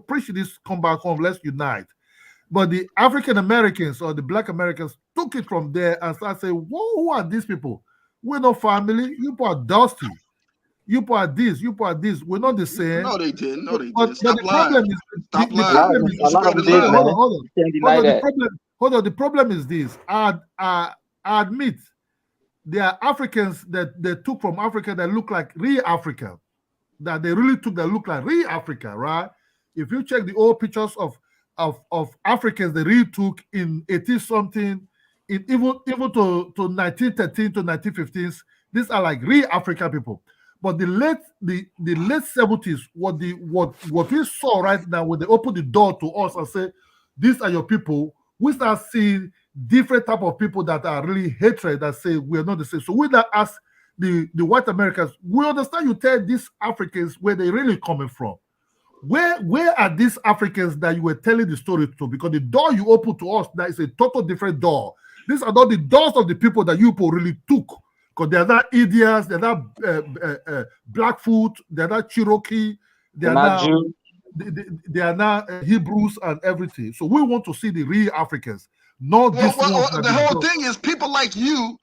preach this come back home, let's unite. But the African Americans or the Black Americans took it from there and started saying, whoa, who are these people? We're not family. You people are dusty. You people are this. You people are this. We're not the same. No, they didn't. No, they But didn't. Stop the lying. problem is Stop the lying. problem is You spread the hold on, lie. hold on, hold on. You can't Hold deny on. The that. problem, the problem is this. I admit there are Africans that they took from Africa that look like real Africa, that they really took that look like real Africa, right? If you check the old pictures of Africans they really took in 80 something, in even to 1913 to 1950s, these are like real African people. But the late 70s, what we saw right now when they open the door to us and say, these are your people, we start seeing different type of people that are really hatred that say we are not the same. So we now ask the white Americans, we understand you tell these Africans where they really coming from. Where are these Africans that you were telling the story to? Because the door you open to us that is a total different door. These are not the doors of the people that you people really took. Because they are not Indians, they're not Blackfoot, they're not Cherokee, they are Not not Jew. they are now Hebrews and everything. So we want to see the real Africans, not these ones that The they whole just. thing is people like you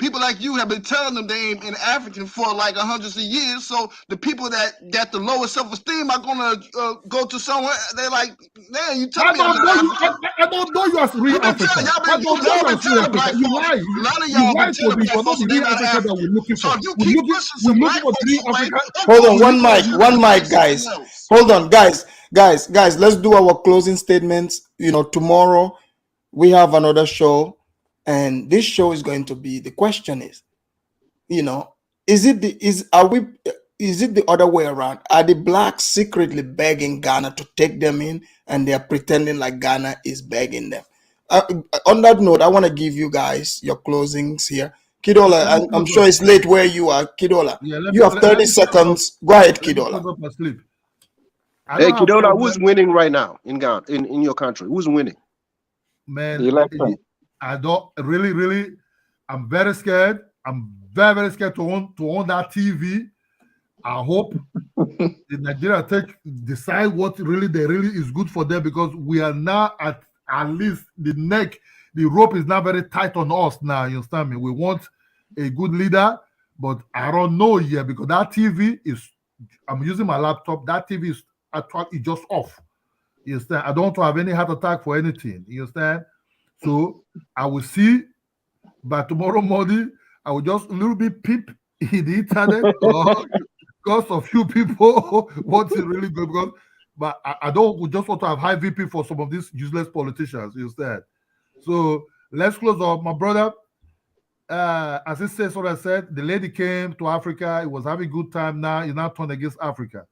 have been telling them they ain't in African for like hundreds of years. So the people that got the lowest self-esteem are gonna go to somewhere. They're like, man, you telling me I'm not African? I don't know you as real You've been Africa. telling I don't know y'all you been as real telling Africa. black You folks. lie. A lot of You y'all been lied for telling me. black You are not folks the that they real not Africa that African. we're looking So for. if you keep pushing some We're black looking for the folks real away, Africa. of Hold course on, we one gonna mic, use one it to mic, make something guys. else. Hold on, guys. Let's do our closing statements. Tomorrow we have another show, and this show is going to be, the question is, is it the other way around? Are the blacks secretly begging Ghana to take them in, and they are pretending like Ghana is begging them? On that note, I want to give you guys your closings here. Kidola, Let me I'm close sure up. it's late where you are. Kidola, Yeah, you have 30 let me close up. seconds. Go ahead, Let me Kidola. close up and sleep. I Hey, don't have Kidola, who's problem, winning right now in Ghana, in your country? Who's winning? man. The election. I don't really. I'm very scared. I'm very scared to own that TV. I hope the Nigeria decide what they really is good for them, because we are now at least the rope is now very tight on us now. You understand me? We want a good leader, but I don't know yet, because that TV is. I'm using my laptop. That TV is just off. You understand? I don't want to have any heart attack for anything. You understand? So I will see by tomorrow morning. I will just a little bit peep in the internet or because of few people what's it really good, because but I don't just want to have high VP for some of these useless politicians. You understand? So let's close off, my brother. As it says what I said, the lady came to Africa, it was having a good time. Now it's now turned against Africa.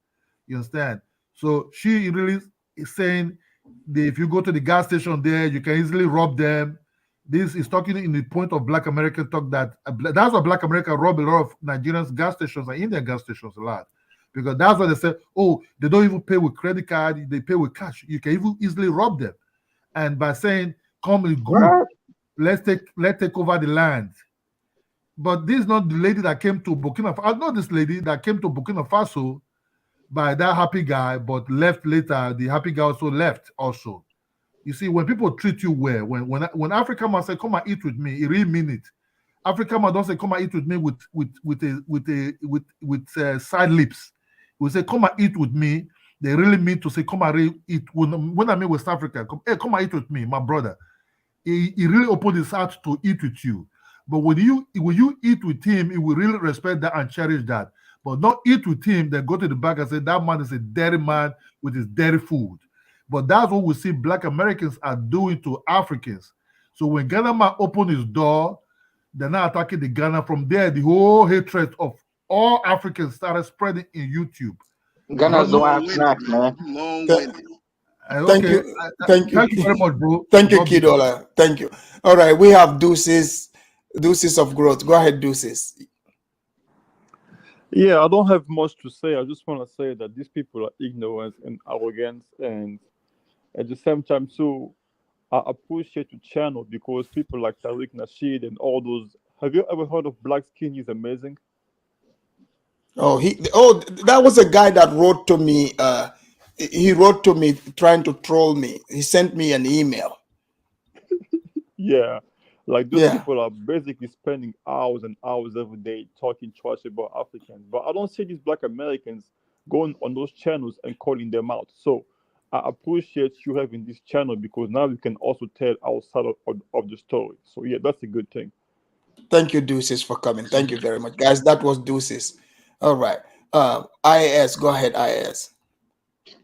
You understand? So she really is saying that if you go to the gas station there, you can easily rob them. This is talking in the point of Black American talk that that's why Black America rob a lot of Nigerians gas stations and Indian gas stations a lot. Because that's why they say, oh, they don't even pay with credit card, they pay with cash. You can even easily rob them. And by saying, come in group, let's take over the land. But this is not the lady that came to Burkina Faso. Not this lady that came to Burkina Faso by that happy guy, but left later. The happy guy also left also. You see, when people treat you well, when African man say, come and eat with me, he really mean it. African man don't say, come and eat with me with side lips. We say, come and eat with me. They really mean to say, come and eat. When I mean West Africa, come and eat with me, my brother. He really opened his heart to eat with you. But when you eat with him, he will really respect that and cherish that. But not eat with him, then go to the back and say that man is a dirty man with his dirty food. But that's what we see Black Americans are doing to Africans. So when Ghana man opened his door, they're not attacking the Ghana. From there, the whole hatred of all Africans started spreading in YouTube. Ghana's don't have snacks, man. Long-winded. Thank Okay. you. Thank you. Thank you very much, bro. Thank you, God bless. Kidola. Thank you. All right. We have Deuces. Deuces of growth. Go ahead, Deuces. Yeah, I don't have much to say. I just want to say that these people are ignorant and arrogant, and at the same time too, I appreciate your channel because people like Tariq Nasheed and all those. Have you ever heard of Black Skin is Amazing? That was a guy that wrote to me. He wrote to me trying to troll me. He sent me an email. Yeah, like those Yeah. people are basically spending hours and hours every day talking trash about Africans. But I don't see these Black Americans going on those channels and calling them out. So I appreciate you having this channel because now we can also tell our side of the story. So yeah, that's a good thing. Thank you, Deuces, for coming. Thank you very much, guys. That was Deuces. All right. IAS, go ahead, IAS.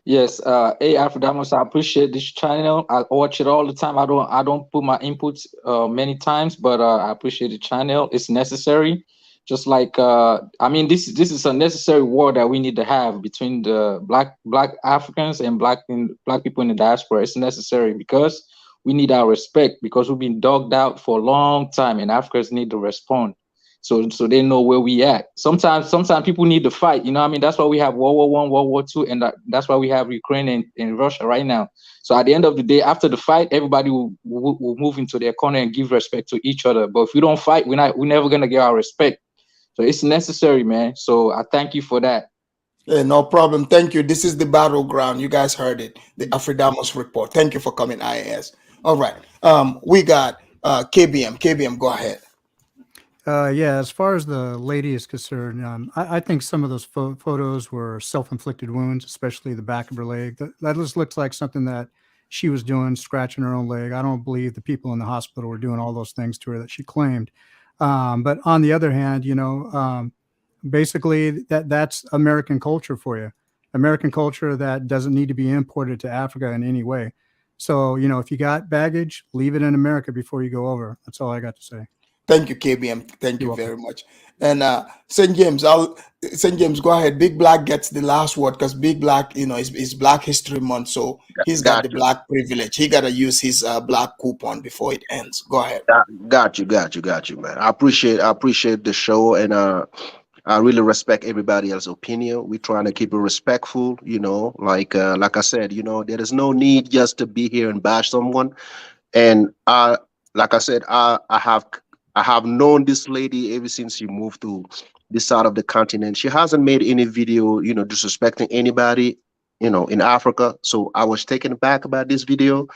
Yes, hey Afrodamus, I appreciate this channel. I watch it all the time. I don't put my inputs many times, but I appreciate the channel. It's necessary. Just like I mean, this is a necessary war that we need to have between the black Africans and black people in the diaspora. It's necessary because we need our respect because we've been dogged out for a long time, and Africans need to respond so they know where we at. Sometimes people need to fight. You know what I mean? That's why we have World War I, World War II, and that's why we have Ukraine and Russia right now. So at the end of the day, after the fight, everybody will move into their corner and give respect to each other. But if we don't fight, we're never gonna get our respect. So it's necessary, man. So I thank you for that. Yeah, no problem. Thank you. This is the battleground. You guys heard it. The Afridamos report. Thank you for coming, IAS. All right. We got KBM. KBM, go ahead. Yeah, as far as the lady is concerned, I think some of those photos were self-inflicted wounds, especially the back of her leg. That just looks like something that she was doing, scratching her own leg. I don't believe the people in the hospital were doing all those things to her that she claimed. But on the other hand, basically that's American culture for you. American culture that doesn't need to be imported to Africa in any way. So, if you got baggage, leave it in America before you go over. That's all I got to say. Thank you, KBM. Thank You're you welcome. very much. And St. James, St. James, go ahead. Big Black gets the last word because Big Black, is Black History Month, so he's got the black privilege. He gotta use his black coupon before it ends. Go ahead. Got you, man. I appreciate the show, and I really respect everybody else's opinion. We're trying to keep it respectful, like I said, there is no need just to be here and bash someone. And like I said, I have known this lady ever since she moved to this side of the continent. She hasn't made any video, disrespecting anybody, in Africa. So I was taken aback about this video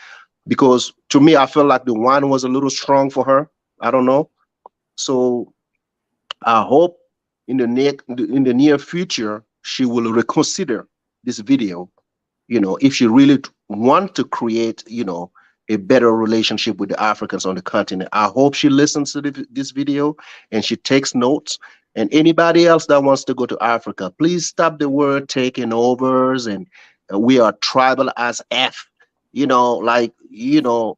because to me, I felt like the wine was a little strong for her. I don't know. So I hope in the near future she will reconsider this video. If she really want to create, a better relationship with the Africans on the continent. I hope she listens to this video and she takes notes. And anybody else that wants to go to Africa, please stop the word taking overs and we are tribal as F.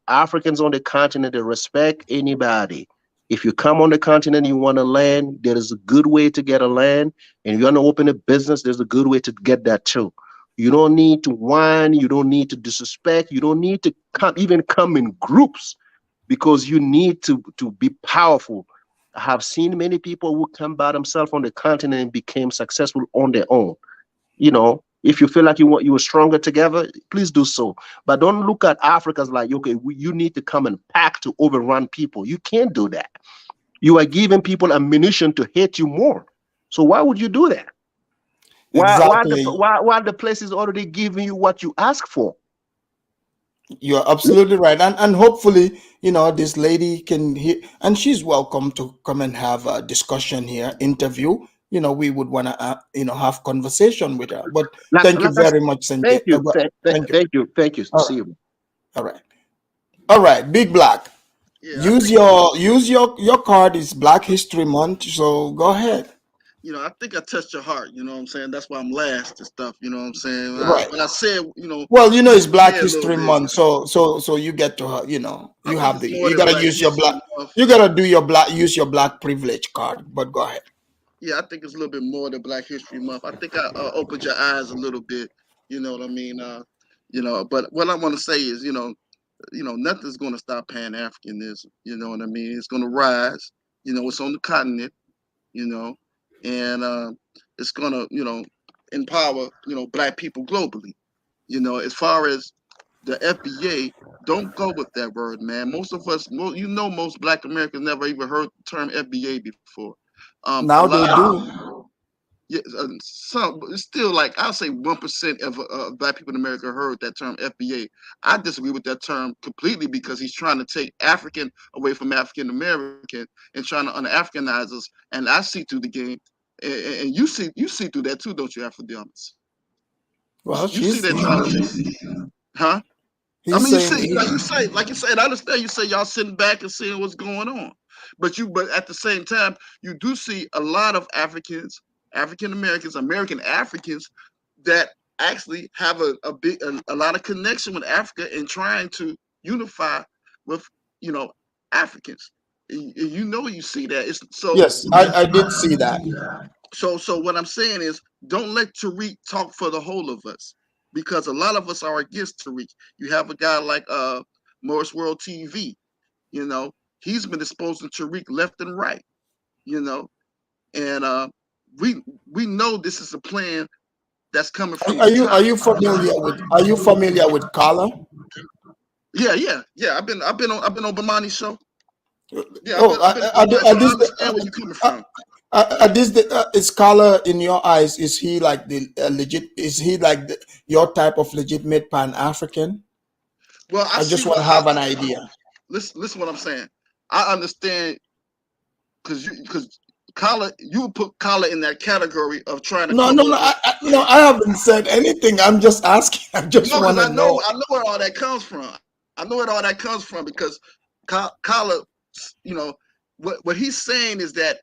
Africans on the continent, they respect anybody. If you come on the continent, you want to land, there is a good way to get a land. And if you want to open a business, there's a good way to get that too. You don't need to whine. You don't need to disrespect. You don't need to come in groups because you need to be powerful. I have seen many people who come by themselves on the continent and became successful on their own. If you feel like you were stronger together, please do so. But don't look at Africa as like, okay, you need to come and pack to overrun people. You can't do that. You are giving people ammunition to hate you more. So why would you do that? Exactly. Why the place is already giving you what you ask for? You're absolutely right. And hopefully, this lady can hear, and she's welcome to come and have a discussion here, interview. We would want to, have conversation with her. But thank you very much, Sanjay. Thank you. See you. All right, Big Black. Use your card. Is Black History Month, so go ahead. I think I touched your heart. You know what I'm saying? That's why I'm last and stuff. You know what I'm saying? Right. But I said, Well, it's Black History Month, so you get to, you have you gotta use your black. You gotta do use your black privilege card. But go ahead. Yeah, I think it's a little bit more than Black History Month. I think I opened your eyes a little bit. You know what I mean? But what I want to say is, nothing's going to stop Pan Africanism. You know what I mean? It's going to rise. It's on the continent. You know, and it's going to, empower, black people globally. As far as the FBA, don't go with that word, man. Most of us, most Black Americans never even heard the term FBA before. A Now lot they do. yeah, some, but it's still like I'll say 1% of Black people in America heard that term FBA. I disagree with that term completely because he's trying to take African away from African American and trying to un-Africanize us. And I see through the game, and you see through that too, don't you, Afro-Demas? Well, You see she's that trying to, huh? I he's mean, you saying see, like you said, I understand. You say y'all sitting back and seeing what's going on, but at the same time, you do see a lot of Africans, African Americans, American Africans that actually have a lot of connection with Africa and trying to unify with Africans. You see that. It's so. yes, I did see that. So what I'm saying is, don't let Tariq talk for the whole of us, because a lot of us are against Tariq. You have a guy like Morris World TV. You know, he's been exposing Tariq left and right. You know, and we know this is a plan that's coming from Are the you top. familiar with Kala? Yeah. I've been on Bamani's show. Yeah, Oh, I've been on Bamani's show. I understand where you're coming from. Is Kala in your eyes? Is he like the legit? Is he like your type of legitimate Pan African? Well, I I see just want what to have an idea. listen what I'm saying. I understand because Kala, you would put Kala in that category of trying to No, come no, no, over. I haven't said anything. I'm just asking. I just No, want because to know. I know where all that comes from. I know where all that comes from because Kala, what he's saying is that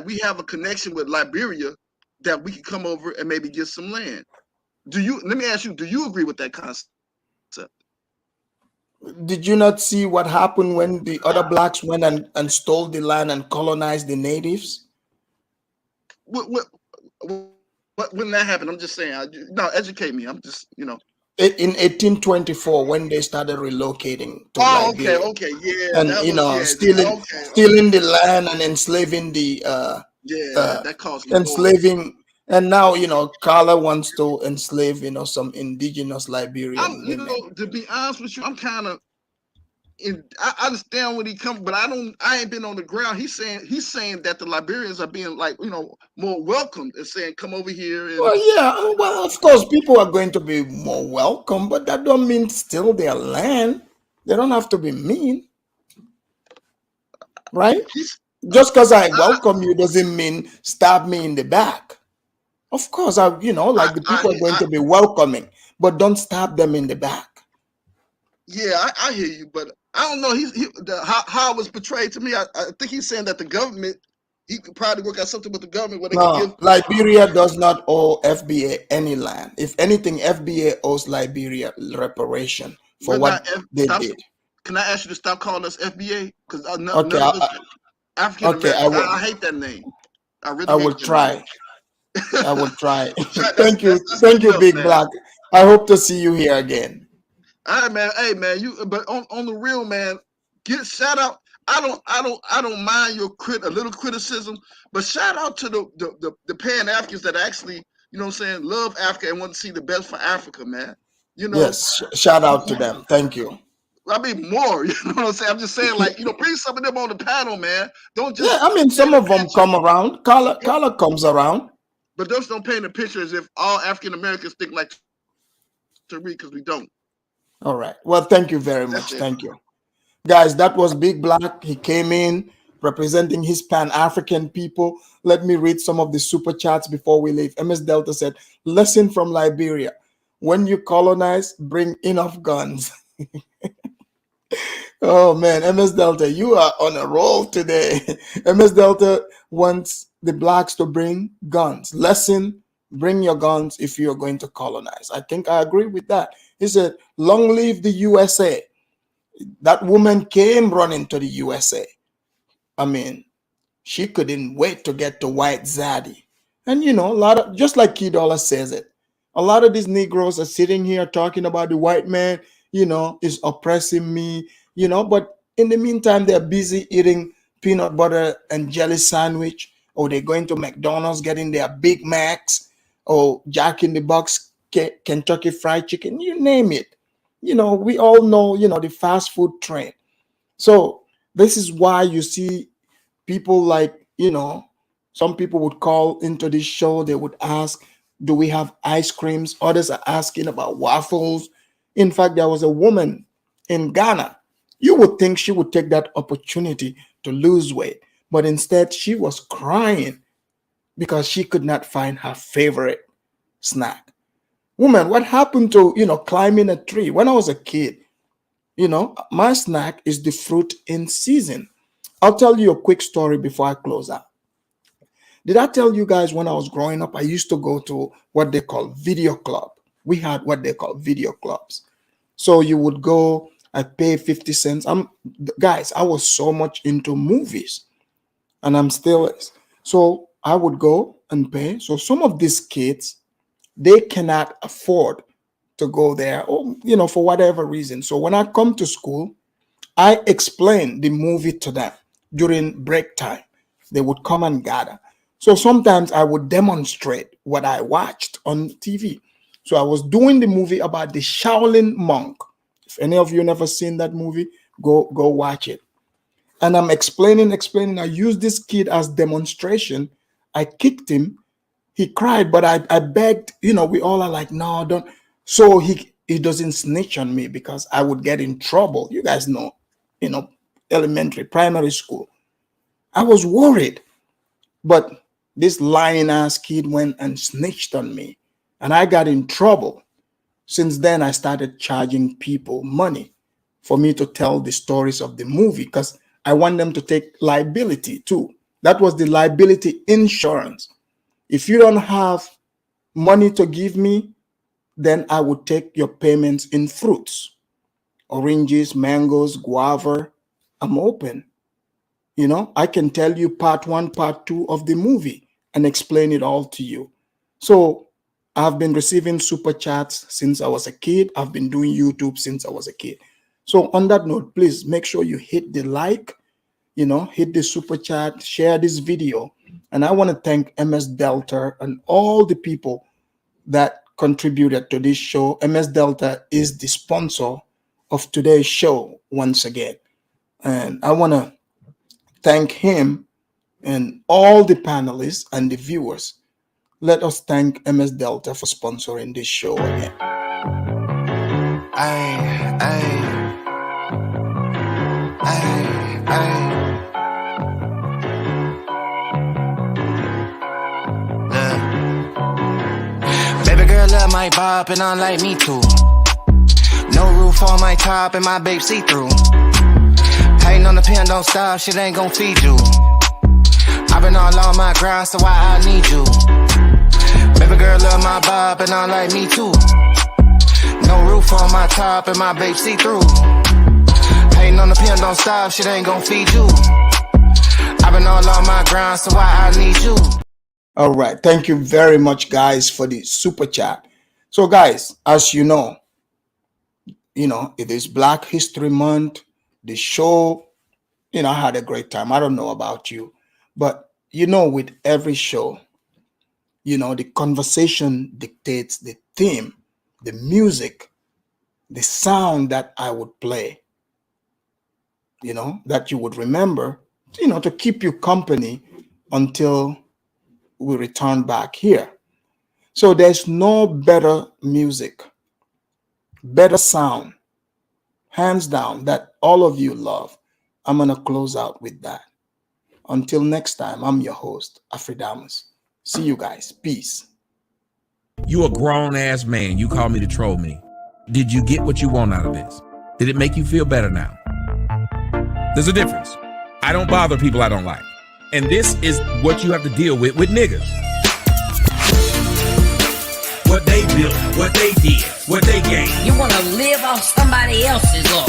we have a connection with Liberia, that we can come over and maybe get some land. Let me ask you, do you agree with that concept? Did you not see what happened when the other blacks went and stole the land and colonized the natives? What when that happened? I'm just saying. No, educate me. I'm just. In 1824, when they started relocating to Oh, Liberia, okay, yeah. and That was okay. stealing the land and enslaving the Yeah, that caused some wars. enslaving, and now Carla wants to enslave some indigenous Liberian women. To be honest with you, I'm kind of. I understand when he comes, but I ain't been on the ground. He's saying that the Liberians are being like more welcomed and saying come over here and. Well, yeah, well, of course, people are going to be more welcome, but that don't mean steal their land. They don't have to be mean, right? Just because I welcome you doesn't mean stab me in the back. Of course, the people are going to be welcoming, but don't stab them in the back. Yeah, I hear you, but I don't know. How it was portrayed to me. I think he's saying that the government, he could probably work out something with the government where they could give. No, Liberia does not owe FBA any land. If anything, FBA owes Liberia reparation for what they did. Can I ask you to stop calling us FBA? Because none Okay, of us African Americans. I I hate that name. I really I hate will that try. name. I will try. That's Thank you, enough, Big man. Black. I hope to see you here again. All right, man. Hey, man. But on the real, man, shout out. I don't mind your a little criticism, but shout out to the Pan Africans that actually, love Africa and want to see the best for Africa, man. Yes, shout out to them. Thank you. I mean, more. You know what I'm saying? I'm just saying, bring some of them on the panel, man. Don't just. Yeah, I mean, some of them come around. Carla comes around. But just don't paint a picture as if all African Americans think like Tariq, because we don't. All right. Well, thank you very much. Thank you. Guys, that was Big Black. He came in representing his Pan-African people. Let me read some of the super chats before we leave. MS Delta said, lesson from Liberia. When you colonize, bring enough guns. Oh, man. MS Delta, you are on a roll today. MS Delta wants the blacks to bring guns. Lesson, bring your guns if you're going to colonize. I think I agree with that. He said, long live the USA. That woman came running to the USA. I mean, she couldn't wait to get to White Zaddy. And a lot of, just like Key Dollar says it, A lot of these Negroes are sitting here talking about the white man, is oppressing me, but in the meantime, they're busy eating peanut butter and jelly sandwich, or they're going to McDonald's getting their Big Macs, or Jack in the Box, Kentucky Fried Chicken, you name it. We all know, the fast food trend. So this is why you see people like, some people would call into this show, they would ask, do we have ice creams? Others are asking about waffles. In fact, there was a woman in Ghana. You would think she would take that opportunity to lose weight, but instead she was crying because she could not find her favorite snack. Woman, what happened to, climbing a tree? When I was a kid, my snack is the fruit in season. I'll tell you a quick story before I close out. Did I tell you guys when I was growing up, I used to go to what they call video club. We had what they call video clubs. So you would go, I pay 50 cents. Guys, I was so much into movies, and I'm still is. So I would go and pay. So some of these kids, they cannot afford to go there, or, for whatever reason. So when I come to school, I explain the movie to them during break time. They would come and gather. So sometimes I would demonstrate what I watched on TV. So I was doing the movie about the Shaolin monk. If any of you never seen that movie, go watch it. And I'm explaining. I used this kid as demonstration. I kicked him. He cried, but I begged, we all are like, no, don't. So he doesn't snitch on me because I would get in trouble. You guys know, elementary, primary school. I was worried, but this lying ass kid went and snitched on me, and I got in trouble. Since then, I started charging people money for me to tell the stories of the movie because I want them to take liability too. That was the liability insurance. If you don't have money to give me, then I would take your payments in fruits, oranges, mangoes, guava. I'm open. I can tell you part 1, part 2 of the movie and explain it all to you. So I've been receiving super chats since I was a kid. I've been doing YouTube since I was a kid. So on that note, please make sure you hit the like, hit the super chat, share this video. And I want to thank MS Delta and all the people that contributed to this show. MS Delta is the sponsor of today's show once again. And I want to thank him and all the panelists and the viewers. Let us thank MS Delta for sponsoring this show again. Baby girl love my bop and I like me too. No roof on my top and my babe see-through. Hating on the pen, don't stop, shit ain't gon' feed you. I've been all on my grind, so why I need you? Baby girl love my bop and I like me too. No roof on my top and my babe see-through. Hating on the pen, don't stop, shit ain't gon' feed you. I've been all on my grind, so why I need you? All right, thank you very much, guys, for the super chat. So, guys, as you know, it is Black History Month. The show, I had a great time. I don't know about you, but with every show, the conversation dictates the theme, the music, the sound that I would play, that you would remember, to keep you company until we return back here. So there's no better music, better sound, hands down, that all of you love. I'm going to close out with that. Until next time, I'm your host, Afridamus. See you guys. Peace. You a grown-ass man. You call me to troll me. Did you get what you want out of this? Did it make you feel better now? There's a difference. I don't bother people I don't like. And this is what you have to deal with niggas. What they built, what they did, what they gained. You wanna live off somebody else's law.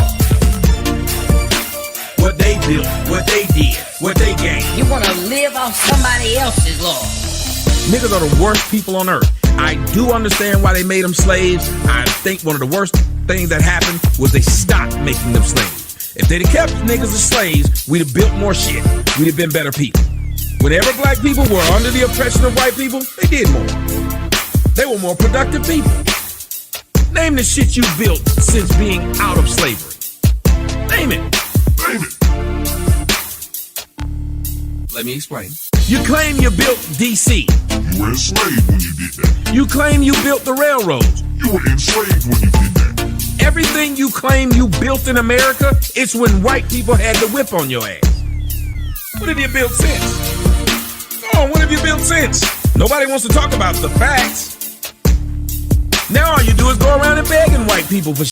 What they built, what they did, what they gained. You wanna live off somebody else's law. Niggas are the worst people on earth. I do understand why they made them slaves. I think one of the worst things that happened was they stopped making them slaves. If they'd have kept niggas as slaves, we'd have built more shit. We'd have been better people. Whenever black people were under the oppression of white people, they did more. They were more productive people. Name the shit you built since being out of slavery. Name it. Name it. Let me explain. You claim you built DC. You were enslaved when you did that. You claim you built the railroads. You were enslaved when you did that. Everything you claim you built in America, it's when white people had the whip on your ass. What have you built since? Come on, what have you built since? Nobody wants to talk about the facts. Now all you do is go around and begging white people for